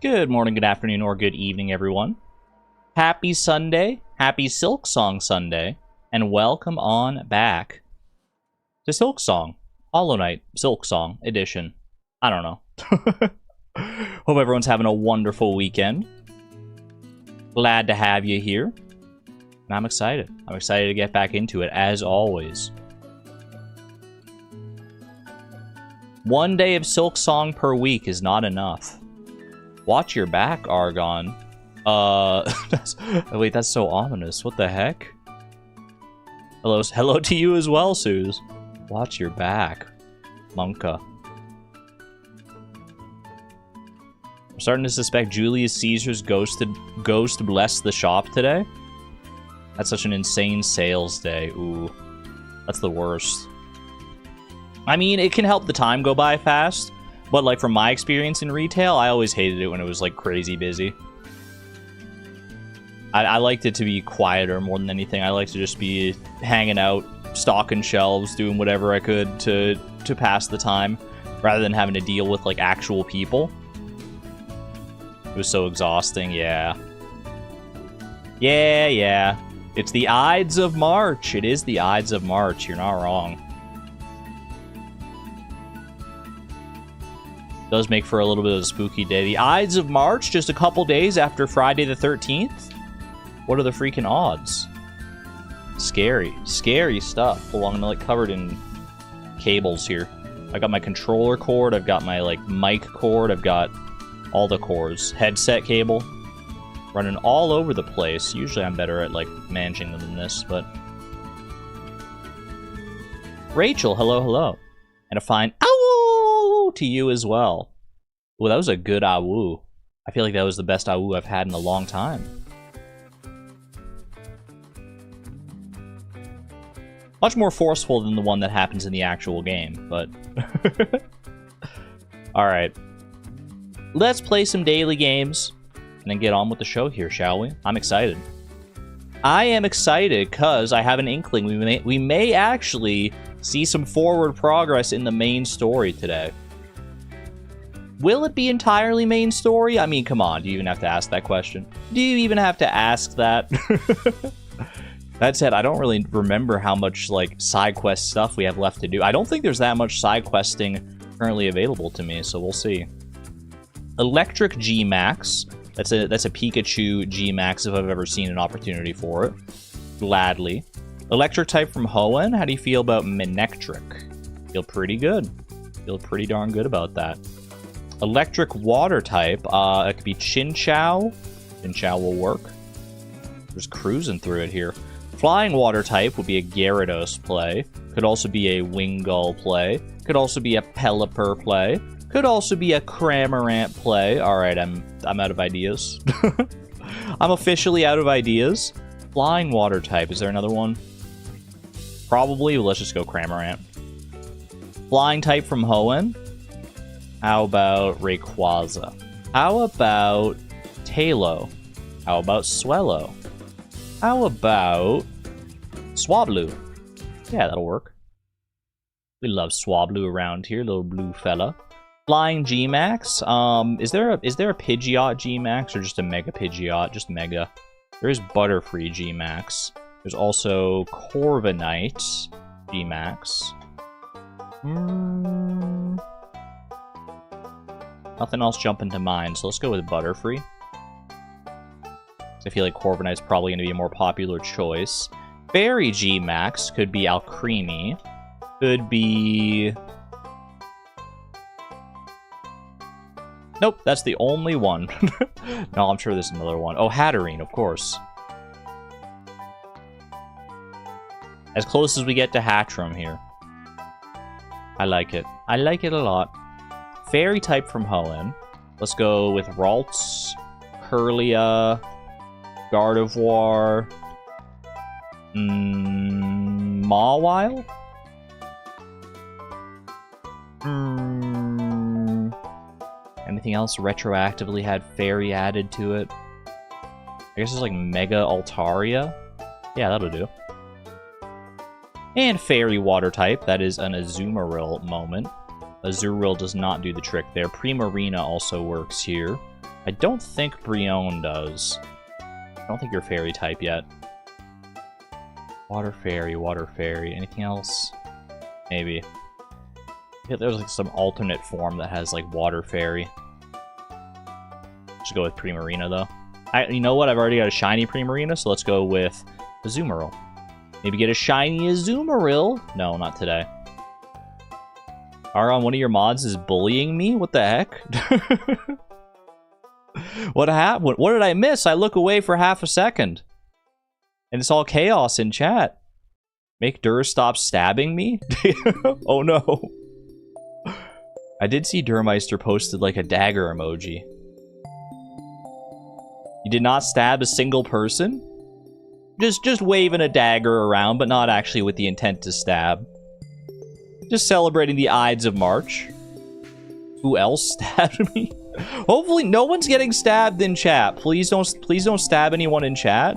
Good morning, good afternoon, or good evening, everyone. Happy Sunday, happy Silksong Sunday, and welcome on back to Silksong. Hollow Knight, Silksong edition. I don't know. Hope everyone's having a wonderful weekend. Glad to have you here. And I'm excited. I'm excited to get back into it, as always. One day of Silksong per week is not enough. Watch your back, Argon. Wait, that's so ominous. What the heck? Hello to you as well, Suze. Watch your back, Monka. I'm starting to suspect Julius Caesar's ghost blessed the shop today. That's such an insane sales day. Ooh, that's the worst. I mean, it can help the time go by fast. But, like, from my experience in retail, I always hated it when it was, like, crazy busy. I liked it to be quieter more than anything. I like to just be hanging out, stocking shelves, doing whatever I could to pass the time, rather than having to deal with, like, actual people. It was so exhausting, yeah. Yeah. It's the Ides of March. It is the Ides of March. You're not wrong. Does make for a little bit of a spooky day. The Ides of March, just a couple days after Friday the 13th? What are the freaking odds? Scary stuff. Along, like, covered in cables here. I got my controller cord, I've got my, like, mic cord, I've got all the cords. Headset cable. Running all over the place. Usually I'm better at, like, managing them than this, but... Rachel, hello. And a fine ow to you as well. Well, that was a good awoo. I feel like that was the best awoo I've had in a long time. Much more forceful than the one that happens in the actual game, but... Alright. Let's play some daily games, and then get on with the show here, shall we? I'm excited. I am excited because I have an inkling we may actually see some forward progress in the main story today. Will it be entirely main story? I mean, come on, do you even have to ask that question? Do you even have to ask that? That said, I don't really remember how much, like, side quest stuff we have left to do. I don't think there's that much side questing currently available to me, so we'll see. Electric G-Max. That's a Pikachu G-Max if I've ever seen an opportunity for it. Gladly. Electric type from Hoenn. How do you feel about Manectric? Feel pretty good. Feel pretty darn good about that. Electric water type. It could be Chinchou. Chinchou will work. Just cruising through it here. Flying water type would be a Gyarados play. Could also be a Wingull play. Could also be a Pelipper play. Could also be a Cramorant play. Alright, I'm out of ideas. I'm officially out of ideas. Flying water type. Is there another one? Probably. Well, let's just go Cramorant. Flying type from Hoenn. How about Rayquaza? How about Tailo? How about Swellow? How about Swablu? Yeah, that'll work. We love Swablu around here, little blue fella. Flying G-Max. Is there a Pidgeot G-Max or just a Mega Pidgeot? Just Mega. There is Butterfree G-Max. There's also Corviknight G-Max. Nothing else jumping to mind, so let's go with Butterfree. I feel like Corviknight's probably going to be a more popular choice. Fairy G-Max could be Alcremie. Could be... Nope, that's the only one. No, I'm sure there's another one. Oh, Hatterene, of course. As close as we get to Hatchram here. I like it. I like it a lot. Fairy type from Hoenn. Let's go with Ralts, Kirlia, Gardevoir, Mawile? Anything else retroactively had fairy added to it? I guess it's like Mega Altaria? Yeah, that'll do. And fairy water type, that is an Azumarill moment. Azurill does not do the trick there. Primarina also works here. I don't think Brion does. I don't think you're fairy type yet. Water fairy, water fairy. Anything else? Maybe. Yeah, there's like some alternate form that has like water fairy. Just go with Primarina though. You know what? I've already got a shiny Primarina, so let's go with Azumarill. Maybe get a shiny Azumarill. No, not today. Aron, one of your mods is bullying me? What the heck? What happened? What did I miss? I look away for half a second. And it's all chaos in chat. Make Dur stop stabbing me? Oh no. I did see Durmeister posted like a dagger emoji. You did not stab a single person? Just waving a dagger around, but not actually with the intent to stab. Just celebrating the Ides of March. Who else stabbed me? Hopefully no one's getting stabbed in chat. Please don't stab anyone in chat.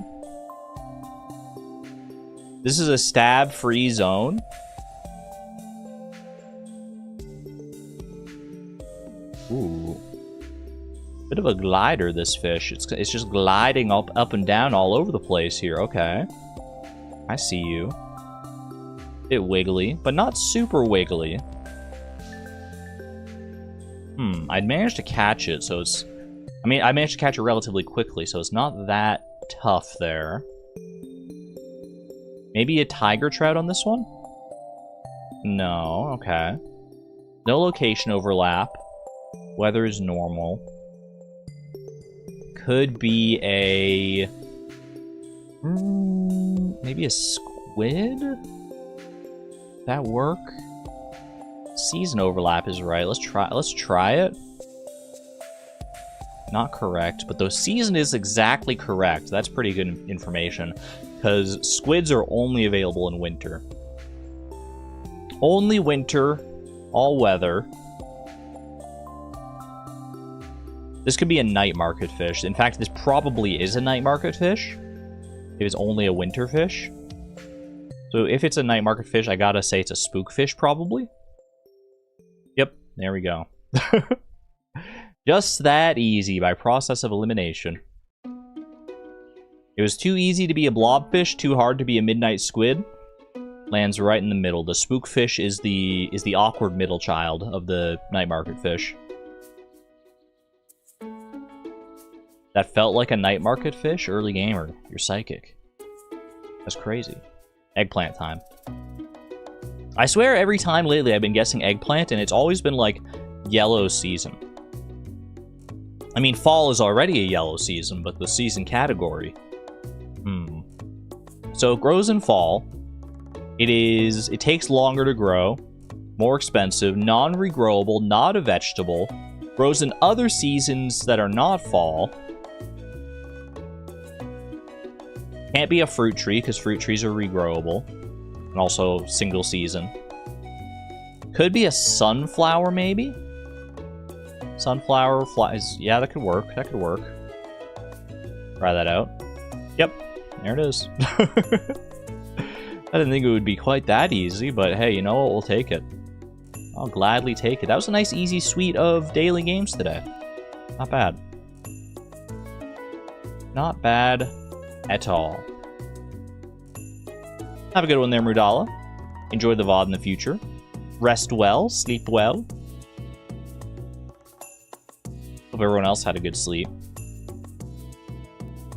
This is a stab-free zone. Ooh. Bit of a glider, this fish. It's just gliding up and down all over the place here. Okay. I see you. Bit wiggly, but not super wiggly. I'd managed to catch it, so it's... I mean, I managed to catch it relatively quickly, so it's not that tough there. Maybe a tiger trout on this one? No, okay. No location overlap. Weather is normal. Could be a... maybe a squid? That work? Season overlap is right. Let's try it. Not correct, but the season is exactly correct. That's pretty good information, because squids are only available in winter. Only winter, all weather. This could be a night market fish. In fact, this probably is a night market fish. It is only a winter fish. So if it's a night market fish, I gotta say it's a spook fish, probably. Yep, there we go. Just that easy, by process of elimination. It was too easy to be a blobfish, too hard to be a midnight squid. Lands right in the middle. The spook fish is the awkward middle child of the night market fish. That felt like a night market fish? Early gamer. You're psychic. That's crazy. Eggplant time. I swear every time lately I've been guessing eggplant, and it's always been like yellow season. I mean, fall is already a yellow season, but the season category. So it grows in fall. It takes longer to grow, more expensive, non-regrowable, not a vegetable, grows in other seasons that are not fall. Can't be a fruit tree, because fruit trees are regrowable, and also single season. Could be a sunflower, maybe? Sunflower flies. Yeah, that could work. That could work. Try that out. Yep, there it is. I didn't think it would be quite that easy, but hey, you know what? We'll take it. I'll gladly take it. That was a nice, easy suite of daily games today. Not bad. Not bad at all. Have a good one there, Mudala. Enjoy the VOD in the future. Rest well, sleep well. Hope everyone else had a good sleep.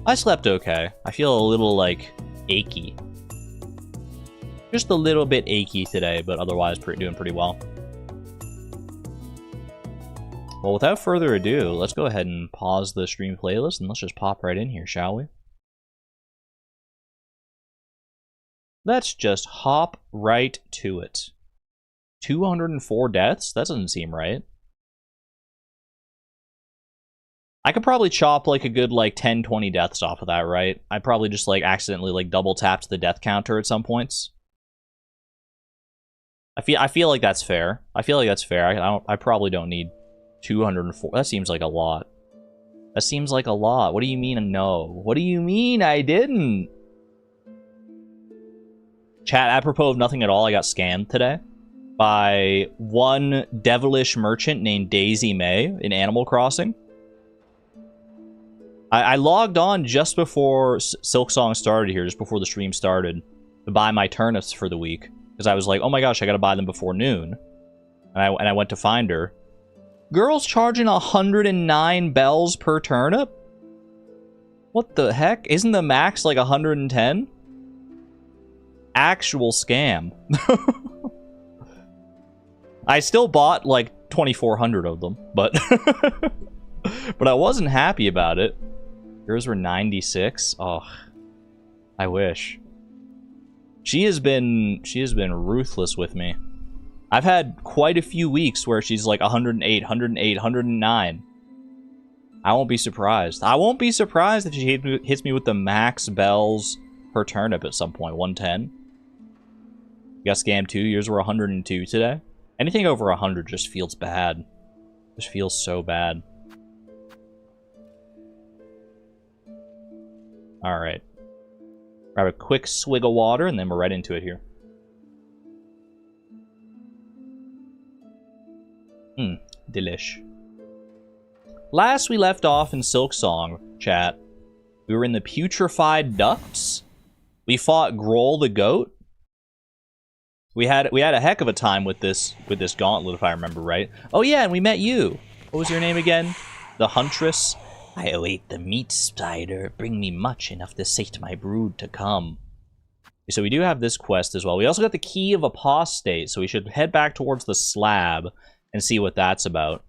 I slept okay. I feel a little, like, achy. Just a little bit achy today, but otherwise doing pretty well. Well, without further ado, let's go ahead and pause the stream playlist and let's just pop right in here, shall we? Let's just hop right to it. 204 deaths? That doesn't seem right. I could probably chop like a good like 10, 20 deaths off of that, right? I probably just like accidentally like double tapped the death counter at some points. I feel like that's fair. I feel like that's fair. I probably don't need 204. That seems like a lot. That seems like a lot. What do you mean no? What do you mean I didn't? Chat, apropos of nothing at all, I got scammed today by one devilish merchant named Daisy May in Animal Crossing. I logged on just before Silksong started here, just before the stream started, to buy my turnips for the week. Because I was like, oh my gosh, I gotta buy them before noon. And I went to find her. Girl's charging 109 bells per turnip? What the heck? Isn't the max like 110? Actual scam. I still bought like 2,400 of them, but but I wasn't happy about it. Yours were 96. Oh, I wish. She has been ruthless with me. I've had quite a few weeks where she's like 108, 108, 109. I won't be surprised. I won't be surprised if she hits me with the max bells per turnip at some point. 110. You got scammed too. Yours were 102 today. Anything over 100 just feels bad. Just feels so bad. Alright. Grab a quick swig of water, and then we're right into it here. Delish. Last we left off in Silksong, chat, we were in the putrified ducts. We fought Groll the goat. We had a heck of a time with this gauntlet, if I remember right. Oh yeah, and we met you. What was your name again? The Huntress. I await the meat spider. Bring me much enough to sate my brood to come. So we do have this quest as well. We also got the key of apostate, so we should head back towards the slab and see what that's about.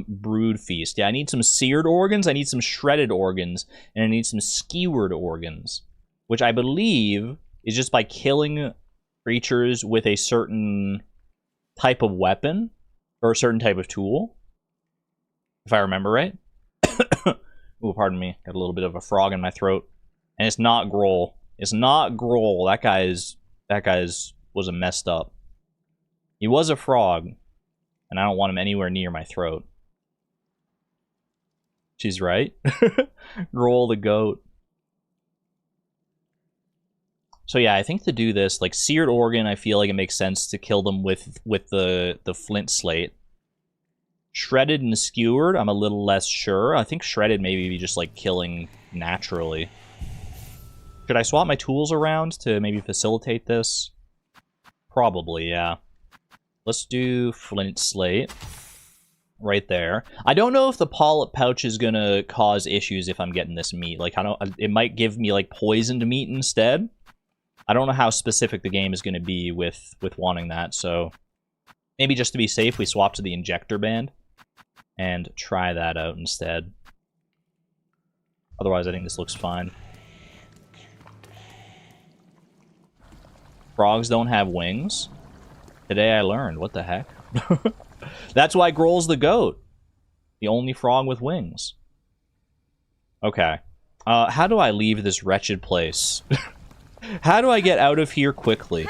Brood feast. Yeah, I need some seared organs, I need some shredded organs, and I need some skewered organs, which I believe is just by killing creatures with a certain type of weapon or a certain type of tool, if I remember right. Oh, pardon me. Got a little bit of a frog in my throat. And it's not Groll. It's not Groll. That guy's was a messed up. He was a frog, and I don't want him anywhere near my throat. She's right. Groll the goat. So yeah, I think to do this, like seared organ, I feel like it makes sense to kill them with the flint slate. Shredded and skewered, I'm a little less sure. I think shredded maybe be just like killing naturally. Should I swap my tools around to maybe facilitate this? Probably, yeah. Let's do flint slate. Right there. I don't know if the polyp pouch is gonna cause issues if I'm getting this meat. Like, it might give me like poisoned meat instead. I don't know how specific the game is gonna be with wanting that, so maybe just to be safe, we swap to the injector band and try that out instead. Otherwise, I think this looks fine. Frogs don't have wings. Today I learned. What the heck? That's why Groll's the goat. The only frog with wings. Okay. How do I leave this wretched place? How do I get out of here quickly?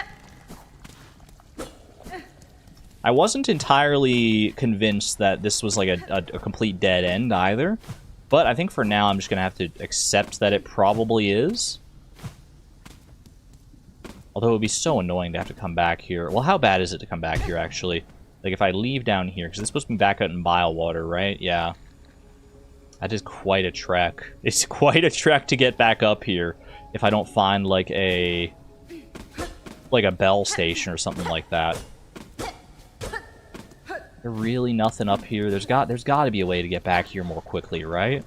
I wasn't entirely convinced that this was like a complete dead end either. But I think for now I'm just going to have to accept that it probably is. Although it would be so annoying to have to come back here. Well, how bad is it to come back here, actually? Like, if I leave down here, because it's supposed to be back out in bile water, right? Yeah. That is quite a trek. It's quite a trek to get back up here if I don't find, like a bell station or something like that. There's really nothing up here. There's got to be a way to get back here more quickly, right?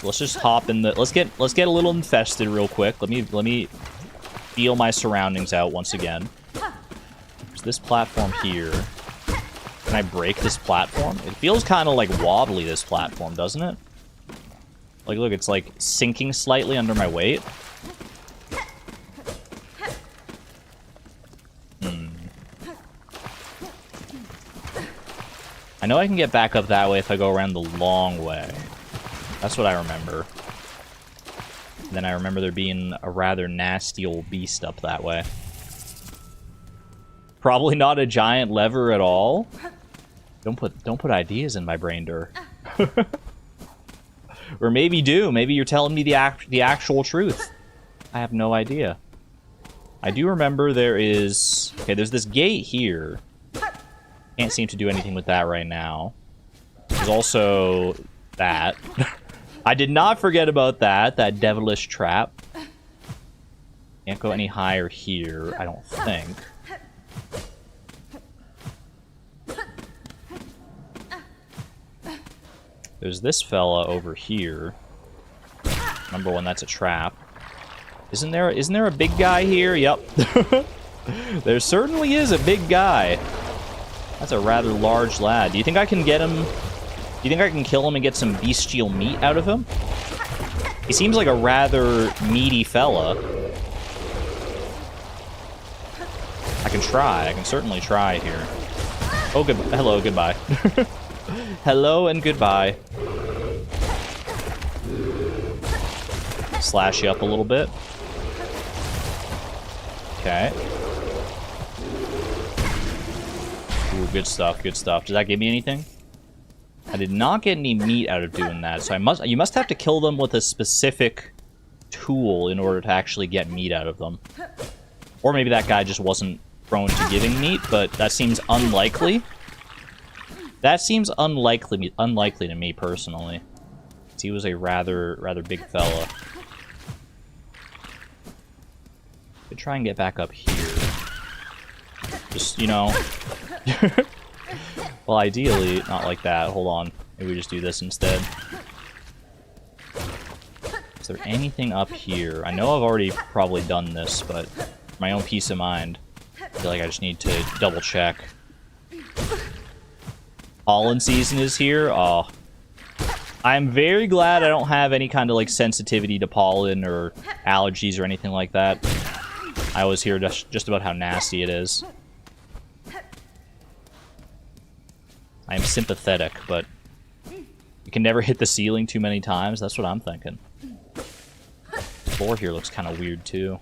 Let's just hop in the... Let's get a little infested real quick. Let me feel my surroundings out once again. There's this platform here. Can I break this platform? It feels kind of like wobbly, this platform, doesn't it? Like, look, it's like sinking slightly under my weight. I know I can get back up that way if I go around the long way. That's what I remember. And then I remember there being a rather nasty old beast up that way. Probably not a giant lever at all. Don't put ideas in my brain, Dur. Or maybe do. Maybe you're telling me the actual truth. I have no idea. I do remember there is... Okay, there's this gate here. Can't seem to do anything with that right now. There's also that. I did not forget about that devilish trap. Can't go any higher here, I don't think. There's this fella over here. Number one, that's a trap. Isn't there a big guy here? Yep. There certainly is a big guy. That's a rather large lad. Do you think I can get him? Do you think I can kill him and get some bestial meat out of him? He seems like a rather meaty fella. I can try. I can certainly try here. Oh, good. Hello, goodbye. Hello and goodbye. Slash you up a little bit. Okay. Ooh, good stuff, good stuff. Did that give me anything? I did not get any meat out of doing that, so you must have to kill them with a specific tool in order to actually get meat out of them. Or maybe that guy just wasn't prone to giving meat, but that seems unlikely. That seems unlikely to me personally. He was a rather big fella. Could try and get back up here. Just, you know. Well, ideally, not like that. Hold on. Maybe we just do this instead. Is there anything up here? I know I've already probably done this, but for my own peace of mind, I feel like I just need to double check. Pollen season is here. Oh. I'm very glad I don't have any kind of, like, sensitivity to pollen or allergies or anything like that. I always hear just about how nasty it is. I am sympathetic, but you can never hit the ceiling too many times. That's what I'm thinking. The floor here looks kind of weird, too.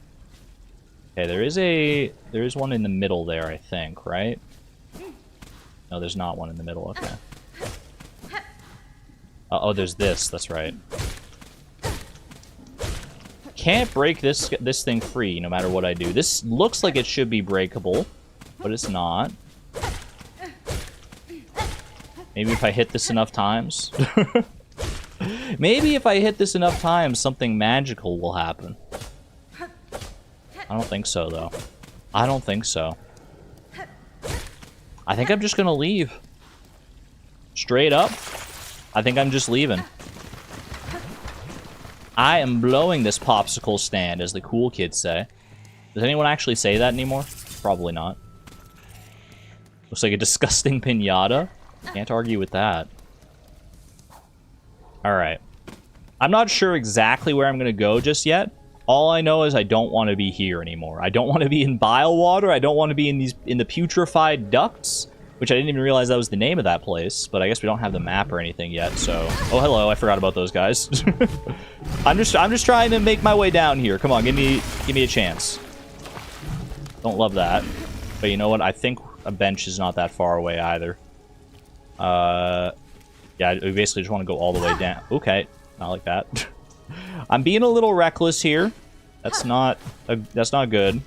Okay, there is one in the middle there, I think, right? No, there's not one in the middle. Okay. Oh, there's this. That's right. Can't break this thing free no matter what I do. This looks like it should be breakable, but it's not. Maybe if I hit this enough times. Maybe if I hit this enough times, something magical will happen. I don't think so, though. I don't think so. I think I'm just gonna leave. Straight up. I think I'm just leaving. I am blowing this popsicle stand, as the cool kids say. Does anyone actually say that anymore? Probably not. Looks like a disgusting piñata. Can't argue with that. Alright. I'm not sure exactly where I'm going to go just yet. All I know is I don't want to be here anymore. I don't want to be in bile water. I don't want to be in the putrified ducts. Which I didn't even realize that was the name of that place, but I guess we don't have the map or anything yet, so... Oh, hello, I forgot about those guys. I'm just trying to make my way down here. Come on, give me a chance. Don't love that. But you know what? I think a bench is not that far away either. Yeah, we basically just want to go all the way down. Okay, not like that. I'm being a little reckless here. That's not good.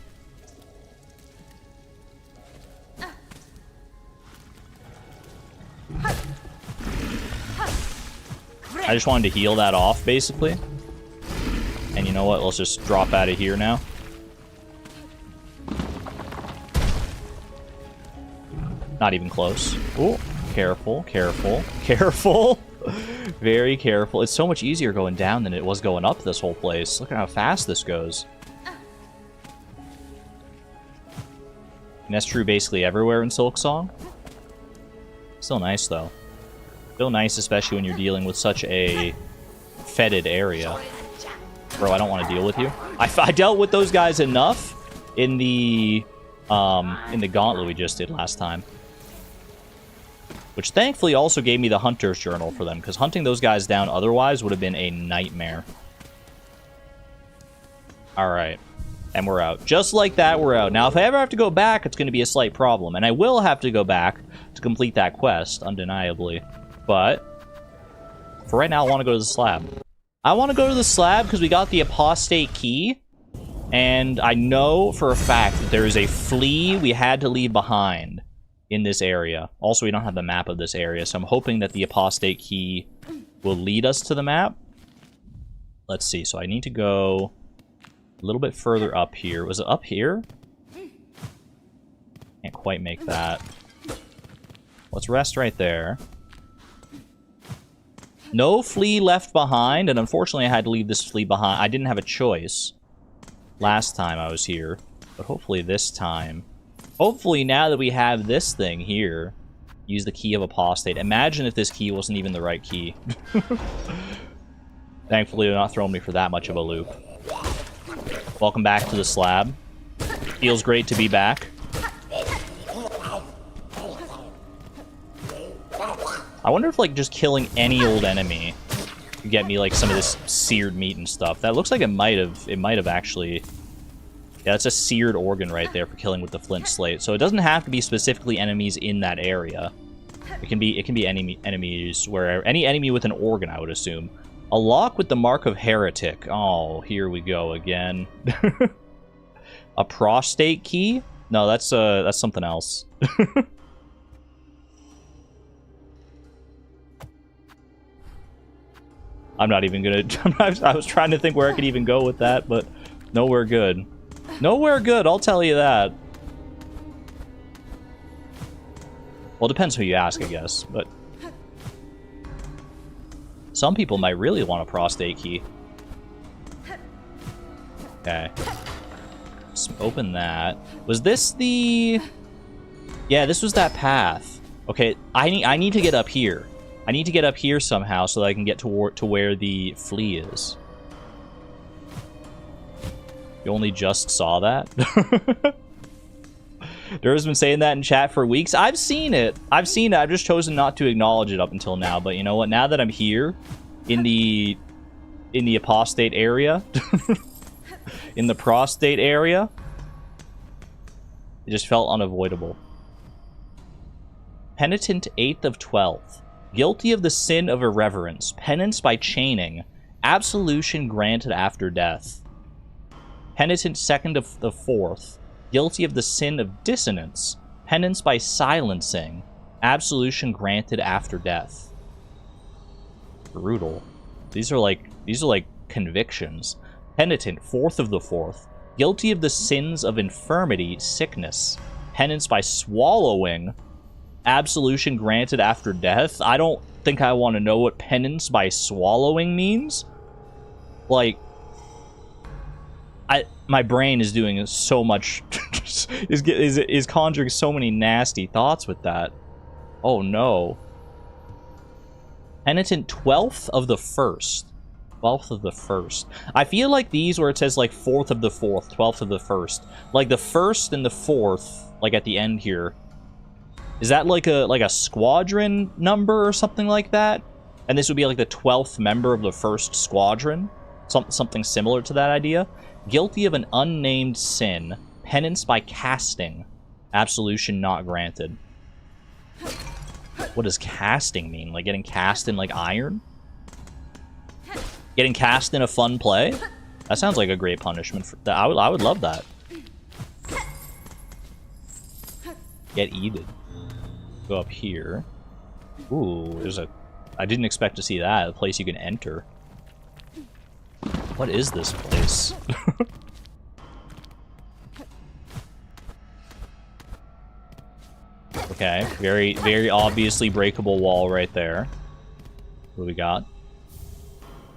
I just wanted to heal that off, basically. And you know what? Let's just drop out of here now. Not even close. Oh, careful, careful, careful. Very careful. It's so much easier going down than it was going up this whole place. Look at how fast this goes. And that's true basically everywhere in Silksong. Still nice, though. Still nice, especially when you're dealing with such a fetid area. Bro, I don't want to deal with you. I dealt with those guys enough in the gauntlet we just did last time. Which thankfully also gave me the hunter's journal for them, because hunting those guys down otherwise would have been a nightmare. Alright. And we're out. Just like that, we're out. Now, if I ever have to go back, it's going to be a slight problem. And I will have to go back to complete that quest, undeniably. But for right now, I want to go to the slab. I want to go to the slab because we got the apostate key. And I know for a fact that there is a flea we had to leave behind in this area. Also, we don't have the map of this area, so I'm hoping that the apostate key will lead us to the map. Let's see. So I need to go a little bit further up here. Was it up here? Can't quite make that. Let's rest right there. No flea left behind, and unfortunately I had to leave this flea behind. I didn't have a choice last time I was here, but hopefully this time. Hopefully now that we have this thing here, use the key of apostate. Imagine if this key wasn't even the right key. Thankfully they're not throwing me for that much of a loop. Welcome back to the slab. Feels great to be back. I wonder if, like, just killing any old enemy could get me, like, some of this seared meat and stuff. That looks like it might have actually... Yeah, that's a seared organ right there for killing with the flint slate. So it doesn't have to be specifically enemies in that area. It can be enemies where... Any enemy with an organ, I would assume. A lock with the mark of Heretic. Oh, here we go again. A prostate key? No, that's something else. I'm not even gonna... I was trying to think where I could even go with that, but nowhere good. Nowhere good, I'll tell you that. Well, it depends who you ask, I guess, but... Some people might really want a prostate key. Okay. Let's open that. Was this the... Yeah, this was that path. Okay, I need to get up here. I need to get up here somehow so that I can get to where the flea is. You only just saw that? Dura's been saying that in chat for weeks. I've seen it. I've seen it. I've just chosen not to acknowledge it up until now. But you know what? Now that I'm here in the apostate area, in the prostate area, it just felt unavoidable. Penitent 8th of 12th. Guilty of the sin of irreverence. Penance by chaining. Absolution granted after death. Penitent 2nd of the 4th. Guilty of the sin of dissonance. Penance by silencing. Absolution granted after death. Brutal. These are like convictions. Penitent 4th of the 4th. Guilty of the sins of infirmity, sickness. Penance by swallowing. Absolution granted after death. I don't think I want to know what penance by swallowing means. Like, my brain is doing so much, is conjuring so many nasty thoughts with that. Oh no. Penitent 12th of the 1st. 12th of the 1st. I feel like these where it says like 4th of the 4th, 12th of the 1st. Like the 1st and the 4th, like at the end here. Is that like a squadron number or something like that? And this would be like the 12th member of the 1st squadron? Something similar to that idea? Guilty of an unnamed sin. Penance by casting. Absolution not granted. What does casting mean? Like getting cast in like iron? Getting cast in a fun play? That sounds like a great punishment. For that. I would love that. Get eated. Go up here. Ooh, there's a... I didn't expect to see that. A place you can enter. What is this place? Okay, very obviously breakable wall right there. What do we got?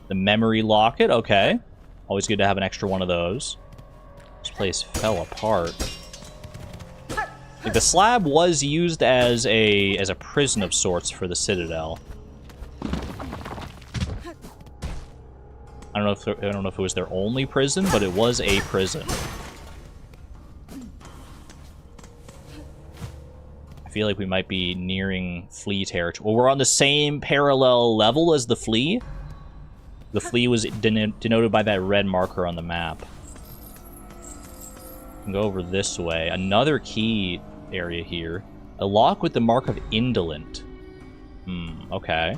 The memory locket, okay. Always good to have an extra one of those. This place fell apart. Like, the slab was used as a prison of sorts for the Citadel. I don't know if it was their only prison, but it was a prison. I feel like we might be nearing flea territory. Well, we're on the same parallel level as the flea. The flea was denoted by that red marker on the map. We can go over this way. Another key area here. A lock with the mark of indolent. Okay.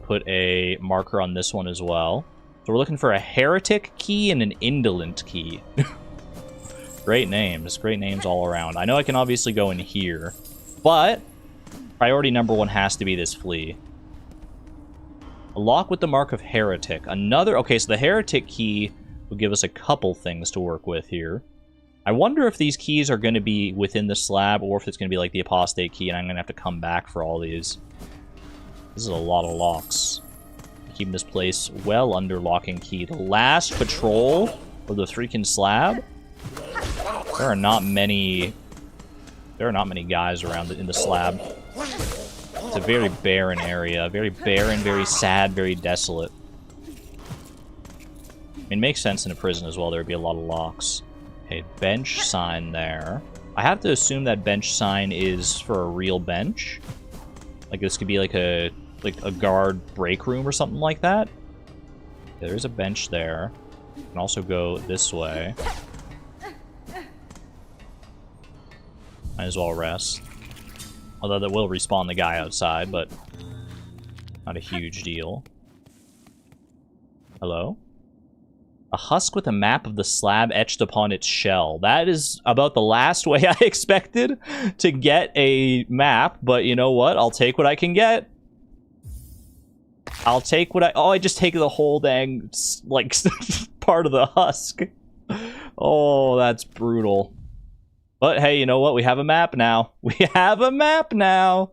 Put a marker on this one as well. So we're looking for a heretic key and an indolent key. Great names. Great names all around. I know I can obviously go in here. But priority number 1 has to be this flea. A lock with the mark of Heretic. Another... Okay, so the Heretic key will give us a couple things to work with here. I wonder if these keys are going to be within the slab, or if it's going to be like the apostate key, and I'm going to have to come back for all these. This is a lot of locks. Keeping this place well under lock and key. The last patrol of the freaking slab? There are not many... There are not many guys around in the slab. It's a very barren area. Very barren, very sad, very desolate. I mean, it makes sense in a prison as well. There would be a lot of locks. Okay, bench sign there. I have to assume that bench sign is for a real bench. Like, this could be like a guard break room or something like that. Okay, there's a bench there. You can also go this way. Might as well rest. Although that will respawn the guy outside, but not a huge deal. Hello? A husk with a map of the slab etched upon its shell. That is about the last way I expected to get a map, but you know what? I'll take what I can get. I'll take what I... Oh, I just take the whole dang, like, part of the husk. Oh, that's brutal. But hey, you know what? We have a map now. We have a map now.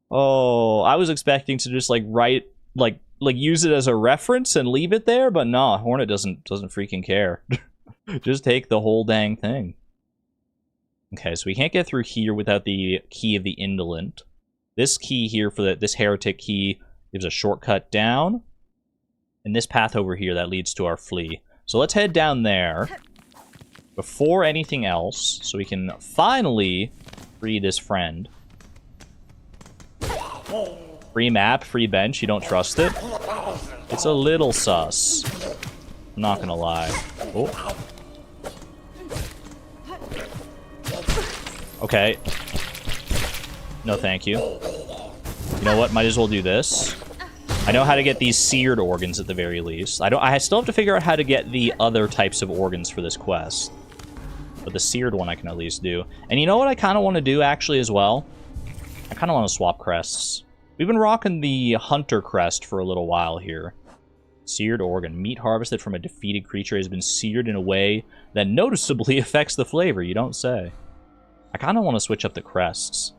Oh, I was expecting to just like write, like use it as a reference and leave it there, but nah, Hornet doesn't freaking care. Just take the whole dang thing. Okay, so we can't get through here without the key of the indolent. This key here for this Heretic key gives a shortcut down, and this path over here that leads to our flea. So let's head down there before anything else, so we can finally free this friend. Free map, free bench, you don't trust it? It's a little sus. I'm not gonna lie. Oh. Okay. No thank you. You know what, might as well do this. I know how to get these seared organs at the very least. I still have to figure out how to get the other types of organs for this quest. But the seared one I can at least do. And you know what I kind of want to do, actually, as well? I kind of want to swap crests. We've been rocking the hunter crest for a little while here. Seared organ. Meat harvested from a defeated creature has been seared in a way that noticeably affects the flavor, you don't say. I kind of want to switch up the crests.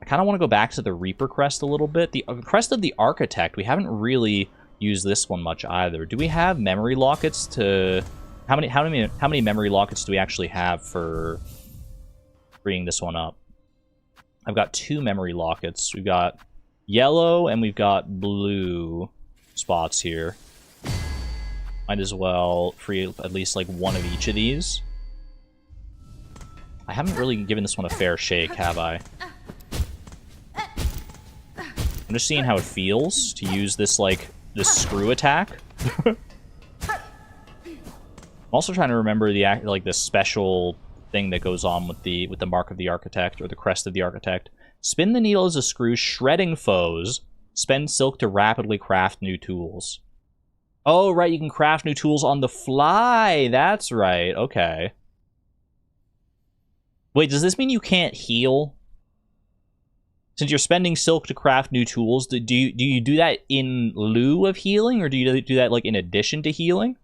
I kind of want to go back to the Reaper crest a little bit. The crest of the Architect, we haven't really used this one much either. Do we have memory lockets to... How many memory lockets do we actually have for freeing this one up? I've got 2 memory lockets. We've got yellow and we've got blue spots here. Might as well free at least like one of each of these. I haven't really given this one a fair shake, have I? I'm just seeing how it feels to use this, like, this screw attack. I'm also trying to remember the special thing that goes on with the mark of the Architect, or the crest of the Architect. Spin the needle as a screw, shredding foes. Spend silk to rapidly craft new tools. Oh, right, you can craft new tools on the fly. That's right, okay. Wait, does this mean you can't heal? Since you're spending silk to craft new tools, do you do that in lieu of healing, or do you do that, like, in addition to healing?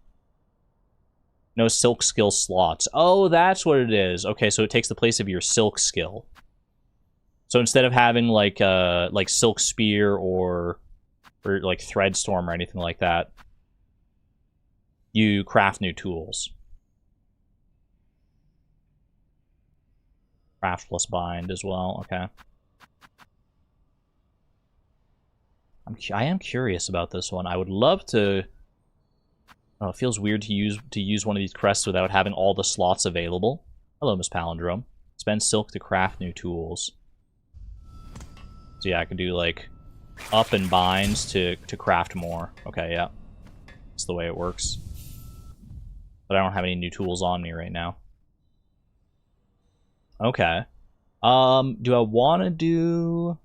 No silk skill slots. Oh, that's what it is. Okay, so it takes the place of your silk skill. So instead of having like silk spear or like thread storm or anything like that, you craft new tools. Craft plus bind as well. Okay. I am curious about this one. I would love to. Oh, it feels weird to use one of these crests without having all the slots available. Hello, Miss Palindrome. Spend silk to craft new tools. So yeah, I can do like up and binds to craft more. Okay, yeah. That's the way it works. But I don't have any new tools on me right now. Okay. Do I want to do...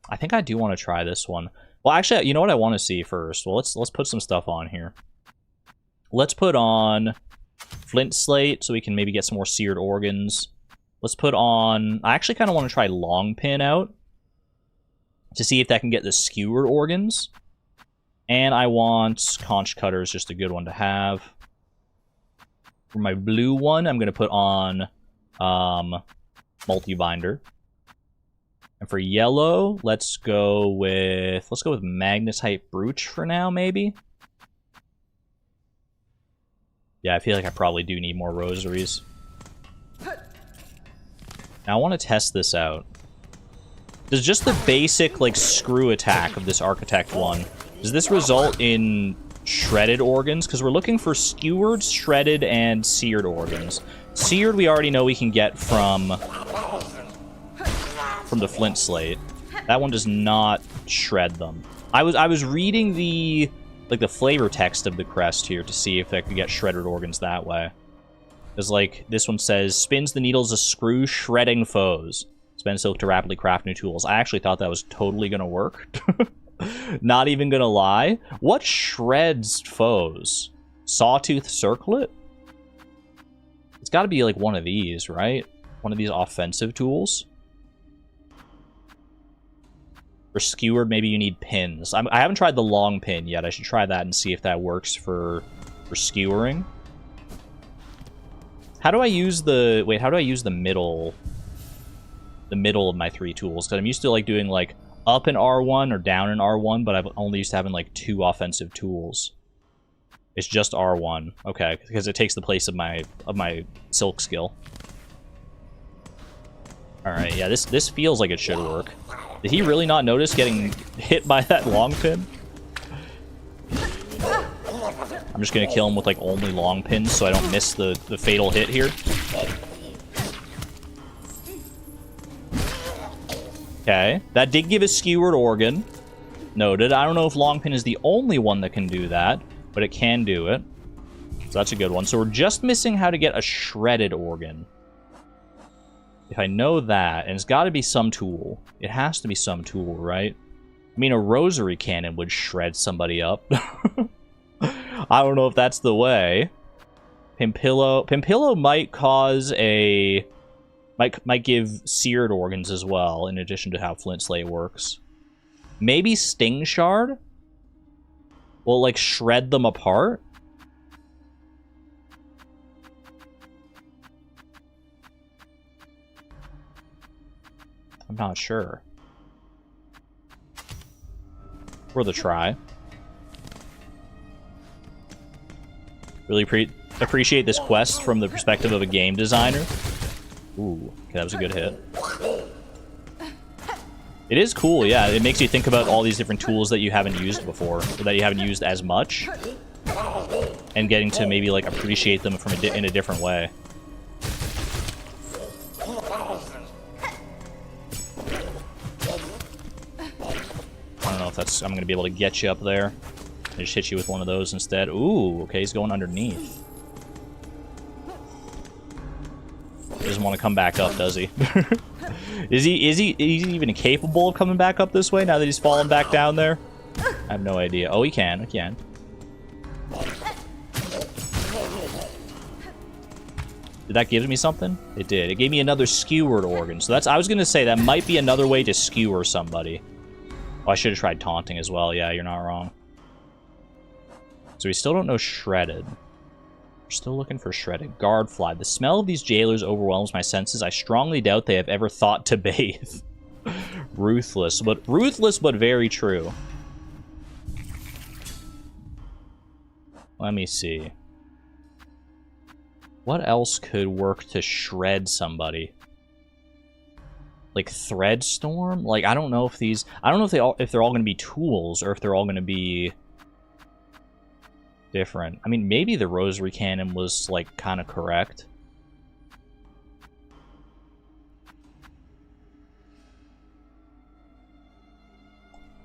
I think I do want to try this one. Well, actually, you know what I want to see first? Well, let's put some stuff on here. Let's put on flint slate so we can maybe get some more seared organs. Let's put on... I actually kind of want to try long pin out to see if that can get the skewered organs. And I want conch cutter is just a good one to have. For my blue one, I'm going to put on multi-binder. And for yellow, let's go with magnetite brooch for now, maybe. Yeah, I feel like I probably do need more rosaries. Now I want to test this out. Does just the basic, like, screw attack of this architect one, does this result in shredded organs? Because we're looking for skewered, shredded, and seared organs. Seared we already know we can get from the flint slate. That one does not shred them. I was reading the flavor text of the crest here to see if I could get shredded organs that way. Because, like, this one says, spins the needles as screw, shredding foes. Spend silk to rapidly craft new tools. I actually thought that was totally gonna work. Not even gonna lie. What shreds foes? Sawtooth circlet? It's gotta be, like, one of these, right? One of these offensive tools. For skewered, maybe you need pins. I haven't tried the long pin yet. I should try that and see if that works for skewering. How do I use the... Wait, how do I use the middle... The middle of my three tools? Because I'm used to, like, doing, like, up in R1 or down in R1, but I've only used to having, like, 2 offensive tools. It's just R1. Okay, because it takes the place of my silk skill. Alright, yeah, this feels like it should work. Did he really not notice getting hit by that long pin? I'm just gonna kill him with, like, only long pins so I don't miss the fatal hit here. Okay, that did give a skewered organ. Noted. I don't know if long pin is the only one that can do that, but it can do it. So that's a good one. So we're just missing how to get a shredded organ. If I know that, and it's got to be some tool. It has to be some tool, right? I mean, a rosary cannon would shred somebody up. I don't know if that's the way. Pimpillo. Pimpillo might cause a... Might give seared organs as well, in addition to how flint slate works. Maybe sting shard? Will, like, shred them apart? I'm not sure. Worth a try. Really appreciate this quest from the perspective of a game designer. Ooh, okay, that was a good hit. It is cool, yeah. It makes you think about all these different tools that you haven't used before, or that you haven't used as much, and getting to maybe, like, appreciate them from in a different way. I don't know if that's... I'm gonna be able to get you up there. I just hit you with one of those instead. Ooh, okay, he's going underneath. He doesn't want to come back up, does he? Is he even capable of coming back up this way now that he's fallen back down there? I have no idea. Oh, he can. He can. Did that give me something? It did. It gave me another skewered organ. So that's... I was going to say that might be another way to skewer somebody. Oh, I should have tried taunting as well. Yeah, you're not wrong. So we still don't know shredded. We're still looking for shredded. Guard fly. The smell of these jailers overwhelms my senses. I strongly doubt they have ever thought to bathe. Ruthless, but very true. Let me see. What else could work to shred somebody? Like thread storm? Like, I don't know if these... I don't know if they're all going to be tools or if they're all going to be... different. I mean, maybe the rosary cannon was, like, kind of correct.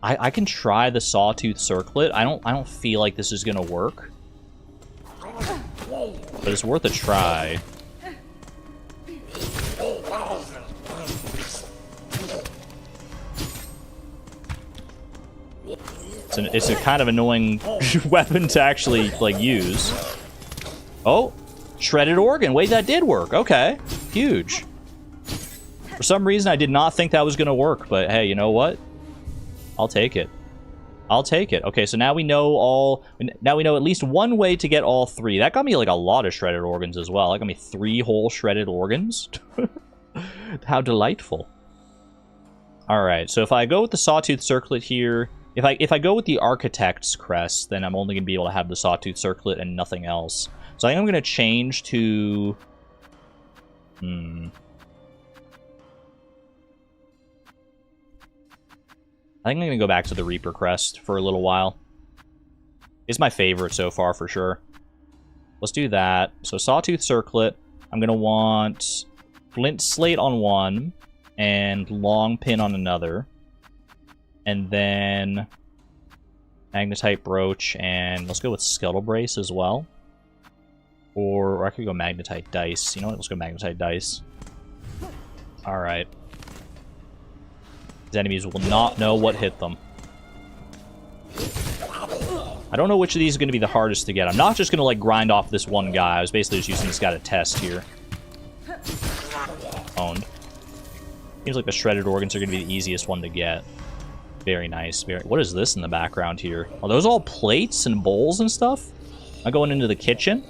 I can try the sawtooth circlet. I don't feel like this is gonna work, but it's worth a try. It's a kind of annoying weapon to actually, like, use. Oh, Shredded organ. Wait, that did work. Okay. Huge. For some reason, I did not think that was going to work, but hey, you know what? I'll take it. I'll take it. Okay, so now we know at least one way to get all 3. That got me like a lot of shredded organs as well. That got me 3 whole shredded organs. How delightful. Alright, so if I go with the sawtooth circlet here, if I go with the architect's crest, then I'm only going to be able to have the sawtooth circlet and nothing else. So I think I'm going to change to... I think I'm going to go back to the Reaper crest for a little while. It's my favorite so far, for sure. Let's do that. So sawtooth circlet. I'm going to want flint slate on one and long pin on another. And then magnetite brooch, and let's go with skeletal brace as well. Or I could go magnetite dice. You know what? Let's go magnetite dice. Alright. These enemies will not know what hit them. I don't know which of these is going to be the hardest to get. I'm not just going to, like, grind off this one guy. I was basically just using this guy to test here. Owned. Seems like the shredded organs are going to be the easiest one to get. Very nice. What is this in the background here? Are those all plates and bowls and stuff? Am I going into the kitchen?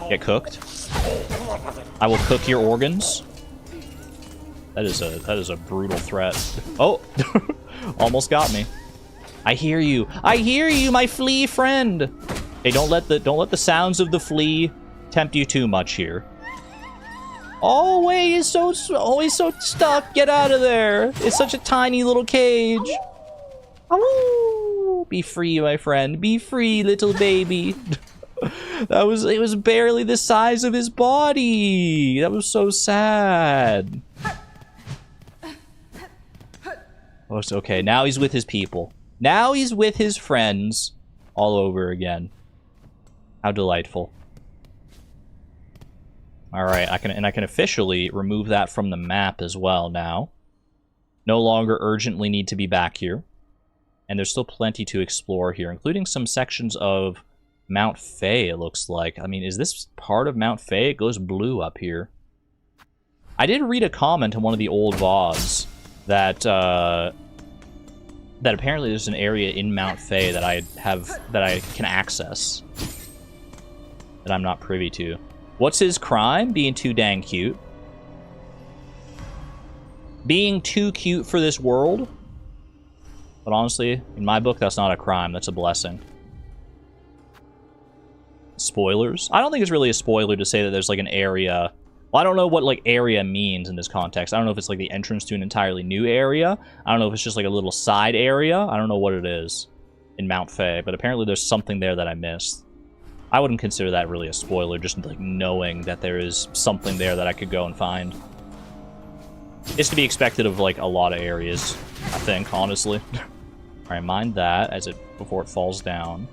Get cooked. I will cook your organs. That is a brutal threat. Oh, almost got me. I hear you. I hear you, my flea friend. Hey, don't let the sounds of the flea tempt you too much here. Oh wait, it's always so stuck. Get out of there. It's such a tiny little cage. Oh, be free, my friend. Be free, little baby. It was barely the size of his body. That was so sad. Oh, it's okay. Now he's with his people. Now he's with his friends all over again. How delightful. Alright, I can officially remove that from the map as well now. No longer urgently need to be back here. And there's still plenty to explore here, including some sections of Mount Fay, it looks like. I mean, is this part of Mount Fay? It goes blue up here. I did read a comment on one of the old VODs that that apparently there's an area in Mount Fay that I can access that I'm not privy to. What's his crime? Being too dang cute. Being too cute for this world. But honestly, in my book, that's not a crime. That's a blessing. Spoilers? I don't think it's really a spoiler to say that there's like an area. Well, I don't know what like area means in this context. I don't know if it's like the entrance to an entirely new area. I don't know if it's just like a little side area. I don't know what it is in Mount Fay, but apparently there's something there that I missed. I wouldn't consider that really a spoiler, just like knowing that there is something there that I could go and find. It's to be expected of like a lot of areas, I think, honestly. Alright, mind that before it falls down.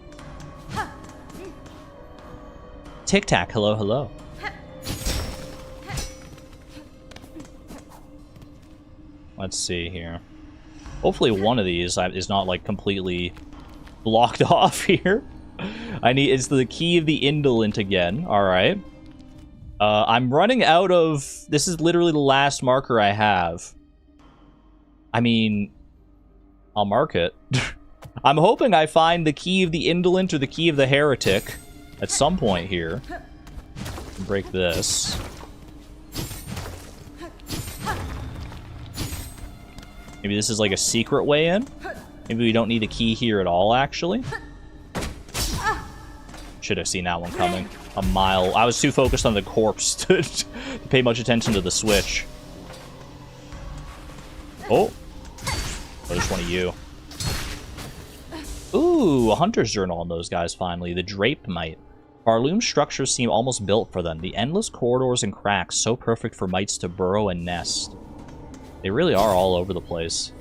Tic Tac, hello, hello. Let's see here. Hopefully one of these is not like completely blocked off here. It's the key of the indolent again. Alright. I'm running out of... This is literally the last marker I have. I mean... I'll mark it. I'm hoping I find the key of the indolent or the key of the heretic at some point here. Break this. Maybe this is like a secret way in? Maybe we don't need a key here at all, actually? Should have seen that one coming. A mile. I was too focused on the corpse to pay much attention to the switch. Oh. There's one of you. Ooh, a hunter's journal on those guys, finally. The drape mite. Barloom structures seem almost built for them. The endless corridors and cracks, so perfect for mites to burrow and nest. They really are all over the place.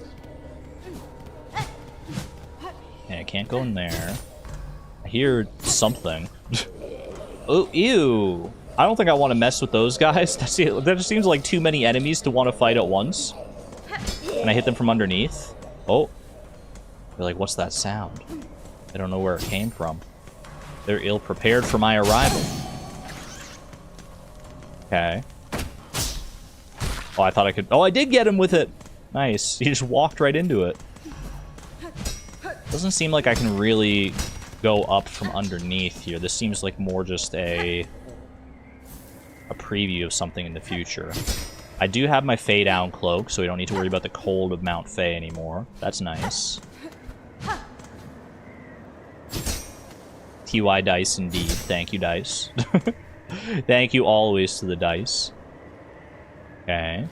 And I can't go in there. I hear something. Oh, ew. I don't think I want to mess with those guys. That just seems like too many enemies to want to fight at once. Can I hit them from underneath? Oh. They're like, what's that sound? I don't know where it came from. They're ill-prepared for my arrival. Okay. Oh, I thought I could... Oh, I did get him with it! Nice. He just walked right into it. Doesn't seem like I can really go up from underneath here. This seems like more just a preview of something in the future. I do have my Fey down cloak, so we don't need to worry about the cold of Mount Fey anymore. That's nice. TY dice indeed. Thank you, dice. Thank you always to the dice. Okay.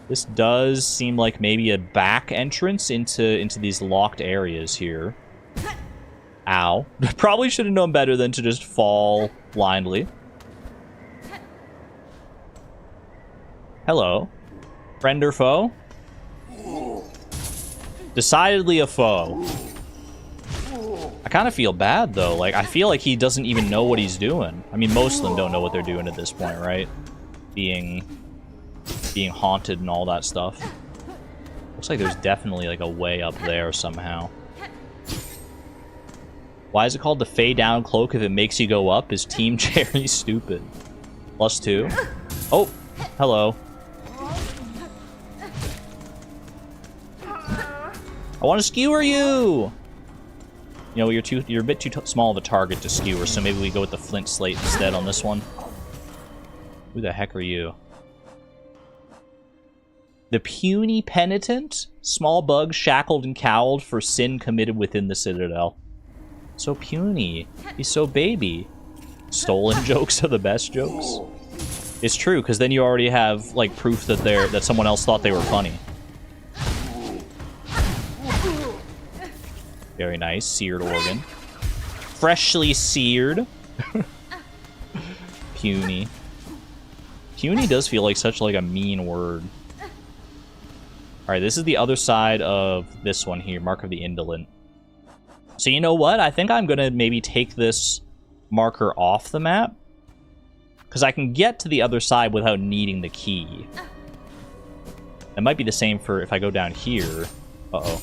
This does seem like maybe a back entrance into these locked areas here. Ow. Probably should have known better than to just fall blindly. Hello. Friend or foe? Decidedly a foe. I kind of feel bad, though. Like, I feel like he doesn't even know what he's doing. I mean, most of them don't know what they're doing at this point, right? Being haunted and all that stuff. Looks like there's definitely, like, a way up there somehow. Why is it called the Fey Down Cloak if it makes you go up? Is Team Cherry stupid? +2. Oh, hello. I want to skewer you! You know, you're a bit too small of a target to skewer, so maybe we go with the flint slate instead on this one. Who the heck are you? The puny penitent? Small bug shackled and cowled for sin committed within the Citadel. So puny. He's so baby. Stolen jokes are the best jokes. It's true, because then you already have, like, proof that someone else thought they were funny. Very nice. Seared organ. Freshly seared. Puny. Puny does feel like such like a mean word. Alright, this is the other side of this one here. Mark of the Indolent. So you know what? I think I'm going to maybe take this marker off the map. Because I can get to the other side without needing the key. It might be the same for if I go down here. Uh-oh.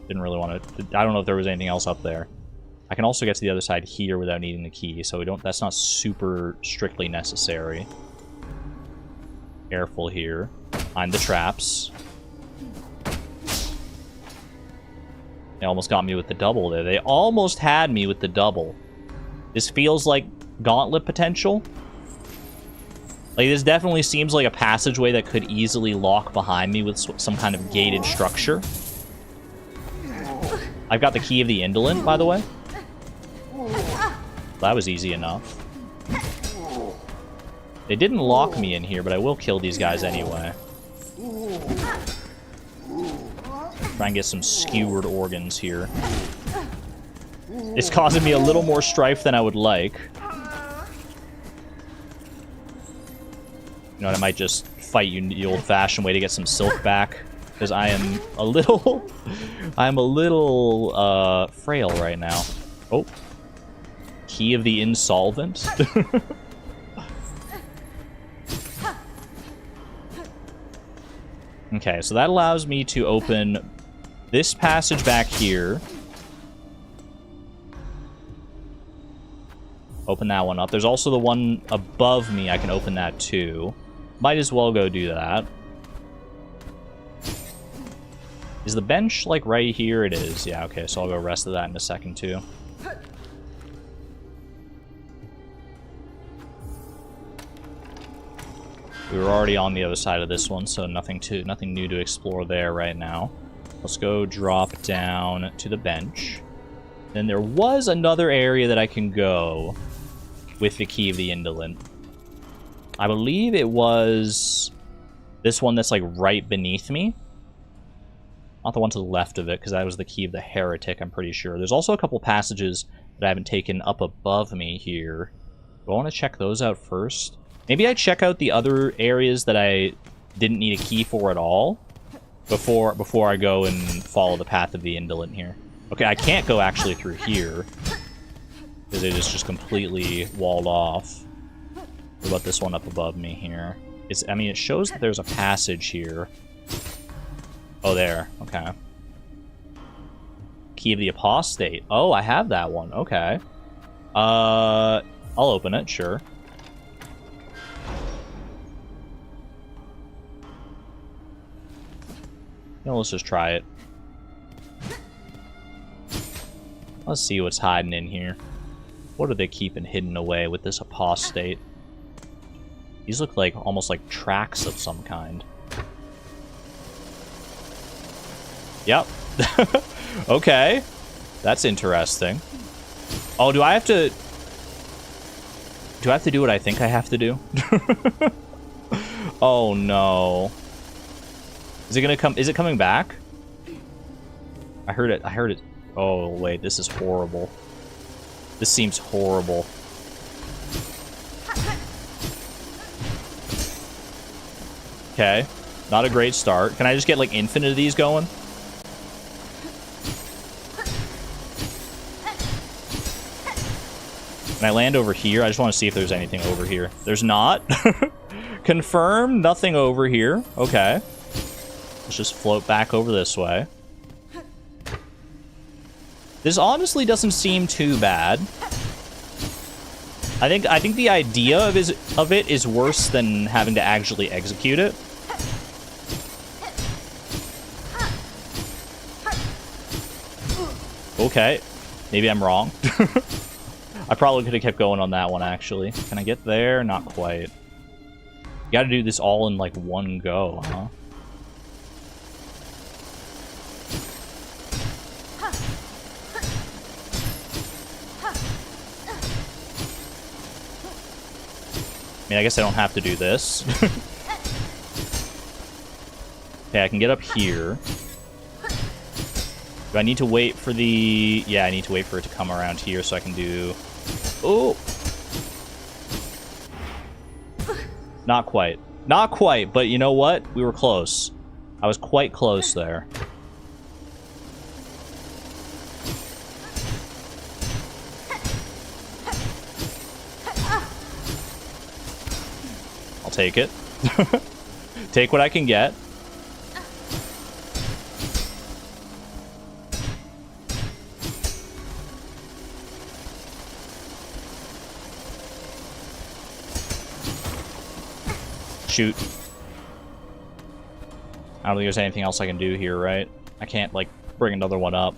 Didn't really want to... I don't know if there was anything else up there. I can also get to the other side here without needing the key, so we don't... That's not super strictly necessary. Careful here. Find the traps. They almost got me with the double there. They almost had me with the double. This feels like gauntlet potential. Like, this definitely seems like a passageway that could easily lock behind me with some kind of gated structure. I've got the key of the Indolent, by the way. That was easy enough. They didn't lock me in here, but I will kill these guys anyway. Try and get some skewered organs here. It's causing me a little more strife than I would like. You know what, I might just fight you the old-fashioned way to get some silk back. Because I am a little... I'm a little, frail right now. Oh. Key of the Insolvent. Okay, so that allows me to open this passage back here. Open that one up. There's also the one above me. I can open that too. Might as well go do that. Is the bench, like, right here? It is. Yeah, okay, so I'll go rest of that in a second, too. We were already on the other side of this one, so nothing new to explore there right now. Let's go drop down to the bench. Then there was another area that I can go with the key of the Indolent. I believe it was this one that's, like, right beneath me. Not the one to the left of it, because that was the key of the Heretic, I'm pretty sure. There's also a couple passages that I haven't taken up above me here. Do I want to check those out first? Maybe I check out the other areas that I didn't need a key for at all before I go and follow the path of the Indolent here. Okay, I can't go actually through here, because it is just completely walled off. What about this one up above me here? I mean, it shows that there's a passage here. Oh, there. Okay. Key of the Apostate. Oh, I have that one. Okay. I'll open it, sure. No, let's just try it. Let's see what's hiding in here. What are they keeping hidden away with this apostate? These look like almost like tracks of some kind. Yep. Okay. That's interesting. Oh, do I have to... Do I have to do what I think I have to do? Oh, no. Is it gonna come... Is it coming back? I heard it. I heard it. Oh, wait. This is horrible. This seems horrible. Okay. Not a great start. Can I just get, like, infinite of these going? Can I land over here? I just want to see if there's anything over here. There's not. Confirm. Nothing over here. Okay. Let's just float back over this way. This honestly doesn't seem too bad. I think the idea of it is worse than having to actually execute it. Okay. Maybe I'm wrong. I probably could have kept going on that one, actually. Can I get there? Not quite. You gotta do this all in, like, one go, huh? I mean, I guess I don't have to do this. Okay, I can get up here. Do I need to wait for the... Yeah, I need to wait for it to come around here so I can do... Oh! Not quite. Not quite, but you know what? We were close. I was quite close there. I'll take it. Take what I can get. Shoot. I don't think there's anything else I can do here, right? I can't, like, bring another one up.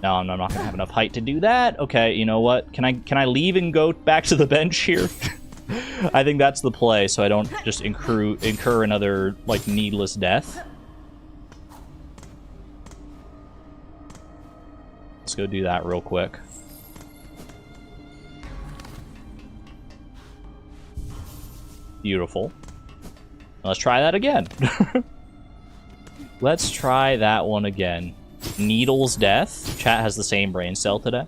No, I'm not gonna have enough height to do that. Okay, you know what? Can I leave and go back to the bench here? I think that's the play, so I don't just incur another, like, needless death. Let's go do that real quick. Beautiful. Let's try that again. Let's try that one again. Needle's death. Chat has the same brain cell today.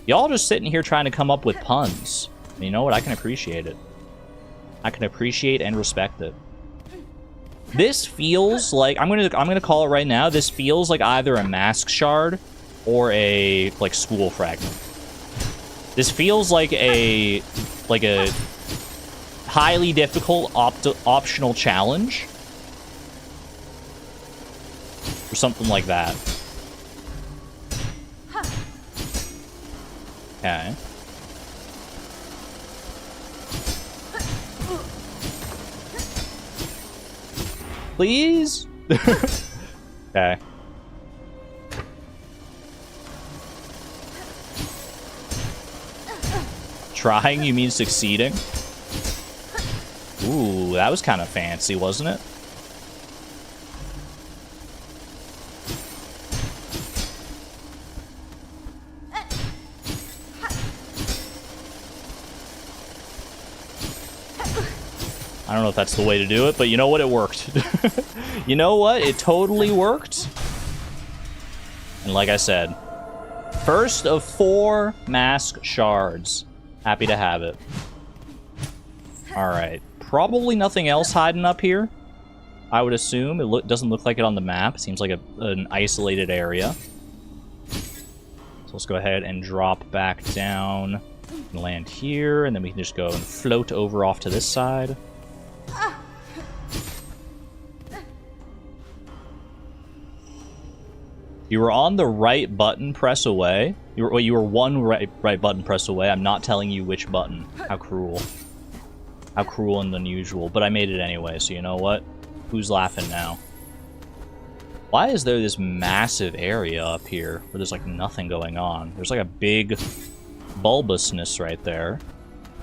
Y'all just sitting here trying to come up with puns. You know what? I can appreciate it. I can appreciate and respect it. This feels like I'm gonna call it right now. This feels like either a mask shard or a like school fragment. This feels like a highly difficult optional challenge or something like that. Okay. Please? Okay. Trying, you mean succeeding? Ooh, that was kind of fancy, wasn't it? I don't know if that's the way to do it, but you know what? It worked. You know what? It totally worked. And like I said, first of 4 mask shards. Happy to have it. Alright. Probably nothing else hiding up here, I would assume. It doesn't look like it on the map. Seems like an isolated area. So let's go ahead and drop back down and land here, and then we can just go and float over off to this side. You were on the right button press away. You were one right button press away. I'm not telling you which button. How cruel. How cruel and unusual. But I made it anyway, so you know what? Who's laughing now? Why is there this massive area up here where there's like nothing going on? There's like a big bulbousness right there.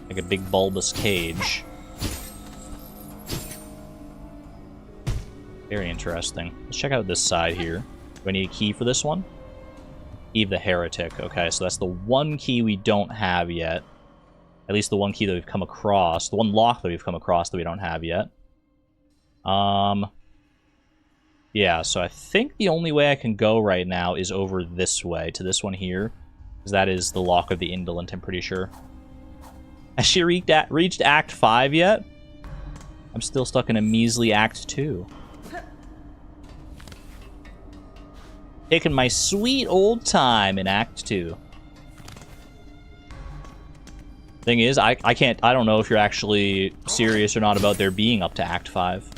Like a big bulbous cage. Very interesting. Let's check out this side here. Do I need a key for this one? Key of the Heretic. Okay, so that's the one key we don't have yet. At least the one key that we've come across. The one lock that we've come across that we don't have yet. Yeah, so I think the only way I can go right now is over this way, to this one here. Because that is the lock of the indolent, I'm pretty sure. Has she reached Act 5 yet? I'm still stuck in a measly Act 2. Taking my sweet old time in Act 2. Thing is, I don't know if you're actually serious or not about there being up to Act 5.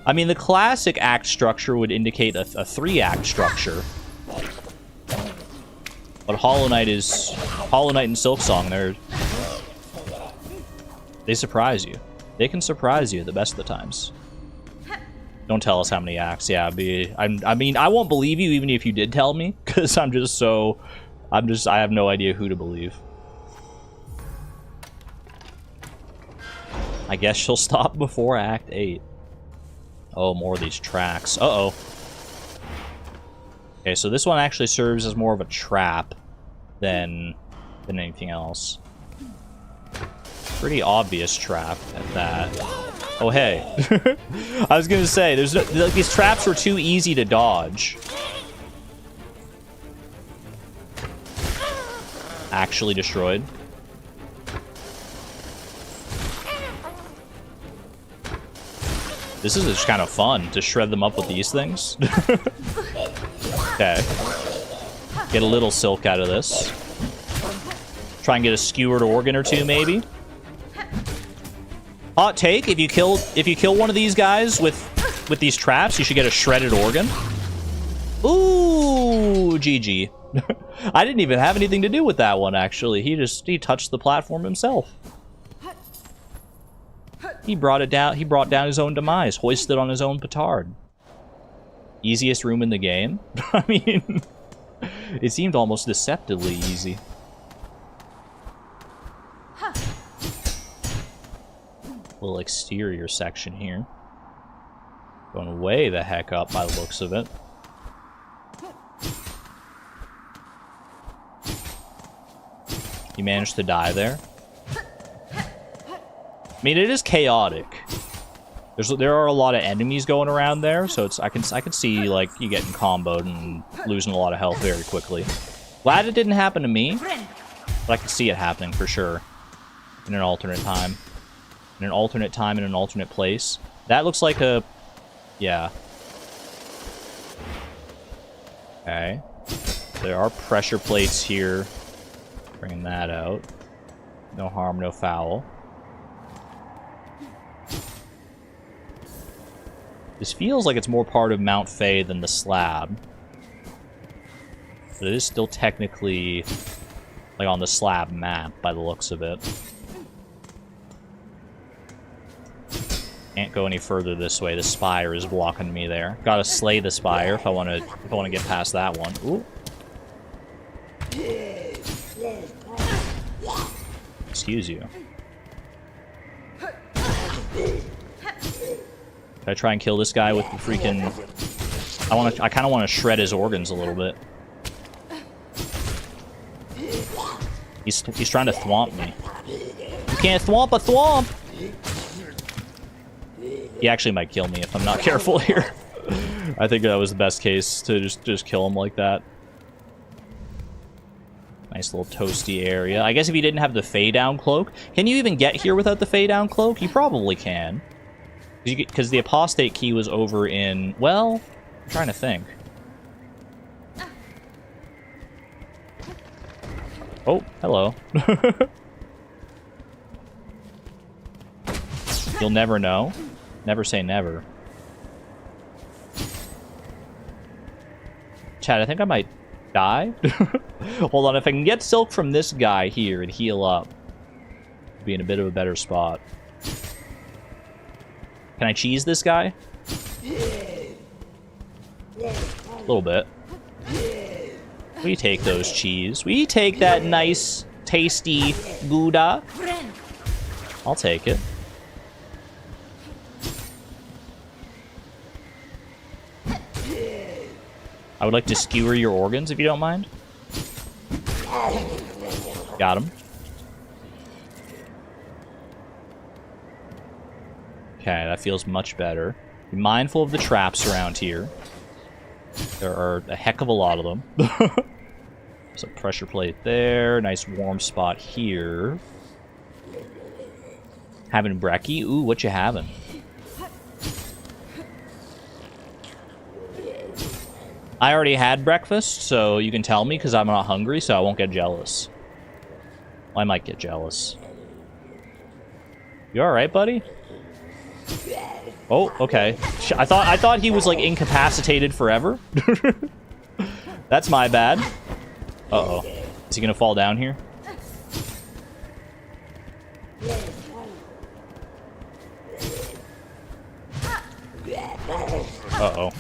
I mean, the classic act structure would indicate a 3-act structure. But Hollow Knight and Silksong, they surprise you. They can surprise you at the best of the times. Don't tell us how many acts. Yeah, I mean, I won't believe you even if you did tell me, because I have no idea who to believe. I guess she'll stop before Act 8. Oh, more of these tracks. Uh-oh. Okay, so this one actually serves as more of a trap than anything else. Pretty obvious trap at that. Oh, hey. I was gonna say, like, these traps were too easy to dodge. Actually destroyed. This is just kind of fun, to shred them up with these things. Okay. Get a little silk out of this. Try and get a skewered organ or two, maybe. Hot take, if you kill one of these guys with these traps, you should get a shredded organ. Ooh, GG. I didn't even have anything to do with that one, actually. He touched the platform himself. He brought it down. He brought down his own demise, hoisted on his own petard. Easiest room in the game? I mean, it seemed almost deceptively easy. Little exterior section here. Going way the heck up by the looks of it. You managed to die there. I mean, it is chaotic. There are a lot of enemies going around there, so I can see like you getting comboed and losing a lot of health very quickly. Glad it didn't happen to me, but I can see it happening for sure. In an alternate time. In an alternate time, in an alternate place. That looks like a... yeah. Okay. There are pressure plates here. Bringing that out. No harm, no foul. This feels like it's more part of Mount Fae than the slab. But it is still technically like on the slab map by the looks of it. Can't go any further this way. The spire is blocking me there. Gotta slay the spire if I wanna get past that one. Ooh. Excuse you. Should I try and kill this guy with the freaking... I kind of want to shred his organs a little bit. He's trying to thwomp me. You can't thwomp a thwomp! He actually might kill me if I'm not careful here. I think that was the best case, to just kill him like that. Nice little toasty area. I guess if you didn't have the Fey down cloak... Can you even get here without the Fey down cloak? You probably can. Because the apostate key was over in... well, I'm trying to think. Oh, hello. You'll never know. Never say never. Chad, I think I might die. Hold on, if I can get silk from this guy here and heal up, I'll be in a bit of a better spot. Can I cheese this guy? A little bit. We take those cheese. We take that nice, tasty Gouda. I'll take it. I would like to skewer your organs, if you don't mind. Got him. Okay, that feels much better. Be mindful of the traps around here. There are a heck of a lot of them. There's a pressure plate there. Nice warm spot here. Having brekkie? Ooh, what you having? I already had breakfast, so you can tell me because I'm not hungry, so I won't get jealous. Well, I might get jealous. You alright, buddy? Oh, okay. I thought he was like incapacitated forever. That's my bad. Uh-oh. Is he gonna fall down here? Uh-oh.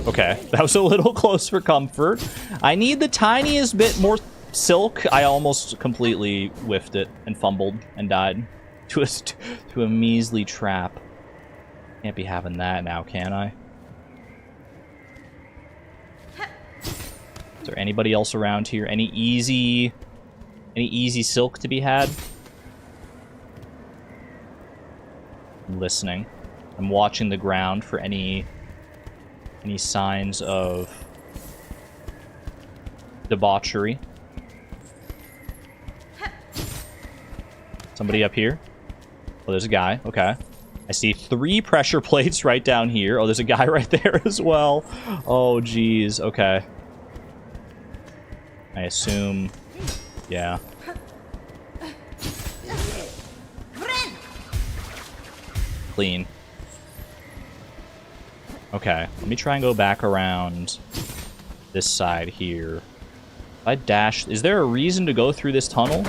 Okay, that was a little close for comfort. I need the tiniest bit more silk. I almost completely whiffed it and fumbled and died to a measly trap. Can't be having that now, can I? Is there anybody else around here? Any easy silk to be had? I'm listening. I'm watching the ground for any signs of debauchery. Somebody up here? Oh, there's a guy. Okay. I see 3 pressure plates right down here. Oh, there's a guy right there as well. Oh, geez. Okay. I assume... Yeah. Clean. Okay, let me try and go back around this side here. If I dash... Is there a reason to go through this tunnel?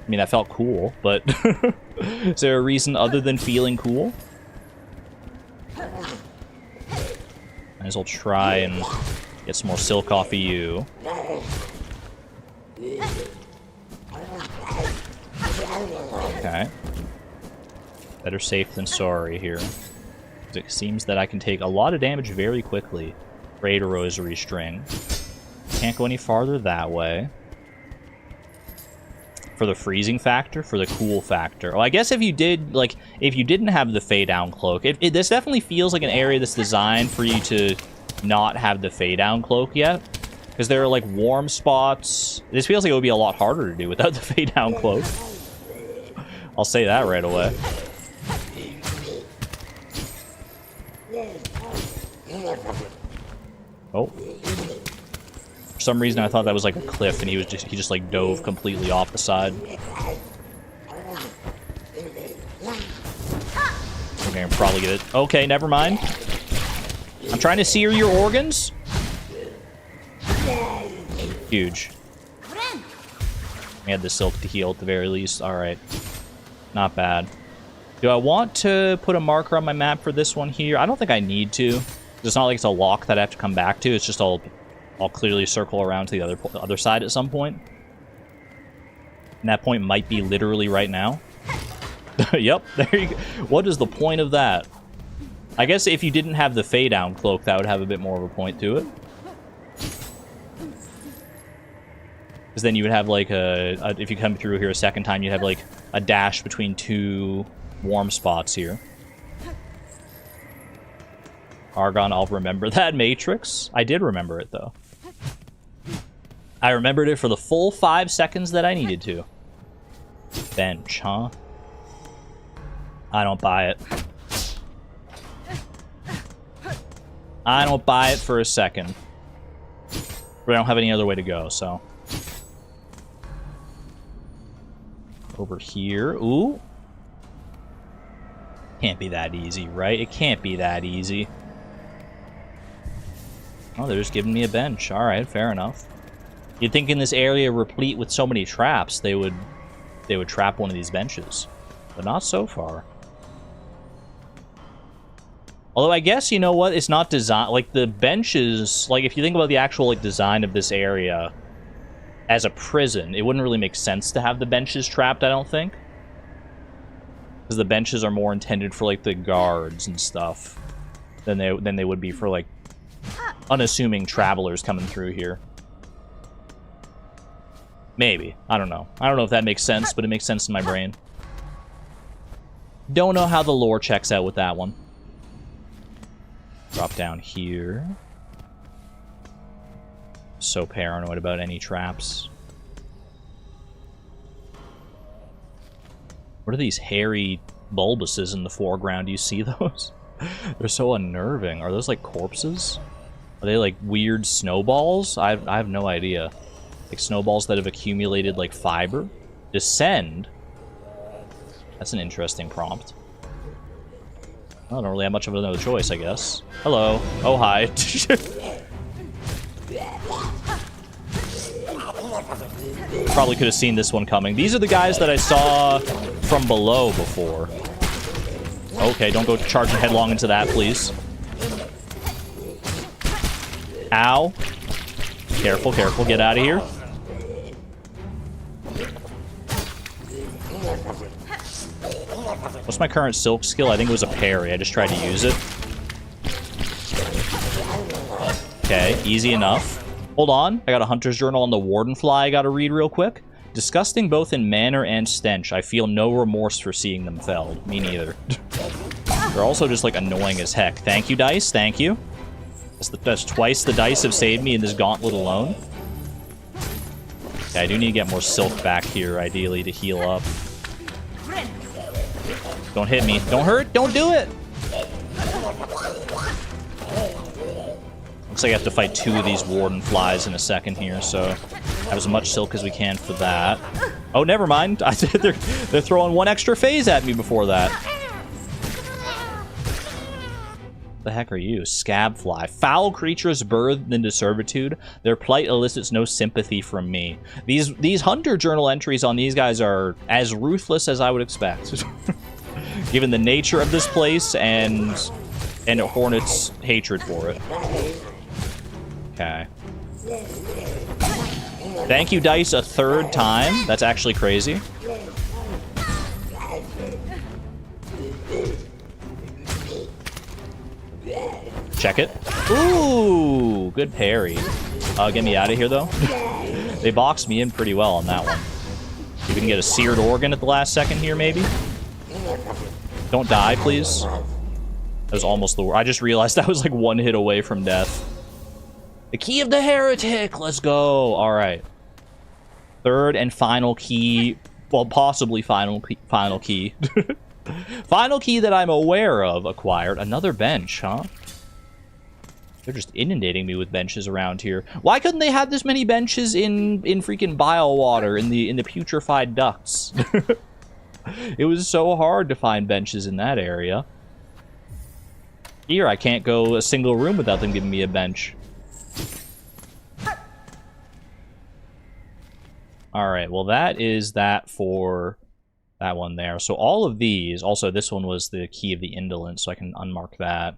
I mean, that felt cool, but... Is there a reason other than feeling cool? Might as well try and get some more silk off of you. Okay. Better safe than sorry here. It seems that I can take a lot of damage very quickly. Raid a rosary string. Can't go any farther that way. For the freezing factor, for the cool factor. Well, I guess if you did, like, if you didn't have the fade down cloak, this definitely feels like an area that's designed for you to not have the fade down cloak yet. Because there are, like, warm spots. This feels like it would be a lot harder to do without the fade down cloak. I'll say that right away. Oh. For some reason I thought that was like a cliff and he just like dove completely off the side. I'm gonna probably get it. Okay, never mind. I'm trying to sear your organs. Huge. We had the silk to heal at the very least. Alright. Not bad. Do I want to put a marker on my map for this one here? I don't think I need to. It's not like it's a lock that I have to come back to. It's just I'll clearly circle around to the other side at some point. And that point might be literally right now. Yep, there you go. What is the point of that? I guess if you didn't have the fade down cloak, that would have a bit more of a point to it. Because then you would have like if you come through here a second time, you'd have like a dash between 2 warm spots here. Argon, I'll remember that matrix. I did remember it, though. I remembered it for the full 5 seconds that I needed to. Bench, huh? I don't buy it. I don't buy it for a second. We don't have any other way to go, so... Over here. Ooh. Can't be that easy, right? It can't be that easy. Oh, they're just giving me a bench. Alright, fair enough. You'd think in this area replete with so many traps, they would trap one of these benches. But not so far. Although I guess, you know what, it's not designed, like the benches, like if you think about the actual like design of this area as a prison, it wouldn't really make sense to have the benches trapped, I don't think. Because the benches are more intended for like the guards and stuff than they would be for like unassuming travelers coming through here. Maybe. I don't know. I don't know if that makes sense, but it makes sense in my brain. Don't know how the lore checks out with that one. Drop down here. So paranoid about any traps. What are these hairy bulbuses in the foreground? Do you see those? They're so unnerving. Are those like corpses? Are they like weird snowballs? I have no idea. Like snowballs that have accumulated like fiber? Descend? That's an interesting prompt. I don't really have much of another choice, I guess. Hello. Oh, hi. Probably could have seen this one coming. These are the guys that I saw from below before. Okay, don't go charging headlong into that, please. Ow. Careful, careful. Get out of here. What's my current silk skill? I think it was a parry. I just tried to use it. Okay, easy enough. Hold on. I got a hunter's journal on the warden fly I gotta read real quick. Disgusting both in manner and stench. I feel no remorse for seeing them felled. Me neither. They're also just, like, annoying as heck. Thank you, dice. Thank you. That's twice the dice have saved me in this gauntlet alone. Okay, I do need to get more silk back here, ideally, to heal up. Don't hit me. Don't hurt. Don't do it. Looks like I have to fight 2 of these warden flies in a second here, so have as much silk as we can for that. Oh, never mind. They're throwing 1 extra phase at me before that. The heck are you? Scab fly. Foul creatures birthed into servitude. Their plight elicits no sympathy from me. These hunter journal entries on these guys are as ruthless as I would expect. Given the nature of this place and Hornet's hatred for it. Okay. Thank you, dice, a 3rd time. That's actually crazy. Check it. Ooh, good parry. Get me out of here, though. They boxed me in pretty well on that one. You can get a seared organ at the last second here, maybe? Don't die, please. That was almost the... I just realized I was like 1 hit away from death. The key of the Heretic! Let's go! Alright. 3rd and final key... Well, possibly final key. Final key that I'm aware of acquired. Another bench, huh? They're just inundating me with benches around here. Why couldn't they have this many benches in freaking bile water in the putrified ducts? It was so hard to find benches in that area. Here, I can't go a single room without them giving me a bench. Alright, well that is that for that one there. So all of these, also this one was the key of the indolent, so I can unmark that.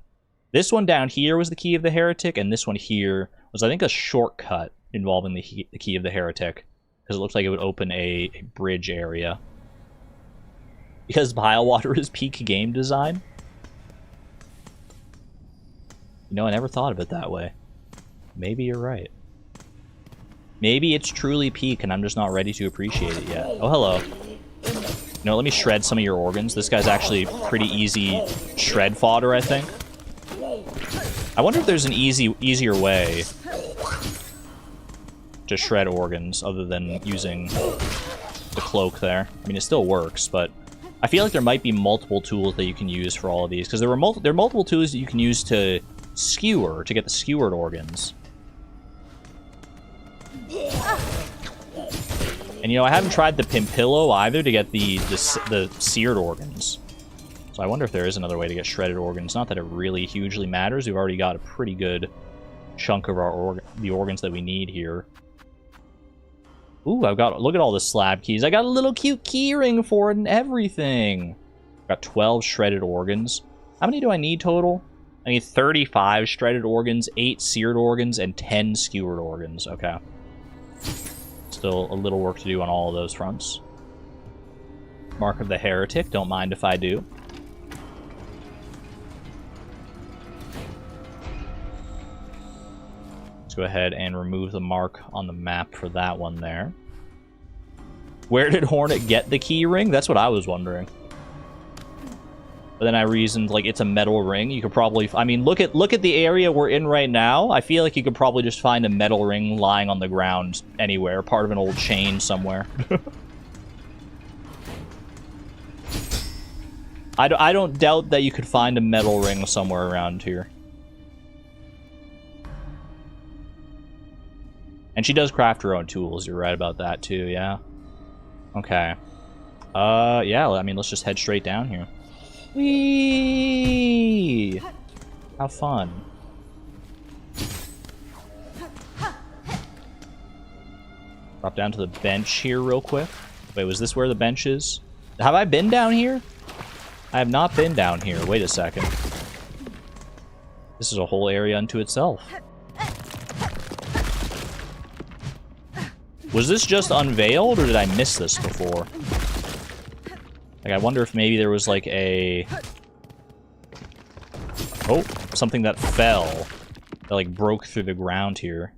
This one down here was the key of the Heretic, and this one here was, I think, a shortcut involving the key of the Heretic. Because it looks like it would open a bridge area. Because bile water is peak game design? You know, I never thought of it that way. Maybe you're right. Maybe it's truly peak and I'm just not ready to appreciate it yet. Oh, hello. You know, let me shred some of your organs. This guy's actually pretty easy shred fodder, I think. I wonder if there's an easier way to shred organs other than using the cloak there. I mean, it still works, but I feel like there might be multiple tools that you can use for all of these, because there are multiple tools that you can use to skewer, to get the skewered organs. And, you know, I haven't tried the pimpillo either to get the seared organs. So I wonder if there is another way to get shredded organs. Not that it really hugely matters. We've already got a pretty good chunk of our the organs that we need here. Ooh, look at all the slab keys. I got a little cute key ring for it and everything. Got 12 shredded organs. How many do I need total? I need 35 shredded organs, 8 seared organs, and 10 skewered organs. Okay. Still a little work to do on all of those fronts. Mark of the Heretic. Don't mind if I do. Let's go ahead and remove the mark on the map for that one there. Where did Hornet get the key ring? That's what I was wondering. But then I reasoned, like, it's a metal ring. You could probably... I mean, look at the area we're in right now. I feel like you could probably just find a metal ring lying on the ground anywhere. Part of an old chain somewhere. I don't doubt that you could find a metal ring somewhere around here. And she does craft her own tools. You're right about that, too, yeah. Okay. Yeah, I mean, let's just head straight down here. Whee! How fun. Drop down to the bench here real quick. Wait, was this where the bench is? Have I been down here? I have not been down here. Wait a second. This is a whole area unto itself. Was this just unveiled, or did I miss this before? Like, I wonder if maybe there was, like, a... Oh, something that fell. That, like, broke through the ground here.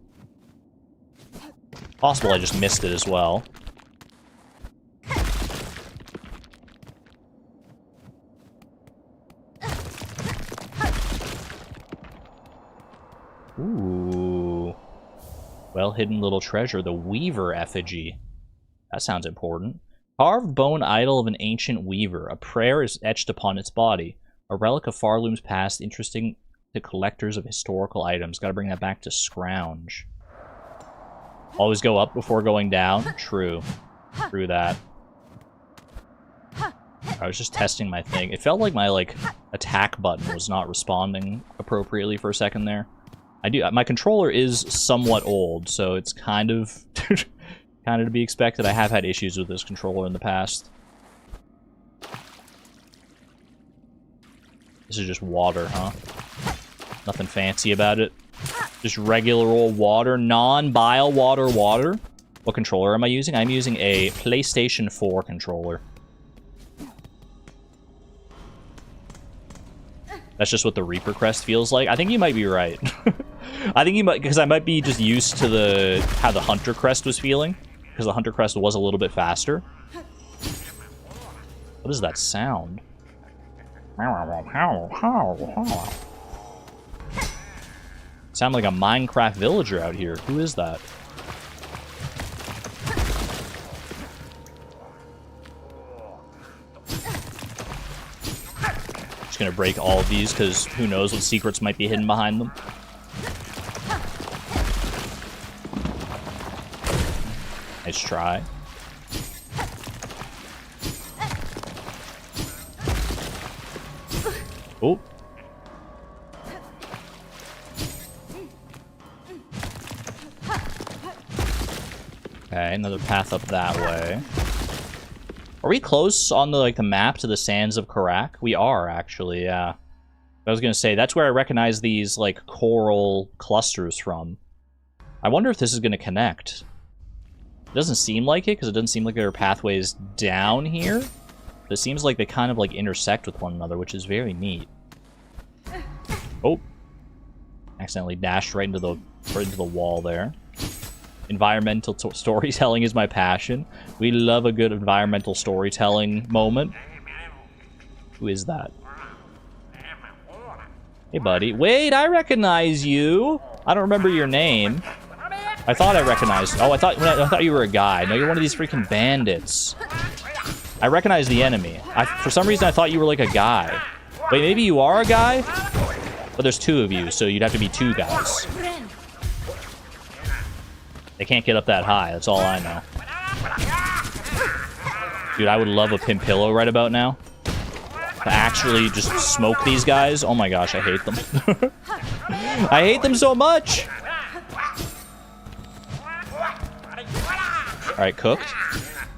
Possible I just missed it as well. Ooh. Well-hidden little treasure. The Weaver effigy. That sounds important. Carved bone idol of an ancient weaver. A prayer is etched upon its body. A relic of Farloom's past, interesting to collectors of historical items. Gotta bring that back to Scrounge. Always go up before going down? True. True that. I was just testing my thing. It felt like my, like, attack button was not responding appropriately for a second there. My controller is somewhat old, so it's kind of... kind of to be expected. I have had issues with this controller in the past. This is just water, huh? Nothing fancy about it. Just regular old water. Non-bile water. What controller am I using? I'm using a PlayStation 4 controller. That's just what the Reaper Crest feels like. I think you might be right. I think you might, because I might be just used to how the Hunter Crest was feeling. Because the Hunter Crest was a little bit faster. What is that sound? Sound like a Minecraft villager out here. Who is that? Just gonna break all of these because who knows what secrets might be hidden behind them. Nice try. Oh. Okay, another path up that way. Are we close on the the map to the sands of Karak? We are, actually, yeah. I was gonna say, that's where I recognize these, like, coral clusters from. I wonder if this is gonna connect. It doesn't seem like it, because it doesn't seem like there are pathways down here. But it seems like they kind of, like, intersect with one another, which is very neat. Oh. Accidentally dashed right into the wall there. Environmental storytelling is my passion. We love a good environmental storytelling moment. Who is that? Hey, buddy. Wait, I recognize you! I don't remember your name. I thought I recognized... Oh, I thought you were a guy. No, you're one of these freaking bandits. I recognize the enemy. For some reason, I thought you were like a guy. Wait, maybe you are a guy? But there's two of you, so you'd have to be two guys. They can't get up that high, that's all I know. Dude, I would love a Pimpillo right about now. to actually just smoke these guys. Oh my gosh, I hate them. I hate them so much. All right, cooked.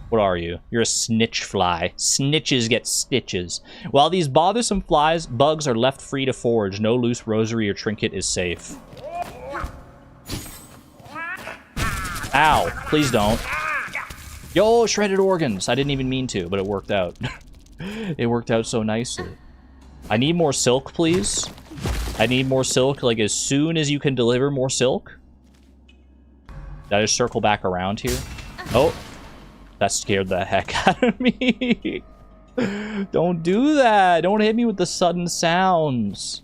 What are you? You're a snitch fly. Snitches get stitches. While these bothersome bugs are left free to forage, no loose rosary or trinket is safe. Ow, please don't. Yo, shredded organs. I didn't even mean to, but it worked out. It worked out so nicely. I need more silk, please. I need more silk, like, as soon as you can deliver more silk. Did I just circle back around here? Oh. That scared the heck out of me. Don't do that. Don't hit me with the sudden sounds.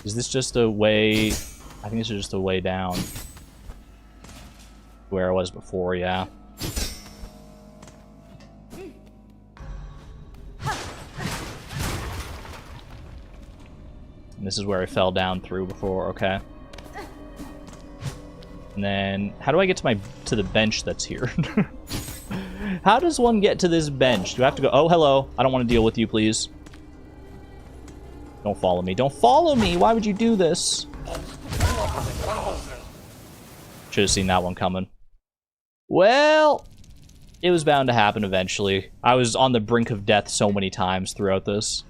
Is this just a way... I think this is just a way down. Where I was before, yeah. And this is where I fell down through before, okay. And then, how do I get to the bench that's here? How does one get to this bench? Do I have to go? Oh, hello. I don't want to deal with you, please. Don't follow me. Don't follow me. Why would you do this? Should have seen that one coming. Well, it was bound to happen eventually. I was on the brink of death so many times throughout this.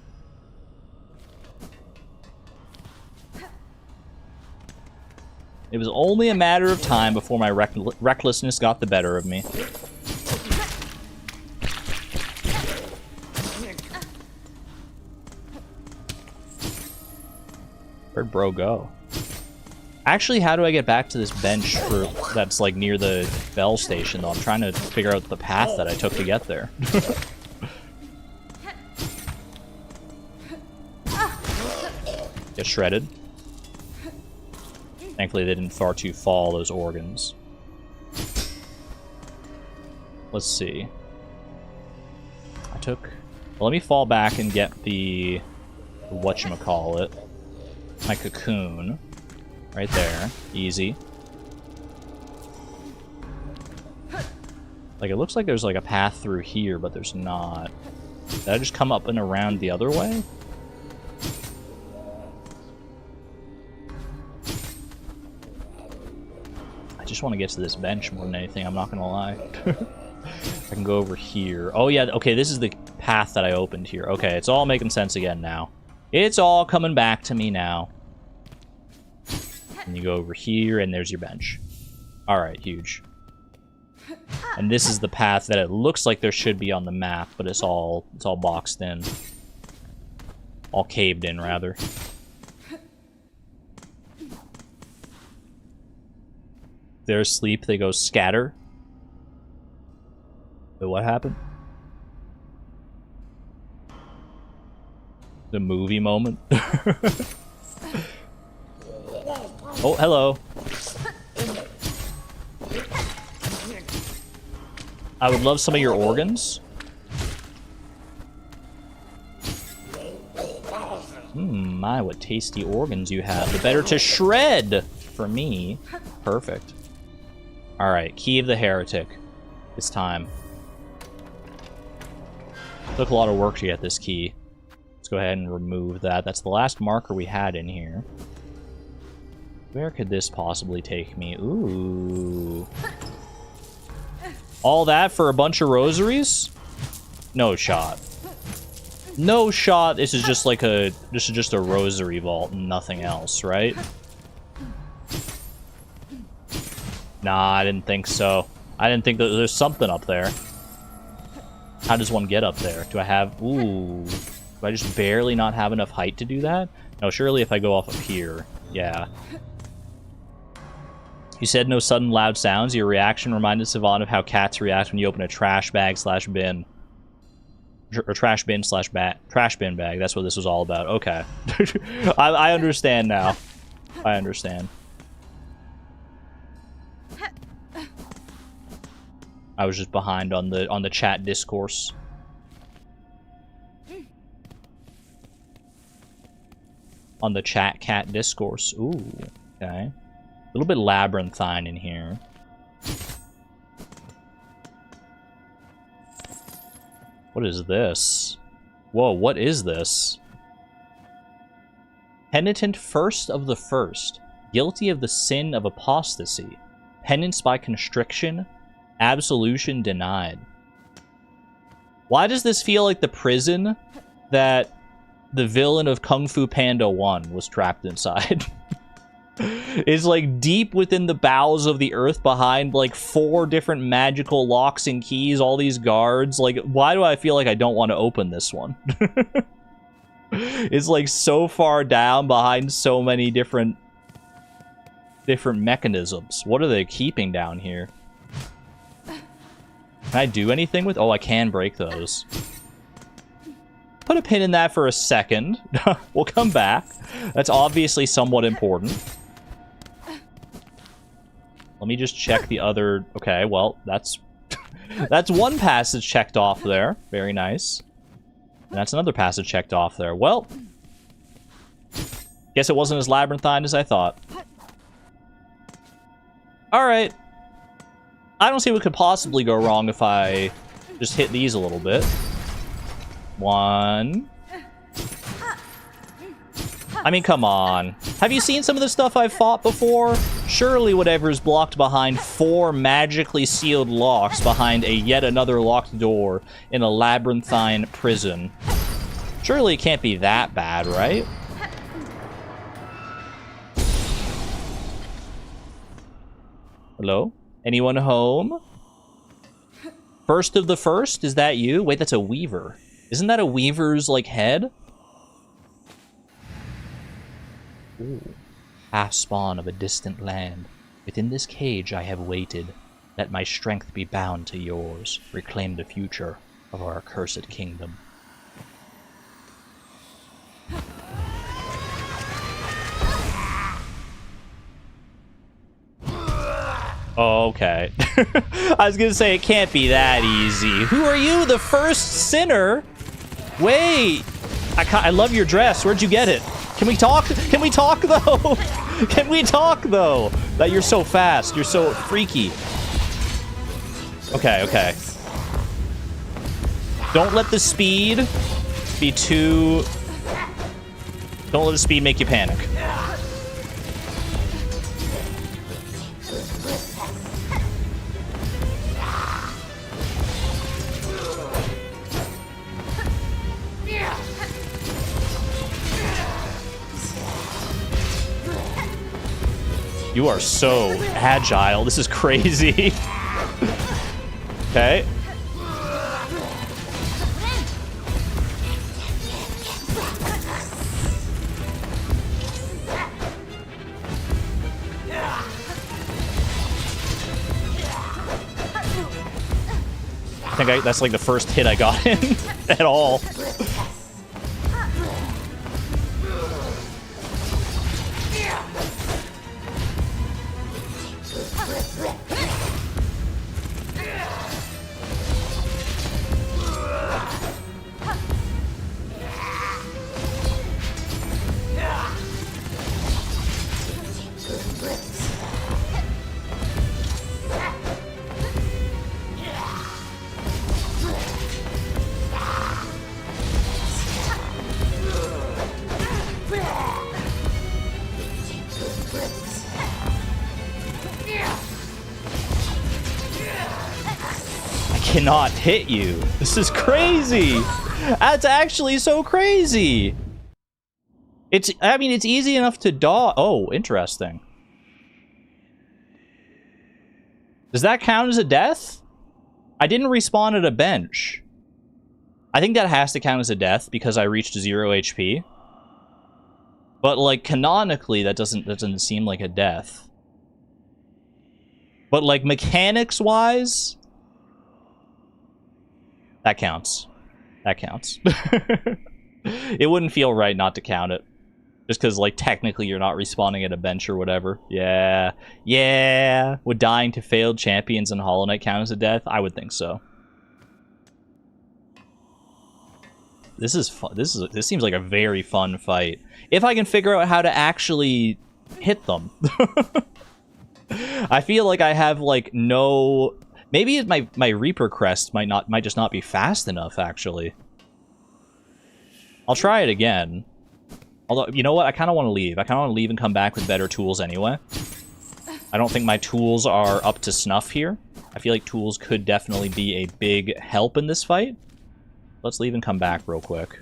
It was only a matter of time before my recklessness got the better of me. Where'd bro go? Actually, how do I get back to this bench that's like near the bell station though? I'm trying to figure out the path that I took to get there. Get shredded. Thankfully, they didn't far too fall, those organs. Let's see. Well, let me fall back and get the... whatchamacallit. My cocoon. Right there. Easy. Like, it looks like there's, like, a path through here, but there's not. Did I just come up and around the other way? I just want to get to this bench more than anything, I'm not gonna lie. I can go over here. Oh yeah, okay, this is the path that I opened here. Okay, it's all making sense again now. It's all coming back to me now. And you go over here, and there's your bench. Alright, huge. And this is the path that it looks like there should be on the map, but it's all boxed in. All caved in, rather. They're asleep, they go scatter. But what happened? The movie moment. Oh, hello. I would love some of your organs. My, what tasty organs you have. The better to shred for me. Perfect. Alright, key of the Heretic. It's time. Took a lot of work to get this key. Let's go ahead and remove that. That's the last marker we had in here. Where could this possibly take me? Ooh. All that for a bunch of rosaries? No shot. No shot. This is just like a rosary vault and nothing else, right? Nah, I didn't think so. I didn't think that there's something up there. How does one get up there? Do I have... Ooh. Do I just barely not have enough height to do that? No, surely if I go off of here. Yeah. You said no sudden loud sounds. Your reaction reminded Savant of how cats react when you open a trash bag / bin. Or trash bin / trash bin bag. That's what this was all about. Okay. I understand now. I understand. I was just behind on the chat discourse. On the chat cat discourse. Ooh, okay. A little bit labyrinthine in here. What is this? Whoa, what is this? Penitent first of the first, guilty of the sin of apostasy, penance by constriction, absolution denied. Why does this feel like the prison that the villain of Kung Fu Panda 1 was trapped inside? It's like deep within the bowels of the earth behind like 4 different magical locks and keys, all these guards. Like, why do I feel like I don't want to open this one? It's like so far down behind so many different mechanisms. What are they keeping down here? Can I do anything with... Oh, I can break those. Put a pin in that for a second. We'll come back. That's obviously somewhat important. Let me just check the other... Okay, well, that's... that's one passage checked off there. Very nice. And that's another passage checked off there. Well, guess it wasn't as labyrinthine as I thought. Alright. I don't see what could possibly go wrong if I just hit these a little bit. 1. I mean, come on. Have you seen some of the stuff I've fought before? Surely whatever is blocked behind 4 magically sealed locks behind a yet another locked door in a labyrinthine prison. Surely it can't be that bad, right? Hello? Anyone home? First of the first? Is that you? Wait, that's a weaver. Isn't that a weaver's, like, head? Ooh. Half spawn of a distant land. Within this cage I have waited. Let my strength be bound to yours. Reclaim the future of our accursed kingdom. Oh, okay. I was gonna say, it can't be that easy. Who are you? The first sinner? Wait. I love your dress. Where'd you get it? Can we talk? Can we talk, though? Can we talk, though? That you're so fast. You're so freaky. Okay, okay. Don't let the speed be too... Don't let the speed make you panic. You are so agile. This is crazy. Okay. I think that's like the first hit I got in at all. Cannot hit you. This is crazy. That's actually so crazy. I mean, it's easy enough to dodge. Oh, interesting. Does that count as a death? I didn't respawn at a bench. I think that has to count as a death because I reached 0 HP. But like canonically, that doesn't seem like a death. But like mechanics wise, that counts. That counts. It wouldn't feel right not to count it. Just because, like, technically you're not respawning at a bench or whatever. Yeah. Yeah. Would dying to failed champions in Hollow Knight count as a death? I would think so. This is fun. This seems like a very fun fight. If I can figure out how to actually hit them. I feel like I have, like, no... Maybe my Reaper Crest might just not be fast enough, actually. I'll try it again. Although, you know what? I kind of want to leave. I kind of want to leave and come back with better tools anyway. I don't think my tools are up to snuff here. I feel like tools could definitely be a big help in this fight. Let's leave and come back real quick.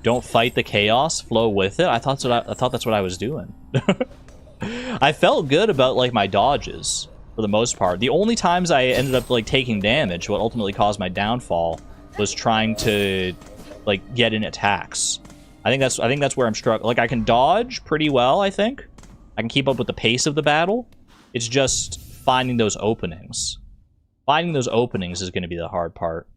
Don't fight the chaos, flow with it. I thought that's what I was doing. I felt good about like my dodges for the most part. The only times I ended up like taking damage, what ultimately caused my downfall, was trying to like get in attacks. I think that's where I'm struggling. Like I can dodge pretty well, I think. I can keep up with the pace of the battle. It's just finding those openings. Finding those openings is going to be the hard part.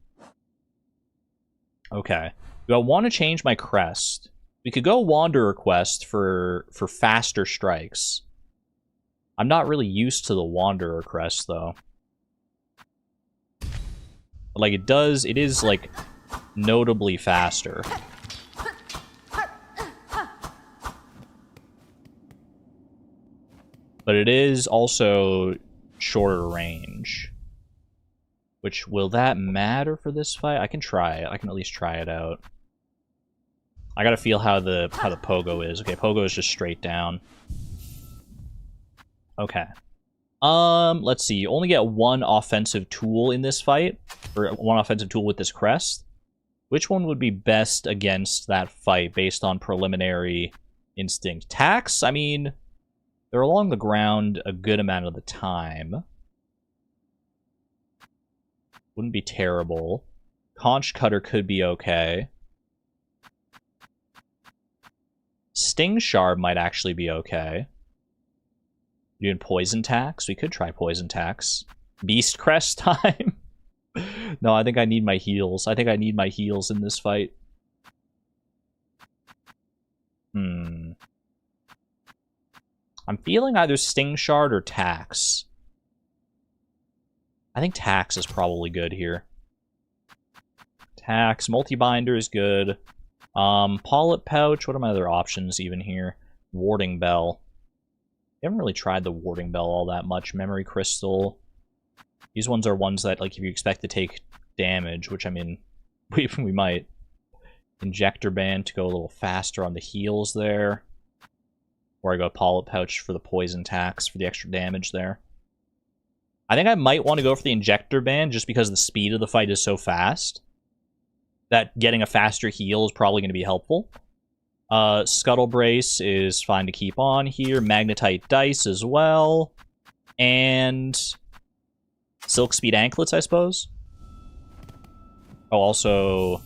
Okay. Do I want to change my crest? We could go Wanderer quest for faster strikes. I'm not really used to the Wanderer crest though. Like it is like notably faster. But it is also shorter range. Which, will that matter for this fight? I can try it. I can at least try it out. I gotta feel how the pogo is. Okay, pogo is just straight down. Okay. Let's see. You only get one offensive tool in this fight. Or one offensive tool with this crest. Which one would be best against that fight based on preliminary instinct? Tax? I mean, they're along the ground a good amount of the time. Wouldn't be terrible. Conch Cutter could be okay. Sting Shard might actually be okay. Doing Poison Tax? We could try Poison Tax. Beast Crest time? No, I think I need my heals. I think I need my heals in this fight. I'm feeling either Sting Shard or Tax. I think Tax is probably good here. Tax. Multi-binder is good. Polyp Pouch. What are my other options even here? Warding Bell. I haven't really tried the Warding Bell all that much. Memory Crystal. These ones are ones that, like, if you expect to take damage, which, I mean, we might. Injector Band to go a little faster on the heals there. Or I go Polyp Pouch for the Poison Tax for the extra damage there. I think I might want to go for the Injector Band just because the speed of the fight is so fast. That getting a faster heal is probably going to be helpful. Scuttle Brace is fine to keep on here. Magnetite Dice as well. And Silk Speed Anklets, I suppose. Oh, also,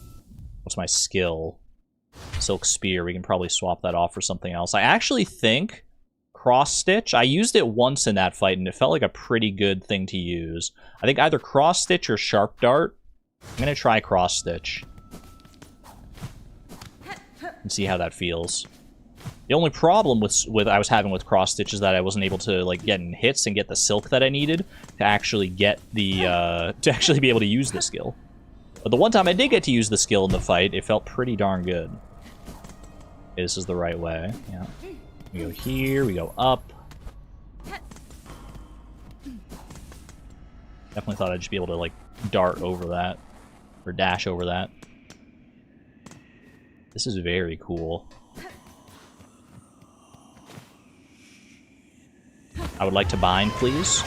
what's my skill? Silk Spear. We can probably swap that off for something else. I actually think Cross Stitch. I used it once in that fight, and it felt like a pretty good thing to use. I think either Cross Stitch or Sharp Dart. I'm going to try Cross Stitch. And see how that feels. The only problem with I was having with Cross Stitch is that I wasn't able to like get in hits and get the silk that I needed to actually get the to actually be able to use the skill. But the one time I did get to use the skill in the fight, it felt pretty darn good. Okay, this is the right way. Yeah. We go here, we go up. Definitely thought I'd just be able to like dart over that or dash over that. This is very cool. I would like to bind, please.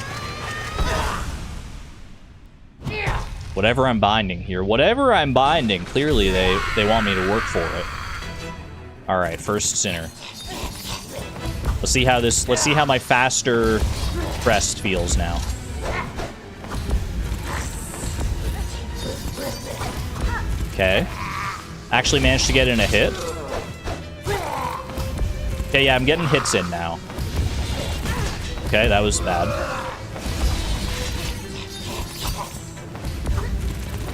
Whatever I'm binding here. Whatever I'm binding, clearly they want me to work for it. Alright, first sinner. Let's see how my faster crest feels now. Okay. Actually managed to get in a hit. Okay, yeah, I'm getting hits in now. Okay, that was bad.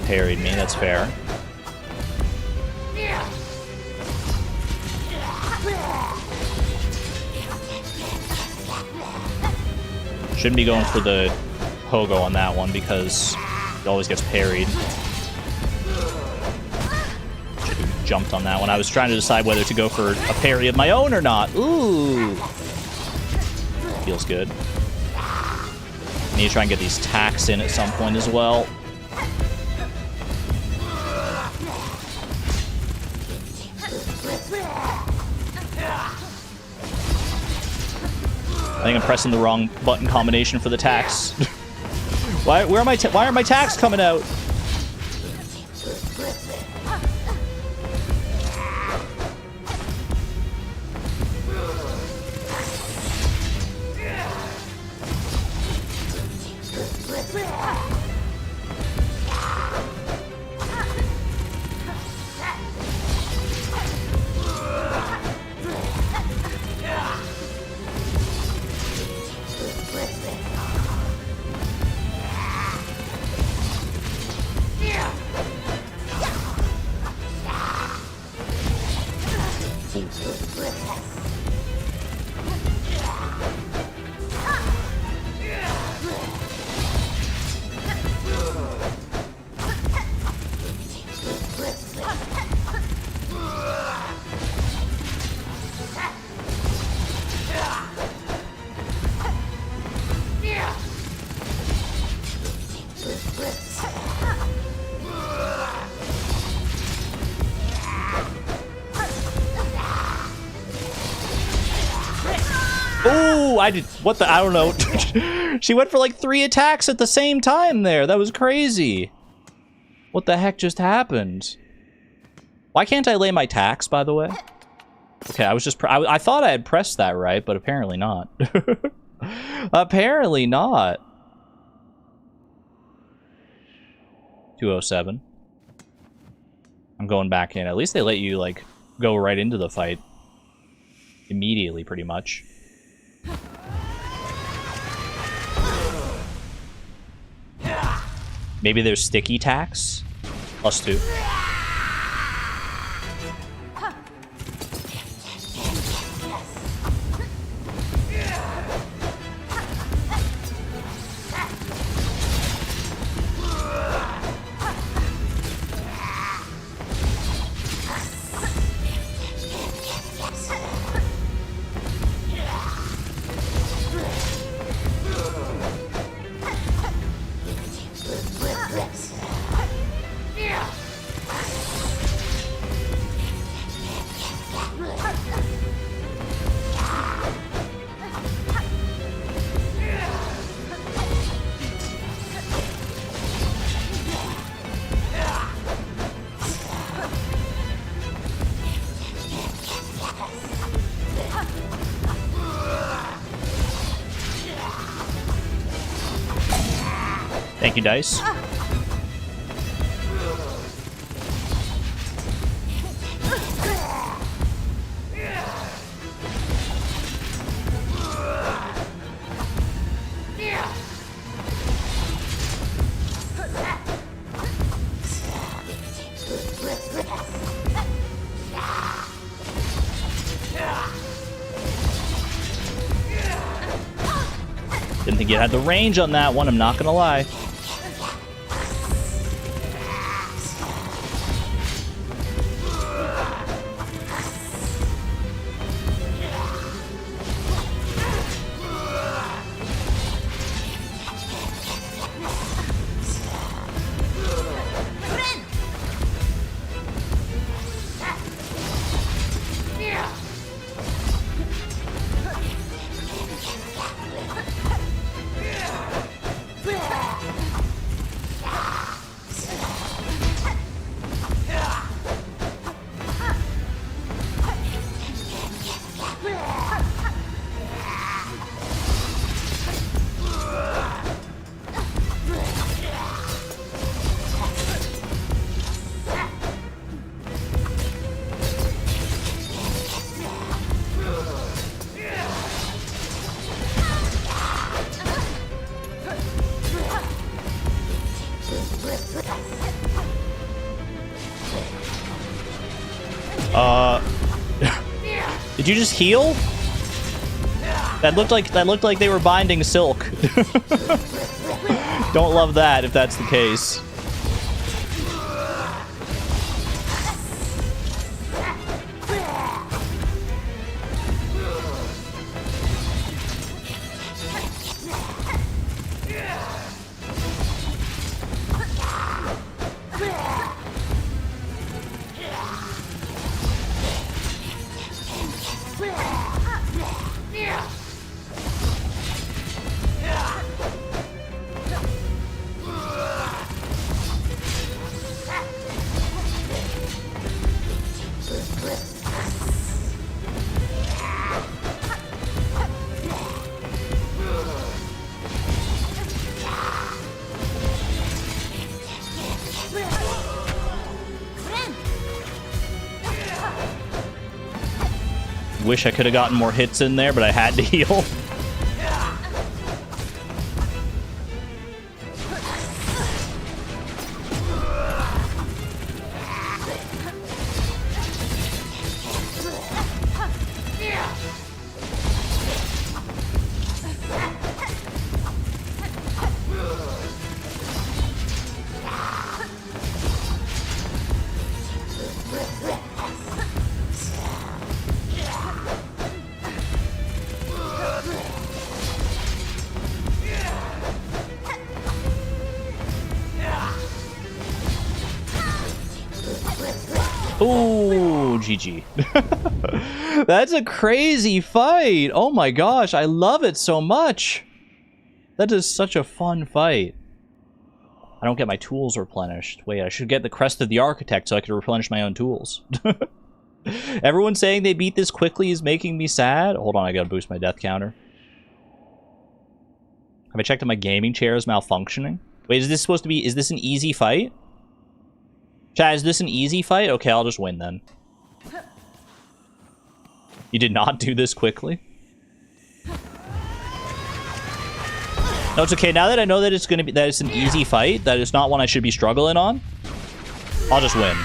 Parried me, that's fair. Shouldn't be going for the pogo on that one because it always gets parried. Should have jumped on that one. I was trying to decide whether to go for a parry of my own or not. Ooh! Feels good. I need to try and get these tacks in at some point as well. I think I'm pressing the wrong button combination for the tacks. Why are my tacks coming out? Ooh, I don't know. She went for like 3 attacks at the same time there. That was crazy. What the heck just happened? Why can't I lay my tacks, by the way? Okay, I thought I had pressed that right, but apparently not. Apparently not. 207. I'm going back in. At least they let you, like, go right into the fight. Immediately, pretty much. Maybe there's sticky tacks? +2. Thank you, Dice. Didn't think it had the range on that one, I'm not gonna lie. Did you just heal? That looked like they were binding silk. Don't love that if that's the case. Wish I could have gotten more hits in there, but I had to heal. Ooh, GG. That's a crazy fight. Oh my gosh, I love it so much. That is such a fun fight. I don't get my tools replenished. Wait, I should get the Crest of the Architect so I can replenish my own tools. Everyone saying they beat this quickly is making me sad. Hold on, I gotta boost my death counter. Have I checked if my gaming chair is malfunctioning? Wait, is this supposed to be... Is this an easy fight? Chat, is this an easy fight? Okay, I'll just win then. You did not do this quickly? No, it's okay. Now that I know that it's gonna be... That it's an easy fight, that it's not one I should be struggling on, I'll just win.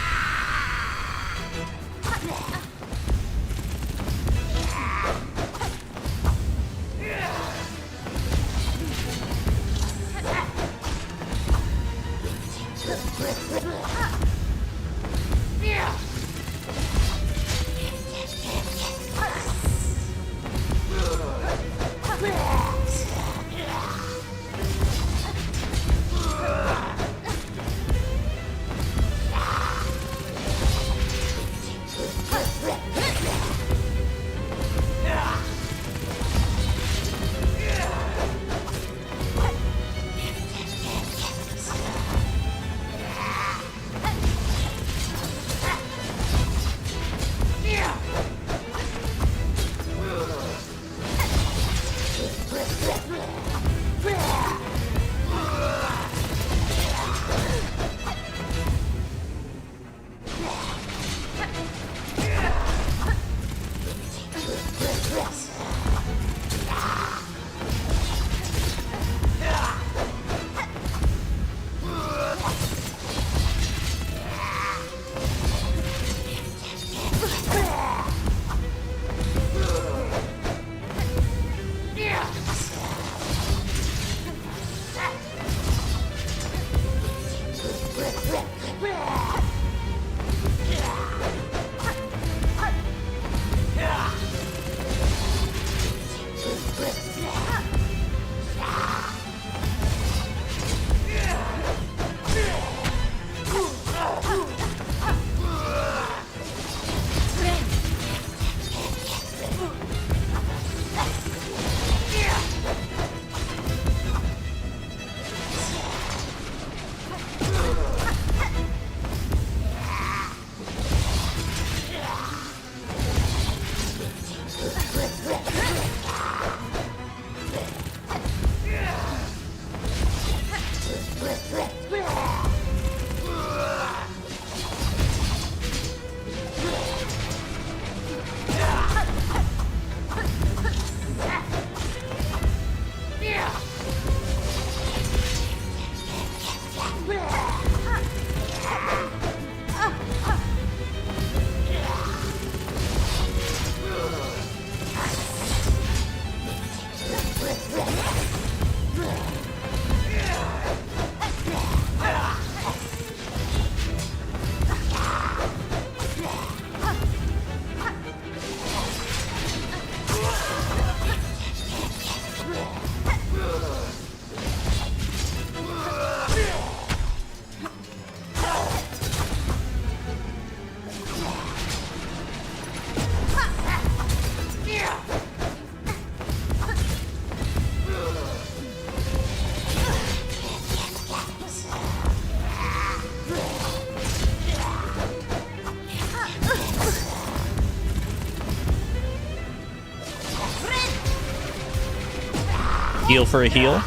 Heal for a heal.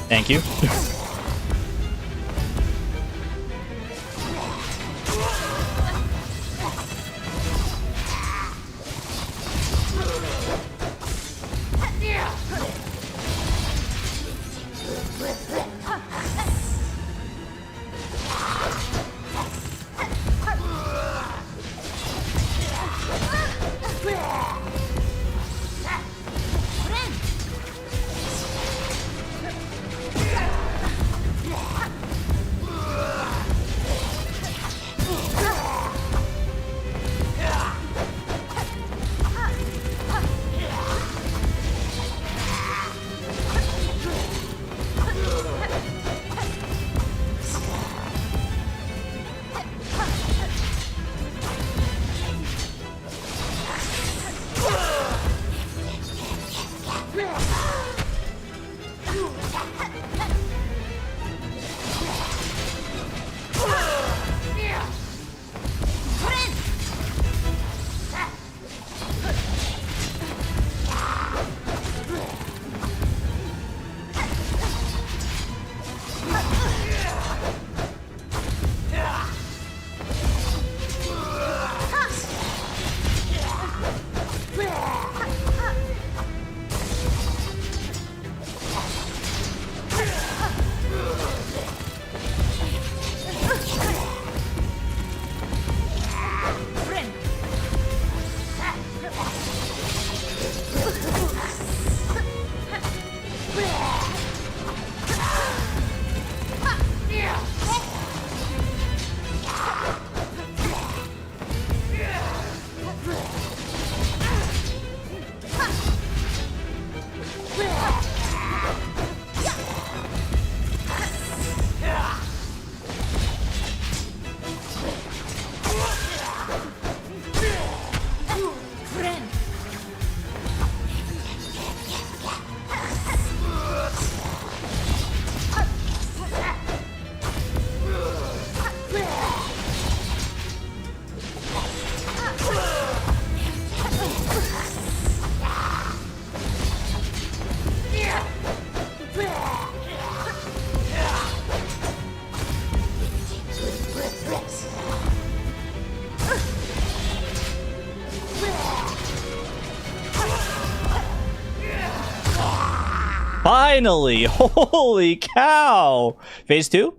Thank you. Finally! Holy cow! Phase 2?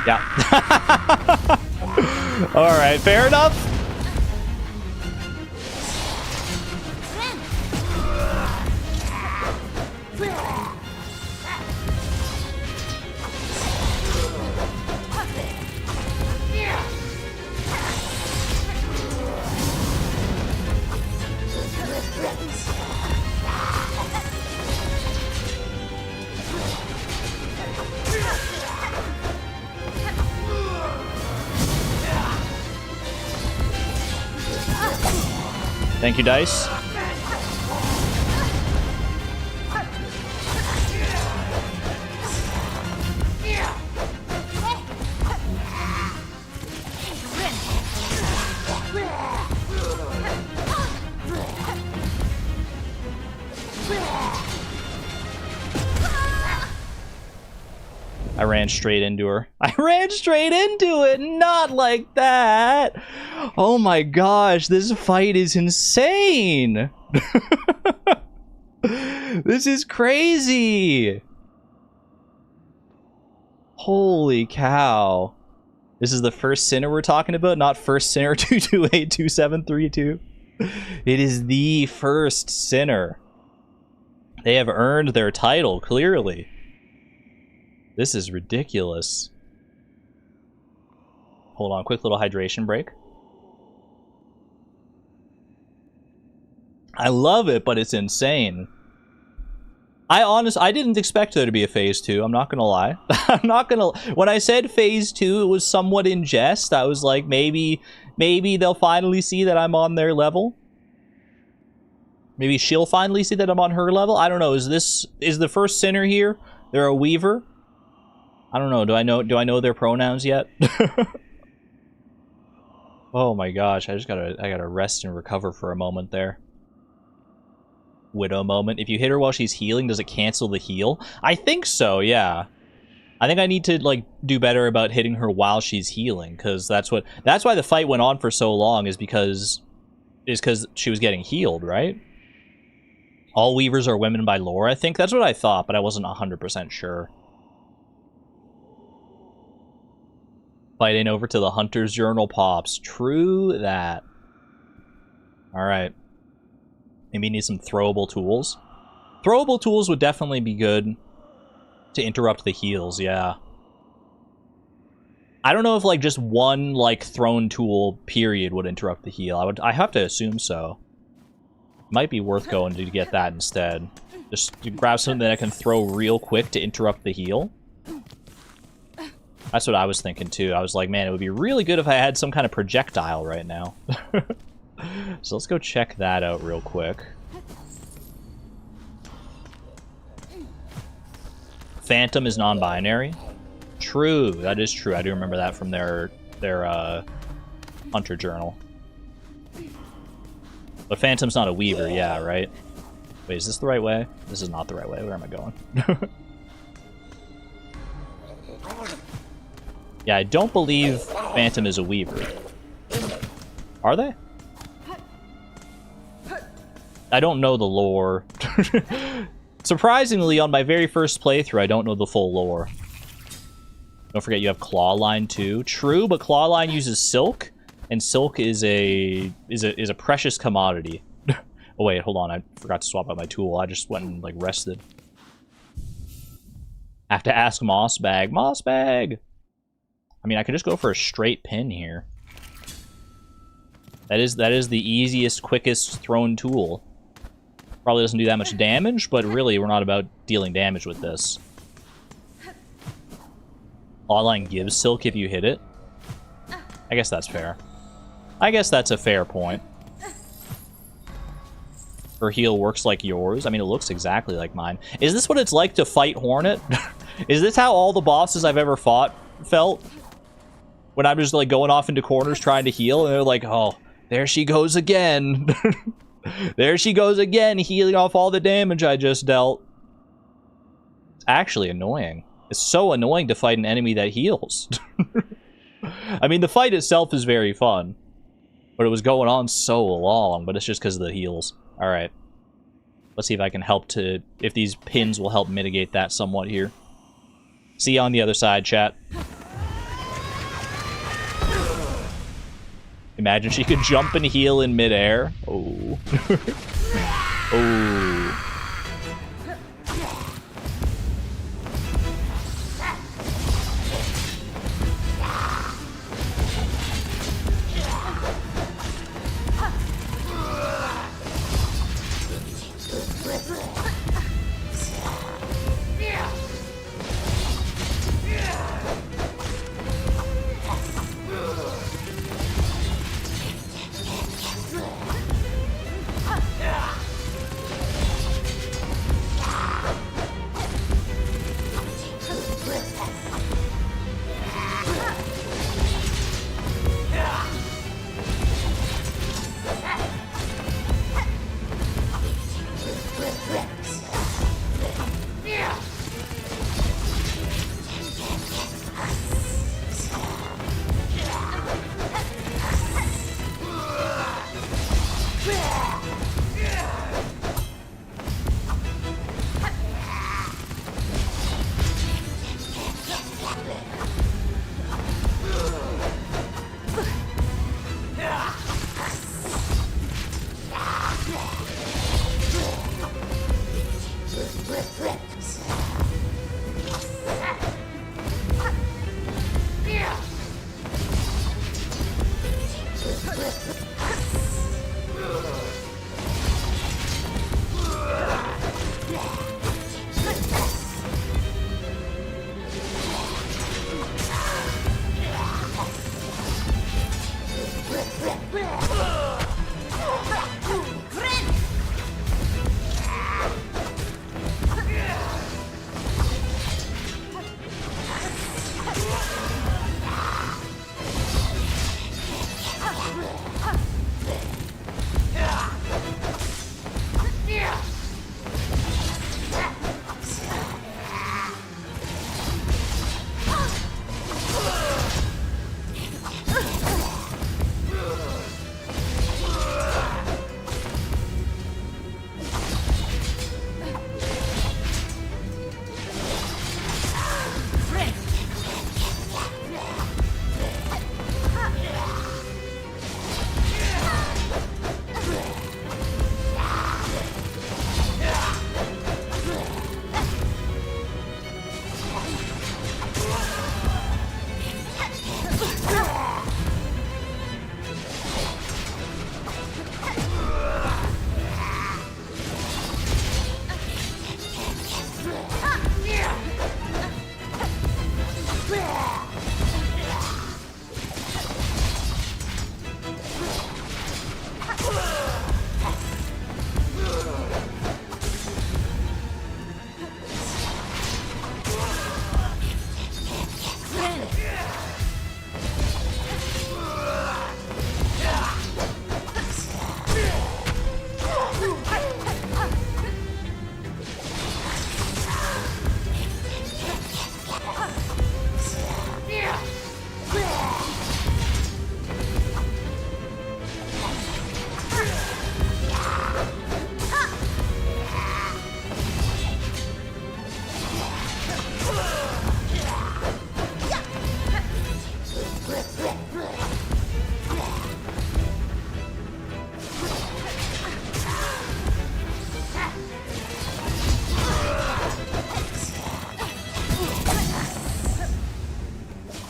Yeah. Alright, fair enough. Thank you, Dice. I ran straight into her. I ran straight into it! Not like that! Oh my gosh, this fight is insane! This is crazy! Holy cow. This is the first sinner we're talking about, not first sinner 2282732. It is the first sinner. They have earned their title, clearly. This is ridiculous. Hold on, quick little hydration break. I love it, but it's insane. I didn't expect there to be a phase 2, I'm not gonna lie. When I said phase 2, it was somewhat in jest. I was like, maybe they'll finally see that I'm on their level. Maybe she'll finally see that I'm on her level. I don't know, is the first sinner here? They're a weaver? I don't know. Do I know their pronouns yet? Oh my gosh, I gotta rest and recover for a moment there. Widow moment. If you hit her while she's healing, does it cancel the heal? I think so, yeah. I think I need to, like, do better about hitting her while she's healing, because that's why the fight went on for so long, is because she was getting healed, right? All weavers are women by lore, I think. That's what I thought, but I wasn't 100% sure. Fighting over to the Hunter's Journal pops. True that. Alright. Maybe need some throwable tools. Throwable tools would definitely be good to interrupt the heals, yeah. I don't know if, like, just one, like, thrown tool, period, would interrupt the heal. I have to assume so. Might be worth going to get that instead. Just to grab something that I can throw real quick to interrupt the heal. That's what I was thinking, too. I was like, man, it would be really good if I had some kind of projectile right now. So let's go check that out real quick. Phantom is non-binary. True, that is true. I do remember that from their Hunter Journal. But Phantom's not a weaver, yeah, right? Wait, is this the right way? This is not the right way. Where am I going? Yeah, I don't believe Phantom is a weaver. Are they? I don't know the lore. Surprisingly, on my very first playthrough, I don't know the full lore. Don't forget you have Clawline too. True, but Clawline uses silk, and silk is a precious commodity. Oh wait, hold on, I forgot to swap out my tool. I just went and like rested. I have to ask Mossbag. Mossbag! I mean, I could just go for a straight pin here. That is the easiest, quickest thrown tool. Probably doesn't do that much damage, but really, we're not about dealing damage with this. Clawline gives silk if you hit it. I guess that's fair. I guess that's a fair point. Her heal works like yours. I mean, it looks exactly like mine. Is this what it's like to fight Hornet? Is this how all the bosses I've ever fought felt? When I'm just, like, going off into corners trying to heal, and they're like, oh, there she goes again. There she goes again, healing off all the damage I just dealt. It's actually annoying. It's so annoying to fight an enemy that heals. I mean, the fight itself is very fun. But it was going on so long, but it's just because of the heals. Alright. Let's see if I can help to... if these pins will help mitigate that somewhat here. See you on the other side, chat. Imagine she could jump and heal in midair. Oh. Oh.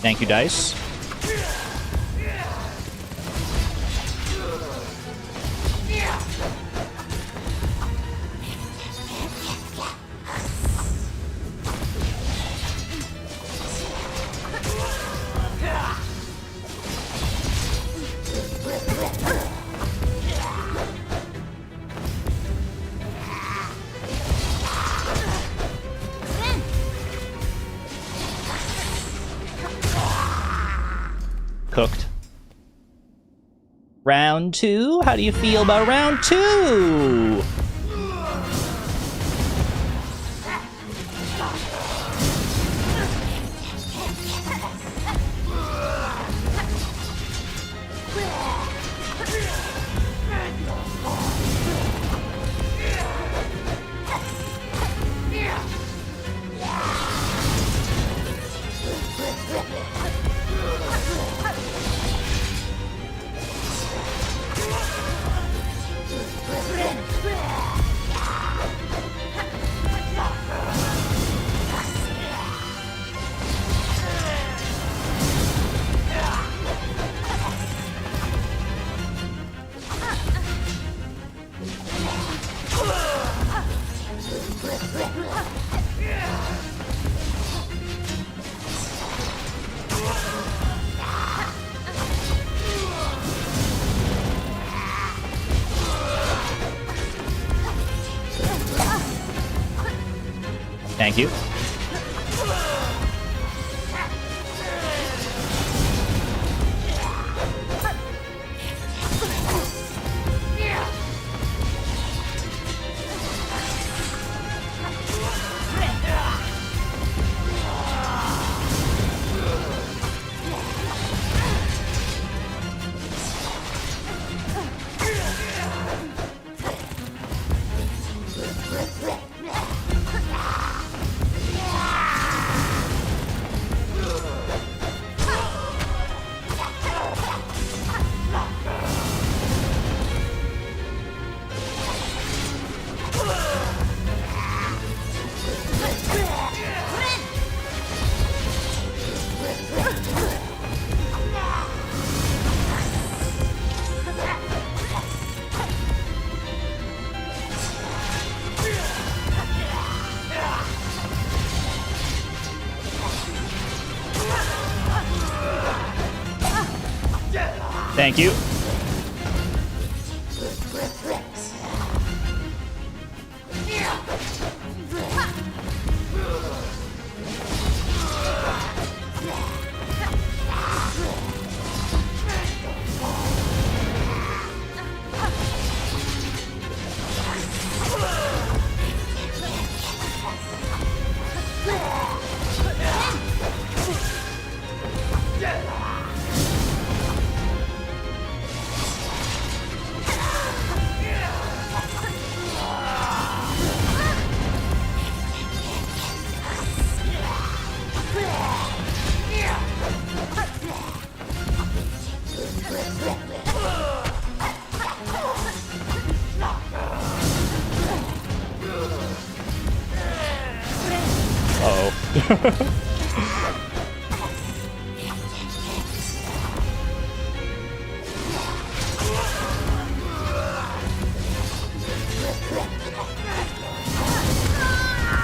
Thank you, dice. Cooked. Round 2? How do you feel about round 2? Thank you. Thank you.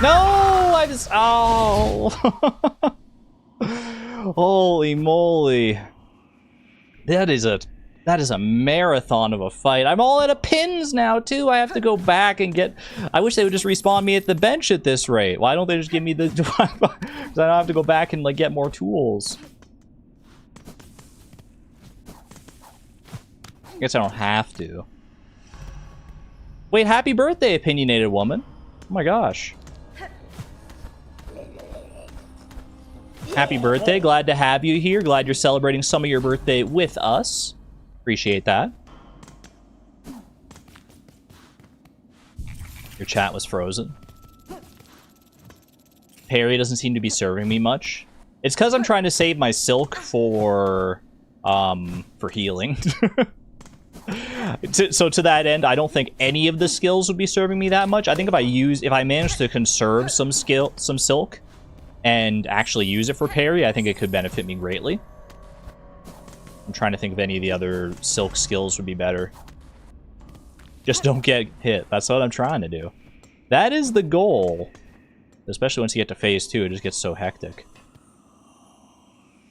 No, I just, oh. Holy moly. That is a marathon of a fight. I'm all out of pins now, too. I have to go back and get... I wish they would just respawn me at the bench at this rate. Why don't they just give me the... Because I don't have to go back and, like, get more tools. I guess I don't have to. Wait, happy birthday, opinionated woman. Oh my gosh. Happy birthday. Glad to have you here. Glad you're celebrating some of your birthday with us. Appreciate that. Your chat was frozen. Parry doesn't seem to be serving me much. It's because I'm trying to save my silk for healing. So to that end, I don't think any of the skills would be serving me that much. I think if I manage to conserve some silk, and actually use it for parry, I think it could benefit me greatly. I'm trying to think if any of the other Silk skills would be better. Just don't get hit. That's what I'm trying to do. That is the goal. Especially once you get to phase 2, it just gets so hectic.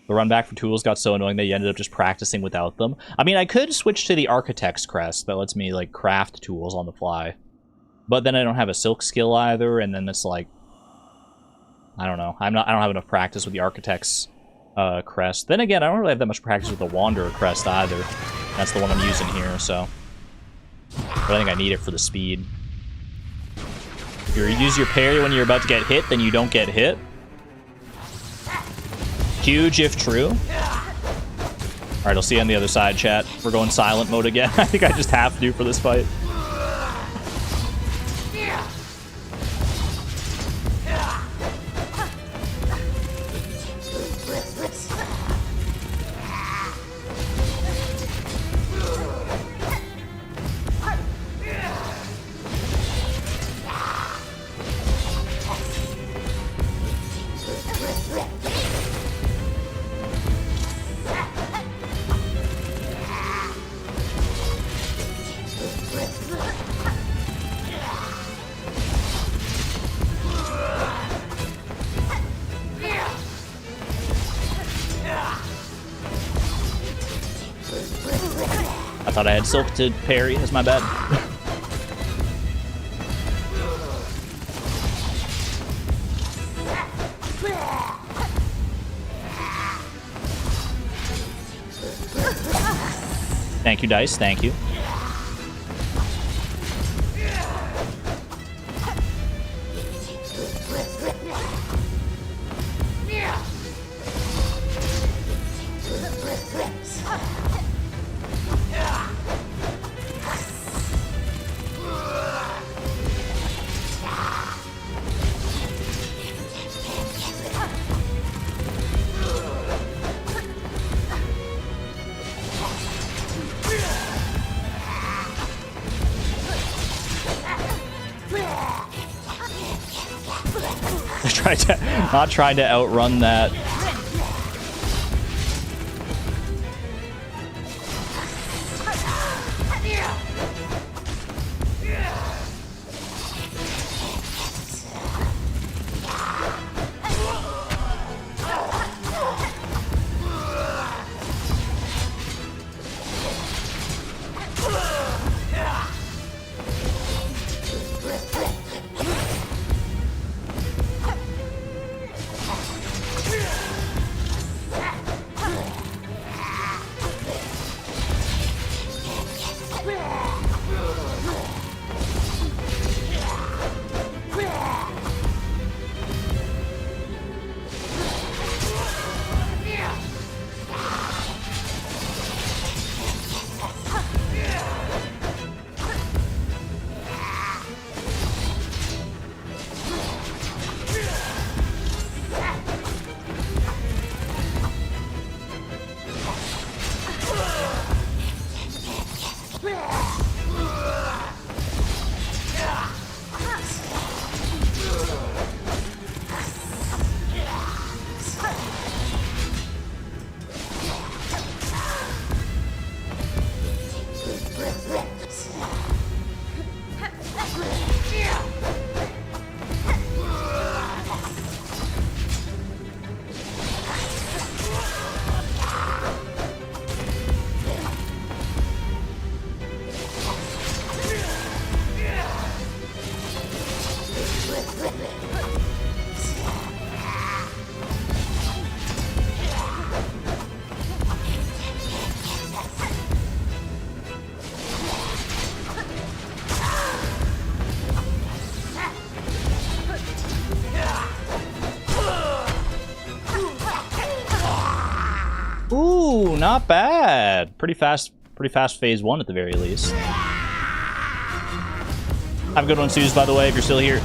The run back for tools got so annoying that you ended up just practicing without them. I mean, I could switch to the Architect's Crest that lets me, like, craft tools on the fly. But then I don't have a Silk skill either, and then it's like... I don't know. I don't have enough practice with the Architect's Crest. Then again, I don't really have that much practice with the Wanderer Crest either. That's the one I'm using here, so... But I think I need it for the speed. If you use your parry when you're about to get hit, then you don't get hit. Huge if true. Alright, I'll see you on the other side, chat. We're going silent mode again. I think I just have to for this fight. I thought I had Silk to parry. That's my bad. Thank you, Dice. Thank you. Not trying to outrun that. Ooh, not bad. Pretty fast phase 1 at the very least. Have a good one, Suze, by the way, if you're still here.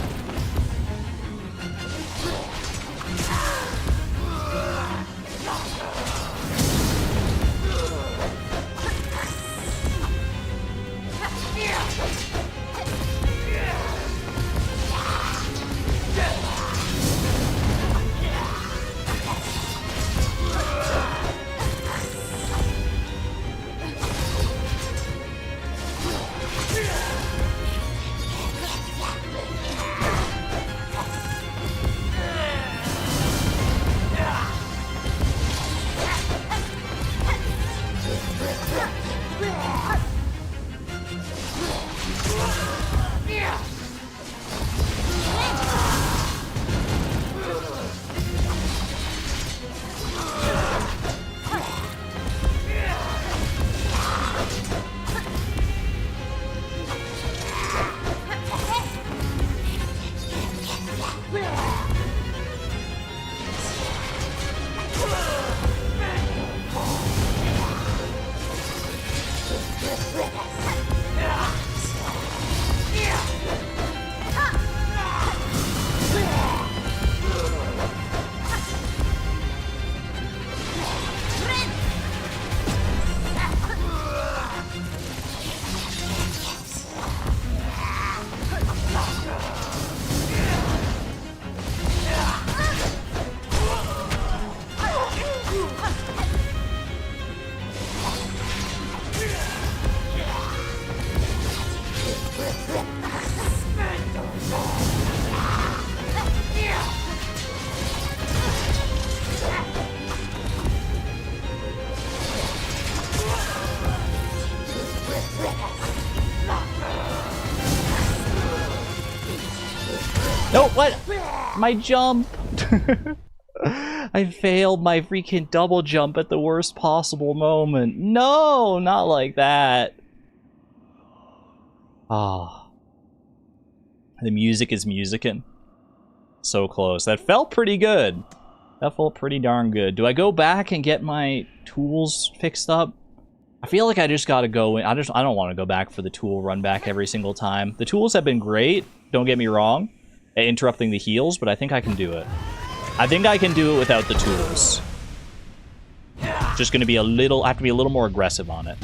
No, what? My jump! I failed my freaking double jump at the worst possible moment. No, not like that. Ah. Oh. The music is musicking. So close. That felt pretty good. That felt pretty darn good. Do I go back and get my tools fixed up? I feel like I just gotta go in. I don't want to go back for the tool run back every single time. The tools have been great, don't get me wrong, at interrupting the heals, but I think I can do it. I think I can do it without the tools. Just gonna be a little, I have to be a little more aggressive on it.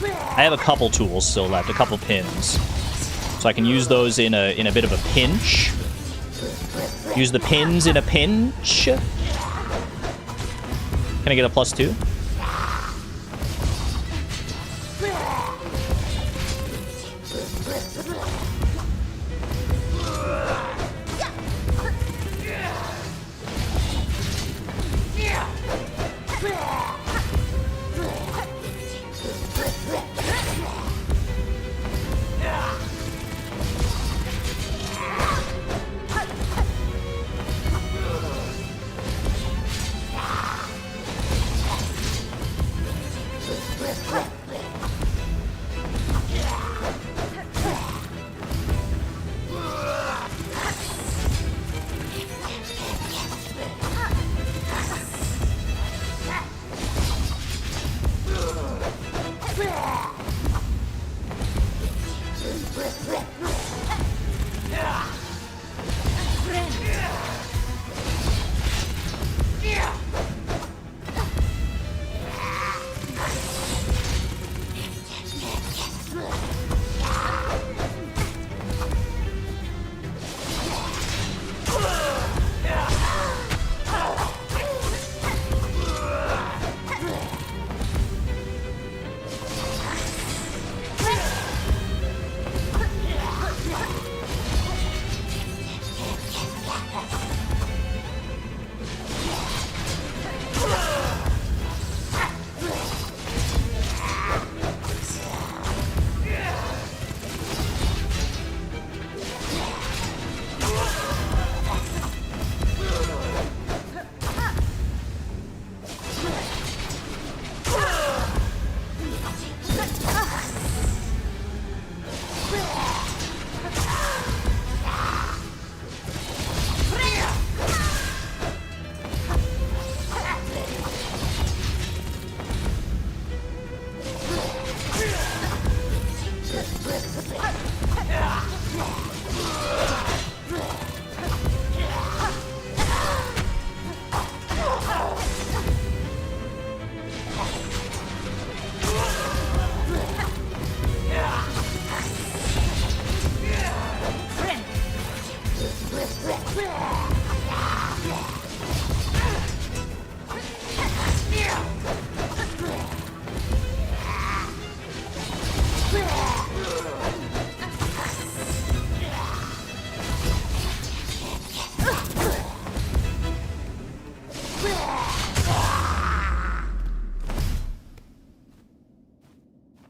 I have a couple tools still left, a couple pins. So I can use those in a bit of a pinch. Use the pins in a pinch. Can I get a +2?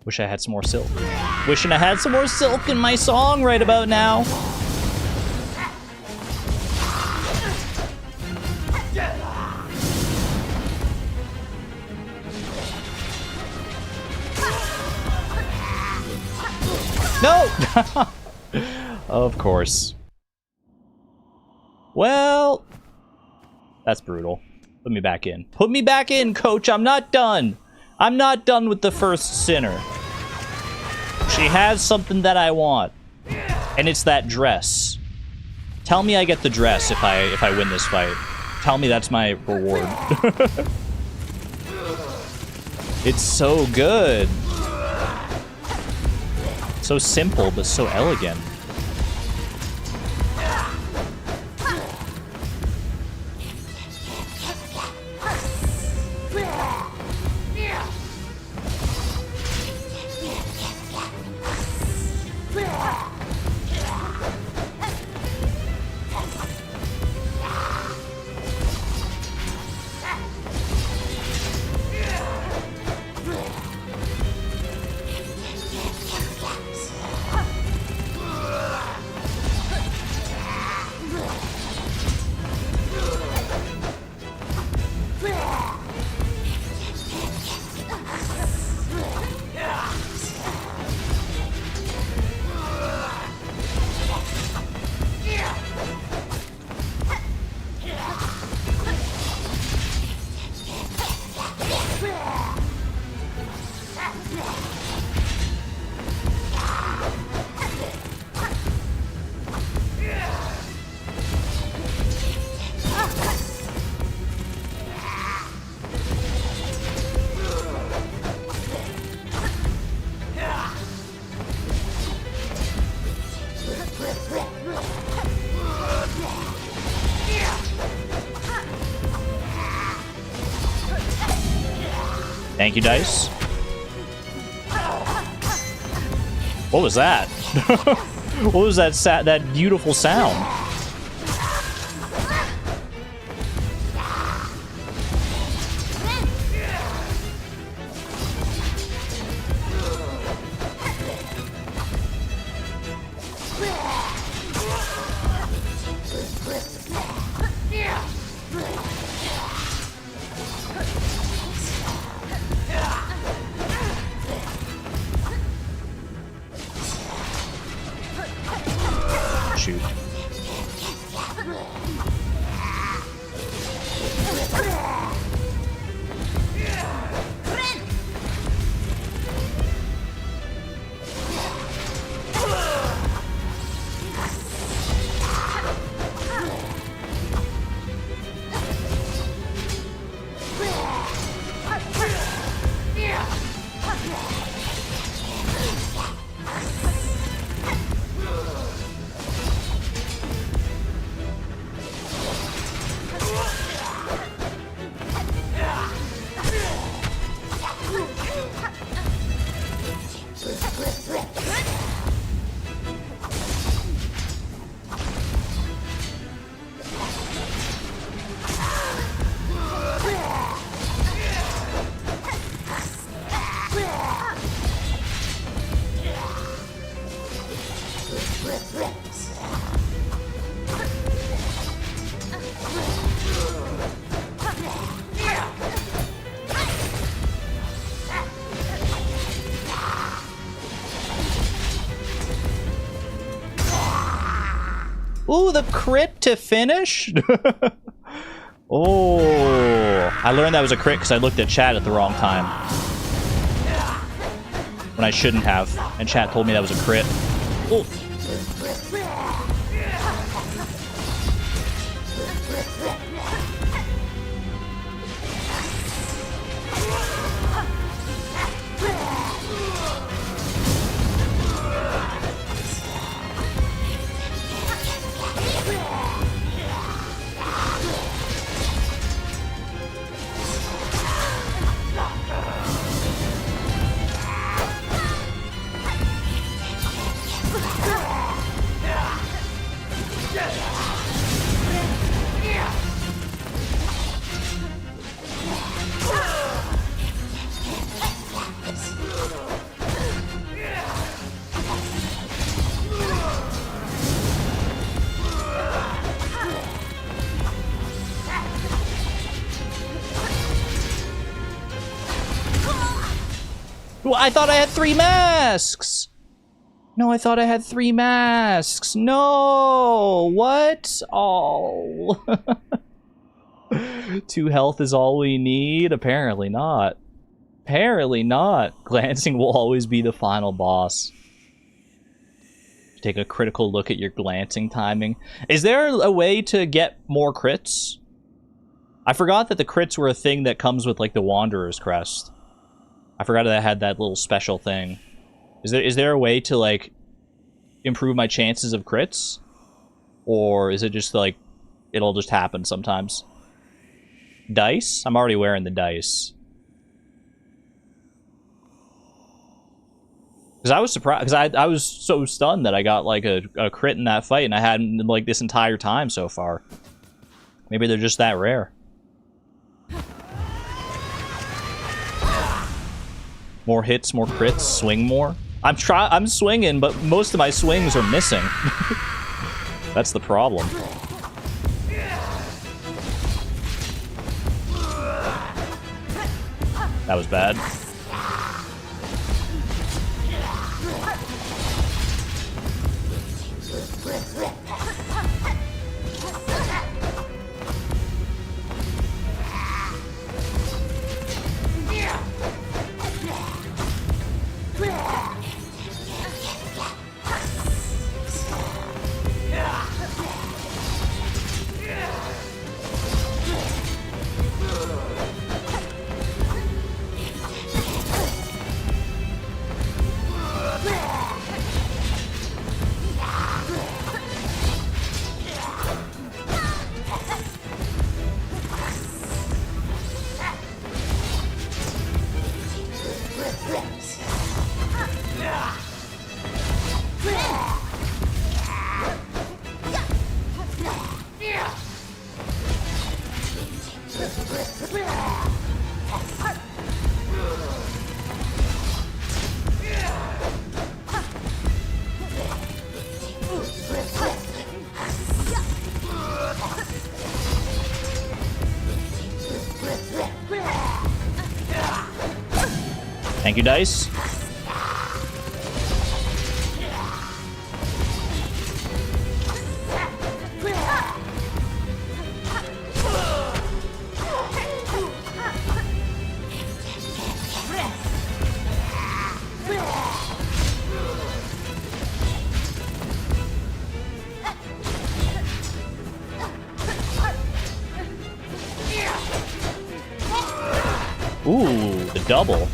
Wish I had some more silk. Wishing I had some more silk in my song right about now. No! Of course. Well, that's brutal. Put me back in. Put me back in, coach. I'm not done. I'm not done with the first sinner. She has something that I want. And it's that dress. Tell me I get the dress if I win this fight. Tell me that's my reward. It's so good. So simple, but so elegant. Thank you, dice. What was that? What was that beautiful sound? Shoot. Ooh, the crit to finish? Oh, I learned that was a crit because I looked at chat at the wrong time. When I shouldn't have. And chat told me that was a crit. Ooh. I thought I had 3 masks! No, I thought I had 3 masks. No! What? Oh. 2 health is all we need? Apparently not. Apparently not. Glancing will always be the final boss. Take a critical look at your glancing timing. Is there a way to get more crits? I forgot that the crits were a thing that comes with, like, the Wanderer's Crest. I forgot that I had that little special thing. Is there a way to, like, improve my chances of crits? Or is it just, like, it'll just happen sometimes? Dice? I'm already wearing the dice. Because I was surprised, because I was so stunned that I got, like, a crit in that fight, and I hadn't, like, this entire time so far. Maybe they're just that rare. More hits, more crits, swing more. I'm swinging, but most of my swings are missing. That's the problem. That was bad. Thank you, dice. Ooh, the double.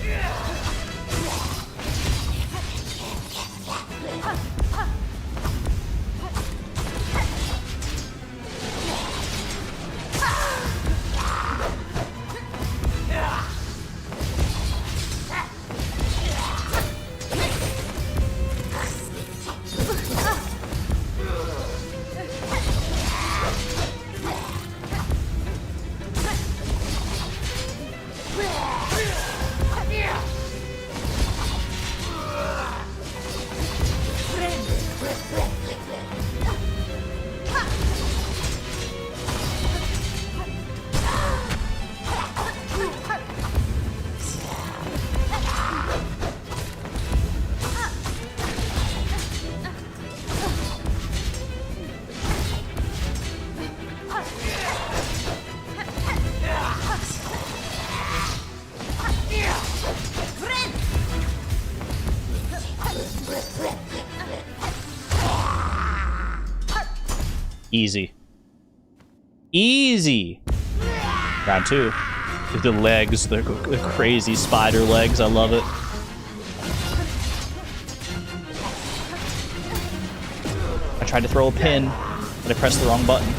Easy. Easy! Round 2. The legs, the crazy spider legs, I love it. I tried to throw a pin, but I pressed the wrong button.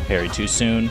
Parry too soon.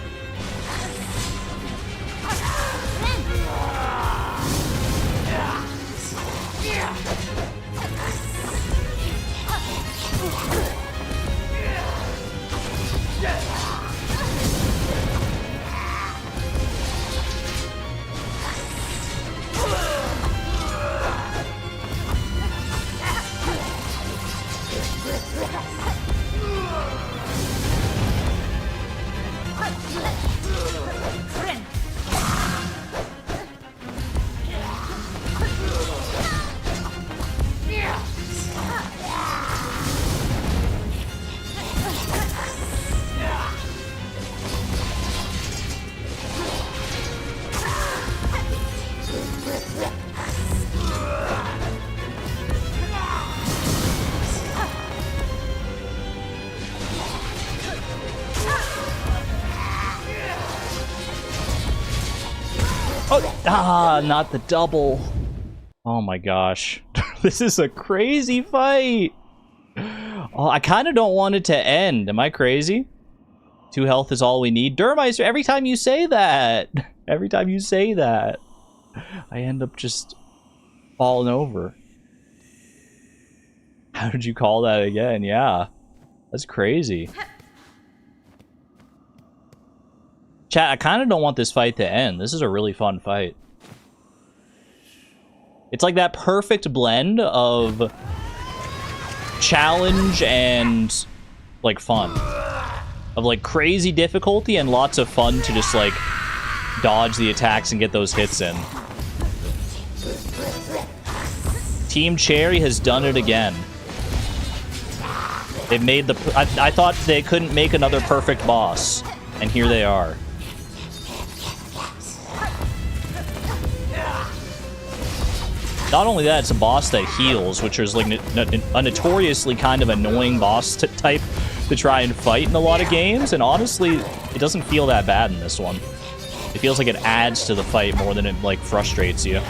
Ah, not the double. Oh my gosh. This is a crazy fight. Oh, I kind of don't want it to end. Am I crazy? 2 health is all we need. Durmeister, every time you say that, I end up just falling over. How did you call that again? Yeah. That's crazy. Chat, I kind of don't want this fight to end. This is a really fun fight. It's like that perfect blend of challenge and, like, fun. Of, like, crazy difficulty and lots of fun to just, like, dodge the attacks and get those hits in. Team Cherry has done it again. They've made the... I thought they couldn't make another perfect boss. And here they are. Not only that, it's a boss that heals, which is like a notoriously kind of annoying boss type to try and fight in a lot of games, and honestly, it doesn't feel that bad in this one. It feels like it adds to the fight more than it, like, frustrates you.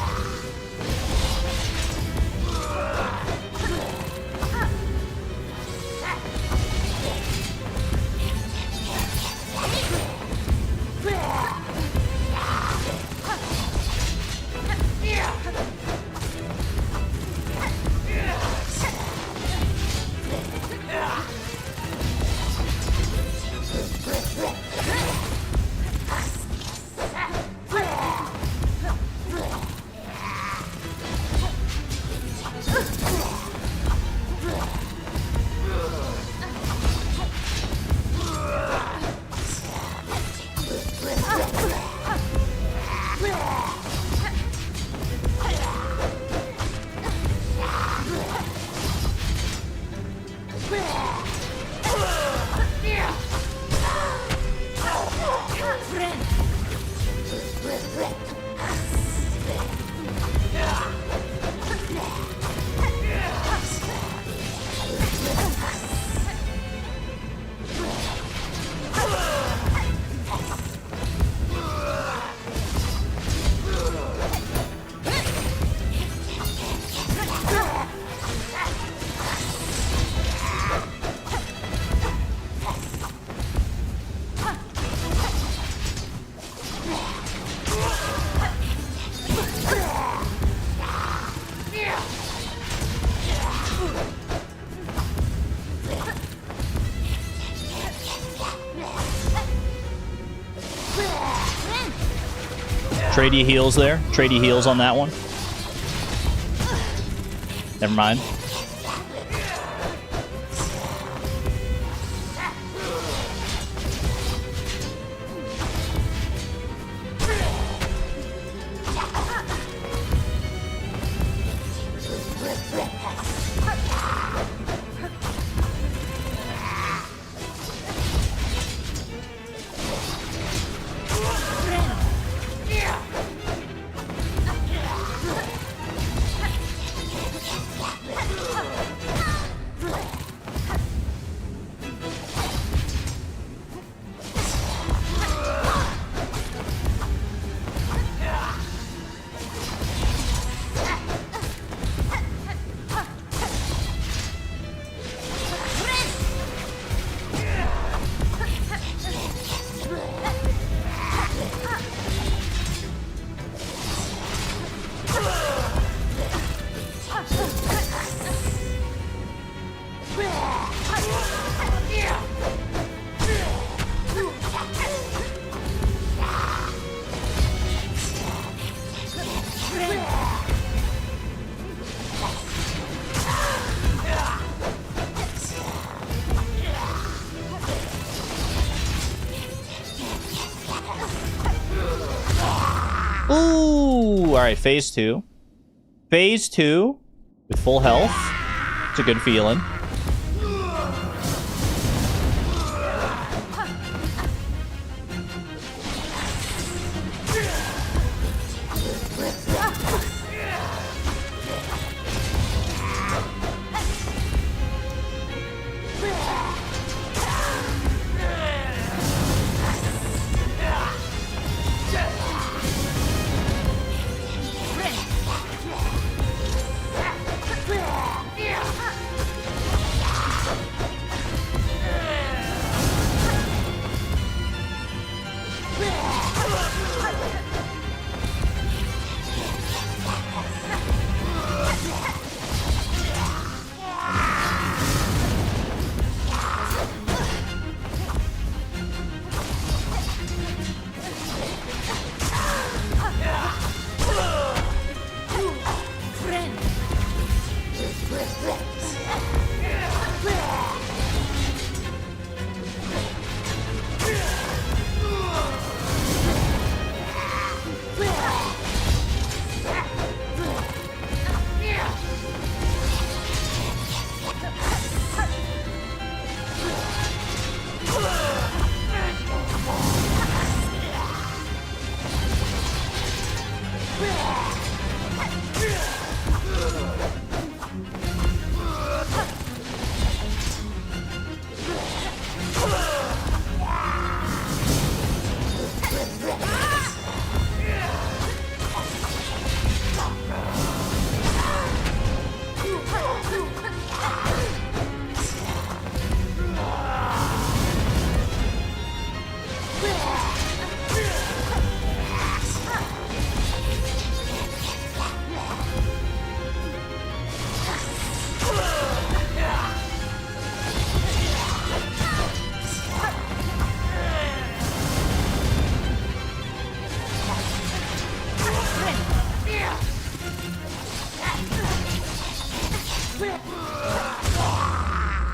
Trady heals there. Trady heals on that one. Never mind. Ooh, all right, phase 2. Phase 2 with full health. It's a good feeling.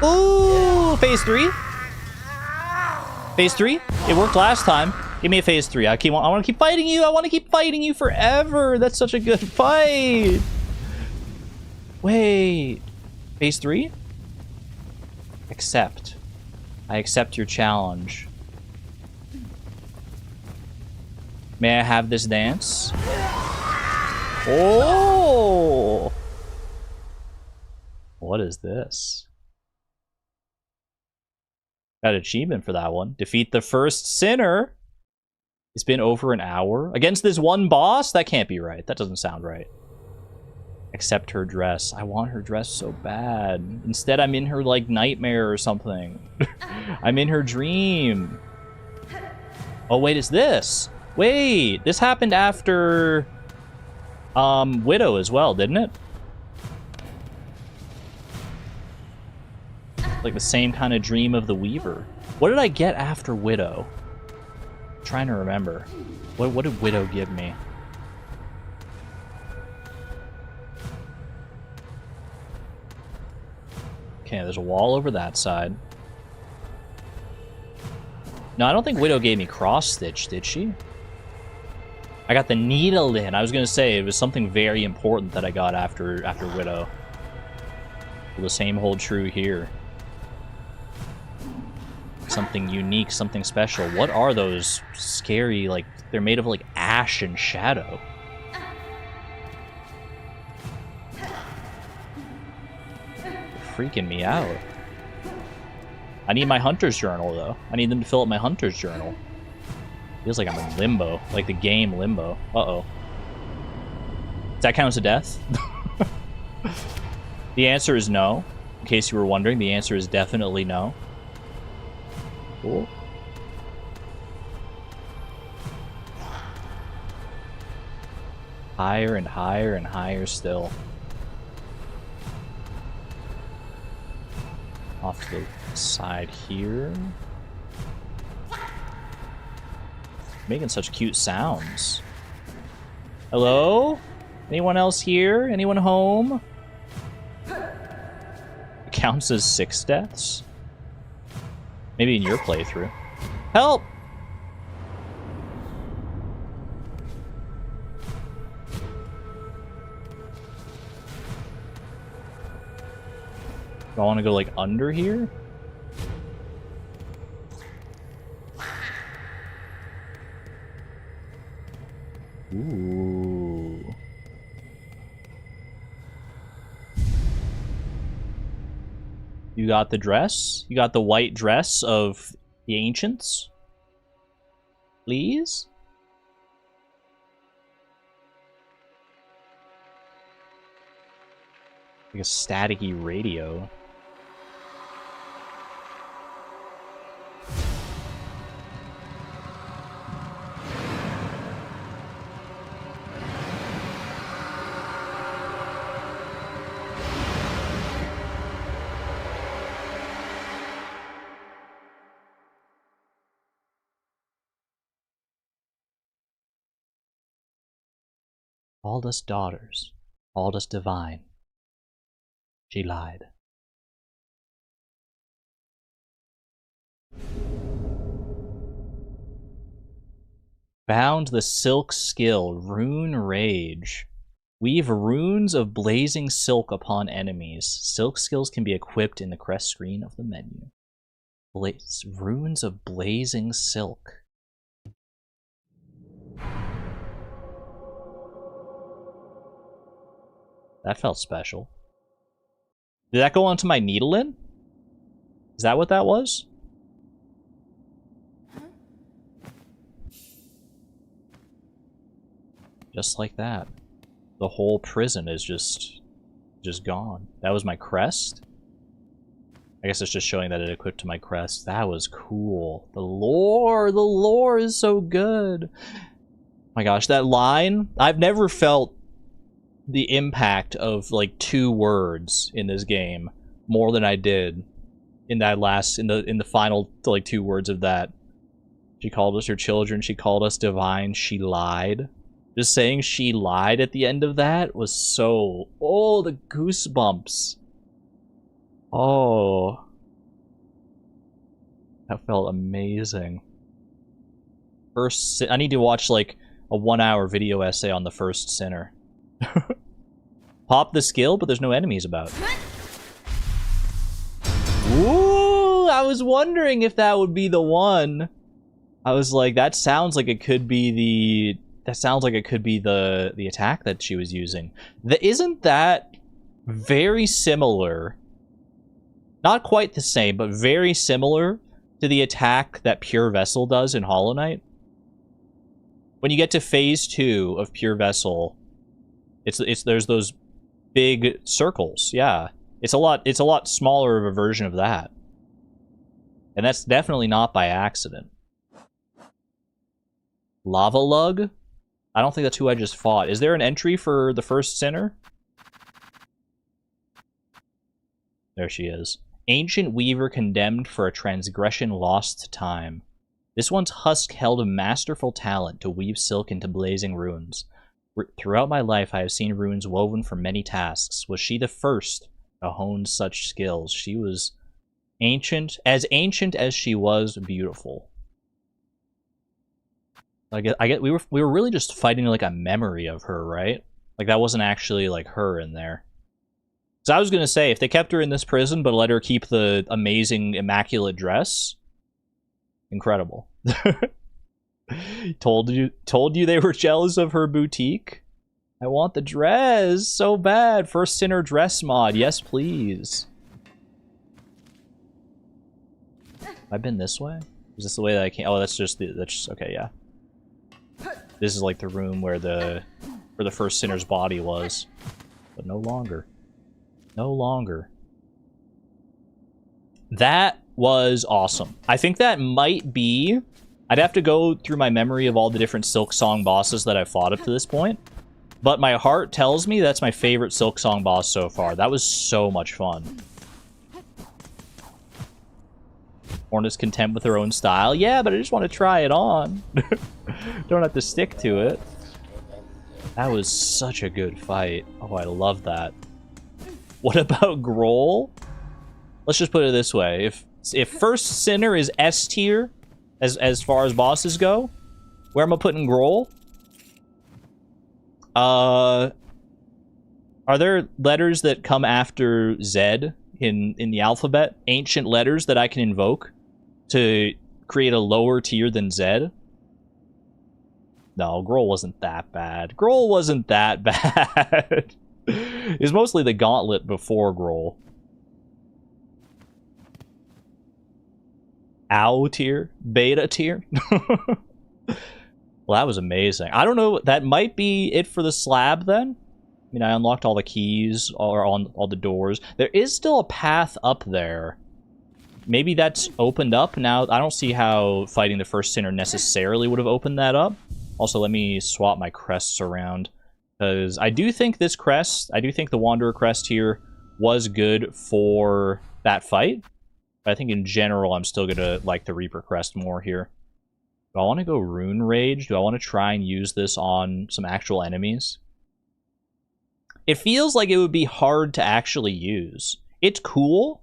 Ooh, phase 3. Phase 3. It worked last time. Give me a phase 3. I want to keep fighting you. I want to keep fighting you forever. That's such a good fight. Wait. Phase 3? Accept. I accept your challenge. May I have this dance? Oh! What is this? Got an achievement for that one. Defeat the first sinner. It's been over an hour. Against this one boss? That can't be right. That doesn't sound right. Accept her dress. I want her dress so bad. Instead, I'm in her, like, nightmare or something. I'm in her dream. Oh, wait, it's this. Wait, this happened after... Widow as well, didn't it? Like the same kind of dream of the Weaver. What did I get after Widow? I'm trying to remember. What did Widow give me? Okay, there's a wall over that side. No, I don't think Widow gave me cross-stitch, did she? I got the needle in. I was gonna say, it was something very important that I got after Widow. Will the same hold true here? Something unique, something special. What are those scary, like, they're made of, like, ash and shadow. Freaking me out. I need my hunter's journal, though. I need them to fill up my hunter's journal. Feels like I'm in limbo. Like the game Limbo. Uh-oh. Does that count as a death? The answer is no. In case you were wondering, the answer is definitely no. Cool. Higher and higher and higher still. Off to the side here. Making such cute sounds. Hello? Anyone else here? Anyone home? It counts as 6 deaths? Maybe in your playthrough. Help! Do I want to go, like, under here? Ooh. You got the dress? You got the white dress of the ancients? Please? Like a staticky radio. Called us daughters, called us divine. She lied. Found the silk skill, rune rage. Weave runes of blazing silk upon enemies. Silk skills can be equipped in the crest screen of the menu. Runes of blazing silk. That felt special. Did that go onto my needle in? Is that what that was? Just like that. The whole prison is just gone. That was my crest? I guess it's just showing that it equipped to my crest. That was cool. The lore is so good. My gosh, that line, I've never felt the impact of like 2 words in this game more than I did in that last in the final like 2 words of that. She called us her children, she called us divine, she lied. Just saying she lied at the end of that was so, oh, the goosebumps. Oh, that felt amazing. I need to watch like a 1-hour video essay on the first sinner. Pop the skill, but there's no enemies about. Ooh! was wondering if that would be the one. I was like, that sounds like it could be the... That sounds like it could be the attack that she was using. Isn't that very similar? Not quite the same, but very similar to the attack that Pure Vessel does in Hollow Knight. When you get to phase 2 of Pure Vessel, there's those big circles. Yeah, it's a lot smaller of a version of that, and that's definitely not by accident. Lava Lug? I don't think that's who I just fought. Is there an entry for the first sinner? There she is. Ancient Weaver condemned for a transgression lost to time. This one's husk held a masterful talent to weave silk into blazing runes. Throughout my life, I have seen runes woven for many tasks. Was she the first to hone such skills? She was ancient as she was beautiful. I get we were really just fighting like a memory of her, right? Like that wasn't actually like her in there. So I was gonna say, if they kept her in this prison but let her keep the amazing immaculate dress, incredible. Told you they were jealous of her boutique. I want the dress so bad. First Sinner dress mod, yes please. I've been this way. Is this the way that I came? Oh, that's just okay. Yeah. This is like the room where the first Sinner's body was, but no longer. No longer. That was awesome. I think that might be... I'd have to go through my memory of all the different Silksong bosses that I've fought up to this point, but my heart tells me that's my favorite Silksong boss so far. That was so much fun. Orna's content with her own style. Yeah, but I just want to try it on. Don't have to stick to it. That was such a good fight. Oh, I love that. What about Grohl? Let's just put it this way. If First Sinner is S tier, as far as bosses go, where am I putting Grohl? Are there letters that come after Z in the alphabet? Ancient letters that I can invoke to create a lower tier than Z? No, Grohl wasn't that bad. Grohl wasn't that bad. It was mostly the gauntlet before Grohl. Ow tier? Beta tier? Well, that was amazing. I don't know, that might be it for the slab then? I mean, I unlocked all the keys, or on all the doors. There is still a path up there. Maybe that's opened up now. I don't see how fighting the first Sinner necessarily would have opened that up. Also, let me swap my crests around, because I do think this crest, I do think the Wanderer crest here was good for that fight. But I think in general, I'm still gonna like the Reaper crest more here. Do I want to go Rune Rage? Do I want to try and use this on some actual enemies? It feels like it would be hard to actually use. It's cool,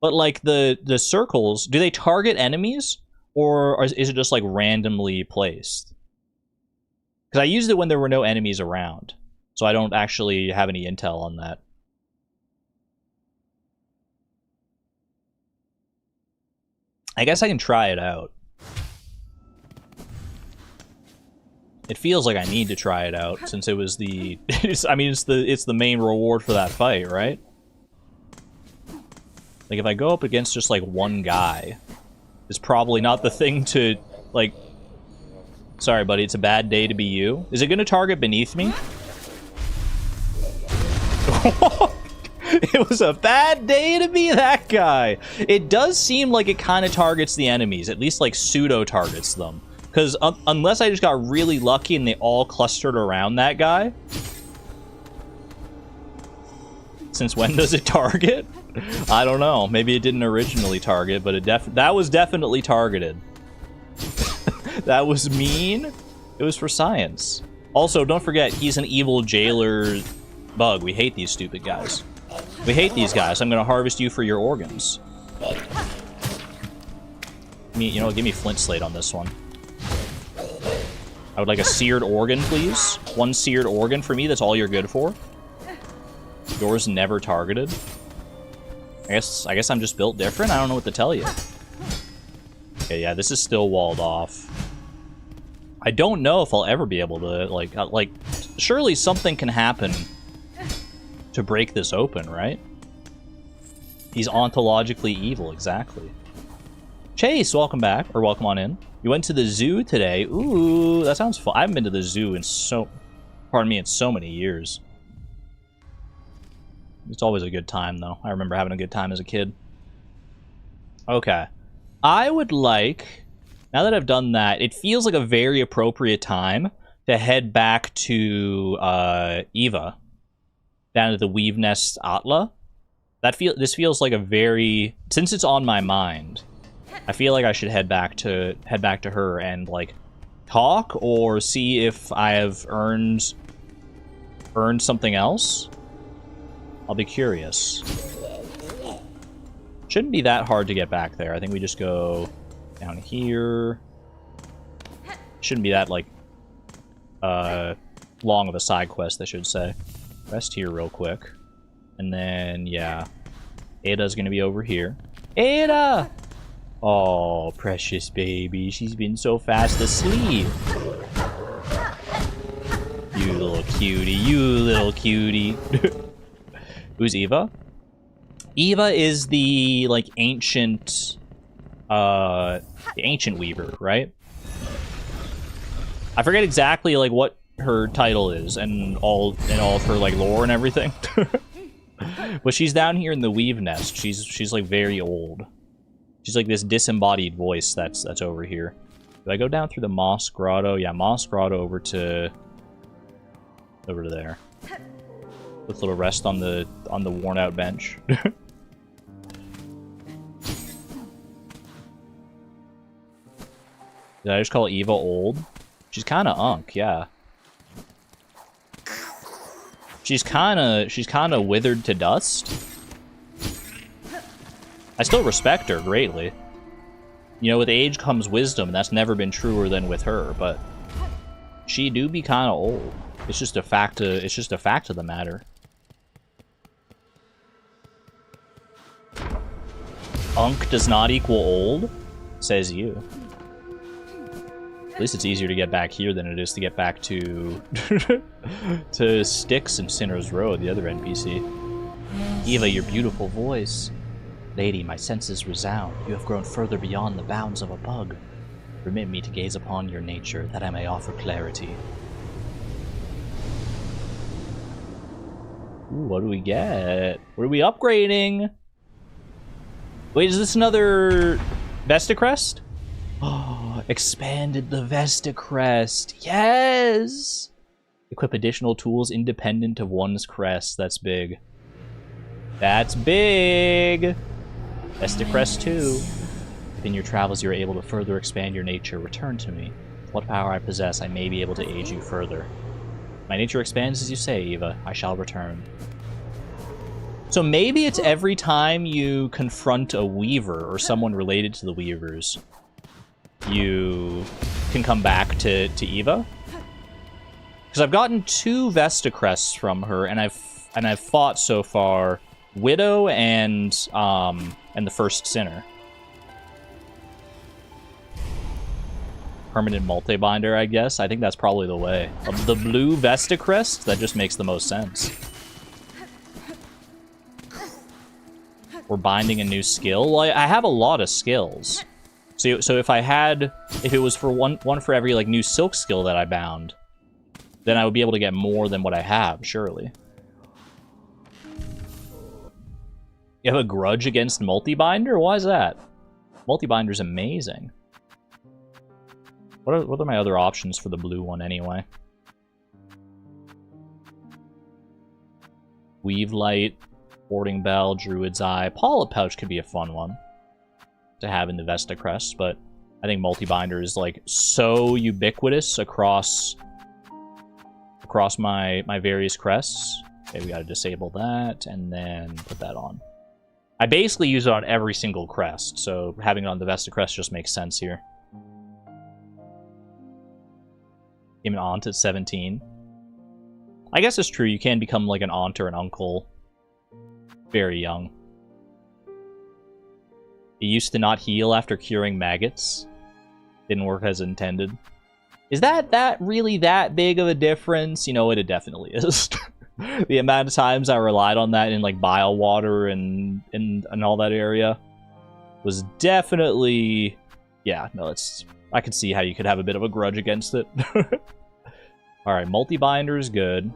but like the circles, do they target enemies? Or is it just like randomly placed? Because I used it when there were no enemies around, so I don't actually have any intel on that. I guess I can try it out. It feels like I need to try it out since it was the. I mean, it's the main reward for that fight, right? Like if I go up against just like one guy, it's probably not the thing to like. Sorry, buddy. It's a bad day to be you. Is it going to target beneath me? It was a bad day to be that guy. It does seem like it kind of targets the enemies, at least like pseudo targets them. Because unless I just got really lucky and they all clustered around that guy. Since when does it target? I don't know. Maybe it didn't originally target, but that was definitely targeted. That was mean. It was for science. Also, don't forget, he's an evil jailer bug. We hate these stupid guys. We hate these guys. I'm going to harvest you for your organs. You know what? Give me Flint Slate on this one. I would like a seared organ, please. One seared organ for me. That's all you're good for. Yours never targeted. I guess I'm just built different. I don't know what to tell you. Okay, yeah, this is still walled off. I don't know if I'll ever be able to, like, surely something can happen to break this open, right? He's ontologically evil, exactly. Chase, welcome back, or welcome on in. You went to the zoo today. Ooh, that sounds fun. I haven't been to the zoo in so many years. It's always a good time, though. I remember having a good time as a kid. Okay. I would like, now that I've done that, it feels like a very appropriate time to head back to Eva, down to the Weave Nest Atla. This feels like a very, since it's on my mind, I feel like I should head back to her and like talk or see if I have earned something else. I'll be curious. Shouldn't be that hard to get back there. I think we just go down here. Shouldn't be that, like, long of a side quest, I should say. Rest here real quick. And then, yeah. Ada's gonna be over here. Ada! Oh, precious baby. She's been so fast asleep. You little cutie. You little cutie. Who's Eva? Eva is the, like, ancient weaver, right? I forget exactly, like, what her title is and all of her, like, lore and everything. But she's down here in the Weave Nest. She's like, very old. She's like this disembodied voice that's over here. Do I go down through the Moss Grotto? Yeah, Moss Grotto over to there. With a little rest on the worn out bench. Did I just call Eva old? She's kind of unk, yeah. She's kind of withered to dust. I still respect her greatly. You know, with age comes wisdom, and that's never been truer than with her. But she do be kind of old. It's just a fact. It's just a fact of the matter. Unk does not equal old, says you. At least it's easier to get back here than it is to get back to to Styx and Sinner's Row, the other NPC. Eva, your beautiful voice. Lady, my senses resound. You have grown further beyond the bounds of a bug. Permit me to gaze upon your nature, that I may offer clarity. Ooh, what do we get? What are we upgrading? Wait, is this another Vestacrest? Oh, expanded the Vestacrest. Yes! Equip additional tools independent of one's crest. That's big. That's big! Vestacrest 2. In your travels, you are able to further expand your nature. Return to me. What power I possess, I may be able to aid you further. My nature expands as you say, Eva. I shall return. So maybe it's every time you confront a Weaver or someone related to the Weavers, you can come back to Eva. Because I've gotten 2 Vestacrests from her, and I've fought so far Widow and the first Sinner. Permanent multi-binder, I guess. I think that's probably the way. The blue Vestacrest, that just makes the most sense. We're binding a new skill. Well, I have a lot of skills. So if it was for one for every like new silk skill that I bound, then I would be able to get more than what I have, surely. You have a grudge against multi-binder? Why is that? Multi-binder's amazing. What are my other options for the blue one, anyway? Weave Light, Boarding Bell, Druid's Eye. Polyp Pouch could be a fun one to have in the Vestacrest, but I think multi-binder is, like, so ubiquitous across my various crests. Okay, we gotta disable that, and then put that on. I basically use it on every single crest, so having it on the Vestacrest just makes sense here. Even aunt at 17. I guess it's true, you can become like an aunt or an uncle very young. It used to not heal after curing maggots. Didn't work as intended. Is that really that big of a difference? You know what, it definitely is. The amount of times I relied on that in like bile water and all that area was definitely, yeah, no, it's, I could see how you could have a bit of a grudge against it. Alright, multi-binder is good.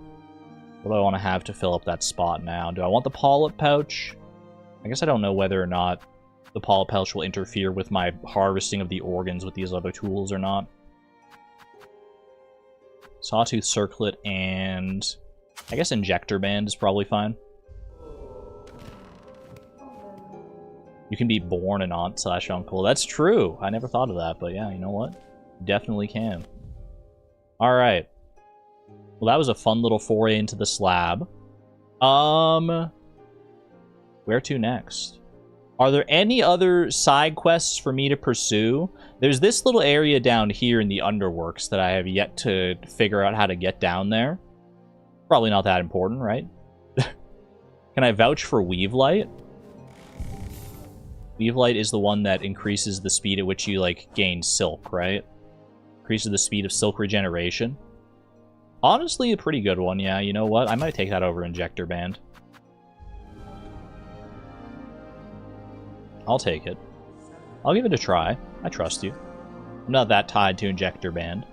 What do I want to have to fill up that spot now? Do I want the polyp pouch? I guess I don't know whether or not the polyp pouch will interfere with my harvesting of the organs with these other tools or not. Sawtooth circlet and I guess injector band is probably fine. You can be born an aunt/uncle. That's true. I never thought of that, but yeah, you know what? Definitely can. Alright. Well, that was a fun little foray into the slab. Where to next? Are there any other side quests for me to pursue? There's this little area down here in the underworks that I have yet to figure out how to get down there. Probably not that important, right? Can I vouch for Weavelight? Weavelight is the one that increases the speed at which you, like, gain silk, right? Increases the speed of silk regeneration. Honestly, a pretty good one, yeah. You know what? I might take that over Injector Band. I'll take it. I'll give it a try. I trust you. I'm not that tied to Injector Band.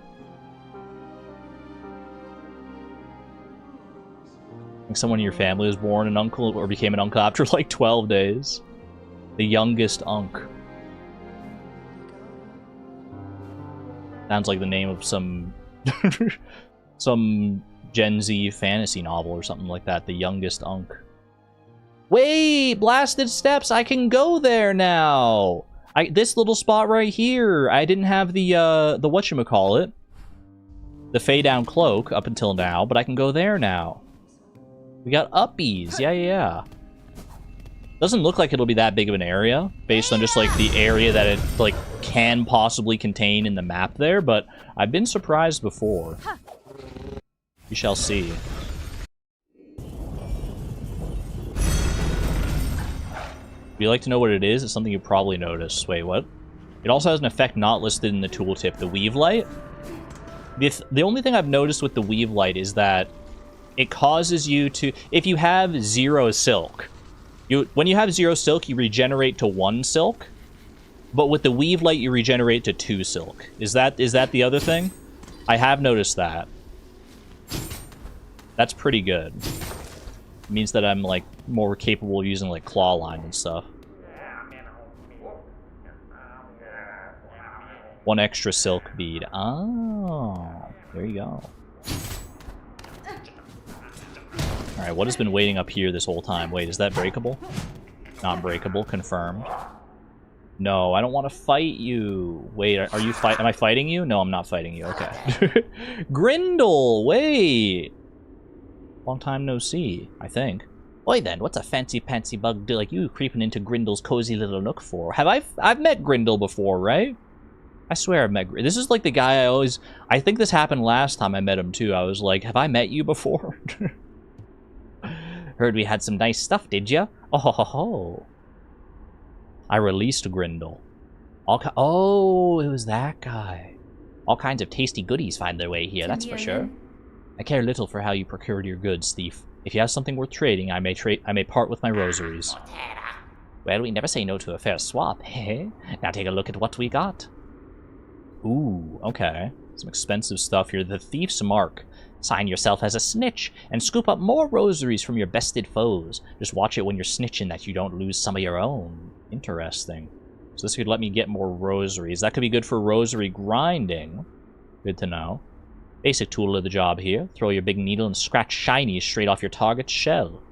I think someone in your family was born an uncle or became an uncle after like 12 days. The youngest unk. Sounds like the name of some some Gen Z fantasy novel or something like that. The youngest unk. Wait, Blasted Steps, I can go there now. This little spot right here. I didn't have the whatchamacallit, the Fey Down Cloak up until now, but I can go there now. We got uppies. Yeah. Doesn't look like it'll be that big of an area based on just like the area that it like can possibly contain in the map there, but I've been surprised before. We shall see. Would you like to know what it is? It's something you probably noticed. Wait, what? It also has an effect not listed in the tooltip, the Weavelight. The only thing I've noticed with the Weavelight is that it causes you to... If you have 0 silk, when you have 0 silk, you regenerate to 1 silk. But with the Weavelight, you regenerate to 2 silk. Is that the other thing? I have noticed that. That's pretty good. It means that I'm, like, more capable of using, like, claw line and stuff. 1 extra silk bead. Oh, there you go. Alright, what has been waiting up here this whole time? Wait, is that breakable? Not breakable, confirmed. No, I don't want to fight you. Wait, are you am I fighting you? No, I'm not fighting you. Okay. Grindle, wait. Long time no see, I think. Oi then, what's a fancy-pantsy bug like you creeping into Grindle's cozy little nook for? I've met Grindle before, right? I swear I've met... This is like the guy I think this happened last time I met him, too. I was like, have I met you before? Heard we had some nice stuff, did ya? Oh, ho, ho, ho. I released Grindle. Oh, it was that guy. All kinds of tasty goodies find their way here, that's for sure. I care little for how you procured your goods, thief. If you have something worth trading, I may part with my rosaries. Well, we never say no to a fair swap, eh? Now take a look at what we got. Ooh, okay. Some expensive stuff here. The Thief's Mark. Sign yourself as a snitch, and scoop up more rosaries from your bested foes. Just watch it when you're snitching that you don't lose some of your own. Interesting. So this could let me get more rosaries. That could be good for rosary grinding. Good to know. Basic tool of the job here. Throw your big needle and scratch shinies straight off your target's shell.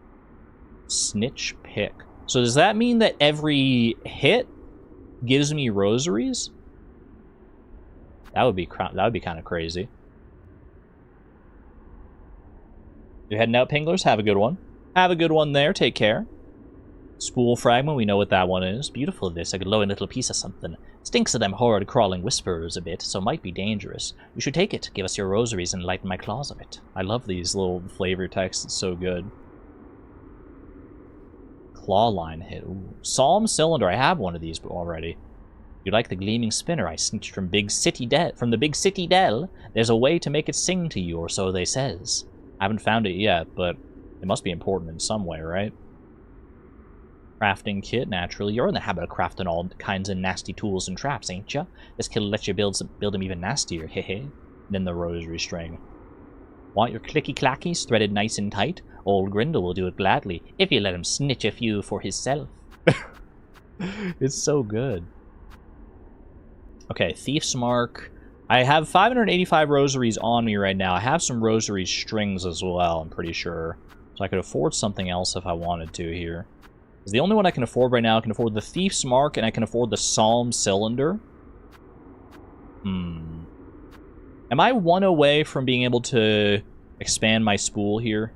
Snitch pick. So does that mean that every hit gives me rosaries? That would be kind of crazy. You're heading out, Pinglers? Have a good one. Have a good one there. Take care. Spool fragment, we know what that one is. Beautiful this, a glowing little piece of something. Stinks of them horrid crawling whisperers a bit, so might be dangerous. You should take it, give us your rosaries, and lighten my claws of it. I love these little flavor texts, it's so good. claw line hit. Ooh. Psalm cylinder. I have one of these already. You like the gleaming spinner I snitched from the big city dell? There's a way to make it sing to you, or so they says. I haven't found it yet, but it must be important in some way, right? Crafting kit, naturally. You're in the habit of crafting all kinds of nasty tools and traps, ain't ya? This kit will let you build them even nastier, hehe. Then the rosary string. Want your clicky-clackies threaded nice and tight? Old Grindle will do it gladly, if you let him snitch a few for hisself. It's so good. Okay, Thief's Mark. I have 585 rosaries on me right now. I have some rosary strings as well, I'm pretty sure. So I could afford something else if I wanted to here. It's the only one I can afford right now. I can afford the Thief's Mark, and I can afford the Psalm Cylinder. Am I one away from being able to expand my spool here?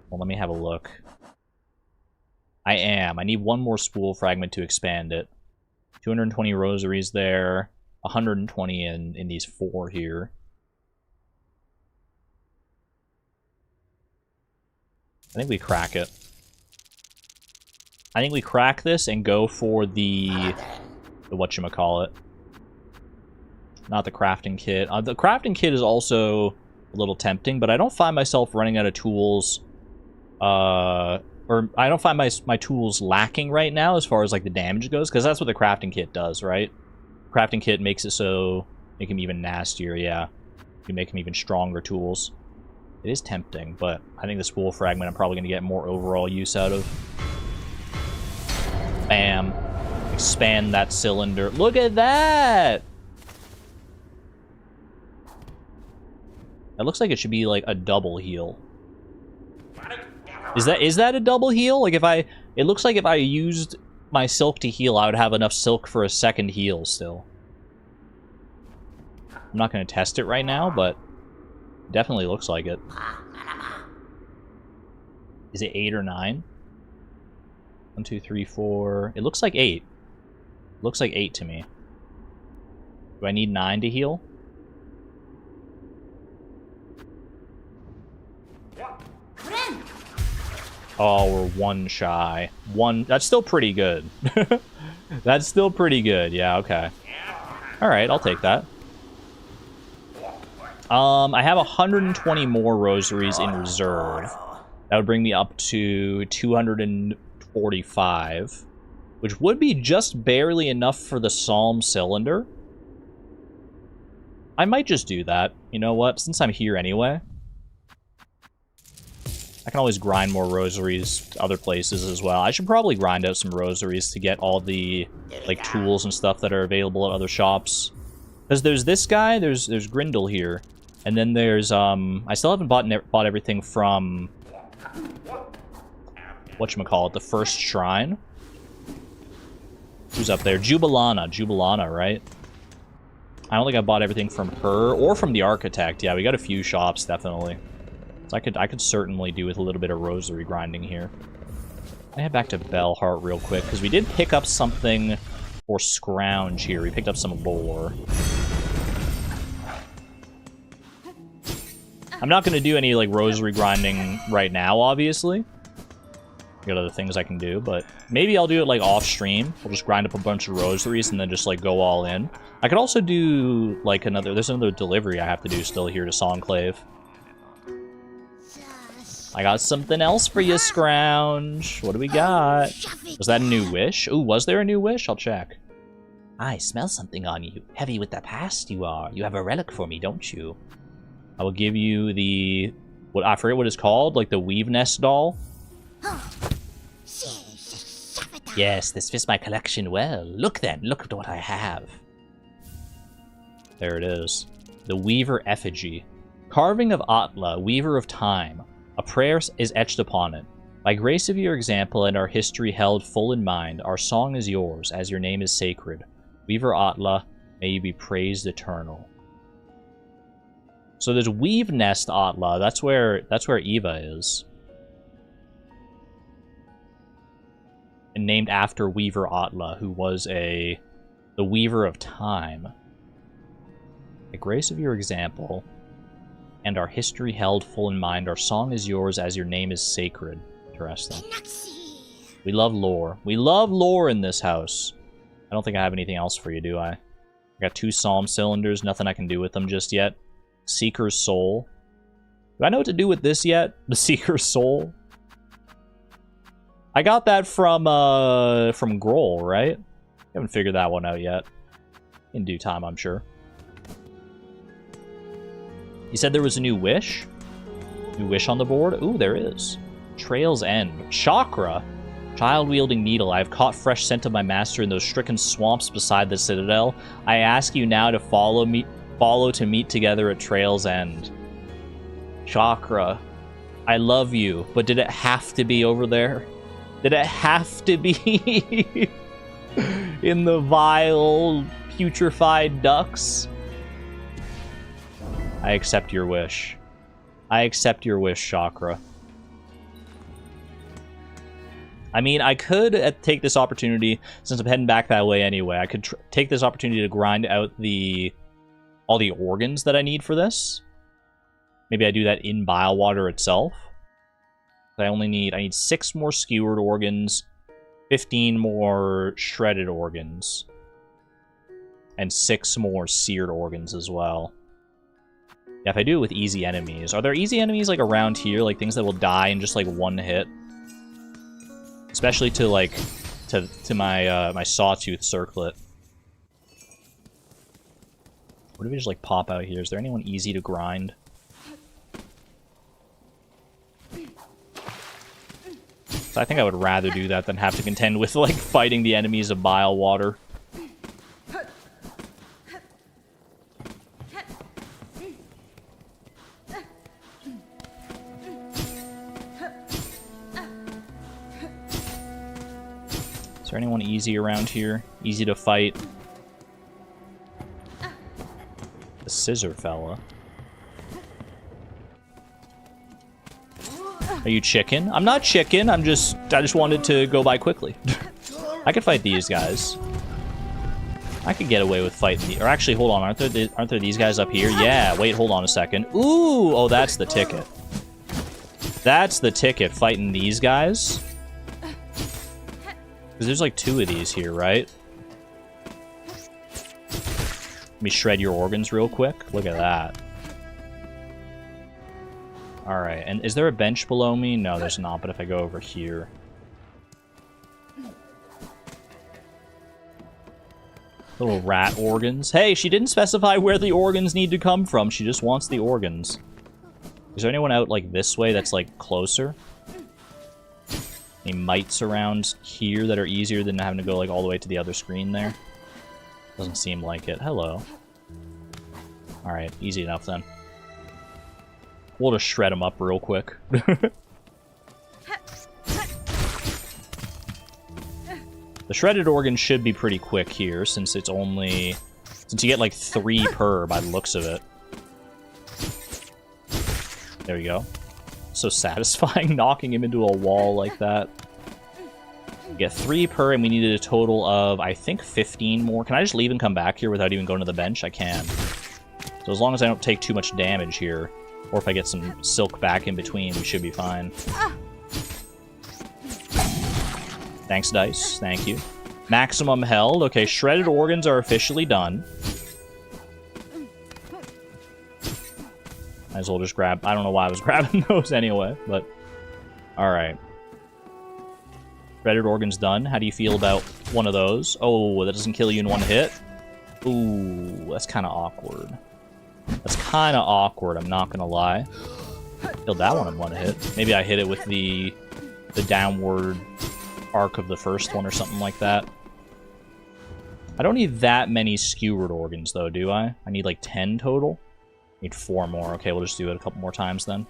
Well, let me have a look. I am. I need one more spool fragment to expand it. 220 rosaries there. 120 in these 4 here. I think we crack it. I think we crack this and go for the whatchamacallit. Not the crafting kit. The crafting kit is also a little tempting, but I don't find myself running out of tools. Or I don't find my tools lacking right now as far as like the damage goes, because that's what the crafting kit does, right? Crafting kit makes it so make him even nastier, yeah. You can make him even stronger tools. It is tempting, but I think the spool fragment I'm probably going to get more overall use out of. Bam. Expand that cylinder. Look at that! That looks like it should be like a double heal. Is that a double heal? Like if I... It looks like if I used my silk to heal, I would have enough silk for a second heal still. I'm not going to test it right now, but definitely looks like it. Is it 8 or 9? 1, 2, 3, 4... It looks like 8. Looks like 8 to me. Do I need 9 to heal? Oh, we're 1 shy. 1... That's still pretty good. That's still pretty good. Yeah, okay. Alright, I'll take that. I have 120 more rosaries in reserve. That would bring me up to 245, which would be just barely enough for the Psalm Cylinder. I might just do that. You know what? Since I'm here anyway, I can always grind more rosaries to other places as well. I should probably grind out some rosaries to get all the like tools and stuff that are available at other shops. Because there's this guy, there's Grindle here. And then there's, I still haven't bought everything from, whatchamacallit, the first shrine. Who's up there? Jubilana, right? I don't think I bought everything from her, or from the Architect. Yeah, we got a few shops, definitely. So I could certainly do with a little bit of rosary grinding here. I head back to Bellheart real quick, because we did pick up something for Scrounge here. We picked up some lore. I'm not going to do any, like, rosary grinding right now, obviously. I got other things I can do, but maybe I'll do it, like, off-stream. I'll just grind up a bunch of rosaries and then just, like, go all in. I could also do, like, there's another delivery I have to do still here to Songclave. I got something else for you, Scrounge. What do we got? Was that a new wish? Ooh, was there a new wish? I'll check. I smell something on you. Heavy with the past you are. You have a relic for me, don't you? I will give you the... what I forget what it's called. Like the Weave Nest doll. Yes, this fits my collection well. Look then, look at what I have. There it is. The Weaver Effigy. Carving of Atla, Weaver of Time. A prayer is etched upon it. By grace of your example and our history held full in mind, our song is yours, as your name is sacred. Weaver Atla, may you be praised eternal. So there's Weave Nest Atla. That's where Eva is. And named after Weaver Atla, who was the Weaver of Time. The grace of your example, and our history held full in mind, our song is yours as your name is sacred. Interesting. We love lore. We love lore in this house. I don't think I have anything else for you, do I? I got 2 Psalm cylinders. Nothing I can do with them just yet. Seeker's Soul. Do I know what to do with this yet? The Seeker's Soul? I got that from Grohl, right? Haven't figured that one out yet. In due time, I'm sure. You said there was a new wish? New wish on the board? Ooh, there is. Trail's End. Chakra? Child-wielding needle. I have caught fresh scent of my master in those stricken swamps beside the citadel. I ask you now to follow to meet together at Trail's End. Chakra. I love you, but did it have to be over there? Did it have to be in the vile, putrified ducts? I accept your wish. I accept your wish, Chakra. I mean, I could take this opportunity, since I'm heading back that way anyway, I could take this opportunity to grind out all the organs that I need for this. Maybe I do that in bile water itself. I need 6 more skewered organs, 15 more shredded organs, and 6 more seared organs as well. Yeah, if I do it with easy enemies. Are there easy enemies, like, around here? Like, things that will die in just, like, 1 hit? Especially to, like, to my, my sawtooth circlet. What if we just, like, pop out here? Is there anyone easy to grind? So I think I would rather do that than have to contend with, like, fighting the enemies of bile water. Is there anyone easy around here? Easy to fight? The scissor fella. Are you chicken? I'm not chicken. I just wanted to go by quickly. I could fight these guys. I could get away with fighting the... Or actually, hold on. Aren't there these guys up here? Yeah, wait, hold on a second. Ooh! Oh, that's the ticket. That's the ticket, fighting these guys. Because there's like 2 of these here, right? Let me shred your organs real quick. Look at that. Alright, and is there a bench below me? No, there's not, but if I go over here... Little rat organs. Hey, she didn't specify where the organs need to come from. She just wants the organs. Is there anyone out, like, this way that's, like, closer? Any mites around here that are easier than having to go, like, all the way to the other screen there? Doesn't seem like it. Hello. Alright, easy enough then. We'll just shred them up real quick. The shredded organ should be pretty quick here, since it's only... Since you get like 3 per by the looks of it. There you go. So satisfying knocking him into a wall like that. We get 3 per, and we needed a total of, I think, 15 more. Can I just leave and come back here without even going to the bench? I can. So as long as I don't take too much damage here, or if I get some silk back in between, we should be fine. Thanks, Dice. Thank you. Maximum held. Okay, shredded organs are officially done. Might as well just grab... I don't know why I was grabbing those anyway, but... Alright. Shredded organs done. How do you feel about one of those? Oh, that doesn't kill you in 1 hit? Ooh, that's kind of awkward. That's kind of awkward, I'm not gonna lie. Killed that one in 1 hit. Maybe I hit it with the downward arc of the first one or something like that. I don't need that many skewered organs, though, do I? I need like 10 total? Need 4 more. Okay, we'll just do it a couple more times then.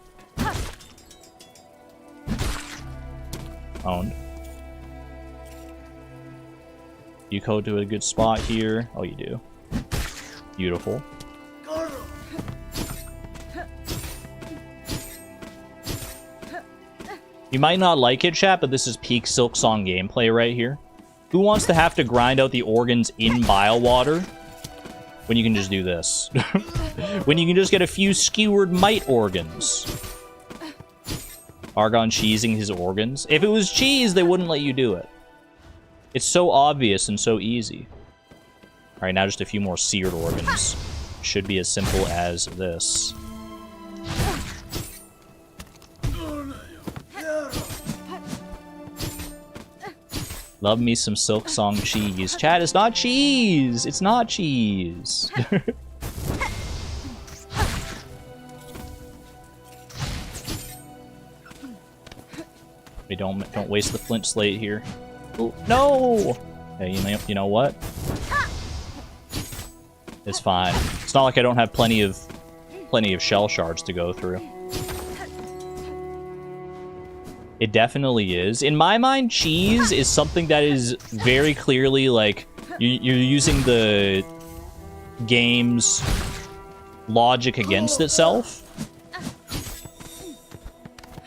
Owned. You go to a good spot here. Oh, you do. Beautiful. You might not like it, chat, but this is peak Silksong gameplay right here. Who wants to have to grind out the organs in bile water when you can just do this? When you can just get a few skewered mite organs. Argon cheesing his organs. If it was cheese, they wouldn't let you do it. It's so obvious and so easy. Alright, now just a few more seared organs. Should be as simple as this. Love me some Silksong cheese. Chat, it's not cheese! It's not cheese! We don't waste the flint slate here. Oh, no! Hey, you know what? It's fine. It's not like I don't have plenty of shell shards to go through. It definitely is. In my mind, cheese is something that is very clearly, like, you're using the game's logic against itself.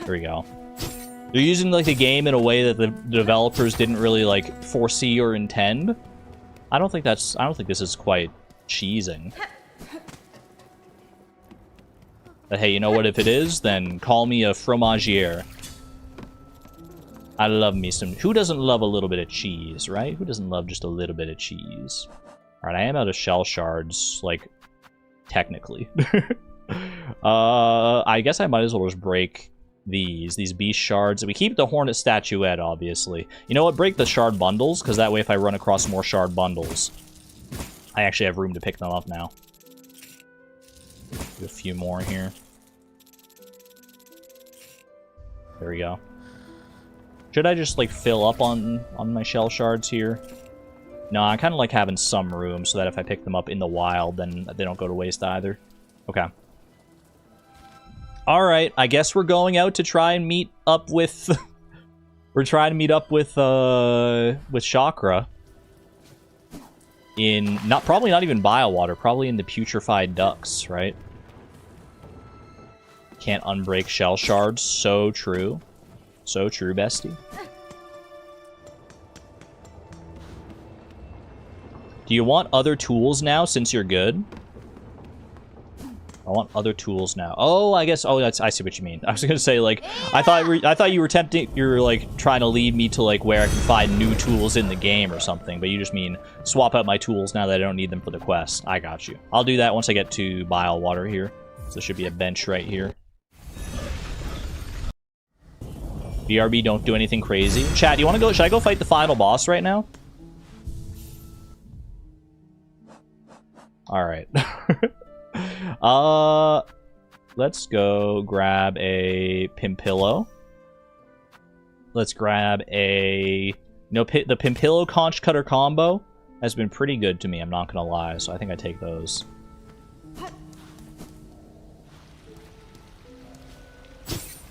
There we go. They're using, like, the game in a way that the developers didn't really, like, foresee or intend. I don't think this is quite cheesing. But hey, you know what? If it is, then call me a fromagier. I love me some... Who doesn't love a little bit of cheese, right? Who doesn't love just a little bit of cheese? Alright, I am out of shell shards, like, technically. I guess I might as well just break these beast shards. We keep the hornet statuette, obviously. You know what? Break the shard bundles, because that way if I run across more shard bundles, I actually have room to pick them up now. Do a few more here. There we go. Should I just, like, fill up on my shell shards here? No, I kind of like having some room so that if I pick them up in the wild, then they don't go to waste either. Okay. Alright, I guess we're going out to try and meet up with... we're trying to meet up with Chakra. In... Probably not even Biowater, probably in the putrified ducts, right? Can't unbreak shell shards, so true. So true, bestie. Do you want other tools now, since you're good? I want other tools now. Oh, I guess... Oh, I see what you mean. I was gonna say, like... I thought you were tempting... You were, like, trying to lead me to, like, where I can find new tools in the game or something. But you just mean swap out my tools now that I don't need them for the quest. I got you. I'll do that once I get to Biowater here. So there should be a bench right here. BRB, don't do anything crazy. Chat, do you want to go? Should I go fight the final boss right now? Alright. Let's go grab a Pimpillo. Let's grab a... No, the Pimpillo Conch Cutter combo has been pretty good to me, I'm not gonna lie, so I think I take those.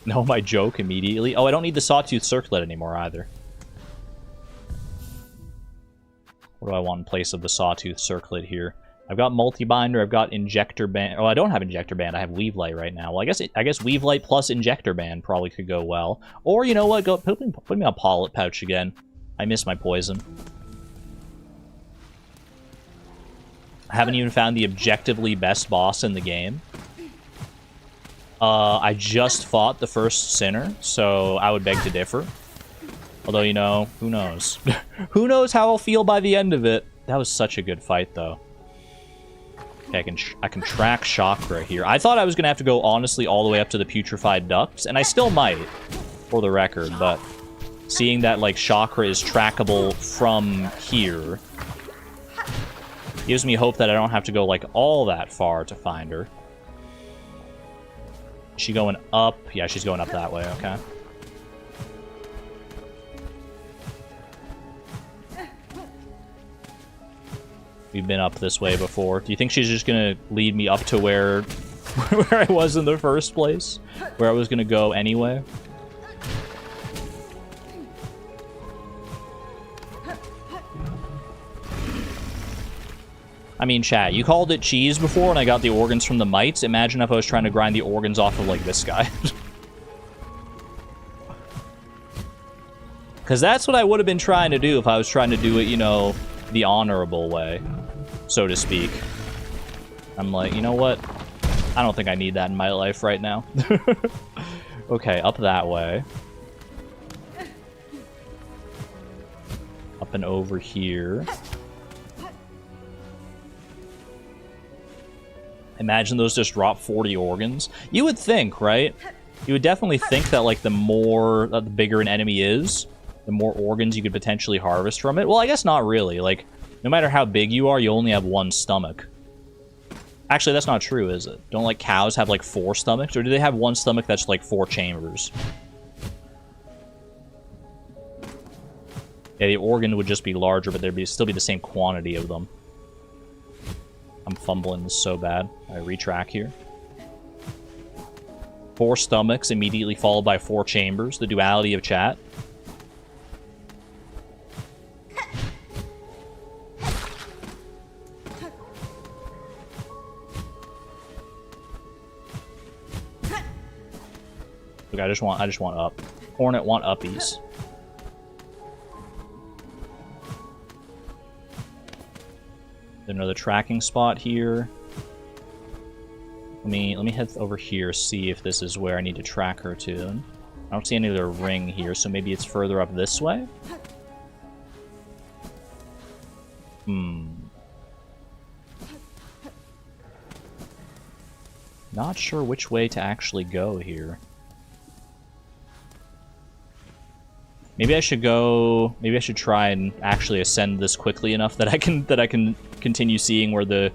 Know my joke immediately. Oh, I don't need the Sawtooth Circlet anymore either. What do I want in place of the Sawtooth Circlet here? I've got Multi-Binder, I've got Injector Band. Oh, I don't have Injector Band, I have Weave Light right now. Well, I guess Weave Light plus Injector Band probably could go well. Or, you know what, put me on Polyp Pouch again. I miss my poison. I haven't even found the objectively best boss in the game. I just fought the first Sinner, so I would beg to differ. Although, you know, who knows? Who knows how I'll feel by the end of it? That was such a good fight, though. Okay, I can track Chakra here. I thought I was going to have to go, honestly, all the way up to the Putrified Ducts, and I still might, for the record, but seeing that, like, Chakra is trackable from here gives me hope that I don't have to go, like, all that far to find her. Is she going up? Yeah, she's going up that way, okay. We've been up this way before. Do you think she's just gonna lead me up to where I was in the first place? Where I was gonna go anyway? I mean, chat, you called it cheese before and I got the organs from the mites. Imagine if I was trying to grind the organs off of, like, this guy. Because that's what I would have been trying to do if I was trying to do it, you know, the honorable way, so to speak. I'm like, you know what? I don't think I need that in my life right now. Okay, up that way. Up and over here. Imagine those just drop 40 organs. You would think, right? You would definitely think that, like, the bigger an enemy is, the more organs you could potentially harvest from it. Well, I guess not really. Like, no matter how big you are, you only have one stomach. Actually, that's not true, is it? Don't, like, cows have, like, 4 stomachs? Or do they have one stomach that's, like, 4 chambers? Yeah, the organ would just be larger, but there'd still be the same quantity of them. I'm fumbling this so bad. I retrack here. 4 stomachs immediately followed by 4 chambers. The duality of chat. Look, I just want up. Hornet want uppies. Another tracking spot here. Let me head over here, see if this is where I need to track her to. I don't see any other ring here, so maybe it's further up this way? Not sure which way to actually go here. Maybe I should go. Maybe I should try and actually ascend this quickly enough that I can continue seeing where the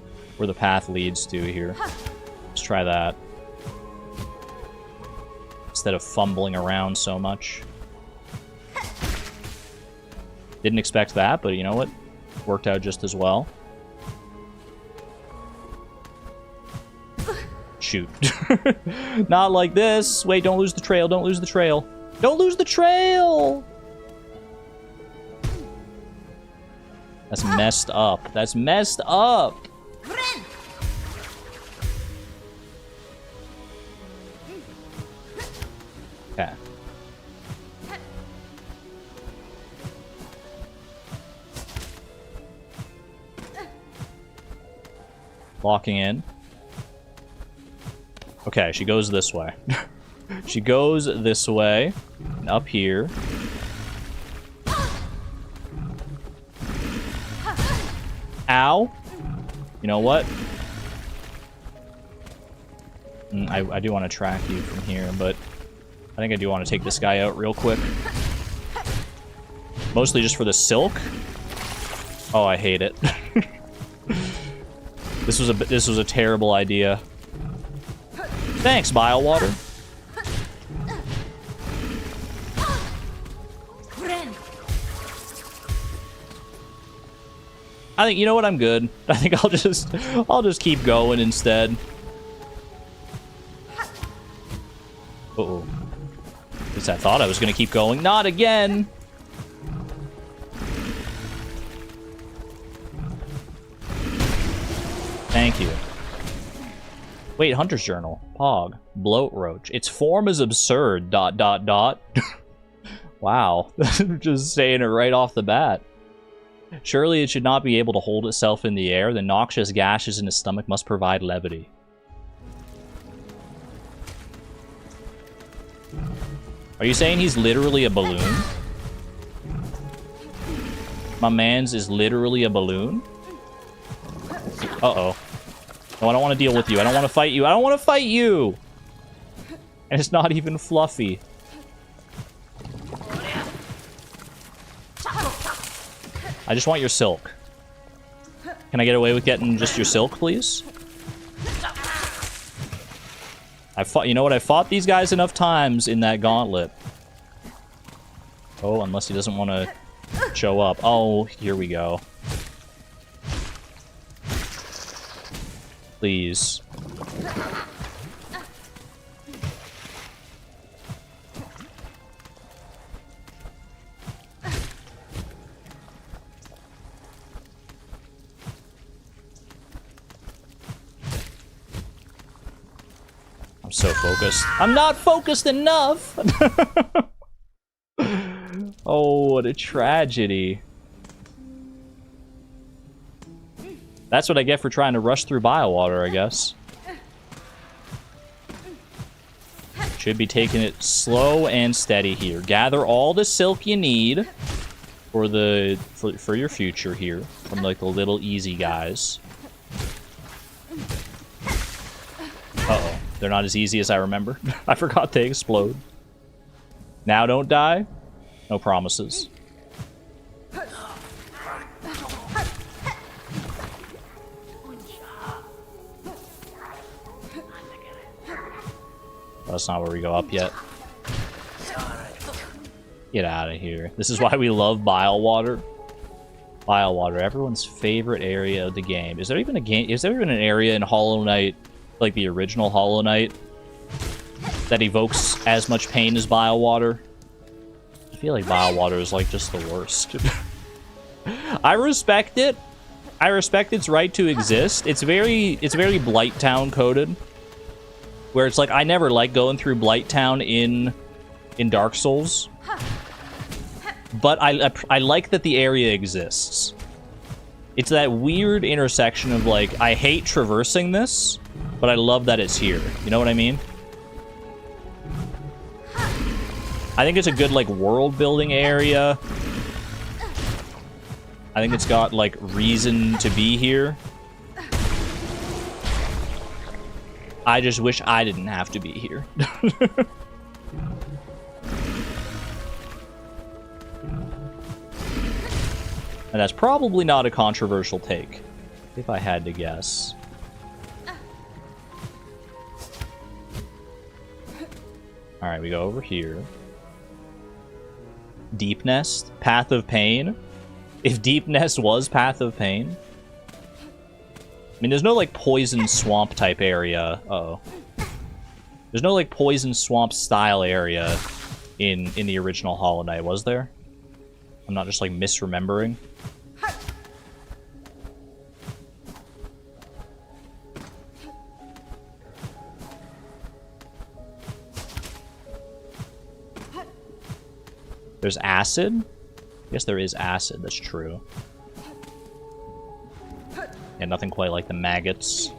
path leads to here. Let's try that instead of fumbling around so much. Didn't expect that, but you know what? Worked out just as well. Shoot. Not like this. Wait, don't lose the trail. Don't lose the trail. Don't lose the trail! That's messed up. That's messed up! Okay. Locking in. Okay, she goes this way. She goes this way. And up here. Ow. You know what? I do want to track you from here, but I think I do want to take this guy out real quick. Mostly just for the silk. Oh, I hate it. This was a terrible idea. Thanks, Biowater. I think, you know what, I'm good. I think I'll just keep going instead. Uh-oh. At least I thought I was gonna keep going. Not again! Thank you. Wait, Hunter's Journal. Pog. Bloat Roach. Its form is absurd. ... Wow. Just saying it right off the bat. Surely it should not be able to hold itself in the air. The noxious gashes in its stomach must provide levity. Are you saying he's literally a balloon? My man's is literally a balloon? Uh-oh. No, I don't want to deal with you. I don't want to fight you. I don't want to fight you! And it's not even fluffy. I just want your silk. Can I get away with getting just your silk, please? You know what? I fought these guys enough times in that gauntlet. Oh, unless he doesn't want to show up. Oh, here we go. Please. I'm so focused. I'm not focused enough! Oh, what a tragedy. That's what I get for trying to rush through Biowater, I guess. Should be taking it slow and steady here. Gather all the silk you need for your future here from like the little easy guys. Uh-oh. They're not as easy as I remember. I forgot they explode. Now don't die. No promises. That's not where we go up yet. Get out of here. This is why we love bile water. Bile water, everyone's favorite area of the game. Is there even a game? Is there even an area in Hollow Knight, like the original Hollow Knight, that evokes as much pain as bile water? I feel like bile water is like just the worst. I respect it. I respect its right to exist. It's very Blight Town coded. Where it's like, I never like going through Blight Town in Dark Souls. But I like that the area exists. It's that weird intersection of like, I hate traversing this, but I love that it's here. You know what I mean? I think it's a good like world building area. I think it's got like reason to be here. I just wish I didn't have to be here. And that's probably not a controversial take, if I had to guess. Alright, we go over here. Deep Nest, Path of Pain. If Deep Nest was Path of Pain. I mean, there's no, like, poison swamp type area. Uh-oh. There's no, like, poison swamp style area in the original Hollow Knight, was there? I'm not just, like, misremembering. There's acid? I guess there is acid, that's true. Yeah, nothing quite like the maggots.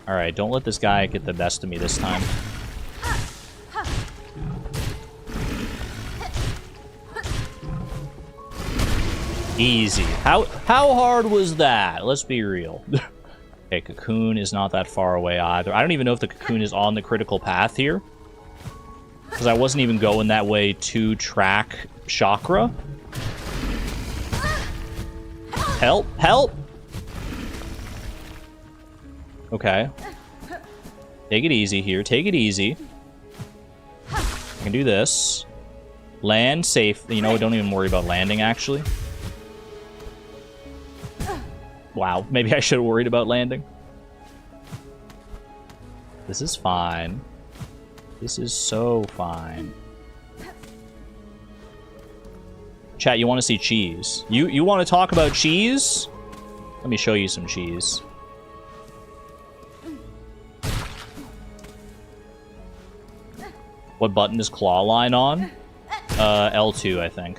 Alright, don't let this guy get the best of me this time. Easy. How hard was that? Let's be real. Okay, Cocoon is not that far away either. I don't even know if the Cocoon is on the critical path here. Because I wasn't even going that way to track Chakra. Help! Help! Okay. Take it easy here. Take it easy. I can do this. Land safe. You know, don't even worry about landing, actually. Wow, maybe I should have worried about landing. This is fine. This is so fine. Chat, you want to see cheese? You want to talk about cheese? Let me show you some cheese. What button is Clawline on? L2, I think.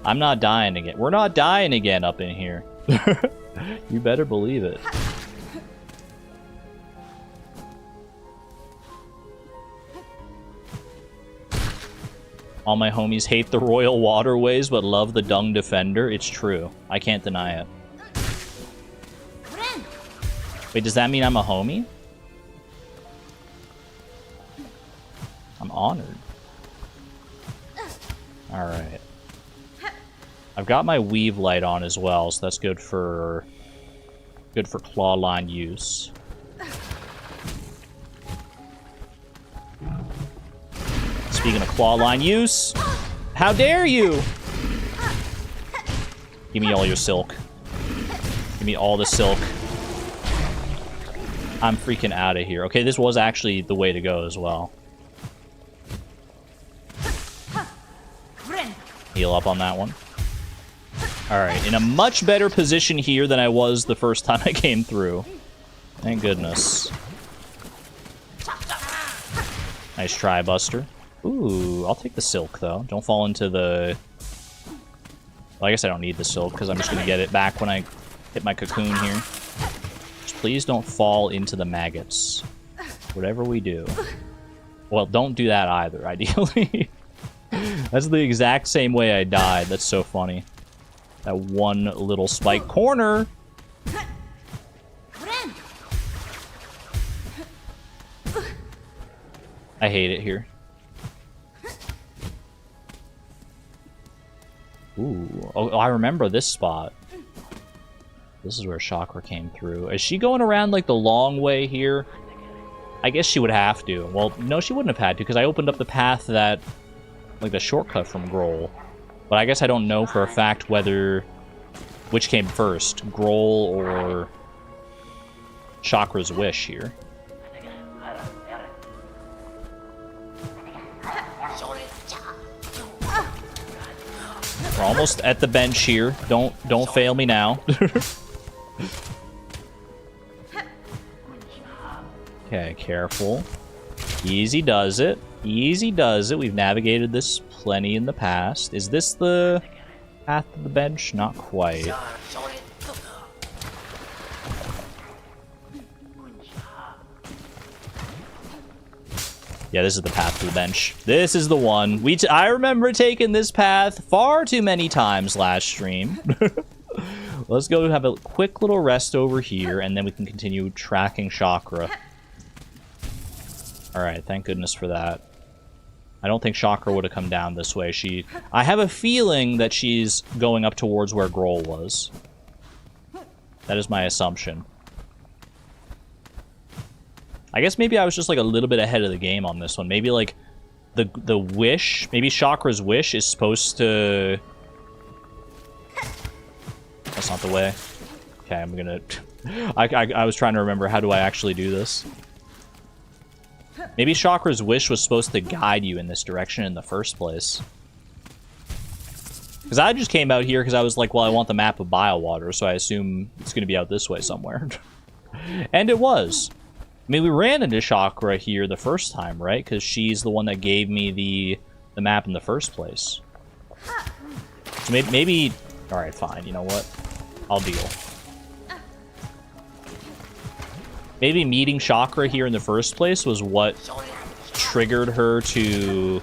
I'm not dying again. We're not dying again up in here. You better believe it. All my homies hate the royal waterways, but love the dung defender. It's true. I can't deny it. Wait, does that mean I'm a homie? I'm honored. Alright. I've got my weave light on as well, so that's good for claw line use. Speaking of claw line use, how dare you? Give me all your silk. Give me all the silk. I'm freaking out of here. Okay, this was actually the way to go as well. Heal up on that one. Alright, in a much better position here than I was the first time I came through. Thank goodness. Nice try, Buster. Ooh, I'll take the silk, though. Don't fall into the Well, I guess I don't need the silk because I'm just going to get it back when I hit my cocoon here. Just please don't fall into the maggots. Whatever we do. Well, don't do that either, ideally. That's the exact same way I died. That's so funny. That one little spike corner. I hate it here. Ooh. Oh, I remember this spot. This is where Chakra came through. Is she going around, like, the long way here? I guess she would have to. Well, no, she wouldn't have had to, because I opened up the path that... like, the shortcut from Grohl. But I guess I don't know for a fact whether... which came first, Grohl or... Chakra's Wish here. We're almost at the bench here. Don't fail me now. Okay, careful. Easy does it. Easy does it. We've navigated this plenty in the past. Is this the path to the bench? Not quite. Yeah, this is the path to the bench. This is the one. I remember taking this path far too many times last stream. Let's go have a quick little rest over here, and then we can continue tracking Chakra. Alright, thank goodness for that. I don't think Chakra would have come down this way. I have a feeling that she's going up towards where Grohl was. That is my assumption. I guess maybe I was just like a little bit ahead of the game on this one. Maybe like the wish, maybe Chakra's wish is supposed to... That's not the way. Okay, I'm gonna... I was trying to remember, how do I actually do this? Maybe Chakra's wish was supposed to guide you in this direction in the first place. Because I just came out here because I was like, well, I want the map of Biowater, so I assume it's going to be out this way somewhere. And it was. I mean, we ran into Chakra here the first time, right? Because she's the one that gave me the map in the first place. So maybe... Alright, fine. You know what? I'll deal. Maybe meeting Chakra here in the first place was what triggered her to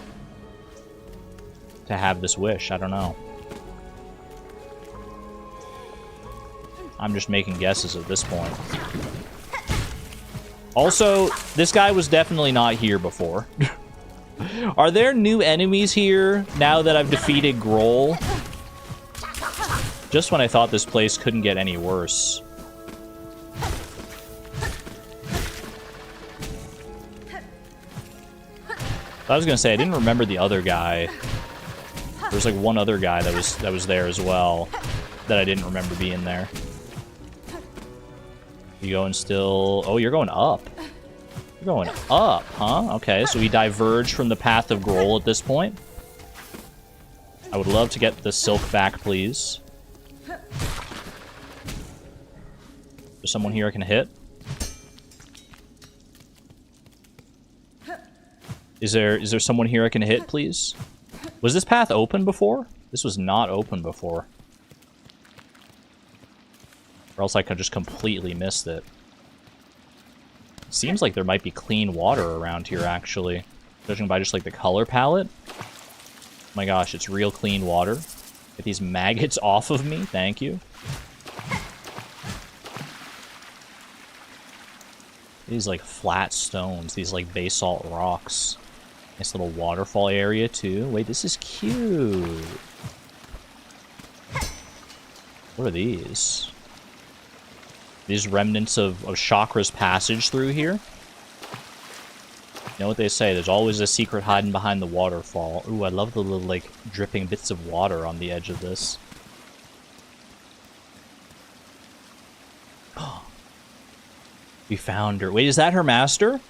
have this wish. I don't know. I'm just making guesses at this point. Also, this guy was definitely not here before. Are there new enemies here now that I've defeated Grohl? Just when I thought this place couldn't get any worse. I was gonna say, I didn't remember the other guy. There was like one other guy that was there as well that I didn't remember being there. You going still... Oh, you're going up. You're going up, huh? Okay, so we diverge from the path of Grohl at this point. I would love to get the silk back, please. There's someone here I can hit. Is there someone here I can hit, please? Was this path open before? This was not open before. Or else I could just completely missed it. Seems like there might be clean water around here, actually. Judging by just, like, the color palette. Oh my gosh, it's real clean water. Get these maggots off of me, thank you. These, like, flat stones. These, like, basalt rocks. Nice little waterfall area, too. Wait, this is cute. What are these? These remnants of Chakra's passage through here. You know what they say, there's always a secret hiding behind the waterfall. Ooh, I love the little, like, dripping bits of water on the edge of this. We found her. Wait, is that her master?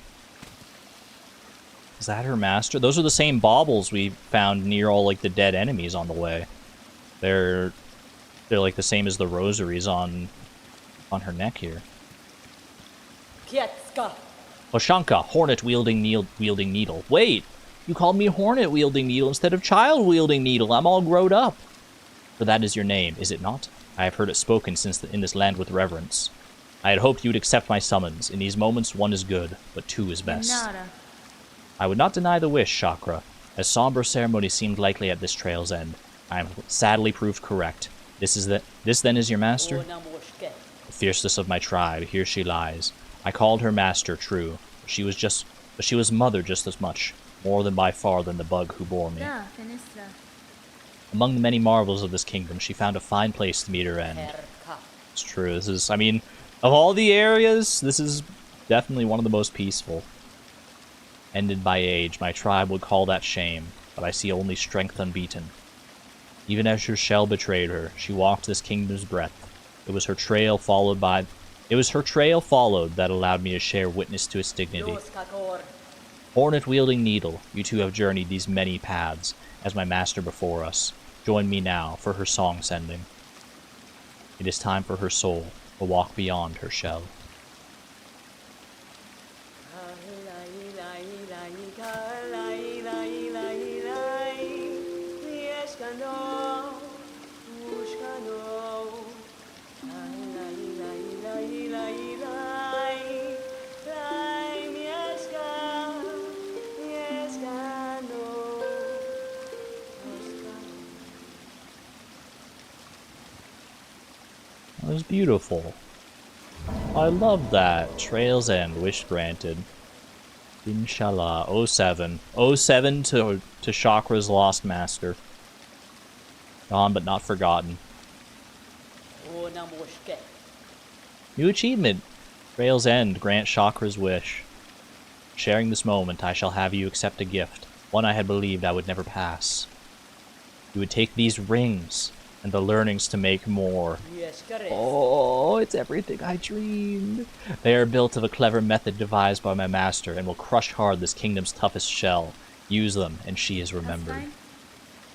Is that her master? Those are the same baubles we found near all, like, the dead enemies on the way. They're like the same as the rosaries on her neck here. Oshanka, hornet-wielding needle. Wait! You called me hornet-wielding needle instead of child-wielding needle. I'm all growed up. For that is your name, is it not? I have heard it spoken in this land with reverence. I had hoped you would accept my summons. In these moments, one is good, but two is best. I would not deny the wish, Chakra. As somber ceremony seemed likely at this trail's end, I am sadly proved correct. This then is your master? The fiercest of my tribe, here she lies. I called her master, true, but she was mother just as much, more than by far than the bug who bore me. Among the many marvels of this kingdom, she found a fine place to meet her end. It's true, this is, I mean, of all the areas, this is definitely one of the most peaceful. Ended by age, my tribe would call that shame, but I see only strength unbeaten. Even as her shell betrayed her, she walked this kingdom's breadth. It was her trail followed that allowed me to share witness to its dignity. Hornet-wielding needle, you two have journeyed these many paths, as my master before us. Join me now for her song sending. It is time for her soul to walk beyond her shell. That was beautiful. I love that. Trail's End, wish granted. Inshallah. 07. 07 to Chakra's Lost Master. Gone but not forgotten. New achievement. Trail's End, grant Chakra's wish. Sharing this moment, I shall have you accept a gift. One I had believed I would never pass. You would take these rings and the learnings to make more. Oh, it's everything I dreamed. They are built of a clever method devised by my master and will crush hard this kingdom's toughest shell. Use them, and she is remembered.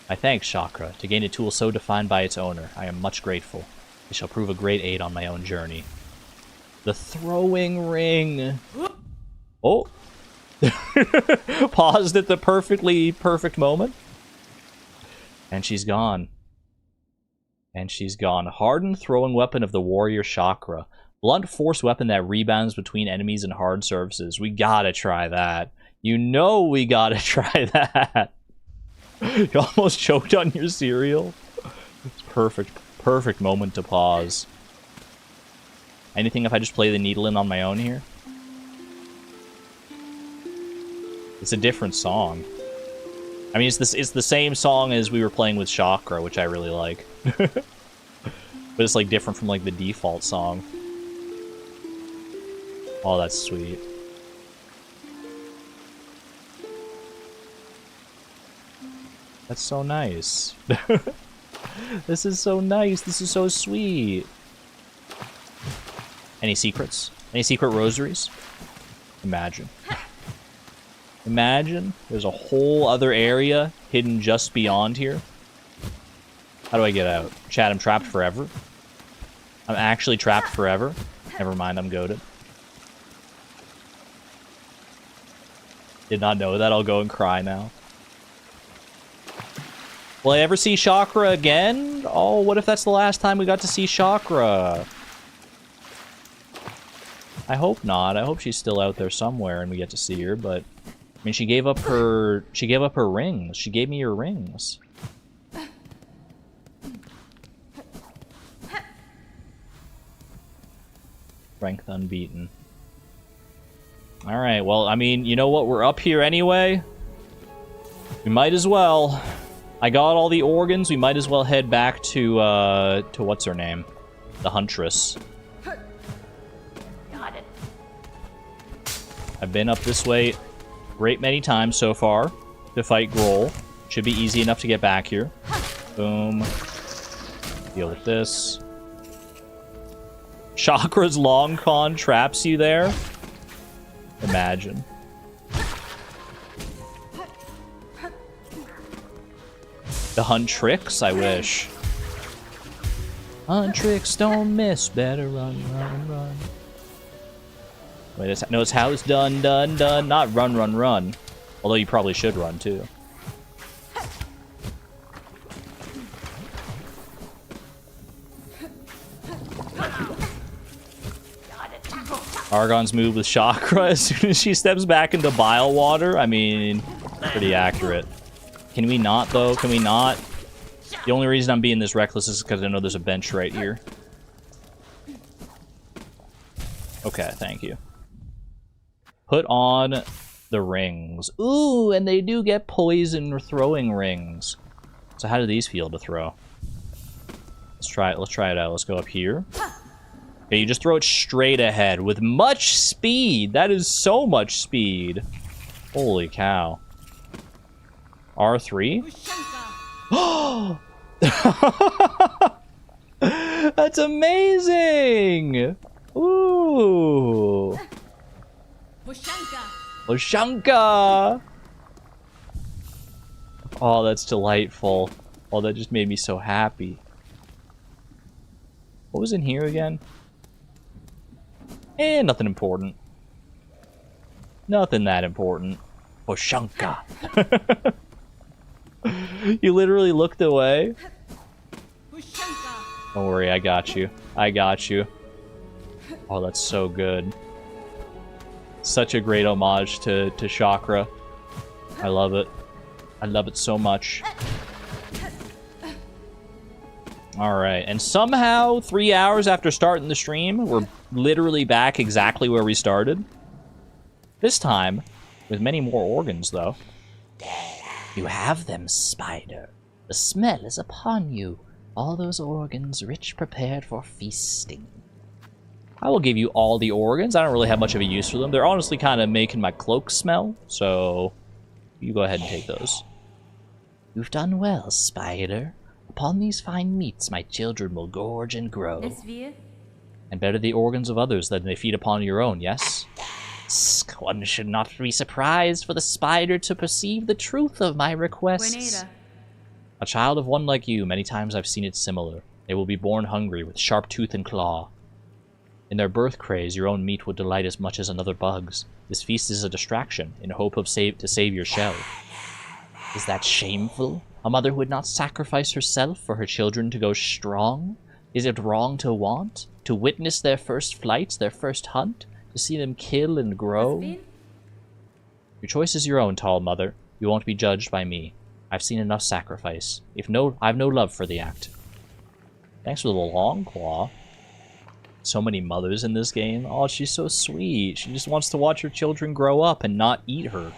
I thank Chakra. To gain a tool so defined by its owner, I am much grateful. It shall prove a great aid on my own journey. The throwing ring. Oh. Paused at the perfect moment. And she's gone. And she's gone. Hardened throwing weapon of the warrior Chakra. Blunt force weapon that rebounds between enemies and hard surfaces. We gotta try that. You know we gotta try that. You almost choked on your cereal. It's perfect. Perfect moment to pause. Anything if I just play the needle in on my own here? It's a different song. I mean, it's the same song as we were playing with Chakra, which I really like. But it's like different from like the default song. Oh, that's sweet. That's so nice. This is so nice. This is so sweet. Any secrets? Any secret rosaries? Imagine. Imagine there's a whole other area hidden just beyond here. How do I get out? Chat, I'm trapped forever. I'm actually trapped forever. Never mind, I'm goated. Did not know that. I'll go and cry now. Will I ever see Chakra again? Oh, what if that's the last time we got to see Chakra? I hope not. I hope she's still out there somewhere and we get to see her, but I mean, she gave up her rings. She gave me her rings. Strength unbeaten. Alright, well, I mean, you know what? We're up here anyway. We might as well. I got all the organs. We might as well head back to what's her name? The Huntress. Got it. I've been up this way a great many times so far to fight Grohl. Should be easy enough to get back here. Boom. Deal with this. Chakra's long con traps you there. Imagine. The Huntrix, I wish. Huntrix, don't miss. Better run, run, run. Wait, no, it's how it's done, done, done. Not run, run, run. Although you probably should run, too. Argon's move with chakra as soon as she steps back into bile water. I mean, pretty accurate. Can we not, though? Can we not? The only reason I'm being this reckless is because I know there's a bench right here. Okay, thank you. Put on the rings. Ooh, and they do get poison throwing rings. So how do these feel to throw? Let's try it. Let's try it out. Let's go up here. Okay, you just throw it straight ahead with much speed. That is so much speed. Holy cow. R3? Oh! That's amazing! Ooh! Oshanka! Oh, that's delightful. Oh, that just made me so happy. What was in here again? Nothing important. Nothing that important. Oshanka. You literally looked away. Don't worry, I got you. I got you. Oh, that's so good. Such a great homage to Chakra. I love it. I love it so much. Alright, and somehow 3 hours after starting the stream, we're literally back exactly where we started. This time, with many more organs, though. You have them, Spider. The smell is upon you. All those organs, rich prepared for feasting. I will give you all the organs. I don't really have much of a use for them. They're honestly kind of making my cloak smell, so you go ahead and take those. You've done well, Spider. Upon these fine meats, my children will gorge and grow. And better the organs of others than they feed upon your own, yes? One should not be surprised for the spider to perceive the truth of my requests. A child of one like you, many times I've seen it similar. They will be born hungry, with sharp tooth and claw. In their birth craze, your own meat would delight as much as another bug's. This feast is a distraction, in hope of to save your shell. Is that shameful? A mother who would not sacrifice herself for her children to go strong? Is it wrong to want? To witness their first flights, their first hunt? To see them kill and grow? Your choice is your own, tall mother. You won't be judged by me. I've seen enough sacrifice. I've no love for the act. Thanks for the long claw. So many mothers in this game. Oh, she's so sweet. She just wants to watch her children grow up and not eat her.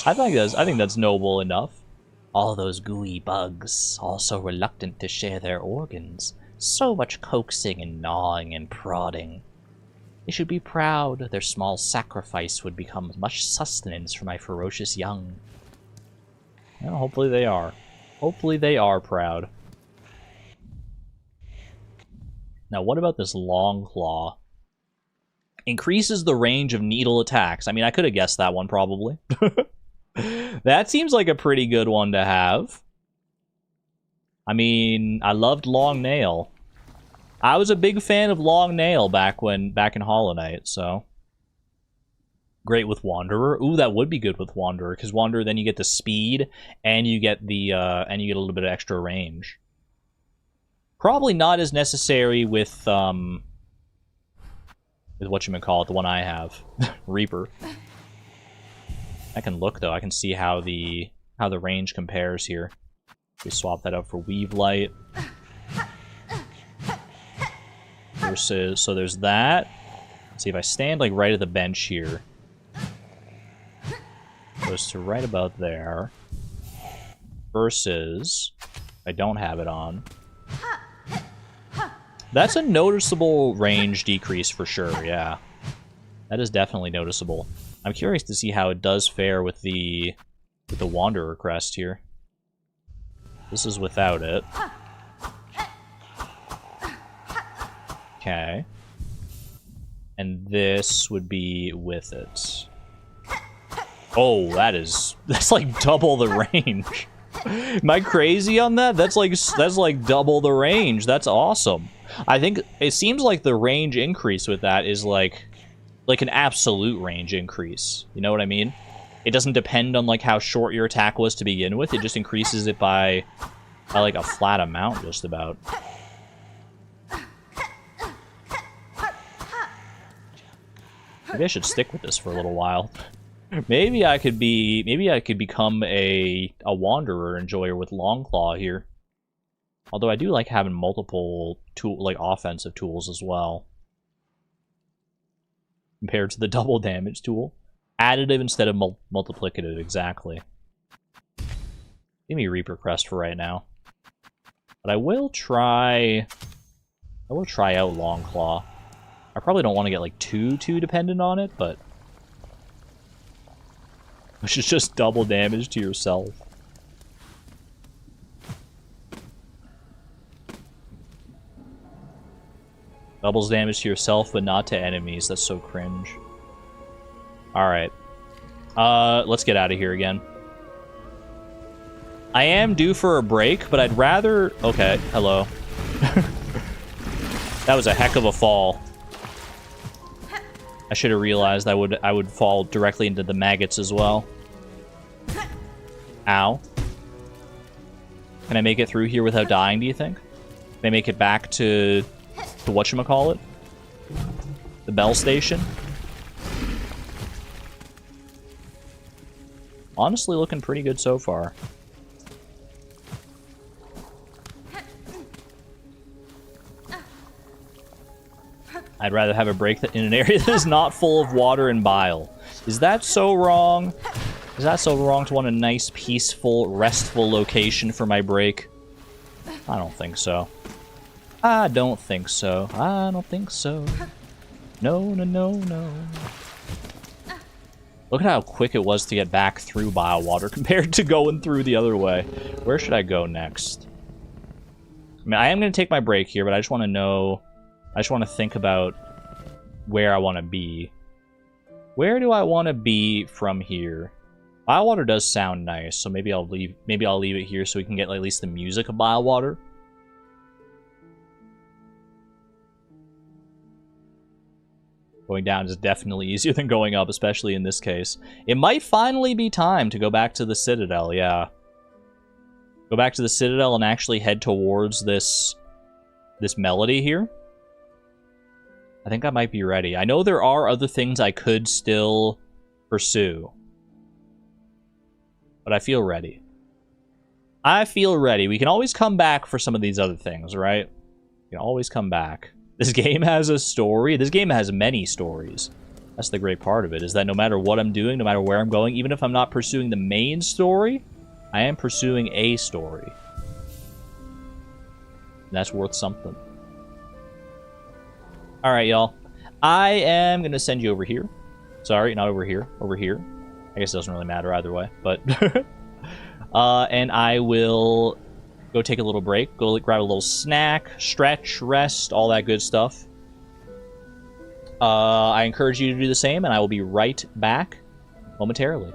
I think that's noble enough. All those gooey bugs, all so reluctant to share their organs. So much coaxing and gnawing and prodding. They should be proud. Their small sacrifice would become much sustenance for my ferocious young. Well, hopefully they are. Hopefully they are proud. Now, what about this long claw? Increases the range of needle attacks. I mean, I could have guessed that one, probably. That seems like a pretty good one to have. I mean, I loved Long Nail. I was a big fan of Long Nail back in Hollow Knight, so. Great with Wanderer. Ooh, that would be good with Wanderer, because Wanderer, then you get the speed, and you get the, and you get a little bit of extra range. Probably not as necessary with whatchamacallit, the one I have. Reaper. I can look, though. I can see how the range compares here. We swap that out for Weave Light. Versus, so there's that. Let's see, if I stand, like, right at the bench here. Goes to right about there. Versus, I don't have it on. That's a noticeable range decrease for sure, yeah. That is definitely noticeable. I'm curious to see how it does fare with the Wanderer crest here. This is without it. Okay. And this would be with it. Oh, that's like double the range. Am I crazy on that? That's like double the range. That's awesome. I think it seems like the range increase with that is like an absolute range increase. You know what I mean? It doesn't depend on like how short your attack was to begin with. It just increases it by like a flat amount, just about. Maybe I should stick with this for a little while. Maybe I could become a wanderer enjoyer with Longclaw here. Although I do like having multiple offensive tools as well. Compared to the double damage tool. Additive instead of multiplicative, exactly. Give me Reaper Crest for right now. But I will try out Longclaw. I probably don't want to get like too dependent on it, but which is just double damage to yourself. Doubles damage to yourself, but not to enemies. That's so cringe. Alright. Let's get out of here again. I am due for a break, but I'd rather... Okay, hello. That was a heck of a fall. I should have realized I would fall directly into the maggots as well. Ow. Can I make it through here without dying, do you think? Can I make it back to whatchamacallit? The Bell Station? Honestly, looking pretty good so far. I'd rather have a break in an area that is not full of water and bile. Is that so wrong? Is that so wrong to want a nice, peaceful, restful location for my break? I don't think so. I don't think so. I don't think so. No, no, no, no. Look at how quick it was to get back through bile water compared to going through the other way. Where should I go next? I mean, I am going to take my break here, but I just want to know... I just want to think about where I want to be. Where do I want to be from here? Bile does sound nice, so maybe I'll leave it here so we can get at least the music of bile water. Going down is definitely easier than going up, especially in this case. It might finally be time to go back to the Citadel, yeah. Go back to the Citadel and actually head towards this melody here. I think I might be ready. I know there are other things I could still pursue. But I feel ready. I feel ready. We can always come back for some of these other things, right? We can always come back. This game has a story. This game has many stories. That's the great part of it, is that no matter what I'm doing, no matter where I'm going, even if I'm not pursuing the main story, I am pursuing a story. And that's worth something. Alright, y'all. I am going to send you over here. Sorry, not over here. Over here. I guess it doesn't really matter either way, but... and I will go take a little break. Go grab a little snack, stretch, rest, all that good stuff. I encourage you to do the same, and I will be right back momentarily.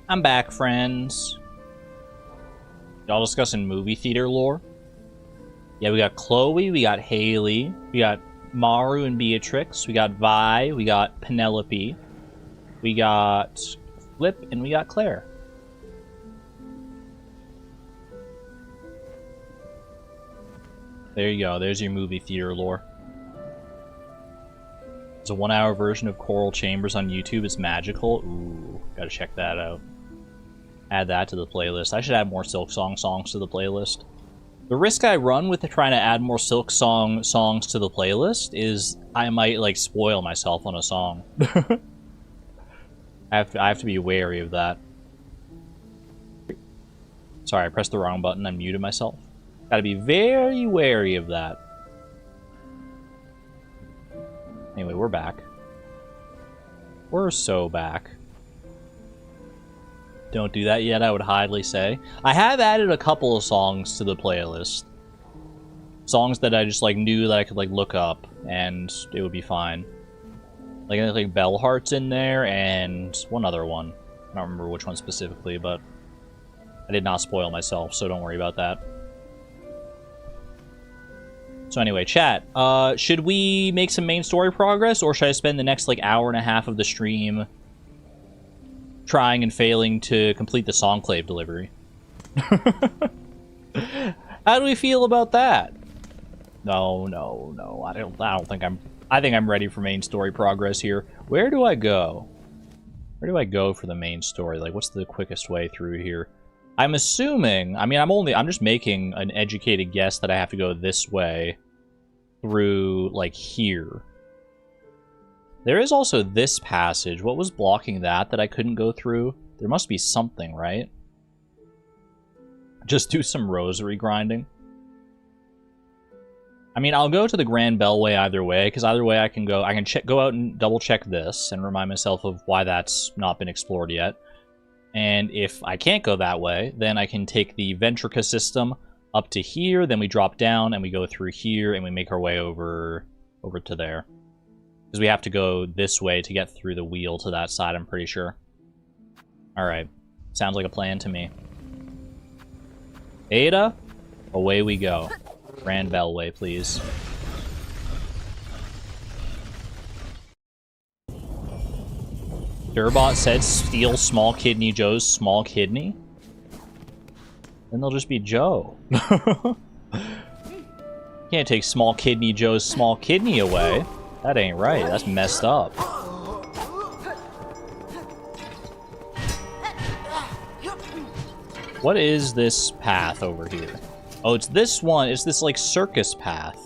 I'm back, friends. Y'all discussing movie theater lore? Yeah, we got Chloe, we got Haley, we got Maru and Beatrix, we got Vi, we got Penelope, we got Flip, and we got Claire. There you go, there's your movie theater lore. There's a 1-hour version of Choral Chambers on YouTube. It's magical. Ooh, gotta check that out. Add that to the playlist. I should add more Silksong songs to the playlist. The risk I run with trying to add more Silksong songs to the playlist is I might, like, spoil myself on a song. I have to be wary of that. Sorry, I pressed the wrong button. I muted myself. Gotta be very wary of that. Anyway, we're back. We're so back. Don't do that yet, I would highly say. I have added a couple of songs to the playlist. Songs that I just, like, knew that I could, like, look up, and it would be fine. Like, I think Bell Heart's in there, and one other one. I don't remember which one specifically, but I did not spoil myself, so don't worry about that. So anyway, chat, should we make some main story progress, or should I spend the next, like, hour and a half of the stream trying and failing to complete the Songclave delivery? How do we feel about that? No, I don't think I think I'm ready for main story progress here. Where do I go? Where do I go for the main story? Like, what's the quickest way through here? I'm assuming, I mean, I'm just making an educated guess that I have to go this way through, like, here. There is also this passage. What was blocking that I couldn't go through? There must be something, right? Just do some rosary grinding. I mean, I'll go to the Grand Bellway either way, because either way I can go out and double check this and remind myself of why that's not been explored yet. And if I can't go that way, then I can take the Ventrica system up to here, then we drop down and we go through here and we make our way over to there. Because we have to go this way to get through the wheel to that side, I'm pretty sure. Alright. Sounds like a plan to me. Ada, away we go. Grand Bellway, please. Durbot said steal Small Kidney Joe's small kidney? Then they'll just be Joe. Can't take Small Kidney Joe's small kidney away. That ain't right. That's messed up. What is this path over here? Oh, it's this one. It's this, like, circus path.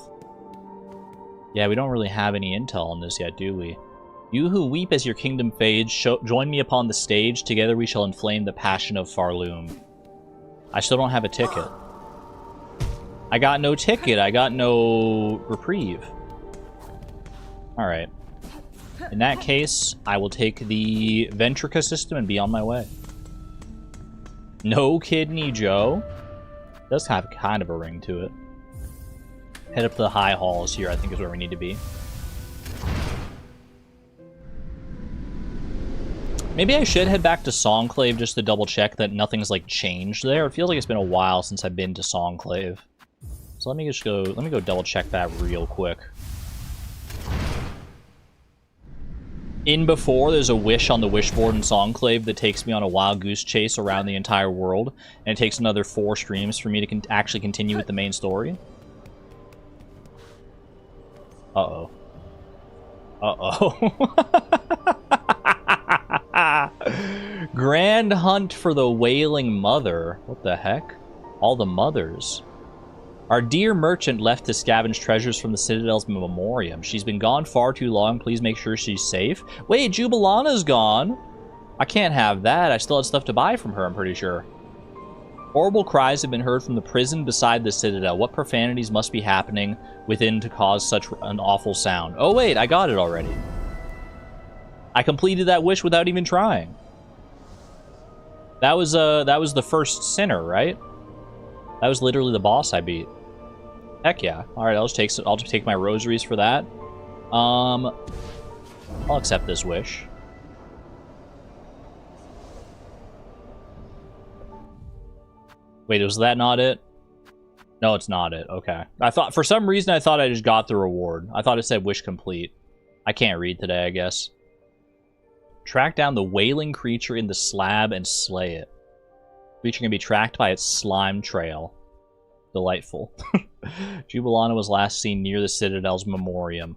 Yeah, we don't really have any intel on this yet, do we? You who weep as your kingdom fades, join me upon the stage. Together we shall inflame the passion of Farloom. I still don't have a ticket. I got no ticket. I got no reprieve. Alright. In that case, I will take the Ventrica system and be on my way. No Kidney Joe? Does have kind of a ring to it. Head up to the high halls here, I think is where we need to be. Maybe I should head back to Songclave just to double check that nothing's, like, changed there. It feels like it's been a while since I've been to Songclave. So let me go double check that real quick. In before, there's a wish on the wish board in Songclave that takes me on a wild goose chase around the entire world, and it takes another 4 streams for me to actually continue with the main story. Uh-oh. Uh-oh. Grand hunt for the Wailing Mother. What the heck? All the mothers. Our dear merchant left to scavenge treasures from the Citadel's memoriam. She's been gone far too long. Please make sure she's safe. Wait, Jubilana's gone. I can't have that. I still have stuff to buy from her, I'm pretty sure. Horrible cries have been heard from the prison beside the Citadel. What profanities must be happening within to cause such an awful sound? Oh, wait, I got it already. I completed that wish without even trying. That was the first sinner, right? That was literally the boss I beat. Heck yeah. Alright, I'll just take my rosaries for that. I'll accept this wish. Wait, was that not it? No, it's not it. Okay. I thought, for some reason, I thought I just got the reward. I thought it said wish complete. I can't read today, I guess. Track down the wailing creature in the slab and slay it. Creature can be tracked by its slime trail. Delightful. Jubilana was last seen near the Citadel's memoriam.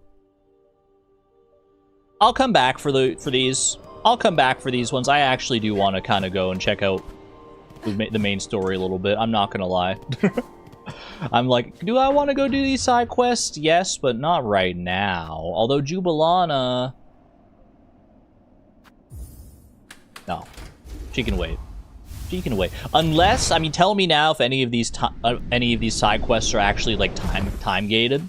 I'll come back for these. I'll come back for these ones. I actually do want to kind of go and check out the main story a little bit. I'm not gonna lie. I'm like, do I want to go do these side quests? Yes, but not right now. Although Jubilana... No. She can wait. She can wait. Unless, I mean, tell me now if any of these side quests are actually, like, time gated.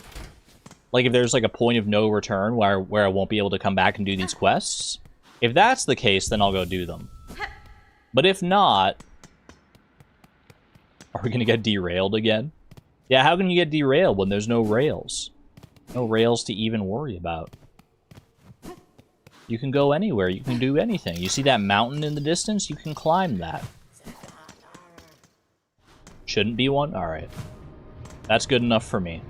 Like, if there's, like, a point of no return where I won't be able to come back and do these quests. If that's the case, then I'll go do them. But if not... Are we gonna get derailed again? Yeah, how can you get derailed when there's no rails? No rails to even worry about. You can go anywhere, you can do anything. You see that mountain in the distance? You can climb that. Shouldn't be one? Alright. That's good enough for me.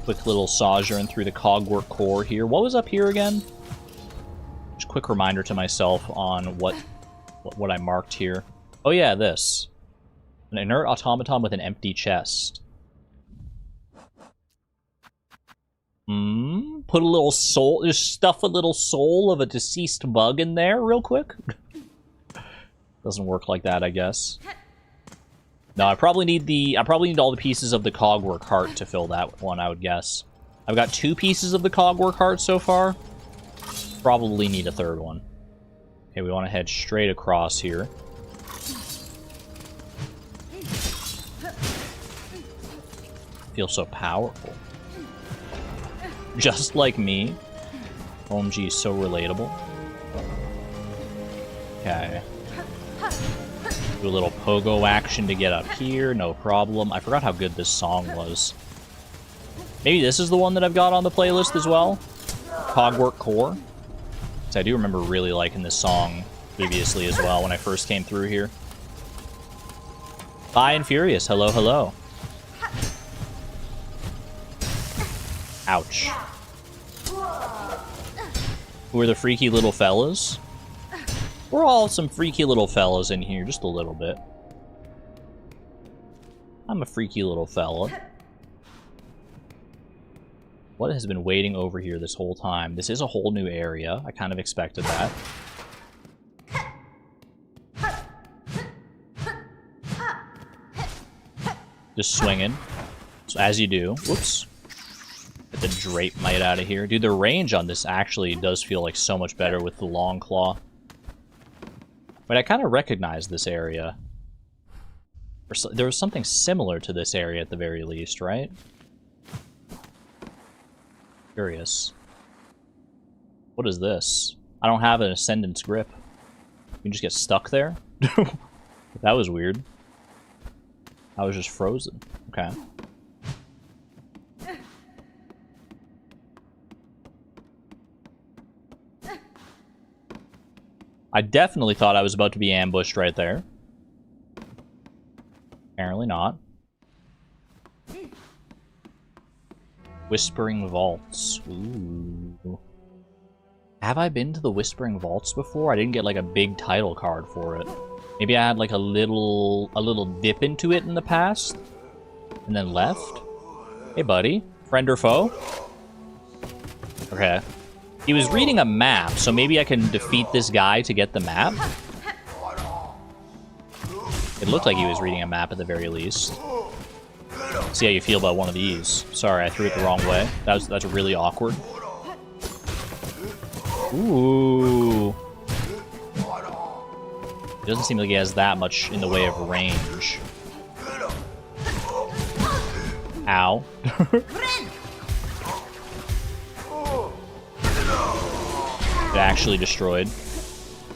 Quick little sojourn through the cogwork core here. What was up here again? Just a quick reminder to myself on what I marked here. Oh yeah, this. An inert automaton with an empty chest. Put a little soul, just stuff a little soul of a deceased bug in there real quick. Doesn't work like that, I guess. No, I probably need all the pieces of the cogwork heart to fill that one, I would guess. I've got 2 pieces of the cogwork heart so far. Probably need a 3rd one. Okay, we want to head straight across here. Feels so powerful. Just like me. OMG is so relatable. Okay. Do a little pogo action to get up here, no problem. I forgot how good this song was. Maybe this is the one that I've got on the playlist as well? Cogwork Core. Because I do remember really liking this song previously as well when I first came through here. Bye and Furious, hello, hello. Ouch. Who are the freaky little fellas? We're all some freaky little fellas in here, just a little bit. I'm a freaky little fella. What has been waiting over here this whole time? This is a whole new area. I kind of expected that. Just swinging. So as you do. Whoops. Get the drape mite out of here. Dude, the range on this actually does feel like so much better with the long claw. But I kind of recognize this area. There was something similar to this area at the very least, right? Curious. What is this? I don't have an Ascendant's Grip. You can just get stuck there? That was weird. I was just frozen. Okay. I definitely thought I was about to be ambushed right there. Apparently not. Whispering Vaults. Ooh. Have I been to the Whispering Vaults before? I didn't get like a big title card for it. Maybe I had like a little dip into it in the past and then left. Hey buddy, friend or foe? Okay. He was reading a map, so maybe I can defeat this guy to get the map. It looked like he was reading a map at the very least. See how you feel about one of these. Sorry, I threw it the wrong way. That's really awkward. Ooh. It doesn't seem like he has that much in the way of range. Ow. It actually destroyed.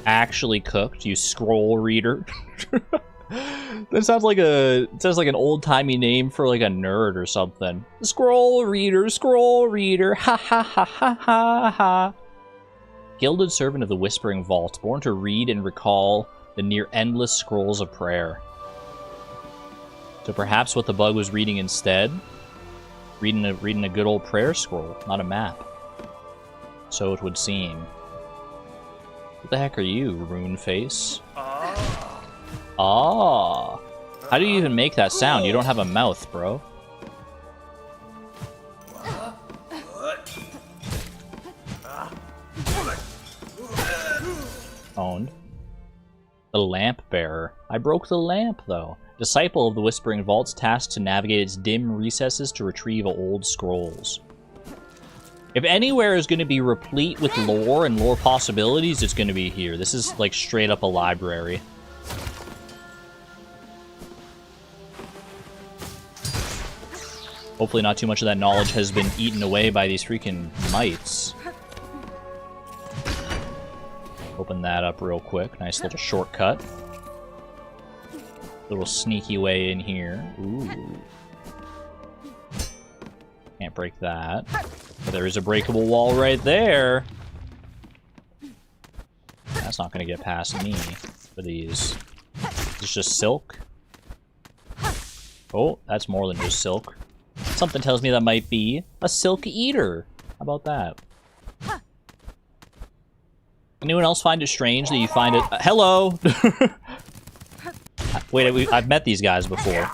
Actually cooked, you scroll reader. That sounds like an old-timey name for like a nerd or something. Scroll reader, ha ha ha ha ha ha. gilded servant of the Whispering Vault, born to read and recall the near endless scrolls of prayer. So perhaps what the bug was reading instead? Reading a good old prayer scroll, not a map. So it would seem. What the heck are you, Rune Face? Ah. How do you even make that sound? You don't have a mouth, bro. Owned. The Lamp Bearer. I broke the lamp, though. Disciple of the Whispering Vault's tasked to navigate its dim recesses to retrieve old scrolls. If anywhere is going to be replete with lore and lore possibilities, it's going to be here. This is, like, straight up a library. Hopefully not too much of that knowledge has been eaten away by these freaking mites. Open that up real quick. Nice little shortcut. Little sneaky way in here. Ooh. Can't break that. But there is a breakable wall right there. That's not going to get past me for these. It's just silk. Oh, that's more than just silk. Something tells me that might be a silk eater. How about that? Anyone else find it strange that you find it... hello! Wait, I've met these guys before.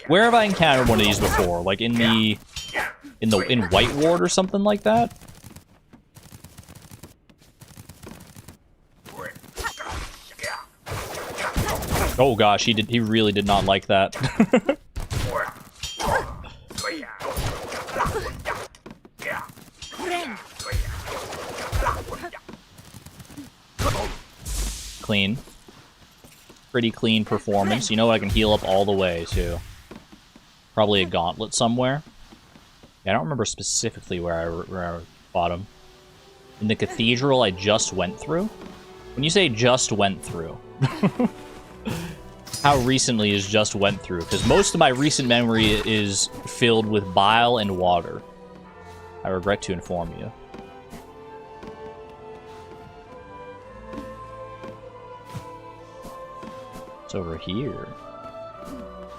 Where have I encountered one of these before? Like in White Ward or something like that? Oh gosh, he really did not like that. Clean. Pretty clean performance. You know I can heal up all the way, too. Probably a gauntlet somewhere. Yeah, I don't remember specifically where I fought him. In the cathedral I just went through? When you say just went through, how recently is just went through? Because most of my recent memory is filled with bile and water. I regret to inform you. It's over here.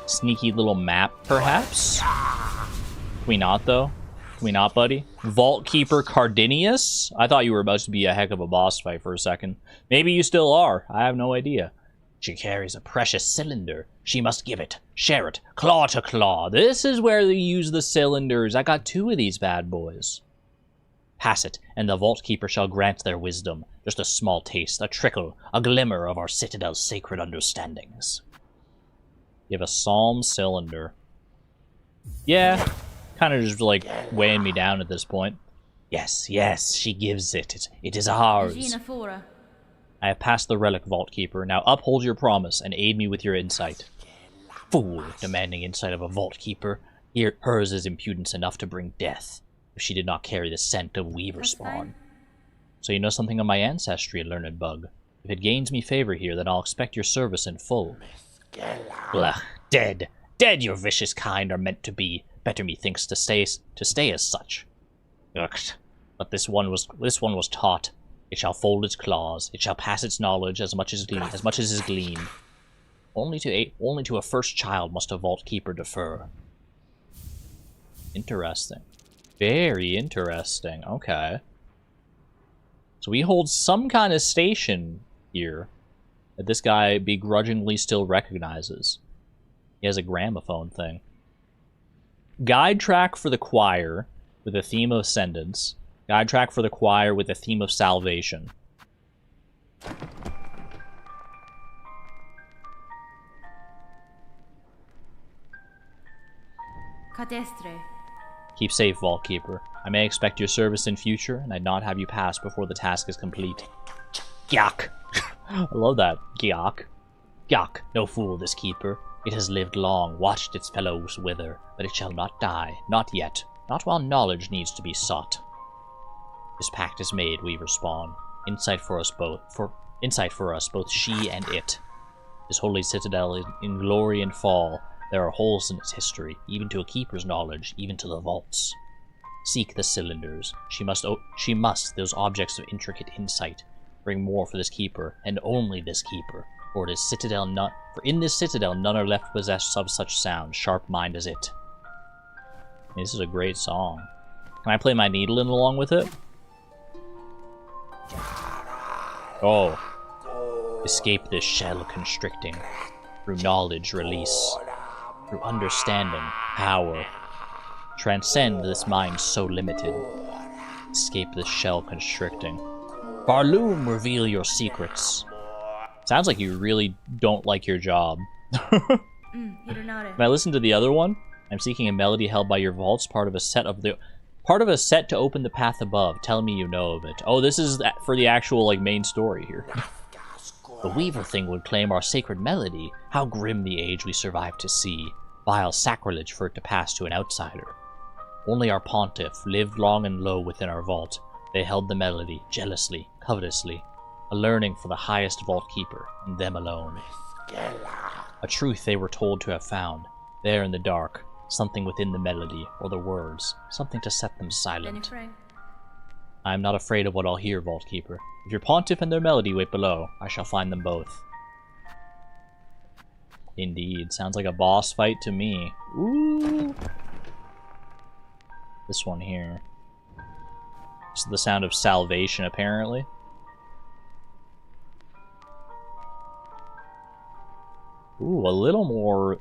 Sneaky little map, perhaps? Can we not, though? Can we not, buddy? Vault Keeper Cardinius? I thought you were about to be a heck of a boss fight for a second. Maybe you still are. I have no idea. She carries a precious cylinder. She must give it. Share it. Claw to claw. This is where they use the cylinders. I got 2 of these bad boys. Pass it, and the Vault Keeper shall grant their wisdom. Just a small taste, a trickle, a glimmer of our citadel's sacred understandings. You have a psalm cylinder. Yeah, kind of just like weighing me down at this point. Yes, yes, she gives it. It is ours. I have passed the relic, Vault Keeper. Now uphold your promise and aid me with your insight. Fool, demanding insight of a Vault Keeper. Here, hers is impudence enough to bring death, if she did not carry the scent of weaver spawn. So you know something of my ancestry, learned bug. If it gains me favor here, then I'll expect your service in full. Blah, dead. Dead your vicious kind are meant to be. Better methinks to stay as such. Ugh. But this one was taught. It shall fold its claws. It shall pass its knowledge as much as is gleaned. Only to a first child must a Vault Keeper defer. Interesting. Very interesting. Okay. So we hold some kind of station here that this guy begrudgingly still recognizes. He has a gramophone thing. Guide track for the choir with a theme of ascendance. Guide track for the choir with a theme of salvation. Cadestre. Keep safe, Vault Keeper. I may expect your service in future, and I'd not have you pass before the task is complete. Gyak! I love that. Gyak. Gyak, no fool, this keeper. It has lived long, watched its fellows wither, but it shall not die. Not yet. Not while knowledge needs to be sought. This pact is made, Weaver Spawn. Insight for us both. Both she and it. This holy citadel is in glory and fall. There are holes in its history, even to a keeper's knowledge, even to the vaults. Seek the cylinders. She must, those objects of intricate insight, bring more for this keeper, and only this keeper. For in this citadel none are left possessed of such sound, sharp mind as it. This is a great song. Can I play my needle in along with it? Oh. Escape this shell constricting. Through knowledge release. Through understanding, power. Transcend this mind so limited. Escape this shell constricting. Barloom, reveal your secrets. Sounds like you really don't like your job. Can I listen to the other one? I'm seeking a melody held by your vaults, part of a set to open the path above. Tell me you know of it. Oh, this is for the actual like main story here. The Weaver thing would claim our sacred melody. How grim the age we survive to see. Vile sacrilege for it to pass to an outsider. Only our pontiff lived long and low within our vault. They held the melody, jealously, covetously. A learning for the highest vault keeper, and them alone. A truth they were told to have found. There in the dark, something within the melody, or the words. Something to set them silent. I am not afraid of what I'll hear, Vault Keeper. If your pontiff and their melody wait below, I shall find them both. Indeed. Sounds like a boss fight to me. Ooh. This one here. This is the sound of salvation, apparently. Ooh, a little more...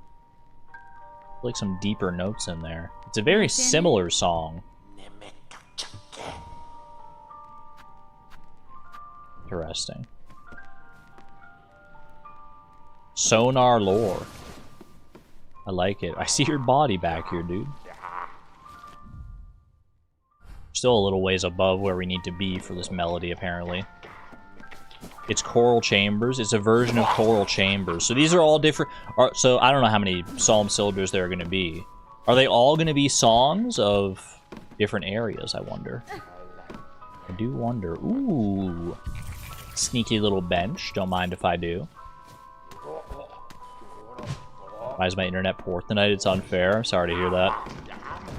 like some deeper notes in there. It's a very similar song. Interesting. Sonar lore. I like it. I see your body back here, dude. Still a little ways above where we need to be for this melody, apparently. It's choral chambers. It's a version of choral chambers. So these are all different. So I don't know how many psalm cylinders there are going to be. Are they all going to be songs of different areas, I wonder? I do wonder. Ooh. Sneaky little bench. Don't mind if I do. Why is my internet poor tonight? It's unfair. I'm sorry to hear that.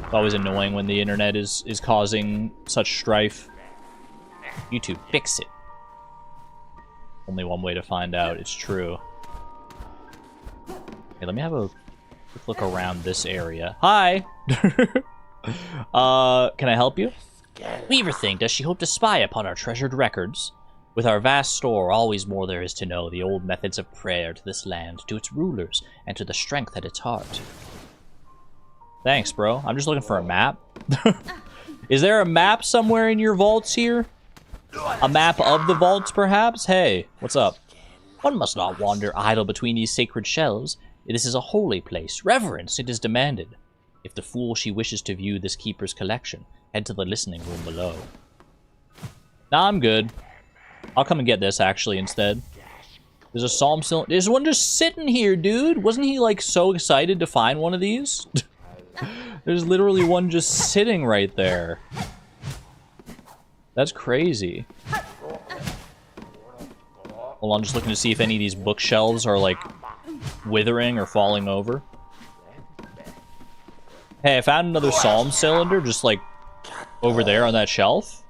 It's always annoying when the internet is causing such strife. YouTube, fix it. Only one way to find out. It's true. Okay, let me have a quick look around this area. Hi! Can I help you? Weaver thing, does she hope to spy upon our treasured records? With our vast store, always more there is to know. The old methods of prayer to this land, to its rulers, and to the strength at its heart. Thanks, bro. I'm just looking for a map. Is there a map somewhere in your vaults here? A map of the vaults, perhaps? Hey, what's up? One must not wander idle between these sacred shelves. This is a holy place. Reverence, it is demanded. If the fool she wishes to view this keeper's collection, head to the listening room below. Nah, I'm good. I'll come and get this, actually, instead. There's a psalm cylinder. There's one just sitting here, dude. Wasn't he, like, so excited to find one of these? There's literally one just sitting right there. That's crazy. Hold on, just looking to see if any of these bookshelves are, like, withering or falling over. Hey, I found another psalm cylinder just, like, over there on that shelf.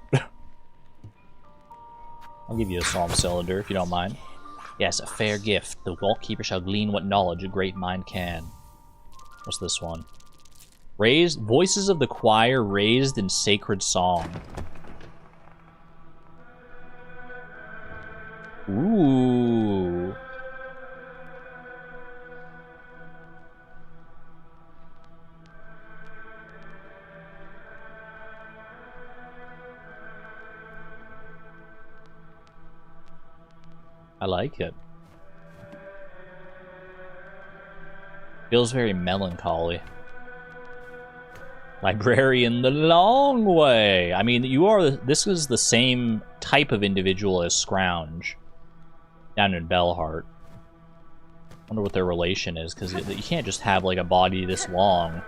I'll give you a psalm cylinder, if you don't mind. Yes, a fair gift. The vault keeper shall glean what knowledge a great mind can. What's this one? Raised voices of the choir raised in sacred song. Ooh. I like it. Feels very melancholy. Librarian the long way. I mean, this is the same type of individual as Scrounge down in Bellheart. Wonder what their relation is, because you can't just have like a body this long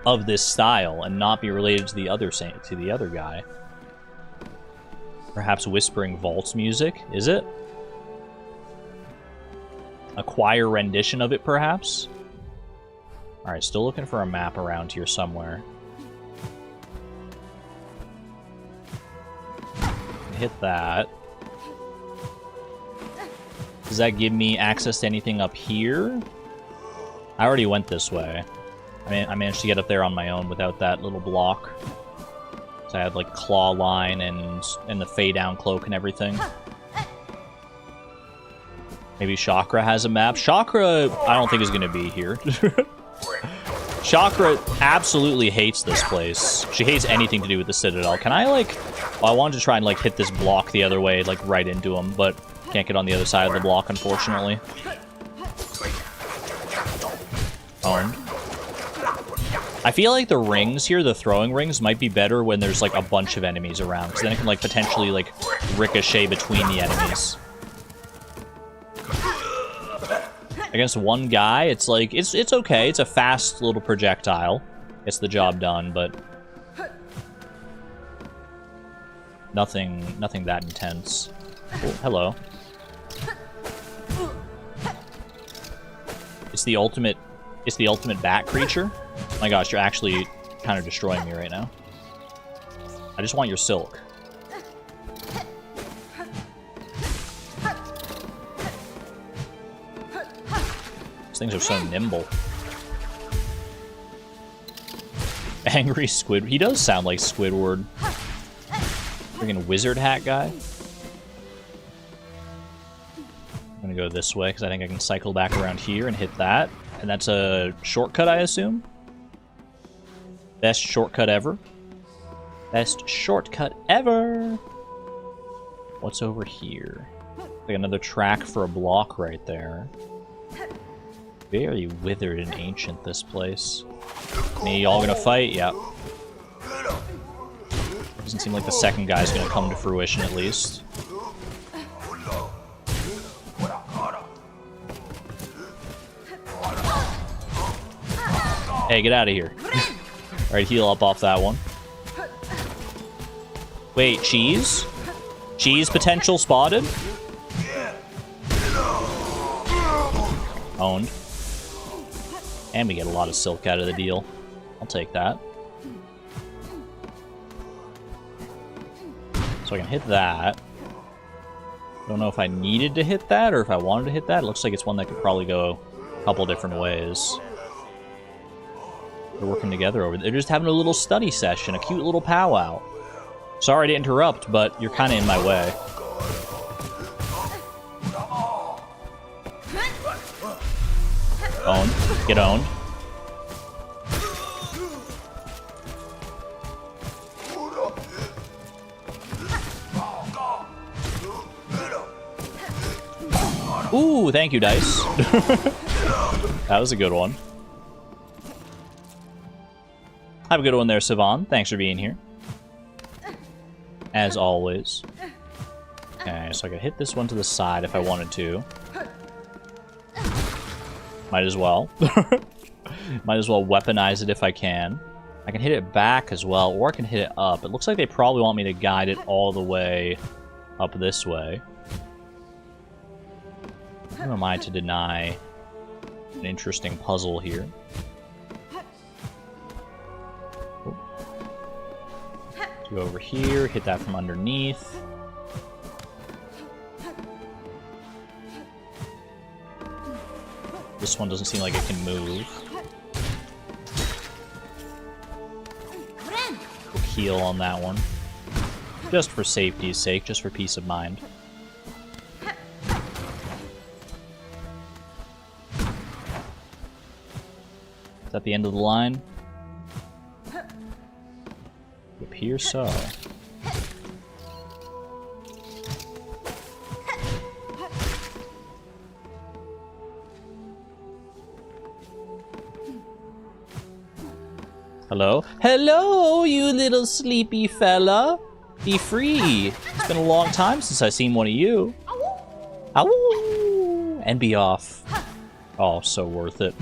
of this style and not be related to the other guy. Perhaps Whispering Vaults music, is it? A choir rendition of it, perhaps? Alright, still looking for a map around here somewhere. hit that. Does that give me access to anything up here? I already went this way. I mean, I managed to get up there on my own without that little block. So I had like claw line and the fade down cloak and everything. Maybe Chakra has a map. Chakra, I don't think is going to be here. Chakra absolutely hates this place. She hates anything to do with the Citadel. Can I, like... Well, I wanted to try and, like, hit this block the other way, like, right into him, but can't get on the other side of the block, unfortunately. Owned. I feel like the rings here, the throwing rings, might be better when there's, like, a bunch of enemies around, because then it can, like, potentially, like, ricochet between the enemies. Against one guy, it's like, it's okay. It's a fast little projectile. Gets the job done, but nothing that intense. Oh, hello. It's the ultimate bat creature. Oh my gosh, you're actually kind of destroying me right now. I just want your silk. Things are so nimble. Angry Squid. He does sound like Squidward. Freaking wizard hat guy. I'm gonna go this way because I think I can cycle back around here and hit that. And that's a shortcut, I assume. Best shortcut ever. Best shortcut ever. What's over here? Like another track for a block right there. Very withered and ancient, this place. Me, y'all gonna fight? Yep. Doesn't seem like the second guy's gonna come to fruition, at least. Hey, get out of here. Alright, heal up off that one. Wait, cheese? Cheese potential spotted? Owned. And we get a lot of silk out of the deal. I'll take that. So I can hit that. Don't know if I needed to hit that or if I wanted to hit that. It looks like it's one that could probably go a couple different ways. They're working together over there. They're just having a little study session, a cute little powwow. Sorry to interrupt, but you're kind of in my way. Owned. Get owned. Ooh, thank you, dice. That was a good one. Have a good one there, Sivan. Thanks for being here. As always. Okay, so I could hit this one to the side if I wanted to. Might as well. Might as well weaponize it if I can. I can hit it back as well, or I can hit it up. It looks like they probably want me to guide it all the way up this way. Who am I to deny an interesting puzzle here? Go over here, hit that from underneath. This one doesn't seem like it can move. We'll heal on that one. Just for safety's sake, just for peace of mind. Is that the end of the line? It appears so. Hello? Hello, you little sleepy fella! Be free! It's been a long time since I've seen one of you. Ow! And be off. Oh, so worth it.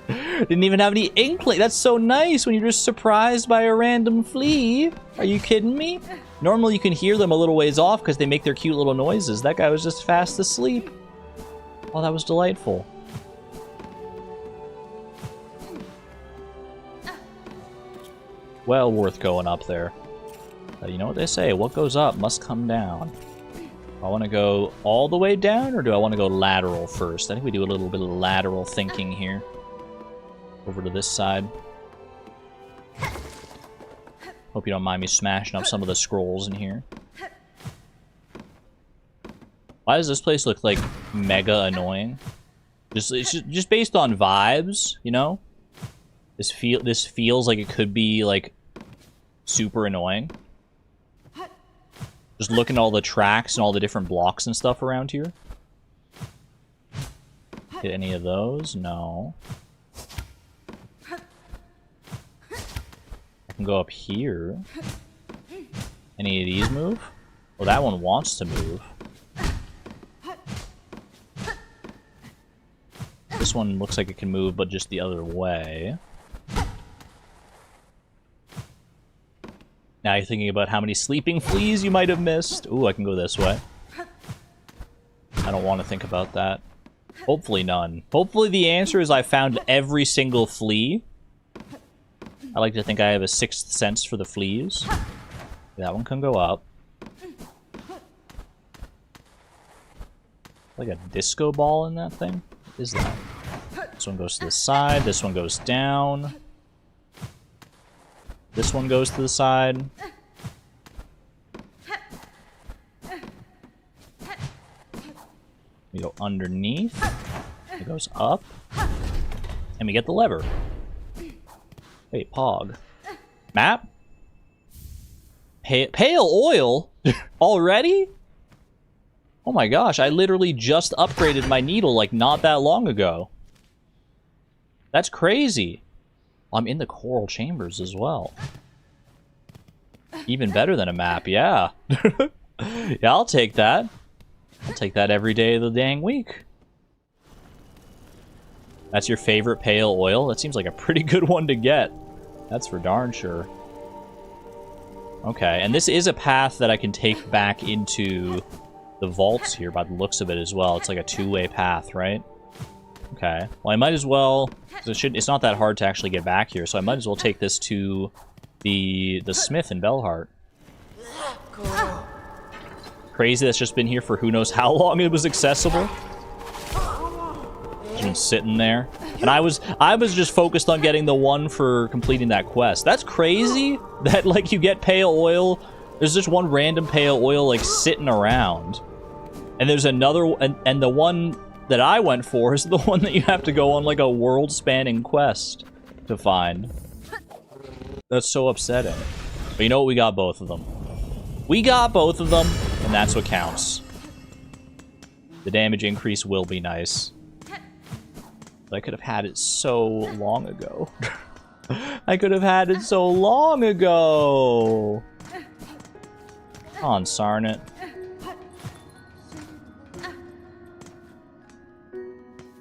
Didn't even have any inkling. That's so nice when you're just surprised by a random flea. Are you kidding me? Normally you can hear them a little ways off because they make their cute little noises. That guy was just fast asleep. Oh, that was delightful. Well worth going up there. You know what they say, what goes up must come down. Do I want to go all the way down, or do I want to go lateral first? I think we do a little bit of lateral thinking here. Over to this side. Hope you don't mind me smashing up some of the scrolls in here. Why does this place look like mega annoying? Just based on vibes, you know? This feels like it could be like super annoying. Just looking at all the tracks and all the different blocks and stuff around here. Hit any of those? No. I can go up here. Any of these move? Well, that one wants to move. This one looks like it can move, but just the other way. Now you're thinking about how many sleeping fleas you might have missed. Ooh, I can go this way. I don't want to think about that. Hopefully none. Hopefully the answer is I found every single flea. I like to think I have a sixth sense for the fleas. That one can go up. Like a disco ball in that thing? What is that? This one goes to the side, this one goes down. This one goes to the side. We go underneath. It goes up. And we get the lever. Wait, Pog. Map? Pale oil? Already? Oh my gosh, I literally just upgraded my needle like not that long ago. That's crazy. I'm in the coral chambers as well. Even better than a map, yeah. Yeah, I'll take that. I'll take that every day of the dang week. That's your favorite pale oil? That seems like a pretty good one to get. That's for darn sure. Okay, and this is a path that I can take back into the vaults here by the looks of it as well. It's like a two-way path, right? Okay. Well, I might as well... It's not that hard to actually get back here, so I might as well take this to the smith in Belhart. Crazy that's just been here for who knows how long it was accessible. Just been sitting there. And I was just focused on getting the one for completing that quest. That's crazy that, like, you get pale oil. There's just one random pale oil, like, sitting around. And there's another... And the one that I went for is the one that you have to go on, like, a world-spanning quest to find. That's so upsetting. But you know what? We got both of them. We got both of them, and that's what counts. The damage increase will be nice. But I could have had it so long ago. I could have had it so long ago! On Sarnet.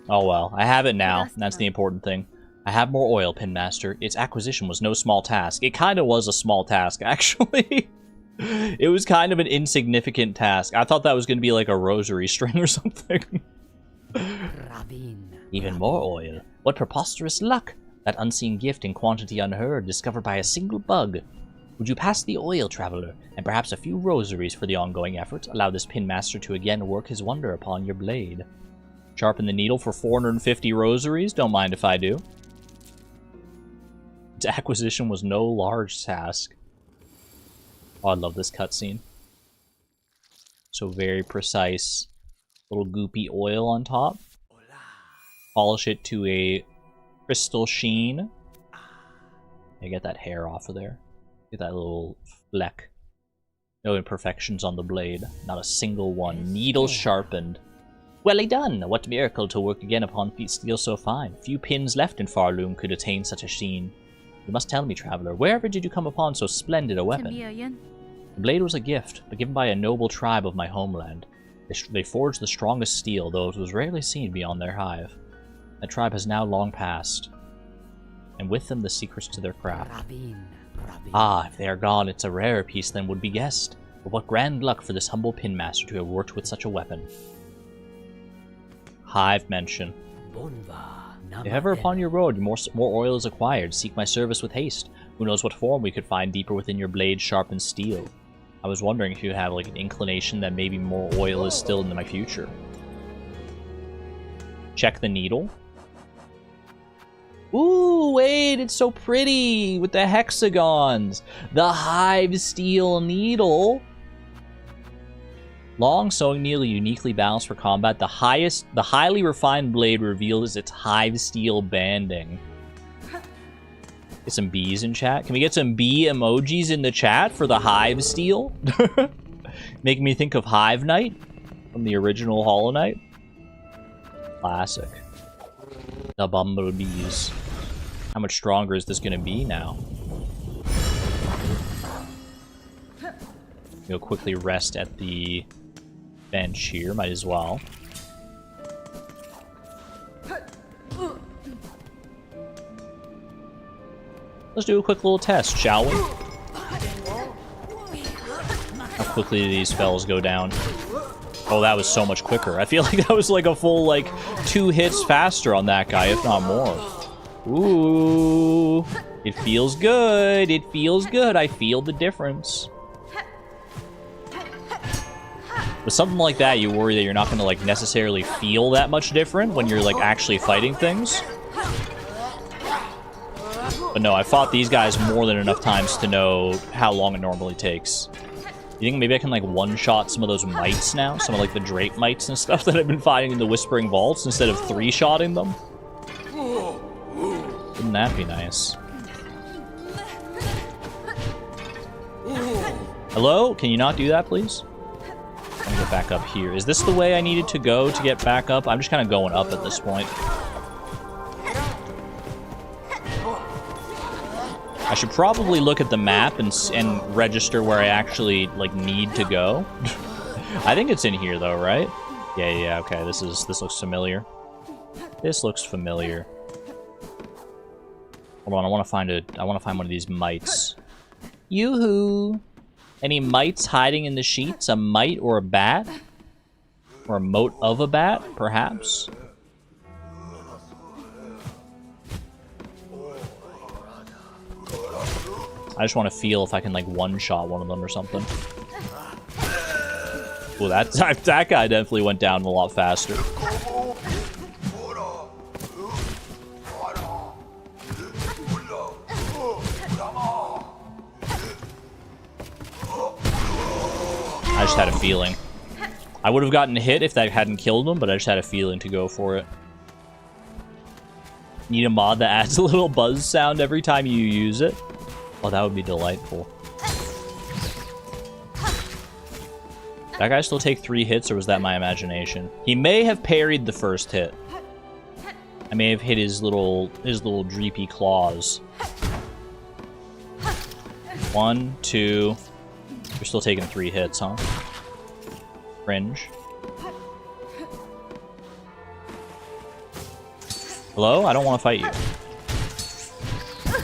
Oh well, I have it now, and that's the important thing. I have more oil, Pinmaster. Its acquisition was no small task. It kind of was a small task, actually. It was kind of an insignificant task. I thought that was going to be like a rosary string or something. Even more oil. What preposterous luck! That unseen gift in quantity unheard, discovered by a single bug. Would you pass the oil, traveler, and perhaps a few rosaries for the ongoing effort? Allow this Pinmaster to again work his wonder upon your blade. Sharpen the needle for 450 rosaries? Don't mind if I do. Its acquisition was no large task. Oh, I love this cutscene. So very precise. Little goopy oil on top. Polish it to a crystal sheen. Yeah, get that hair off of there. Get that little fleck. No imperfections on the blade. Not a single one. Needle sharpened. Welly done! What miracle to work again upon steel so fine. Few pins left in Farloom could attain such a sheen. You must tell me, traveler, wherever did you come upon so splendid a weapon? The blade was a gift, but given by a noble tribe of my homeland. They forged the strongest steel, though it was rarely seen beyond their hive. That tribe has now long passed, and with them the secrets to their craft. Ah, if they are gone, it's a rarer piece than would be guessed. But what grand luck for this humble Pinmaster to have worked with such a weapon. Hive mention. If ever upon your road more oil is acquired, seek my service with haste. Who knows what form we could find deeper within your blade sharpened steel. I was wondering if you have like an inclination that maybe more oil is still in my future. Check the needle. Ooh, wait, it's so pretty with the hexagons. The hive steel needle. Long sewing needle uniquely balanced for combat. The highly refined blade reveals its hive steel banding. Get some bees in chat. Can we get some bee emojis in the chat for the hive steel? Making me think of Hive Knight from the original Hollow Knight. Classic. The bumblebees. How much stronger is this gonna be now? We'll quickly rest at the bench here, might as well. Let's do a quick little test, shall we? How quickly do these spells go down? Oh, that was so much quicker. I feel like that was like a full, like, 2 hits faster on that guy, if not more. Ooh. It feels good. It feels good. I feel the difference. With something like that, you worry that you're not going to, like, necessarily feel that much different when you're, like, actually fighting things. But no, I fought these guys more than enough times to know how long it normally takes. You think maybe I can, like, one-shot some of those mites now? Some of, like, the Drake mites and stuff that I've been fighting in the Whispering Vaults instead of 3-shotting them? Wouldn't that be nice? Hello? Can you not do that, please? I'm gonna get back up here. Is this the way I needed to go to get back up? I'm just kind of going up at this point. I should probably look at the map and register where I actually, like, need to go. I think it's in here, though, right? Yeah, okay, this looks familiar. This looks familiar. Hold on, I want to find one of these mites. Yoo-hoo! Any mites hiding in the sheets? A mite or a bat? Or a mote of a bat, perhaps? I just want to feel if I can, like, one-shot one of them or something. Well, that guy definitely went down a lot faster. I just had a feeling. I would have gotten hit if that hadn't killed him, but I just had a feeling to go for it. Need a mod that adds a little buzz sound every time you use it. Oh, that would be delightful. That guy still take 3 hits, or was that my imagination? He may have parried the first hit. I may have hit his little dreepy claws. 1, 2. You're still taking 3 hits, huh? Cringe. Hello? I don't want to fight you.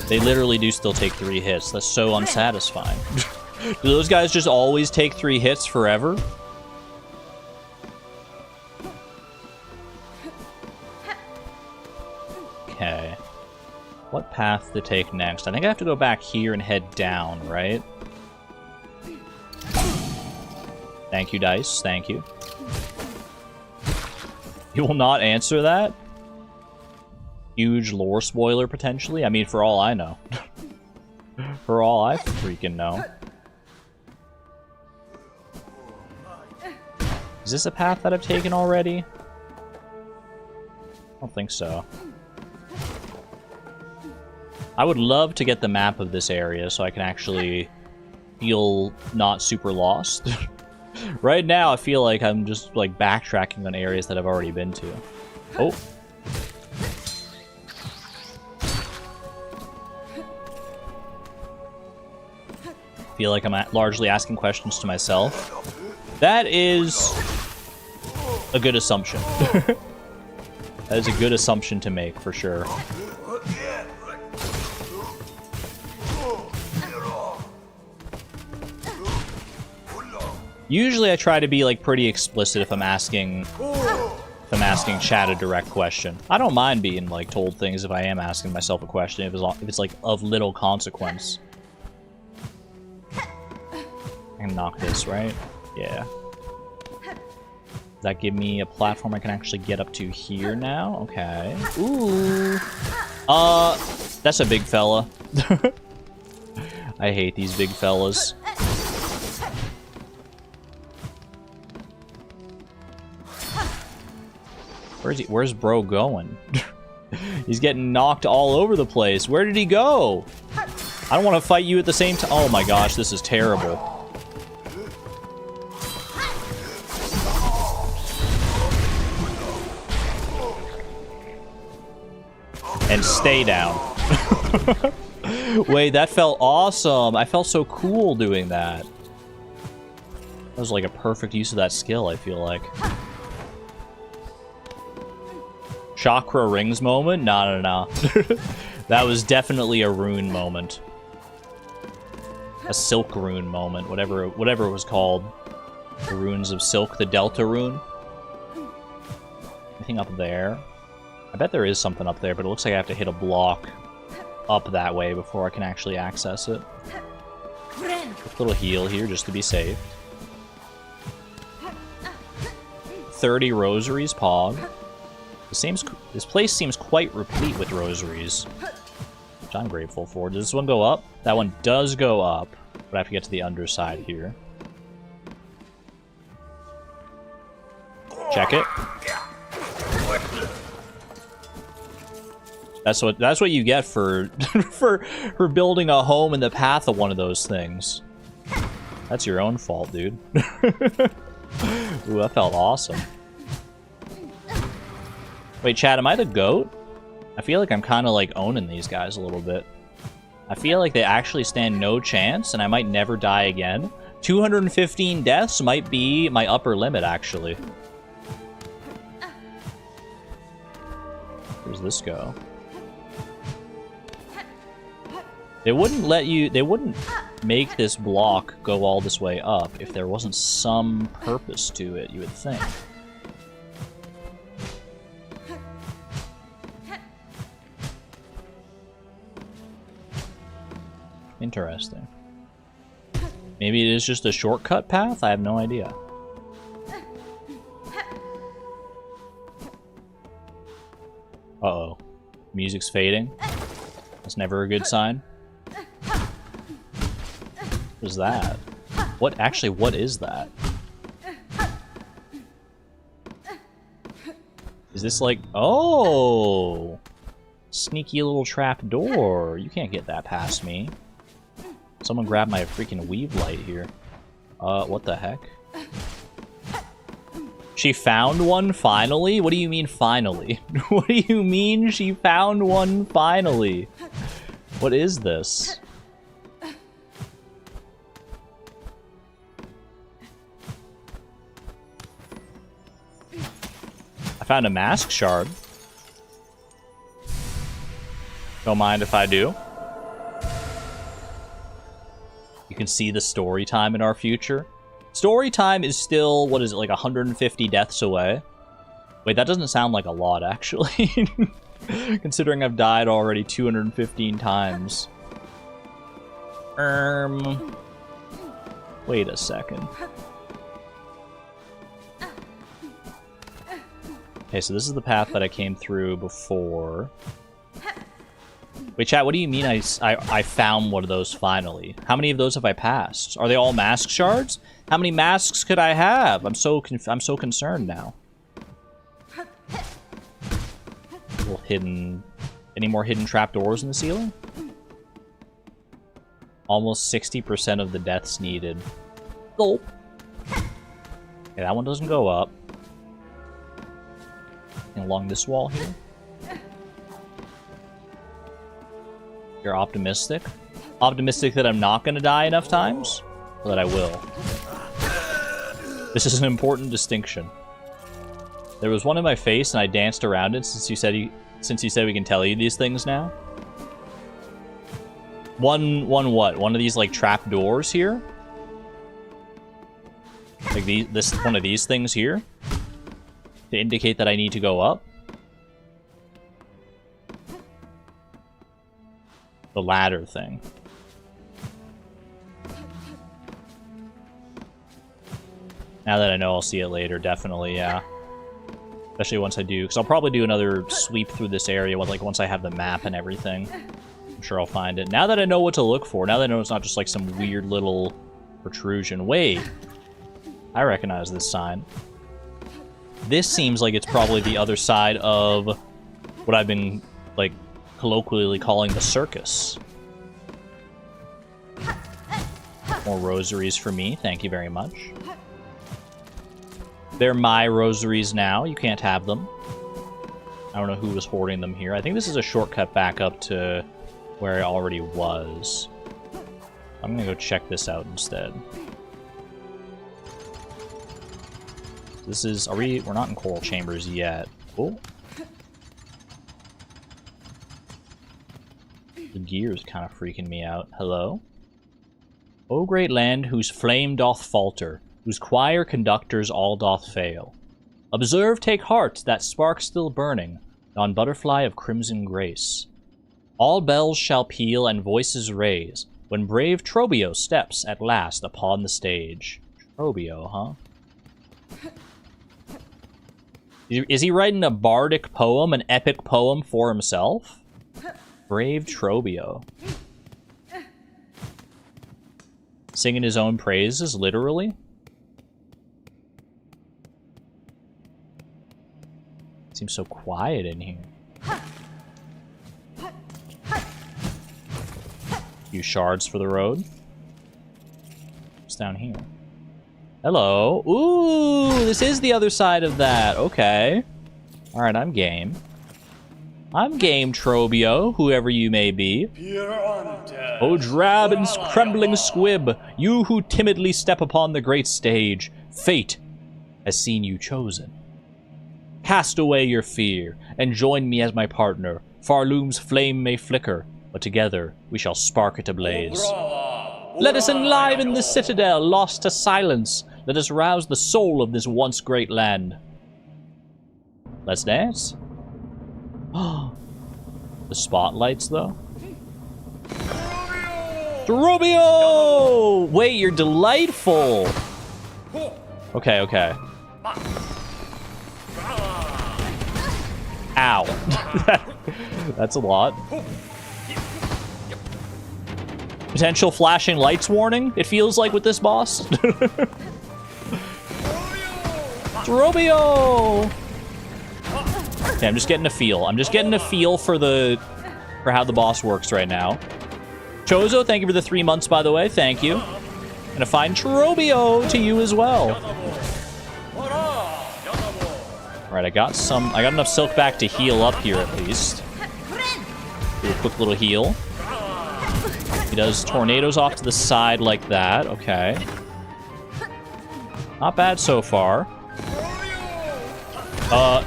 They literally do still take 3 hits. That's so unsatisfying. Do those guys just always take 3 hits forever? Okay. What path to take next? I think I have to go back here and head down, right? Thank you, Dice. Thank you. You will not answer that? Huge lore spoiler, potentially? I mean, for all I know. For all I freaking know. Is this a path that I've taken already? I don't think so. I would love to get the map of this area so I can actually feel not super lost. Right now, I feel like I'm just, like, backtracking on areas that I've already been to. Oh. Feel like I'm largely asking questions to myself. That is a good assumption. That is a good assumption to make, for sure. Usually I try to be, like, pretty explicit if I'm asking I'm asking chat a direct question. I don't mind being, like, told things if I am asking myself a question, if it's like, of little consequence. I can knock this, right? Yeah. Does that give me a platform I can actually get up to here now? Okay. Ooh. That's a big fella. I hate these big fellas. Where's bro going? He's getting knocked all over the place. Where did he go? I don't want to fight you at the same time. Oh my gosh, this is terrible. And stay down. Wait, that felt awesome. I felt so cool doing that. That was like a perfect use of that skill, I feel like. Chakra rings moment? No. That was definitely a rune moment. A silk rune moment, whatever it was called. The runes of silk, the delta rune. Anything up there? I bet there is something up there, but it looks like I have to hit a block up that way before I can actually access it. Quick little heal here just to be safe. 30 rosaries, Pog. This place seems quite replete with rosaries, which I'm grateful for. Does this one go up? That one does go up, but I have to get to the underside here. Check it. That's what you get for for building a home in the path of one of those things. That's your own fault, dude. Ooh, that felt awesome. Wait, Chad, am I the GOAT? I feel like I'm kind of like owning these guys a little bit. I feel like they actually stand no chance, and I might never die again. 215 deaths might be my upper limit, actually. Where's this go? They wouldn't let you... They wouldn't make this block go all this way up if there wasn't some purpose to it, you would think. Interesting. Maybe it is just a shortcut path? I have no idea. Uh-oh. Music's fading. That's never a good sign. What is that? What is that? Is this like... Oh! Sneaky little trap door. You can't get that past me. Someone grabbed my freaking weave light here. What the heck? She found one finally? What do you mean finally? What do you mean she found one finally? What is this? I found a mask shard. Don't mind if I do. You can see the story time in our future. Story time is still, what is it, like 150 deaths away? Wait, that doesn't sound like a lot, actually. Considering I've died already 215 times. Wait a second. Okay, so this is the path that I came through before. Wait, chat, what do you mean I found one of those finally? How many of those have I passed? Are they all mask shards? How many masks could I have? I'm so concerned now. Little hidden... Any more hidden trapdoors in the ceiling? Almost 60% of the deaths needed. Gulp. Okay, that one doesn't go up. And along this wall here. You're optimistic? Optimistic that I'm not going to die enough times? Or that I will? This is an important distinction. There was one in my face and I danced around it since you said we can tell you these things now. One what? One of these like trap doors here? Like one of these things here? to indicate that I need to go up. The ladder thing. Now that I know, I'll see it later, definitely, yeah. Especially once I do, because I'll probably do another sweep through this area once I have the map and everything. I'm sure I'll find it. Now that I know what to look for, now that I know it's not just like some weird little protrusion. Wait, I recognize this sign. This seems like it's probably the other side of what I've been, like, colloquially calling the circus. More rosaries for me, thank you very much. They're my rosaries now. You can't have them. I don't know who was hoarding them here. I think this is a shortcut back up to where I already was. I'm gonna go check this out instead. This is... we're not in coral chambers yet. Oh. The gear's kind of freaking me out. Hello? O great land whose flame doth falter, whose choir conductors all doth fail. Observe, take heart, that spark still burning, yon butterfly of crimson grace. All bells shall peal and voices raise, when brave Trobio steps at last upon the stage. Trobio, huh? Is he writing a bardic poem, an epic poem for himself? Brave Trobio. Singing his own praises, literally? Seems so quiet in here. Few shards for the road. What's down here? Hello. Ooh, this is the other side of that. Okay. Alright, I'm game. I'm game, Trobio, whoever you may be. O drab and crumbling squib, you who timidly step upon the great stage, fate has seen you chosen. Cast away your fear, and join me as my partner. Farloom's flame may flicker, but together we shall spark it ablaze. Let us enliven the citadel, lost to silence. Let us rouse the soul of this once great land. Let's dance. The spotlights, though. Rubio! Wait, you're delightful. Okay, okay. Ow. That's a lot. Potential flashing lights warning, it feels like with this boss. Rubio! Okay, I'm just getting a feel. I'm just getting a feel for how the boss works right now. Chozo, thank you for the 3 months, by the way. Thank you. And a fine Trobio to you as well. Alright, I got enough silk back to heal up here at least. Do a quick little heal. He does tornadoes off to the side like that. Okay. Not bad so far. Got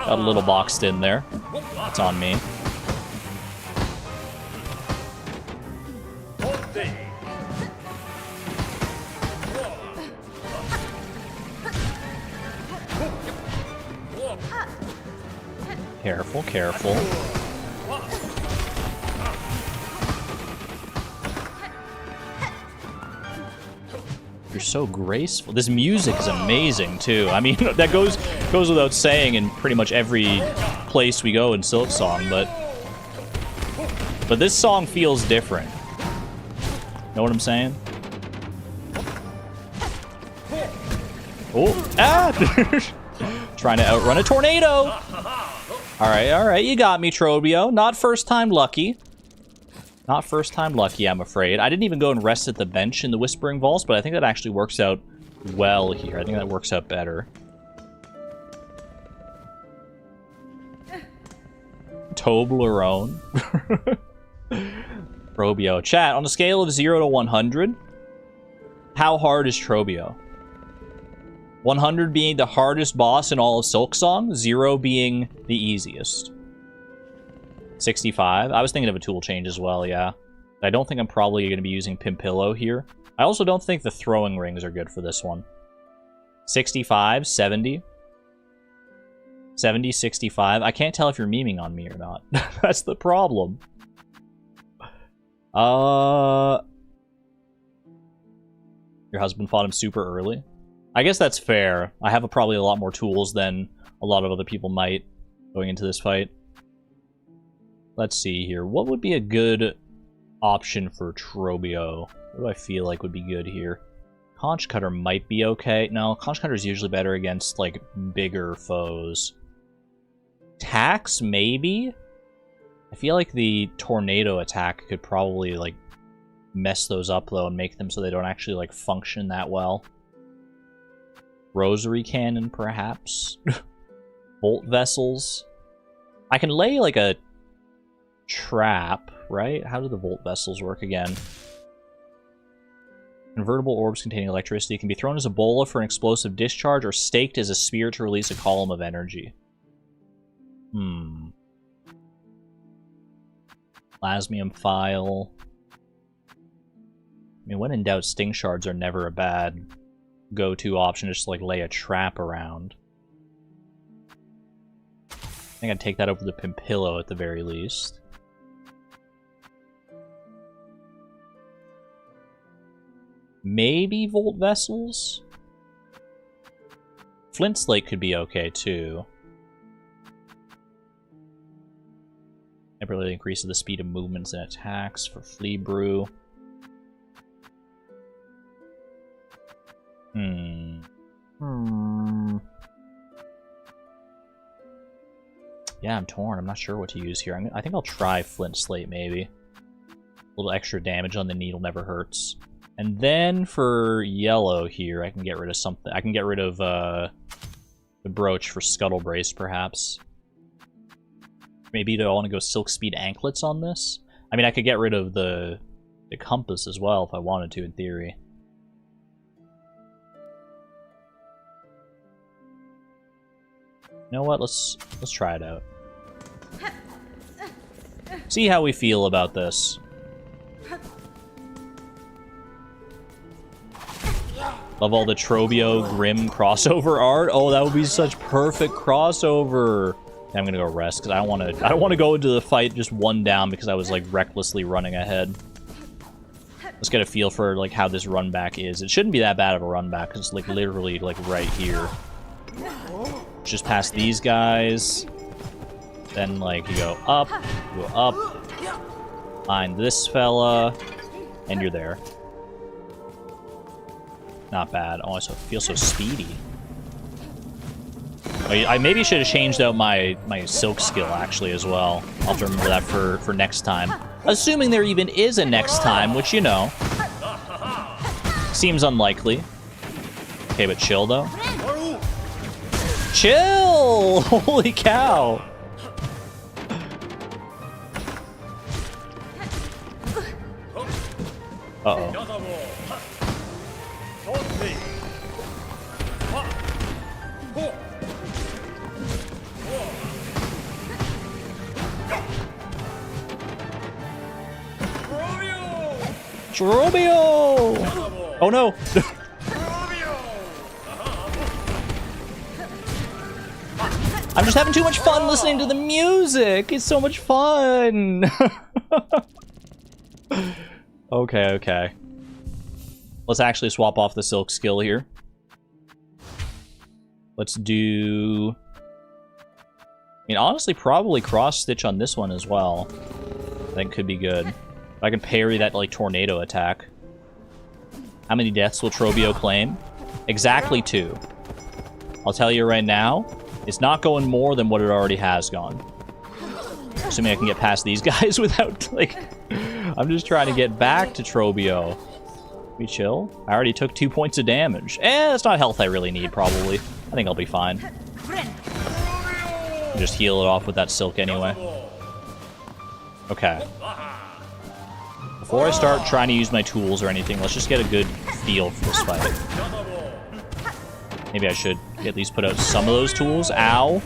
a little boxed in there. That's on me. Careful, careful. You're so graceful. This music is amazing, too. I mean, that goes without saying in pretty much every place we go in Silksong, but this song feels different. Know what I'm saying? Oh, ah! Trying to outrun a tornado! Alright, you got me, Trobio. Not first time lucky. Not first time lucky, I'm afraid. I didn't even go and rest at the bench in the Whispering Vaults, but I think that actually works out well here. I think that works out better. Toblerone. Trobio. Chat, on a scale of 0 to 100, how hard is Trobio? 100 being the hardest boss in all of Silksong, 0 being the easiest. 65. I was thinking of a tool change as well, yeah. I don't think I'm probably going to be using Pimpillo here. I also don't think the throwing rings are good for this one. 65, 70. 70, 65. I can't tell if you're memeing on me or not. That's the problem. Your husband fought him super early. I guess that's fair. I have probably a lot more tools than a lot of other people might going into this fight. Let's see here. What would be a good option for Trobio? What do I feel like would be good here? Conch Cutter might be okay. No, Conch Cutter is usually better against, like, bigger foes. Tax, maybe? I feel like the Tornado attack could probably, like, mess those up, though, and make them so they don't actually, like, function that well. Rosary Cannon, perhaps? Bolt Vessels? I can lay, like, a trap, right? How do the Volt Vessels work again? Convertible orbs containing electricity can be thrown as a bola for an explosive discharge or staked as a spear to release a column of energy. Plasmium File. I mean, when in doubt, Sting Shards are never a bad go-to option, just to, like, lay a trap around. I think I'd take that over the Pimpillo at the very least. Maybe Volt Vessels? Flint Slate could be okay, too. Temporarily increases the speed of movements and attacks for Flea Brew. Yeah, I'm torn. I'm not sure what to use here. I think I'll try Flint Slate, maybe. A little extra damage on the needle never hurts. And then for yellow here, I can get rid of something. I can get rid of the brooch for Scuttle Brace, perhaps. Maybe do I want to go Silk Speed Anklets on this? I mean, I could get rid of the compass as well if I wanted to, in theory. You know what? Let's try it out. See how we feel about this. Love all the Trobio Grim crossover art. Oh, that would be such perfect crossover. I'm gonna go rest because I don't want to go into the fight just one down because I was like recklessly running ahead. Let's get a feel for like how this run back is. It shouldn't be that bad of a run back because it's like literally like right here. Just past these guys. Then like you go up, find this fella, and you're there. Not bad. Oh, I feel so speedy. I maybe should have changed out my silk skill, actually, as well. I'll have to remember that for next time. Assuming there even is a next time, which, you know, seems unlikely. Okay, but chill, though. Chill! Holy cow! Uh-oh. Trobio! Oh no! I'm just having too much fun listening to the music! It's so much fun! Okay. Let's actually swap off the silk skill here. Let's do... I mean, honestly, probably cross-stitch on this one as well. I think could be good. I can parry that, like, tornado attack. How many deaths will Trobio claim? Exactly 2. I'll tell you right now, it's not going more than what it already has gone. Assuming I can get past these guys without, like... I'm just trying to get back to Trobio. We chill? I already took 2 points of damage. That's not health I really need, probably. I think I'll be fine. Just heal it off with that silk anyway. Okay. Before I start trying to use my tools or anything, let's just get a good feel for this fight. Maybe I should at least put out some of those tools. Ow.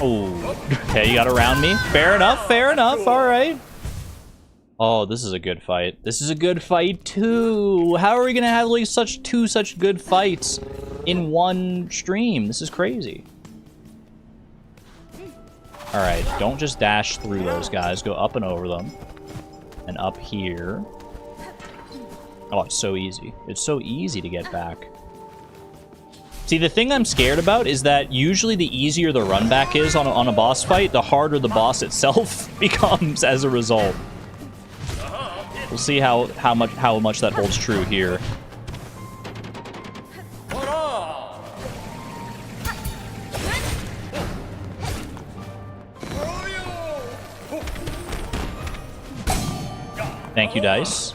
Oh, okay, you got around me. Fair enough, fair enough. All right. Oh, this is a good fight. This is a good fight too. How are we gonna have like two such good fights in one stream? This is crazy. All right, don't just dash through those guys. Go up and over them, and up here. Oh, it's so easy. It's so easy to get back. See, the thing I'm scared about is that usually the easier the run back is on a boss fight, the harder the boss itself becomes as a result. We'll see how much that holds true here. Thank you, Dice.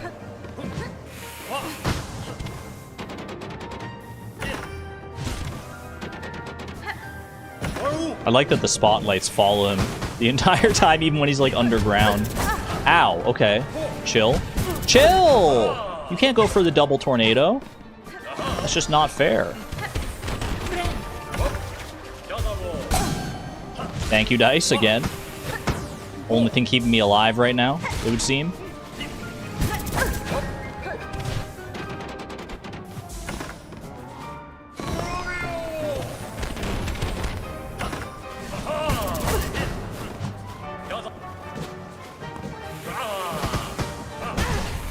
I like that the spotlights follow him the entire time, even when he's like underground. Ow, okay. Chill. Chill! You can't go for the double tornado. That's just not fair. Thank you, Dice, again. Only thing keeping me alive right now, it would seem.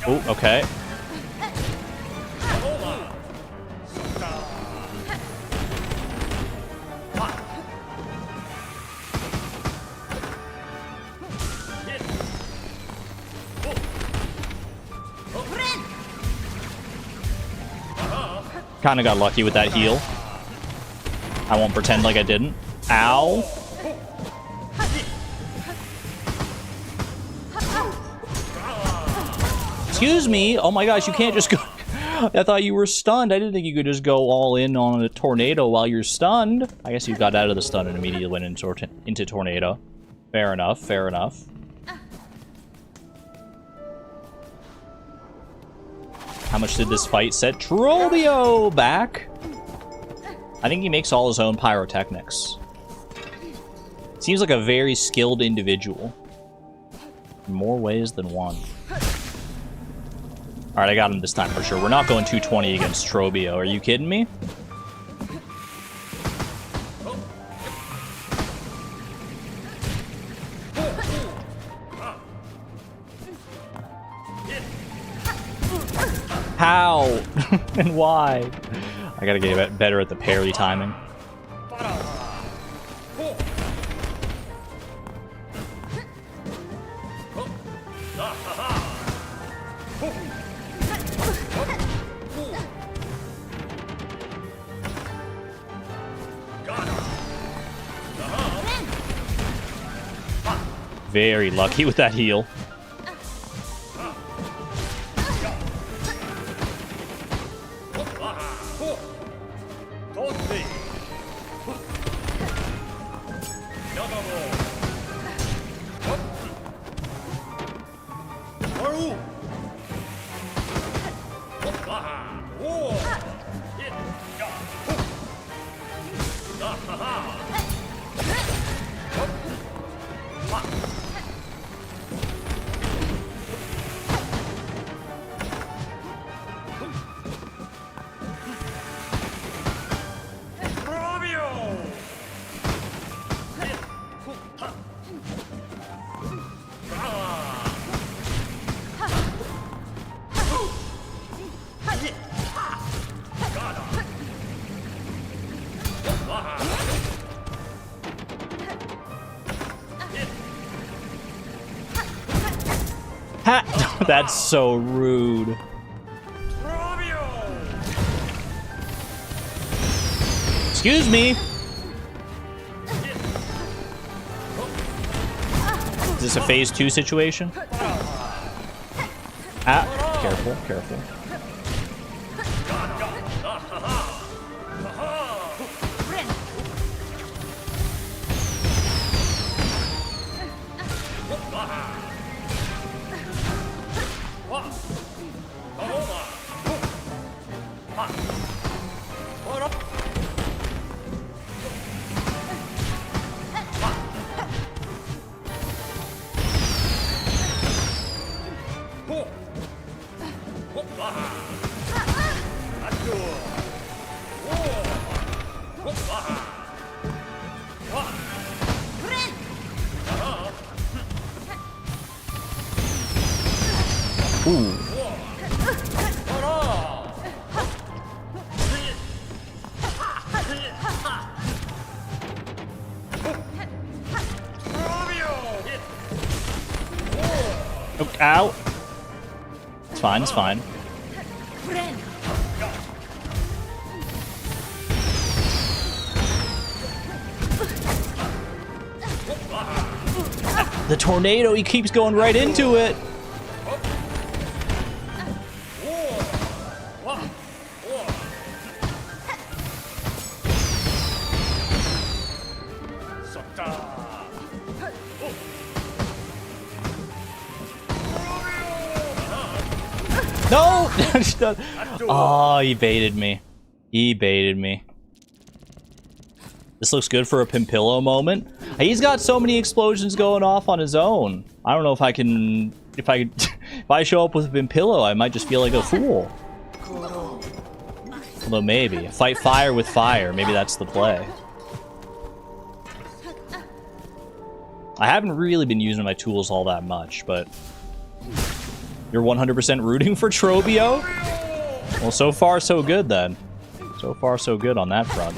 Oh, okay. Kind of got lucky with that heal. I won't pretend like I didn't. Ow. Excuse me. Oh my gosh, you can't just go. I thought you were stunned. I didn't think you could just go all in on a tornado while you're stunned. I guess you got out of the stun and immediately went into tornado. Fair enough, fair enough. How much did this fight set Trobio back? I think he makes all his own pyrotechnics. Seems like a very skilled individual. In more ways than one. Alright, I got him this time for sure. We're not going 220 against Trobio. Are you kidding me? How? And why? I gotta get better at the parry timing. Very lucky with that heal. Ha! That's so rude. Excuse me. Is this a phase 2 situation? Ah, careful, careful. Ooh. Ow. It's fine, it's fine. The tornado, he keeps going right into it. No! Oh, he baited me. He baited me. This looks good for a Pimpillo moment. He's got so many explosions going off on his own. I don't know if I can... If I show up with a Pimpillo, I might just feel like a fool. Although maybe. Fight fire with fire. Maybe that's the play. I haven't really been using my tools all that much, but... You're 100% rooting for Trobio? Well, so far, so good, then. So far, so good on that front.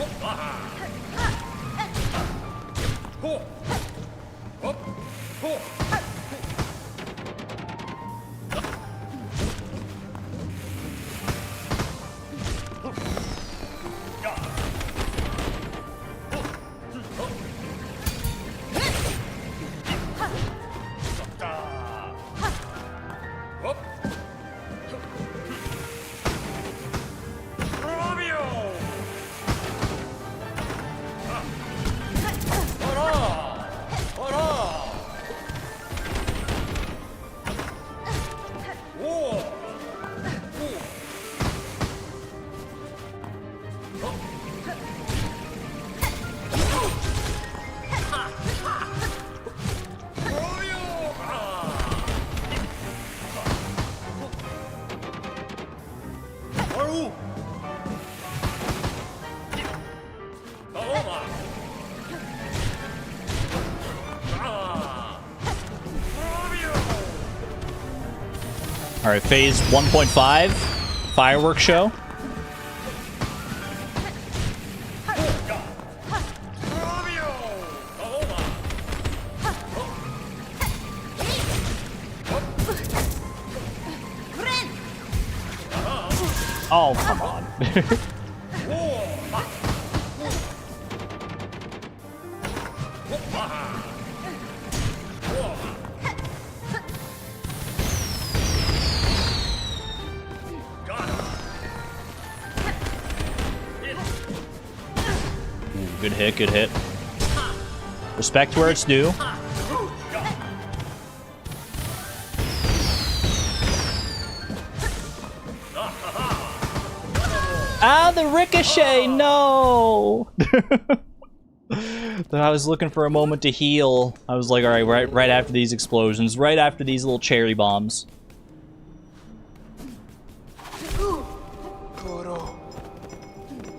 All right, phase 1.5, fireworks show. Oh, come on. Good hit, good hit. Respect where it's due. Ah, the ricochet, no! I was looking for a moment to heal. I was like, all right, right after these explosions, right after these little cherry bombs.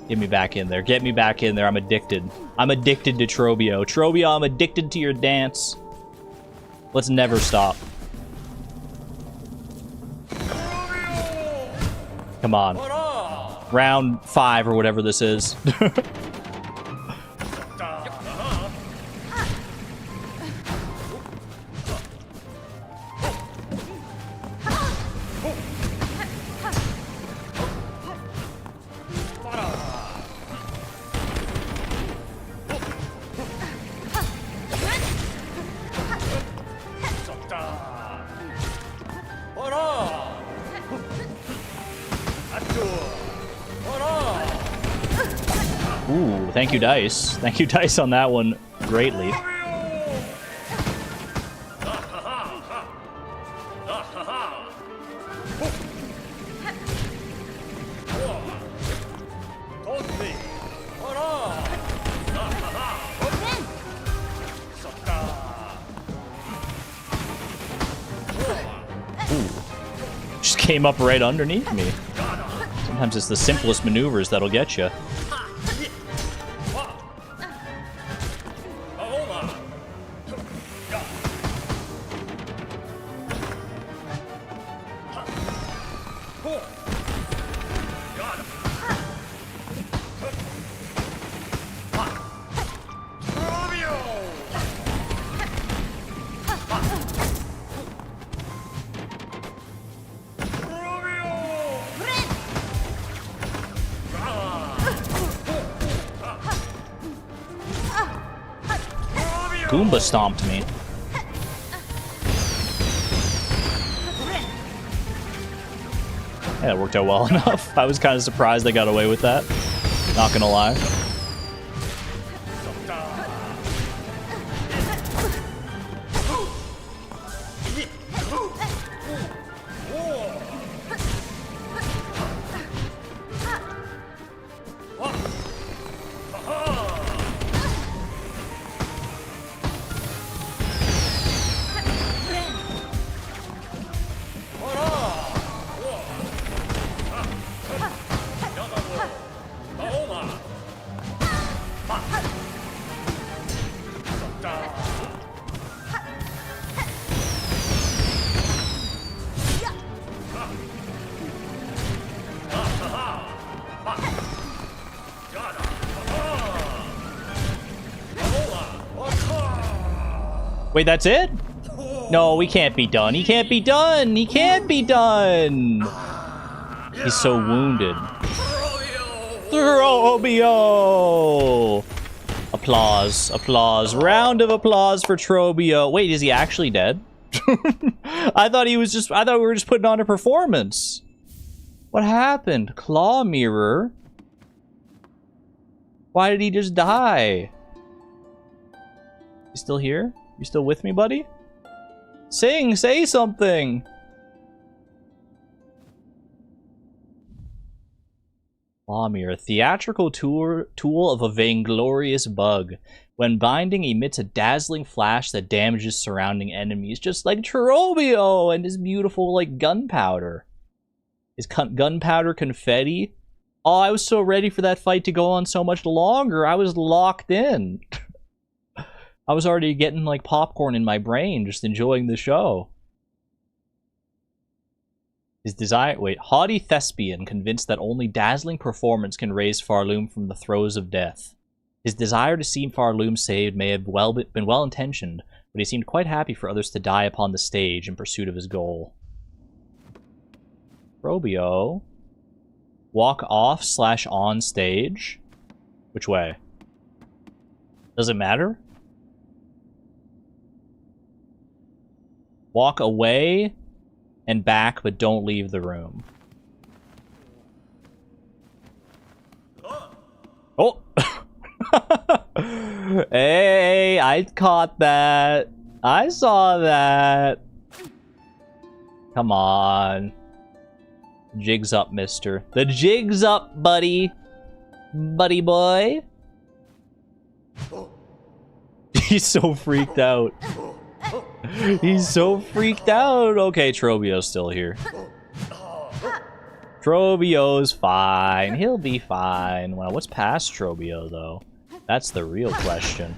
Get me back in there. Get me back in there. I'm addicted. I'm addicted to Trobio. Trobio, I'm addicted to your dance. Let's never stop. Come on. Round 5 or whatever this is. Ooh, thank you, Dice. Thank you, Dice, on that one greatly. Ooh. Just came up right underneath me. Sometimes it's the simplest maneuvers that'll get you. Goomba stomped me. Yeah, it worked out well enough. I was kind of surprised they got away with that. Not gonna lie. Wait, that's it? No, we can't be done. He can't be done. He can't be done. He's so wounded. Trobio! Applause. Applause. Round of applause for Trobio. Wait, is he actually dead? I thought we were just putting on a performance. What happened? Claw mirror? Why did he just die? He's still here? You still with me, buddy? Sing! Say something! Claw mirror. Theatrical tool of a vainglorious bug. When binding, emits a dazzling flash that damages surrounding enemies, just like Trobio and his beautiful, like, gunpowder. His gunpowder confetti. Oh, I was so ready for that fight to go on so much longer. I was locked in. I was already getting, like, popcorn in my brain, just enjoying the show. His desire... Wait. Haughty thespian, convinced that only dazzling performance can raise Farloom from the throes of death. His desire to see Farloom saved may have been well-intentioned, but he seemed quite happy for others to die upon the stage in pursuit of his goal. Trobio. Walk off/on stage? Which way? Does it matter? Walk away and back, but don't leave the room. Oh! Hey, I caught that. I saw that. Come on. Jig's up, mister. The jig's up, buddy. Buddy boy. He's so freaked out. He's so freaked out. Okay, Trobio's still here. Trobio's fine. He'll be fine. Well, what's past Trobio, though? That's the real question.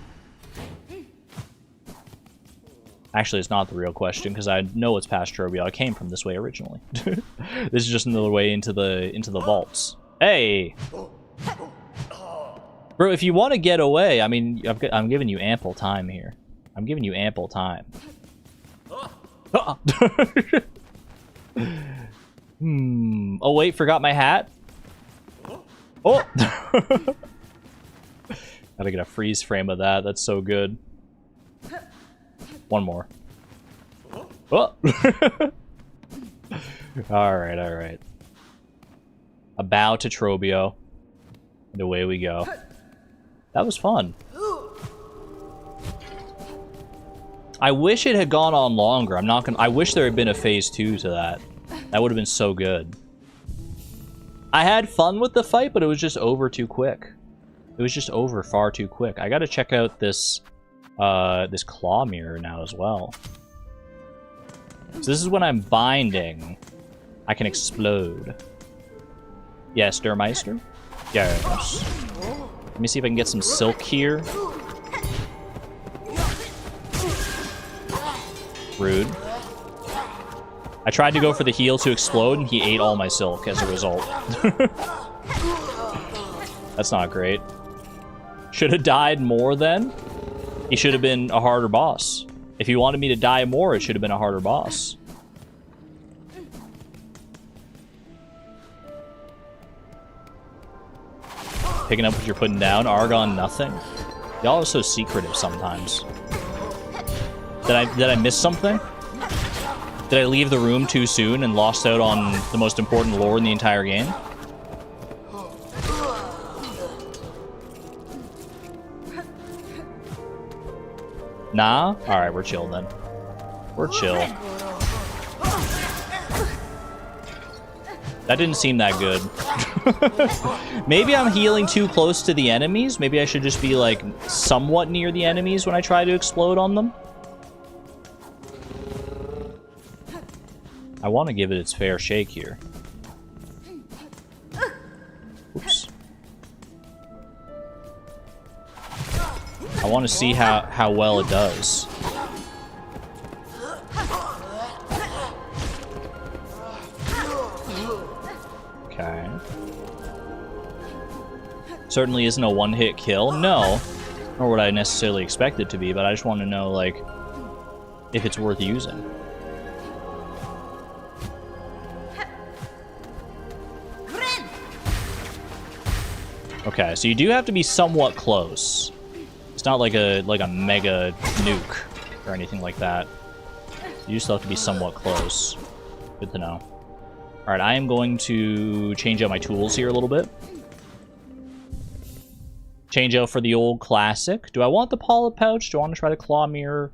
Actually, it's not the real question, because I know what's past Trobio. I came from this way originally. This is just another way into the vaults. Hey! Bro, if you want to get away, I mean, I'm giving you ample time here. I'm giving you ample time. Oh, wait, forgot my hat? Oh! Gotta get a freeze frame of that. That's so good. One more. Oh! Alright, alright. A bow to Trobio. And away we go. That was fun. I wish it had gone on longer. I wish there had been a phase 2 to that. That would have been so good. I had fun with the fight, but it was just over too quick. It was just over far too quick. I gotta check out this this claw mirror now as well. So this is when I'm binding. I can explode. Yes, Dermeister? Yes. Let me see if I can get some silk here. Rude. I tried to go for the heal to explode, and he ate all my silk as a result. That's not great. Should have died more then. He should have been a harder boss. If he wanted me to die more, it should have been a harder boss. Picking up what you're putting down. Argon, nothing. Y'all are so secretive sometimes. Did I miss something? Did I leave the room too soon and lost out on the most important lore in the entire game? Nah? Alright, we're chill then. We're chill. That didn't seem that good. Maybe I'm healing too close to the enemies. Maybe I should just be, like, somewhat near the enemies when I try to explode on them. I want to give it its fair shake here. Oops. I want to see how well it does. Okay. Certainly isn't a one-hit kill. No. Nor would I necessarily expect it to be, but I just want to know, like, if it's worth using. Okay, so you do have to be somewhat close. It's not like a mega nuke or anything like that. You still have to be somewhat close. Good to know. Alright, I am going to change out my tools here a little bit. Change out for the old classic. Do I want the polyp pouch? Do I want to try the claw mirror?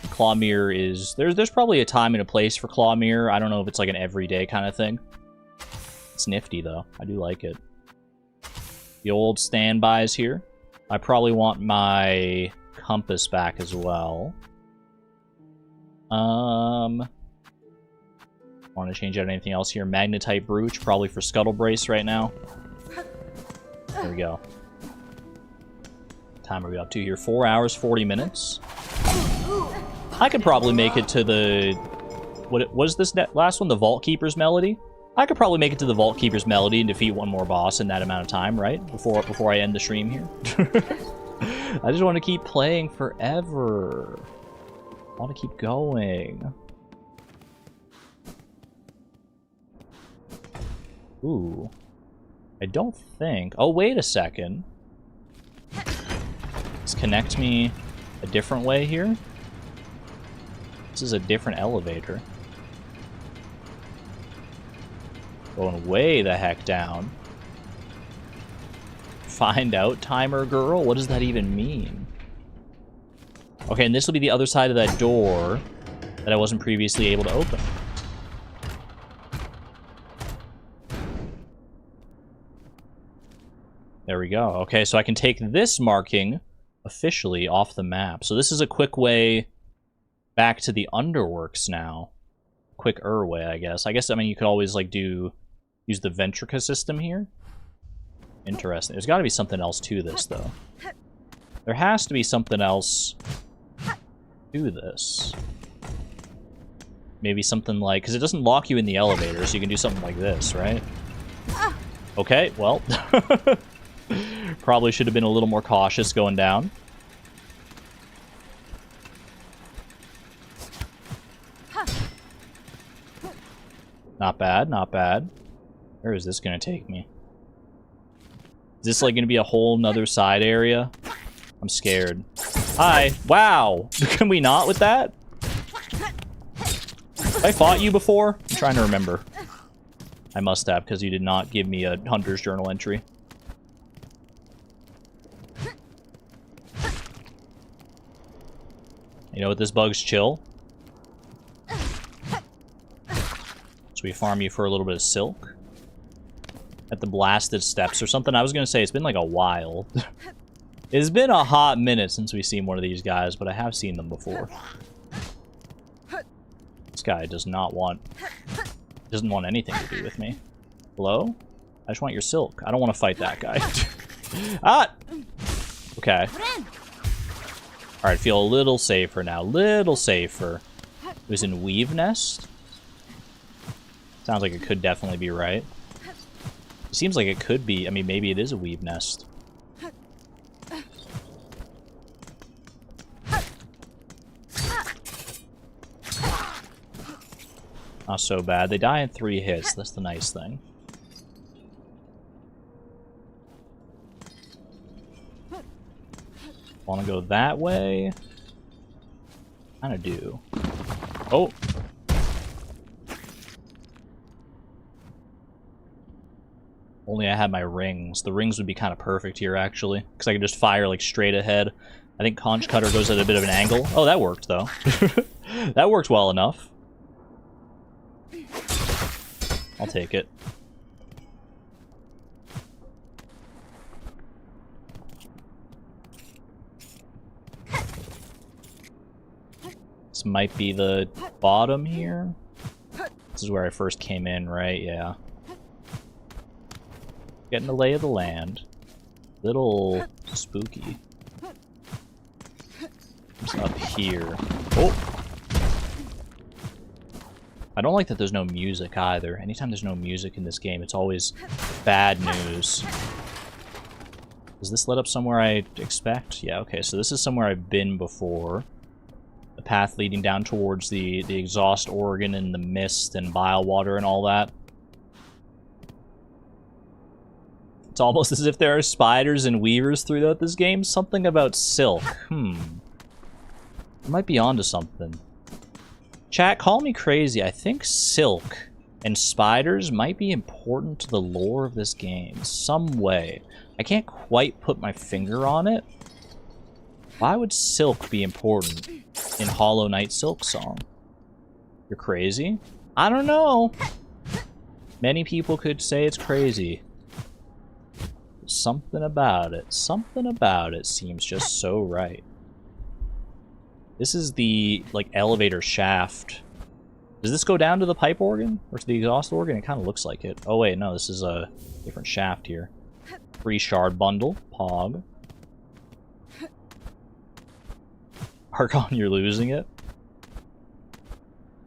The claw mirror is... There's probably a time and a place for claw mirror. I don't know if it's like an everyday kind of thing. It's nifty, though. I do like it. The old standbys here. I probably want my compass back as well. Want to change out anything else here? Magnetite brooch, probably for scuttle brace right now. There we go. What time are we up to here? 4 hours, 40 minutes. I could probably make it to the... What was this last one? The Vault Keeper's Melody? I could probably make it to the Vault Keeper's Melody and defeat one more boss in that amount of time, right? Before I end the stream here. I just want to keep playing forever. I want to keep going. Ooh. I don't think... Oh, wait a second. Let's connect me a different way here. This is a different elevator. Going way the heck down. Find out, timer girl? What does that even mean? Okay, and this will be the other side of that door that I wasn't previously able to open. There we go. Okay, so I can take this marking officially off the map. So this is a quick way back to the Underworks now. Quicker way, I guess. I mean, you could always, like, use the Ventrica system here. Interesting. There's got to be something else to this, though. There has to be something else to this. Maybe something like... Because it doesn't lock you in the elevator, so you can do something like this, right? Okay, well... Probably should have been a little more cautious going down. Not bad, not bad. Where is this going to take me? Is this, like, going to be a whole nother side area? I'm scared. Hi! Wow! Can we not with that? Have I fought you before? I'm trying to remember. I must have, because you did not give me a Hunter's Journal entry. You know what? This bug's chill. So we farm you for a little bit of silk. At the blasted steps or something. I was going to say, it's been like a while. It's been a hot minute since we've seen one of these guys, but I have seen them before. This guy doesn't want anything to do with me. Hello? I just want your silk. I don't want to fight that guy. Ah! Okay. Alright, feel a little safer now. Little safer. It was in Weave Nest? Sounds like it could definitely be right. It seems like it could be. I mean, maybe it is a Weave Nest. Not so bad. They die in 3 hits. That's the nice thing. Want to go that way? Kind of do. Oh! Only I had my rings. The rings would be kind of perfect here, actually. Because I could just fire, like, straight ahead. I think Conch Cutter goes at a bit of an angle. Oh, that worked, though. That worked well enough. I'll take it. This might be the bottom here. This is where I first came in, right? Yeah. Getting the lay of the land. Little spooky. What's up here? Oh! I don't like that there's no music either. Anytime there's no music in this game, it's always bad news. Does this let up somewhere I expect? Yeah, okay, so this is somewhere I've been before. The path leading down towards the exhaust organ and the mist and bile water and all that. It's almost as if there are spiders and weavers throughout this game. Something about silk. I might be onto something. Chat, call me crazy. I think silk and spiders might be important to the lore of this game. Some way. I can't quite put my finger on it. Why would silk be important in Hollow Knight Silksong? You're crazy? I don't know. Many people could say it's crazy. Something about it seems just so right. This is the, like, elevator shaft. Does this go down to the pipe organ? Or to the exhaust organ? It kind of looks like it. Oh, wait, no, this is a different shaft here. Free shard bundle. Pog. Archon, you're losing it?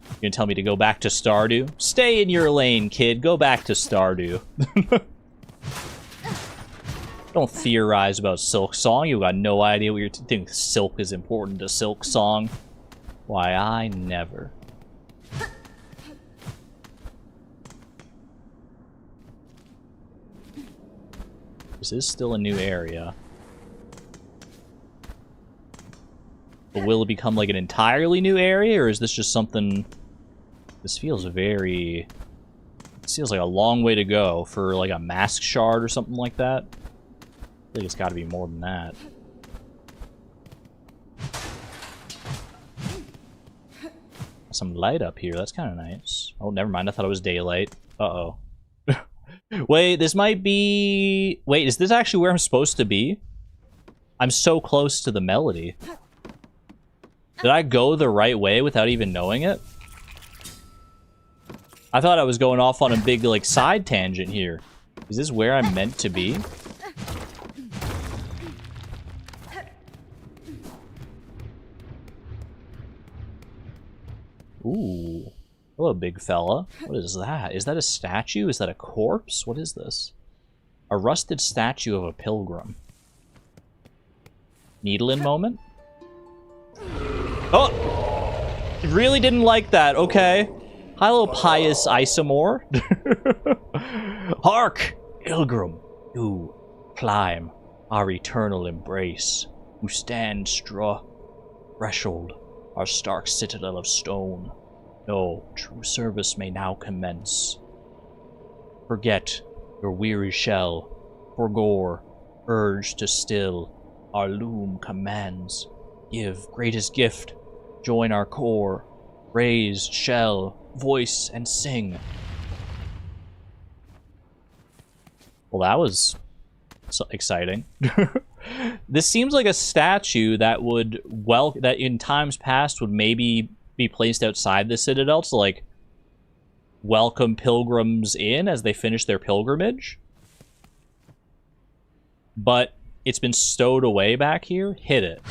You gonna tell me to go back to Stardew? Stay in your lane, kid. Go back to Stardew. Don't theorize about Silksong. You got no idea what you're think silk is important to Silksong. Why, I never. This is still a new area. But will it become like an entirely new area, or is this just something... This feels very... This feels like a long way to go for like a mask shard or something like that. I think it's got to be more than that. Some light up here. That's kind of nice. Oh, never mind. I thought it was daylight. Uh-oh. Wait, this might be... Wait, is this actually where I'm supposed to be? I'm so close to the melody. Did I go the right way without even knowing it? I thought I was going off on a big, like, side tangent here. Is this where I'm meant to be? Ooh. Hello, big fella. What is that? Is that a statue? Is that a corpse? What is this? A rusted statue of a pilgrim. Needle-in moment? Oh! Really didn't like that. Okay. Hello, pious Isomore. Hark! Pilgrim, you climb our eternal embrace. You stand threshold, our stark citadel of stone. No, true service may now commence. Forget your weary shell, for gore, urge to still. Our loom commands. Give greatest gift, join our core. Raise shell, voice, and sing. Well, that was so exciting. This seems like a statue that would, that in times past would maybe be placed outside the Citadel to, like, welcome pilgrims in as they finish their pilgrimage. But it's been stowed away back here. Hit it.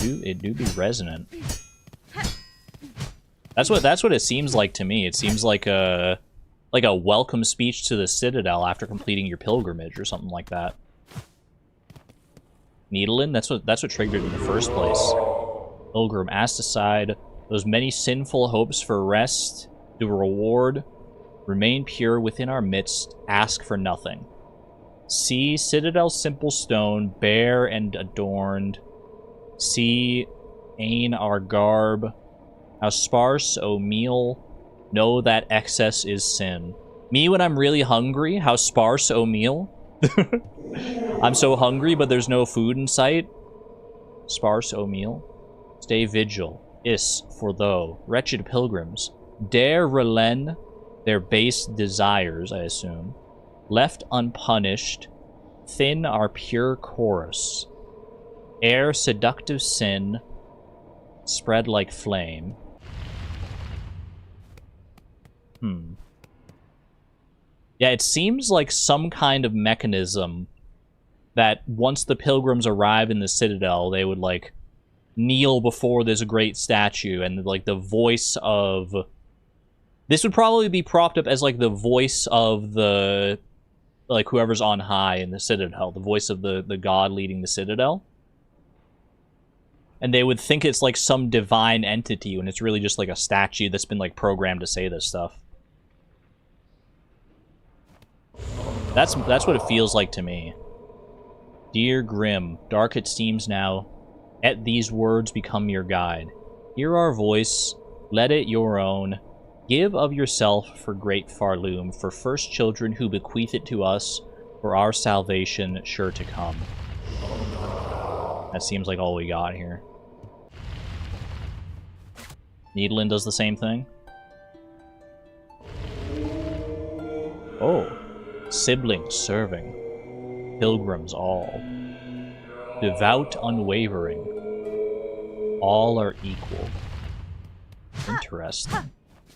It do be resonant. That's what it seems like to me. It seems like a welcome speech to the Citadel after completing your pilgrimage or something like that. Needle-in? That's what triggered in the first place. Pilgrim, asked aside those many sinful hopes for rest, to reward, remain pure within our midst, ask for nothing. See, Citadel simple stone, bare and adorned, See, ain our garb. How sparse, O meal. Know that excess is sin. Me when I'm really hungry, how sparse, O meal. I'm so hungry, but there's no food in sight. Sparse, O meal. Stay vigil. Is for though. Wretched pilgrims. Dare relent their base desires, I assume. Left unpunished. Thin our pure chorus. Ere seductive sin. Spread like flame. Yeah, it seems like some kind of mechanism that once the pilgrims arrive in the citadel, they would, like, kneel before this great statue, and, like, the voice of... This would probably be propped up as, like, the voice of the... Like, whoever's on high in the citadel. The voice of the god leading the citadel. And they would think it's, like, some divine entity, when it's really just, like, a statue that's been, like, programmed to say this stuff. That's what it feels like to me. Dear Grim, dark it seems now, at these words become your guide. Hear our voice, let it your own. Give of yourself for great Farloom, for first children who bequeath it to us, for our salvation sure to come. That seems like all we got here. Needlin does the same thing. Oh. Siblings serving. Pilgrims all. Devout unwavering. All are equal. Interesting.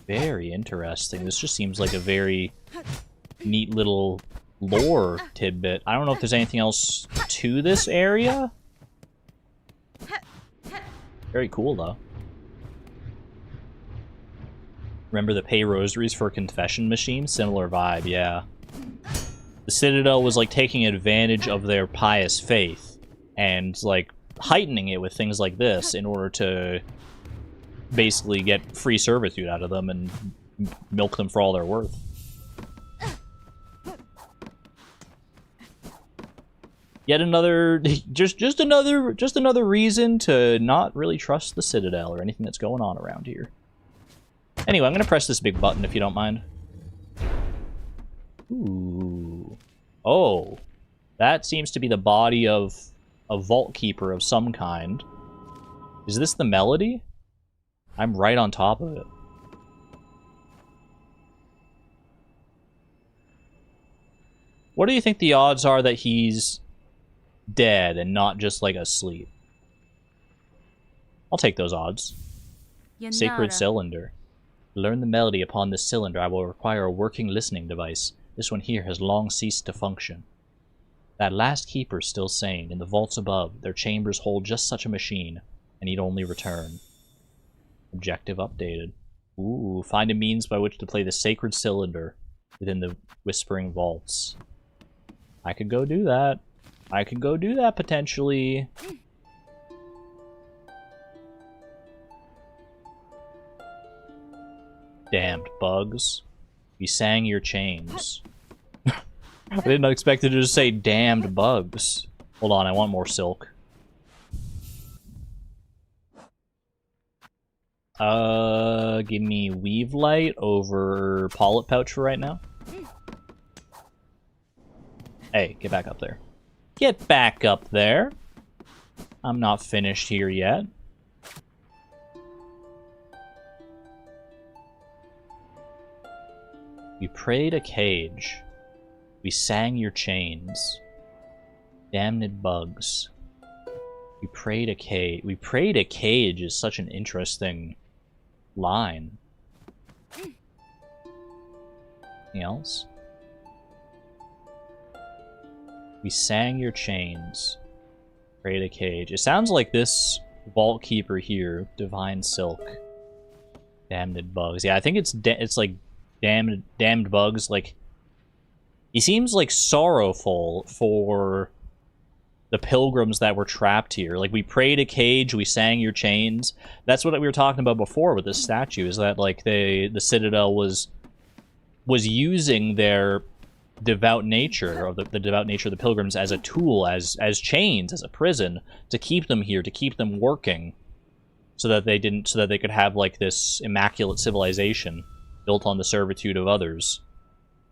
Very interesting. This just seems like a very neat little lore tidbit. I don't know if there's anything else to this area. Very cool, though. Remember the pay rosaries for confession machine? Similar vibe, yeah. The Citadel was, like, taking advantage of their pious faith and, like, heightening it with things like this in order to basically get free servitude out of them and milk them for all they're worth. Yet another, just another reason to not really trust the Citadel or anything that's going on around here. Anyway, I'm gonna press this big button if you don't mind. Ooh. Oh. That seems to be the body of a vault keeper of some kind. Is this the melody? I'm right on top of it. What do you think the odds are that he's dead and not just, like, asleep? I'll take those odds. Sacred cylinder. To learn the melody upon this cylinder, I will require a working listening device. This one here has long ceased to function. That last keeper's still sane. In the vaults above, their chambers hold just such a machine, and need only return. Objective updated. Ooh, find a means by which to play the sacred cylinder within the whispering vaults. I could go do that. I could go do that, potentially. Damned bugs. We sang your chains. I didn't expect it to just say damned bugs. Hold on, I want more silk. Give me weave light over polyp pouch for right now. Hey, get back up there. Get back up there. I'm not finished here yet. We prayed a cage. We sang your chains. Damned bugs. We prayed a cage. We prayed a cage is such an interesting line. Anything else? We sang your chains. Prayed a cage. It sounds like this vault keeper here, divine silk. Damned bugs. Yeah, I think it's like damned bugs. Like, he seems like sorrowful for the pilgrims that were trapped here. Like, we prayed a cage, we sang your chains. That's what we were talking about before with this statue, is that, like, the Citadel was using their devout nature, or the devout nature of the pilgrims as a tool, as chains, as a prison, to keep them here, to keep them working, so that they could have like this immaculate civilization built on the servitude of others.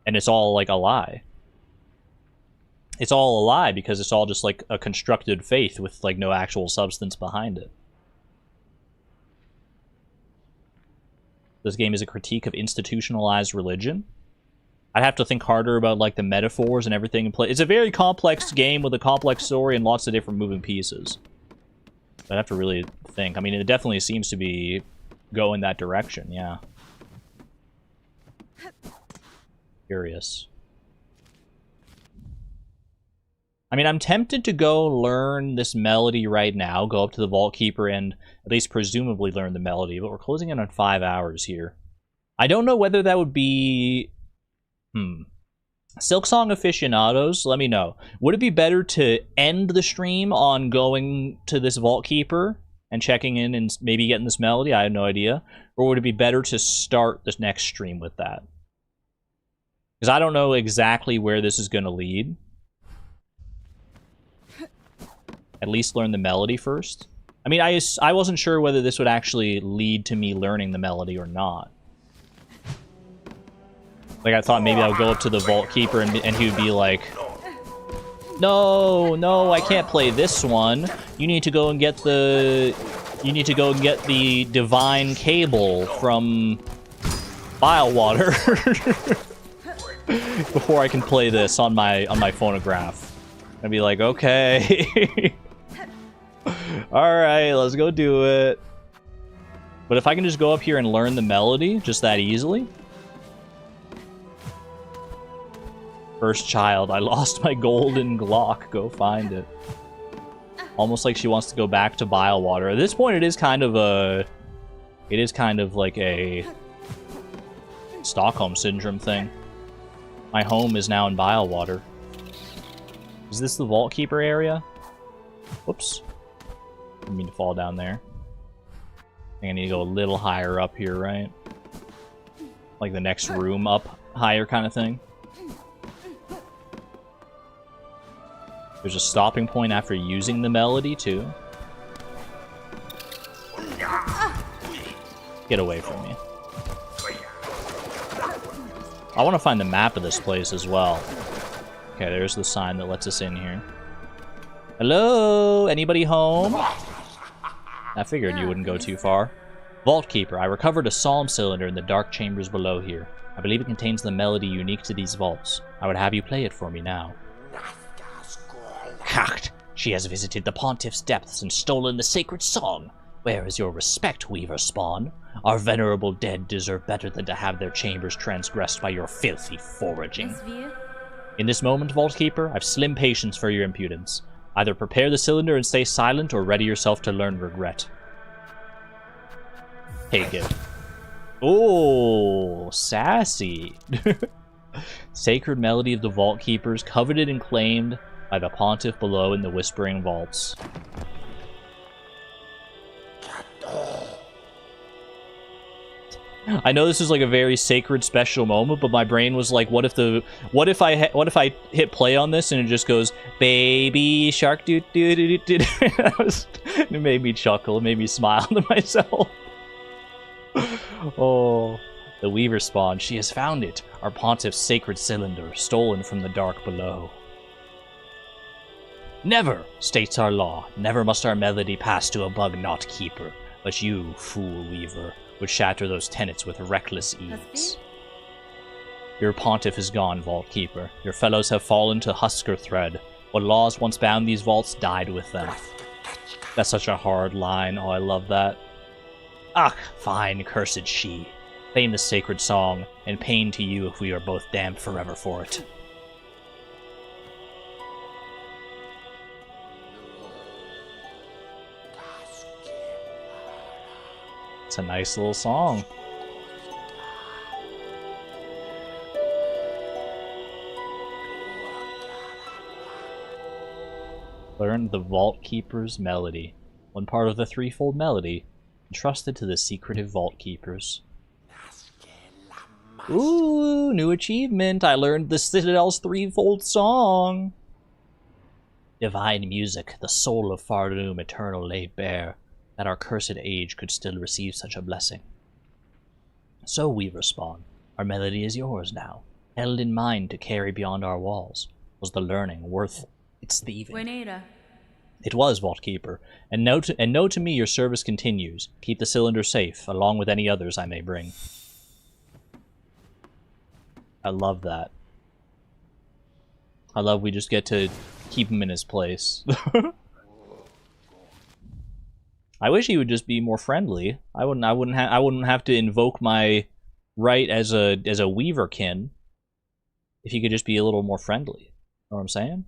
And it's all like a lie. It's all a lie because it's all just like a constructed faith with like no actual substance behind it. This game is a critique of institutionalized religion. I'd have to think harder about like the metaphors and everything in play. It's a very complex game with a complex story and lots of different moving pieces. I'd have to really think. I mean, it definitely seems to be going that direction, yeah. Curious. I mean, I'm tempted to go learn this melody right now, go up to the Vault Keeper and at least presumably learn the melody, but we're closing in on 5 hours here. I don't know whether that would be... Silksong aficionados, let me know. Would it be better to end the stream on going to this Vault Keeper and checking in and maybe getting this melody? I have no idea. Or would it be better to start this next stream with that? Because I don't know exactly where this is going to lead. At least learn the melody first. I mean, I wasn't sure whether this would actually lead to me learning the melody or not. Like, I thought maybe I would go up to the Vault Keeper and he would be like, no, I can't play this one. You need to go and get the... You need to go and get the divine cable from Bilewater before I can play this on my phonograph. I'd be like, okay. Alright, let's go do it. But if I can just go up here and learn the melody just that easily... First child, I lost my golden Glock. Go find it. Almost like she wants to go back to Bilewater. At this point, it is kind of a... It is kind of like a... Stockholm Syndrome thing. My home is now in Bilewater. Is this the Vault Keeper area? Whoops. Didn't mean to fall down there. I think I need to go a little higher up here, right? Like the next room up higher kind of thing. There's a stopping point after using the melody, too. Get away from me. I want to find the map of this place as well. Okay, there's the sign that lets us in here. Hello? Anybody home? I figured you wouldn't go too far. Vault Keeper, I recovered a psalm cylinder in the dark chambers below here. I believe it contains the melody unique to these vaults. I would have you play it for me now. Hacht! She has visited the Pontiff's depths and stolen the sacred song. Where is your respect, Weaver Spawn? Our venerable dead deserve better than to have their chambers transgressed by your filthy foraging. In this moment, Vault Keeper, I've slim patience for your impudence. Either prepare the cylinder and stay silent, or ready yourself to learn regret. Take it. Oh, sassy. Sacred melody of the Vault Keepers, coveted and claimed by the Pontiff below in the Whispering Vaults. I know this is like a very sacred, special moment, but my brain was like, what if I hit play on this and it just goes, baby shark, doo doo doo doo doo. It made me chuckle, it made me smile to myself. Oh, the Weaver Spawn, she has found it, our Pontiff's sacred cylinder, stolen from the dark below. Never, states our law, never must our melody pass to a bug-not keeper, but you, fool Weaver, would shatter those tenets with reckless ease. Your Pontiff is gone, Vault Keeper. Your fellows have fallen to husker thread. What laws once bound these vaults died with them. That's such a hard line. Oh, I love that. Ach, fine, cursed she. Fame the sacred song, and pain to you if we are both damned forever for it. It's a nice little song. Learn the Vault Keeper's melody. One part of the threefold melody, entrusted to the secretive Vault Keepers. Ooh, new achievement. I learned the Citadel's threefold song. Divine music, the soul of Fardoom eternal laid bare, that our cursed age could still receive such a blessing. So we respond, our melody is yours now, held in mind to carry beyond our walls. Was the learning worth its thieving? Buenera. It was, Vault Keeper, and know to me your service continues. Keep the cylinder safe, along with any others I may bring. I love that. I love we just get to keep him in his place. I wish he would just be more friendly. I wouldn't have to invoke my right as a weaverkin if he could just be a little more friendly. Know what I'm saying?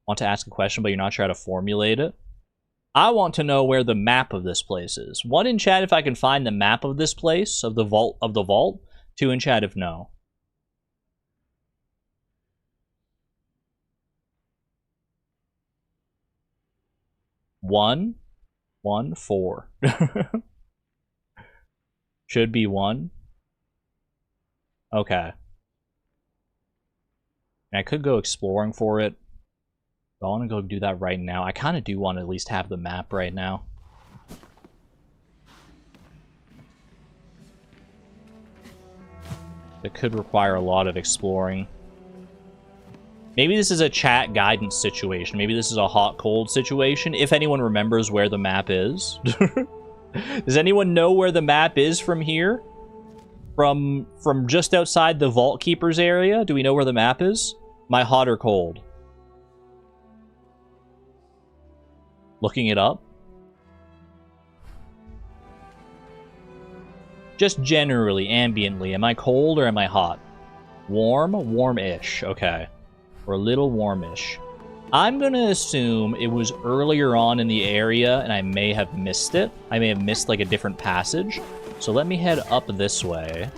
Want to ask a question, but you're not sure how to formulate it? I want to know where the map of this place is. 1 in chat if I can find the map of this place, of the vault. 2 in chat if no. One, 4. Should be 1. Okay. I could go exploring for it. I want to go do that right now. I kind of do want to at least have the map right now. It could require a lot of exploring. Maybe this is a chat guidance situation. Maybe this is a hot-cold situation. If anyone remembers where the map is. Does anyone know where the map is from here? From just outside the Vault Keeper's area? Do we know where the map is? Am I hot or cold? Looking it up? Just generally, ambiently. Am I cold or am I hot? Warm? Warm-ish. Okay. Or a little warmish. I'm gonna assume it was earlier on in the area and I may have missed it. I may have missed like a different passage. So let me head up this way.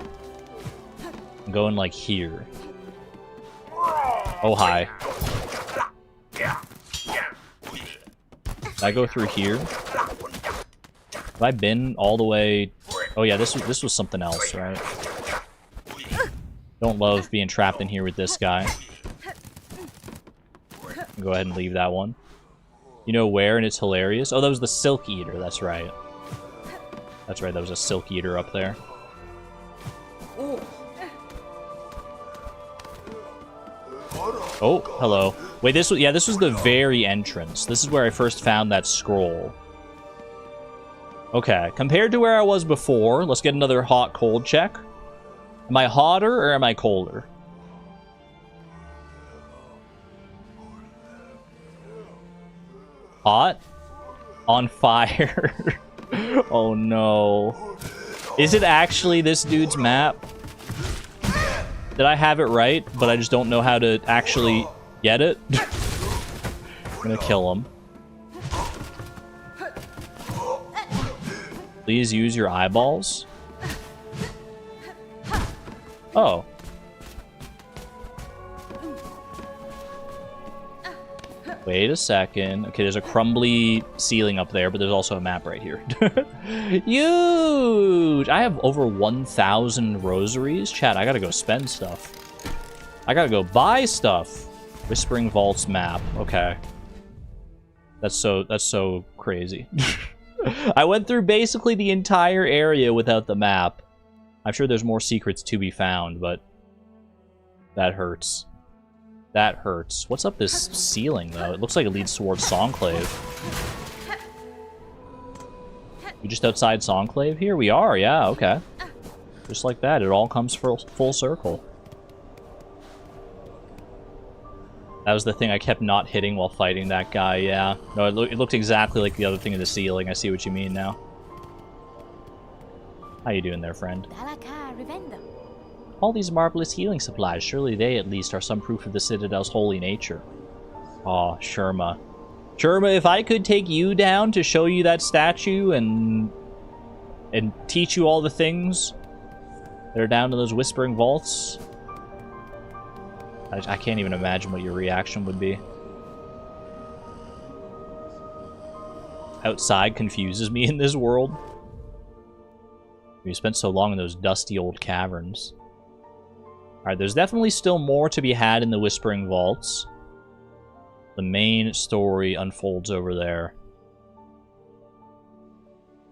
I'm going like here. Oh, hi. Did I go through here? Have I been all the way... Oh yeah, this was something else, right? Don't love being trapped in here with this guy. Go ahead and leave that one. You know where, and it's hilarious? Oh, that was the Silk Eater, that's right. That's right, that was a Silk Eater up there. Oh, hello. Wait, this was the very entrance. This is where I first found that scroll. Okay, compared to where I was before, let's get another hot-cold check. Am I hotter or am I colder? Hot? On fire. Oh no. Is it actually this dude's map? Did I have it right, but I just don't know how to actually get it? I'm gonna kill him. Please use your eyeballs. Oh. Wait a second. Okay, there's a crumbly ceiling up there, but there's also a map right here. Huge! I have over 1,000 rosaries. Chat, I gotta go spend stuff. I gotta go buy stuff. Whispering Vaults map. Okay. That's so crazy. I went through basically the entire area without the map. I'm sure there's more secrets to be found, but that hurts. That hurts. What's up this ceiling, though? It looks like it leads towards Songclave. We just outside Songclave here? We are, yeah, okay. Just like that, it all comes full circle. That was the thing I kept not hitting while fighting that guy, yeah. No, it looked exactly like the other thing in the ceiling. I see what you mean now. How you doing there, friend? All these marvelous healing supplies, surely they at least are some proof of the Citadel's holy nature. Aw, Sherma. Sherma, if I could take you down to show you that statue and teach you all the things that are down in those Whispering Vaults, I can't even imagine what your reaction would be. Outside confuses me in this world. We spent so long in those dusty old caverns. Alright, there's definitely still more to be had in the Whispering Vaults. The main story unfolds over there.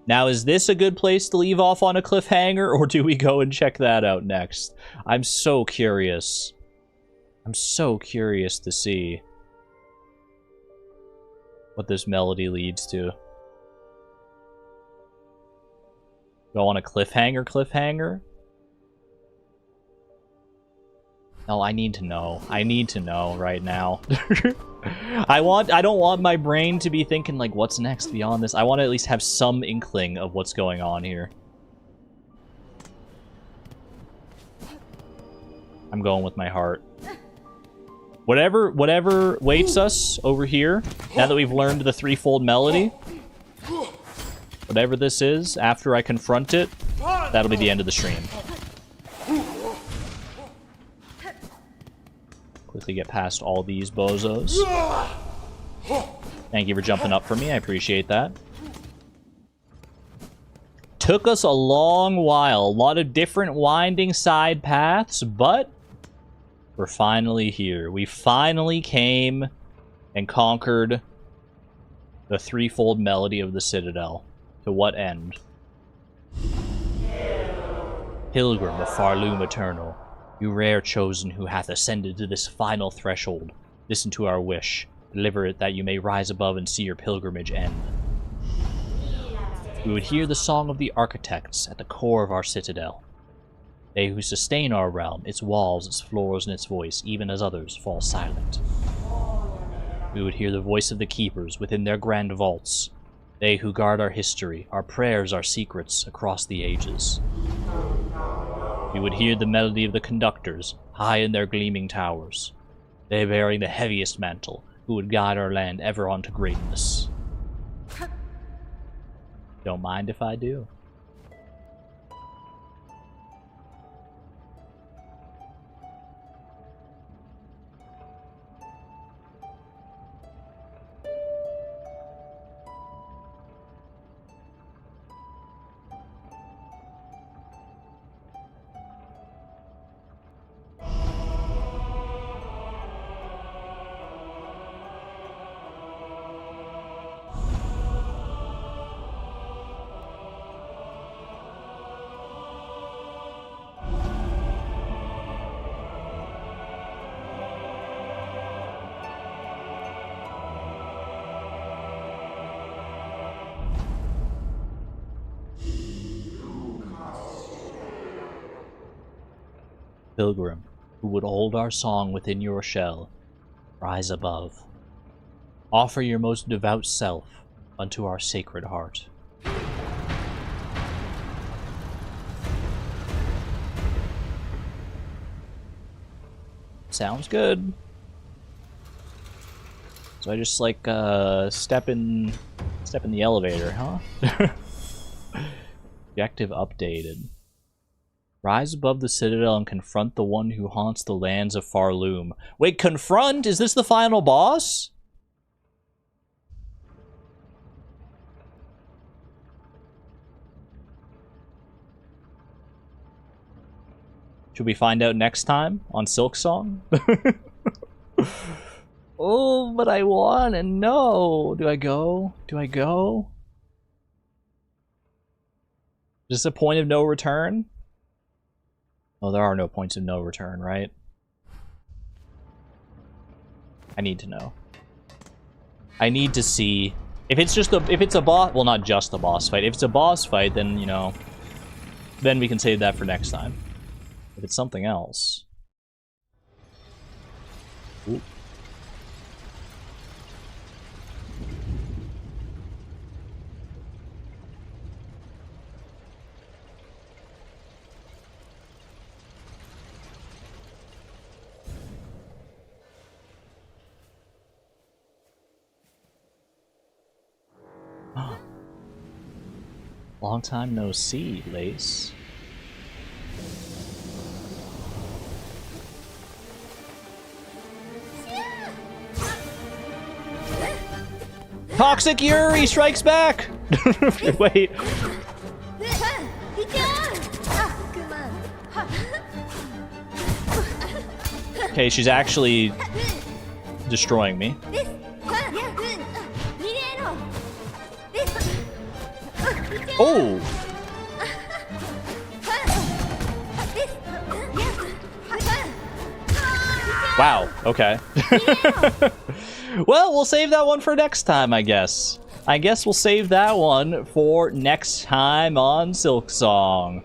Now, is this a good place to leave off on a cliffhanger, or do we go and check that out next? I'm so curious. I'm so curious to see what this melody leads to. Go on a cliffhanger? No, I need to know. I need to know right now. I don't want my brain to be thinking, like, what's next beyond this? I want to at least have some inkling of what's going on here. I'm going with my heart. Whatever waits us over here, now that we've learned the threefold melody, whatever this is, after I confront it, that'll be the end of the stream. Quickly get past all these bozos. Thank you for jumping up for me. I appreciate that. Took us a long while. A lot of different winding side paths, but we're finally here. We finally came and conquered the threefold melody of the Citadel. To what end? Pilgrim of Farloom Eternal, you rare chosen who hath ascended to this final threshold, listen to our wish. Deliver it that you may rise above and see your pilgrimage end. We would hear the song of the architects at the core of our citadel. They who sustain our realm, its walls, its floors, and its voice, even as others fall silent. We would hear the voice of the keepers within their grand vaults. They who guard our history, our prayers, our secrets across the ages. We would hear the melody of the conductors, high in their gleaming towers. They bearing the heaviest mantle, who would guide our land ever on to greatness. Don't mind if I do. Pilgrim, who would hold our song within your shell, rise above. Offer your most devout self unto our sacred heart. Sounds good. So I just like step in the elevator, huh? Objective updated. Rise above the citadel and confront the one who haunts the lands of Farloom. Wait, confront? Is this the final boss? Should we find out next time on Silksong? Oh, but I want to know. Do I go? Do I go? Is this a point of no return? Oh, there are no points of no return, right? I need to know. I need to see if it's just if it's a boss. Well, not just a boss fight. If it's a boss fight, then you know, then we can save that for next time. If it's something else. Ooh. Long time no see, Lace. Toxic Yuri strikes back! Wait. Okay, she's actually destroying me. Oh! Wow, okay. Well, we'll save that one for next time, I guess. I guess we'll save that one for next time on Silksong.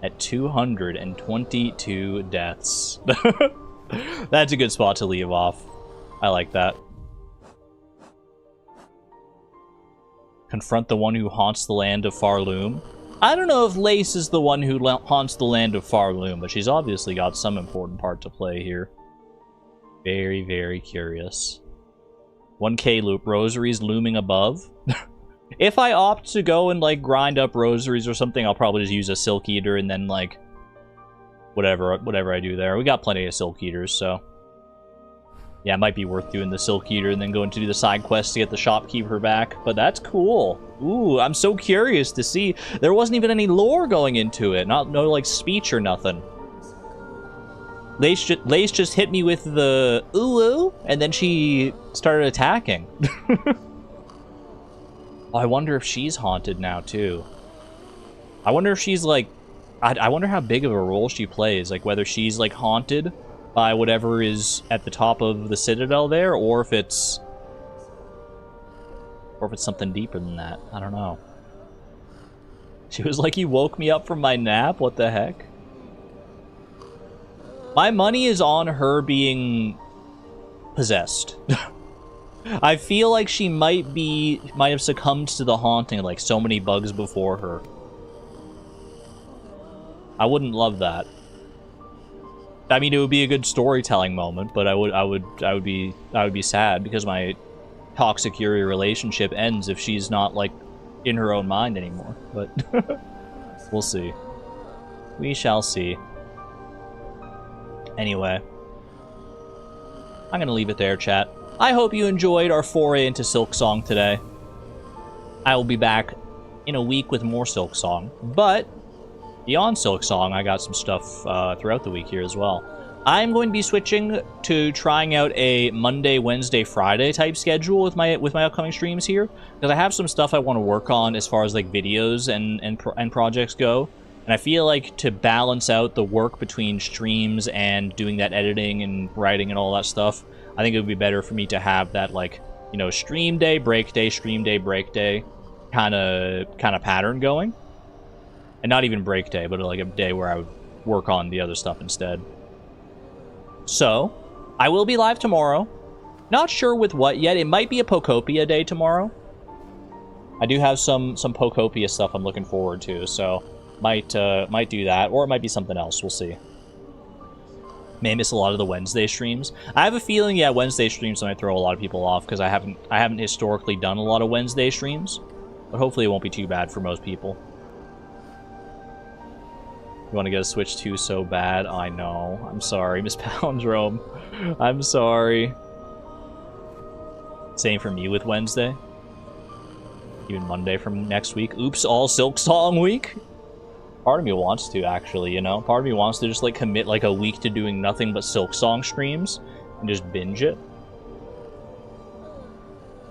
At 222 deaths. That's a good spot to leave off. I like that. Confront the one who haunts the land of Farloom. I don't know if Lace is the one who haunts the land of Farloom, but she's obviously got some important part to play here. Very, very curious. 1K loop, rosaries looming above. If I opt to go and, like, grind up rosaries or something, I'll probably just use a Silk Eater and then, like, whatever I do there. We got plenty of Silk Eaters, so... yeah, it might be worth doing the Silk Eater and then going to do the side quest to get the shopkeeper back. But that's cool. Ooh, I'm so curious to see. There wasn't even any lore going into it. No, like, speech or nothing. Lace just hit me with the ooh, and then she started attacking. Oh, I wonder if she's haunted now, too. I wonder if she's, like... I wonder how big of a role she plays. Like, whether she's, like, haunted by whatever is at the top of the Citadel there, or if it's... something deeper than that. I don't know. She was like, you woke me up from my nap? What the heck? My money is on her being... possessed. I feel like she might have succumbed to the haunting of, like, so many bugs before her. I wouldn't love that. I mean, it would be a good storytelling moment, but I would be sad because my toxic Yuri relationship ends if she's not, like, in her own mind anymore. But we'll see. We shall see. Anyway, I'm gonna leave it there, chat. I hope you enjoyed our foray into Silksong today. I will be back in a week with more Silksong, but beyond Silksong, I got some stuff throughout the week here as well. I'm going to be switching to trying out a Monday, Wednesday, Friday type schedule with my upcoming streams here, because I have some stuff I want to work on as far as like videos and projects go. And I feel like to balance out the work between streams and doing that editing and writing and all that stuff, I think it would be better for me to have that, like, you know, stream day, break day, kind of pattern going. And not even break day, but like a day where I would work on the other stuff instead. So, I will be live tomorrow. Not sure with what yet. It might be a Pokopia day tomorrow. I do have some Pokopia stuff I'm looking forward to, so might do that, or it might be something else. We'll see. May miss a lot of the Wednesday streams. I have a feeling, yeah, Wednesday streams might throw a lot of people off because I haven't historically done a lot of Wednesday streams, but hopefully it won't be too bad for most people. You want to get a Switch 2 so bad? I know. I'm sorry, Miss Palindrome. I'm sorry. Same for me with Wednesday. Even Monday from next week. Oops, all Silksong week? Part of me wants to, actually, you know? Part of me wants to just, like, commit, like, a week to doing nothing but Silksong streams and just binge it.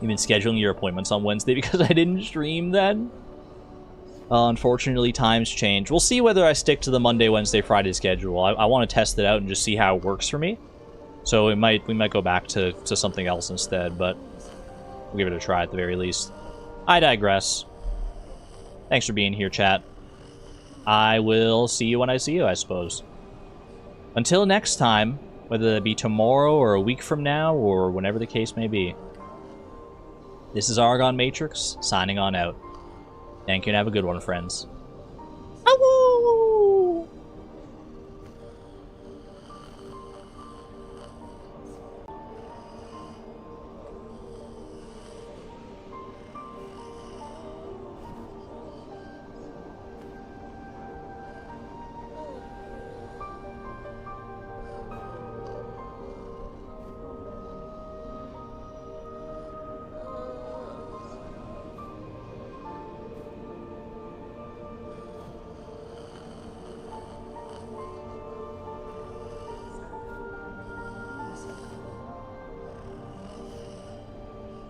You've been scheduling your appointments on Wednesday because I didn't stream then? Unfortunately, times change. We'll see whether I stick to the Monday, Wednesday, Friday schedule. I want to test it out and just see how it works for me. So we might go back to something else instead, but we'll give it a try at the very least. I digress. Thanks for being here, chat. I will see you when I see you, I suppose. Until next time, whether it be tomorrow or a week from now or whenever the case may be. This is Argon Matrix, signing on out. Thank you and have a good one, friends. Ow!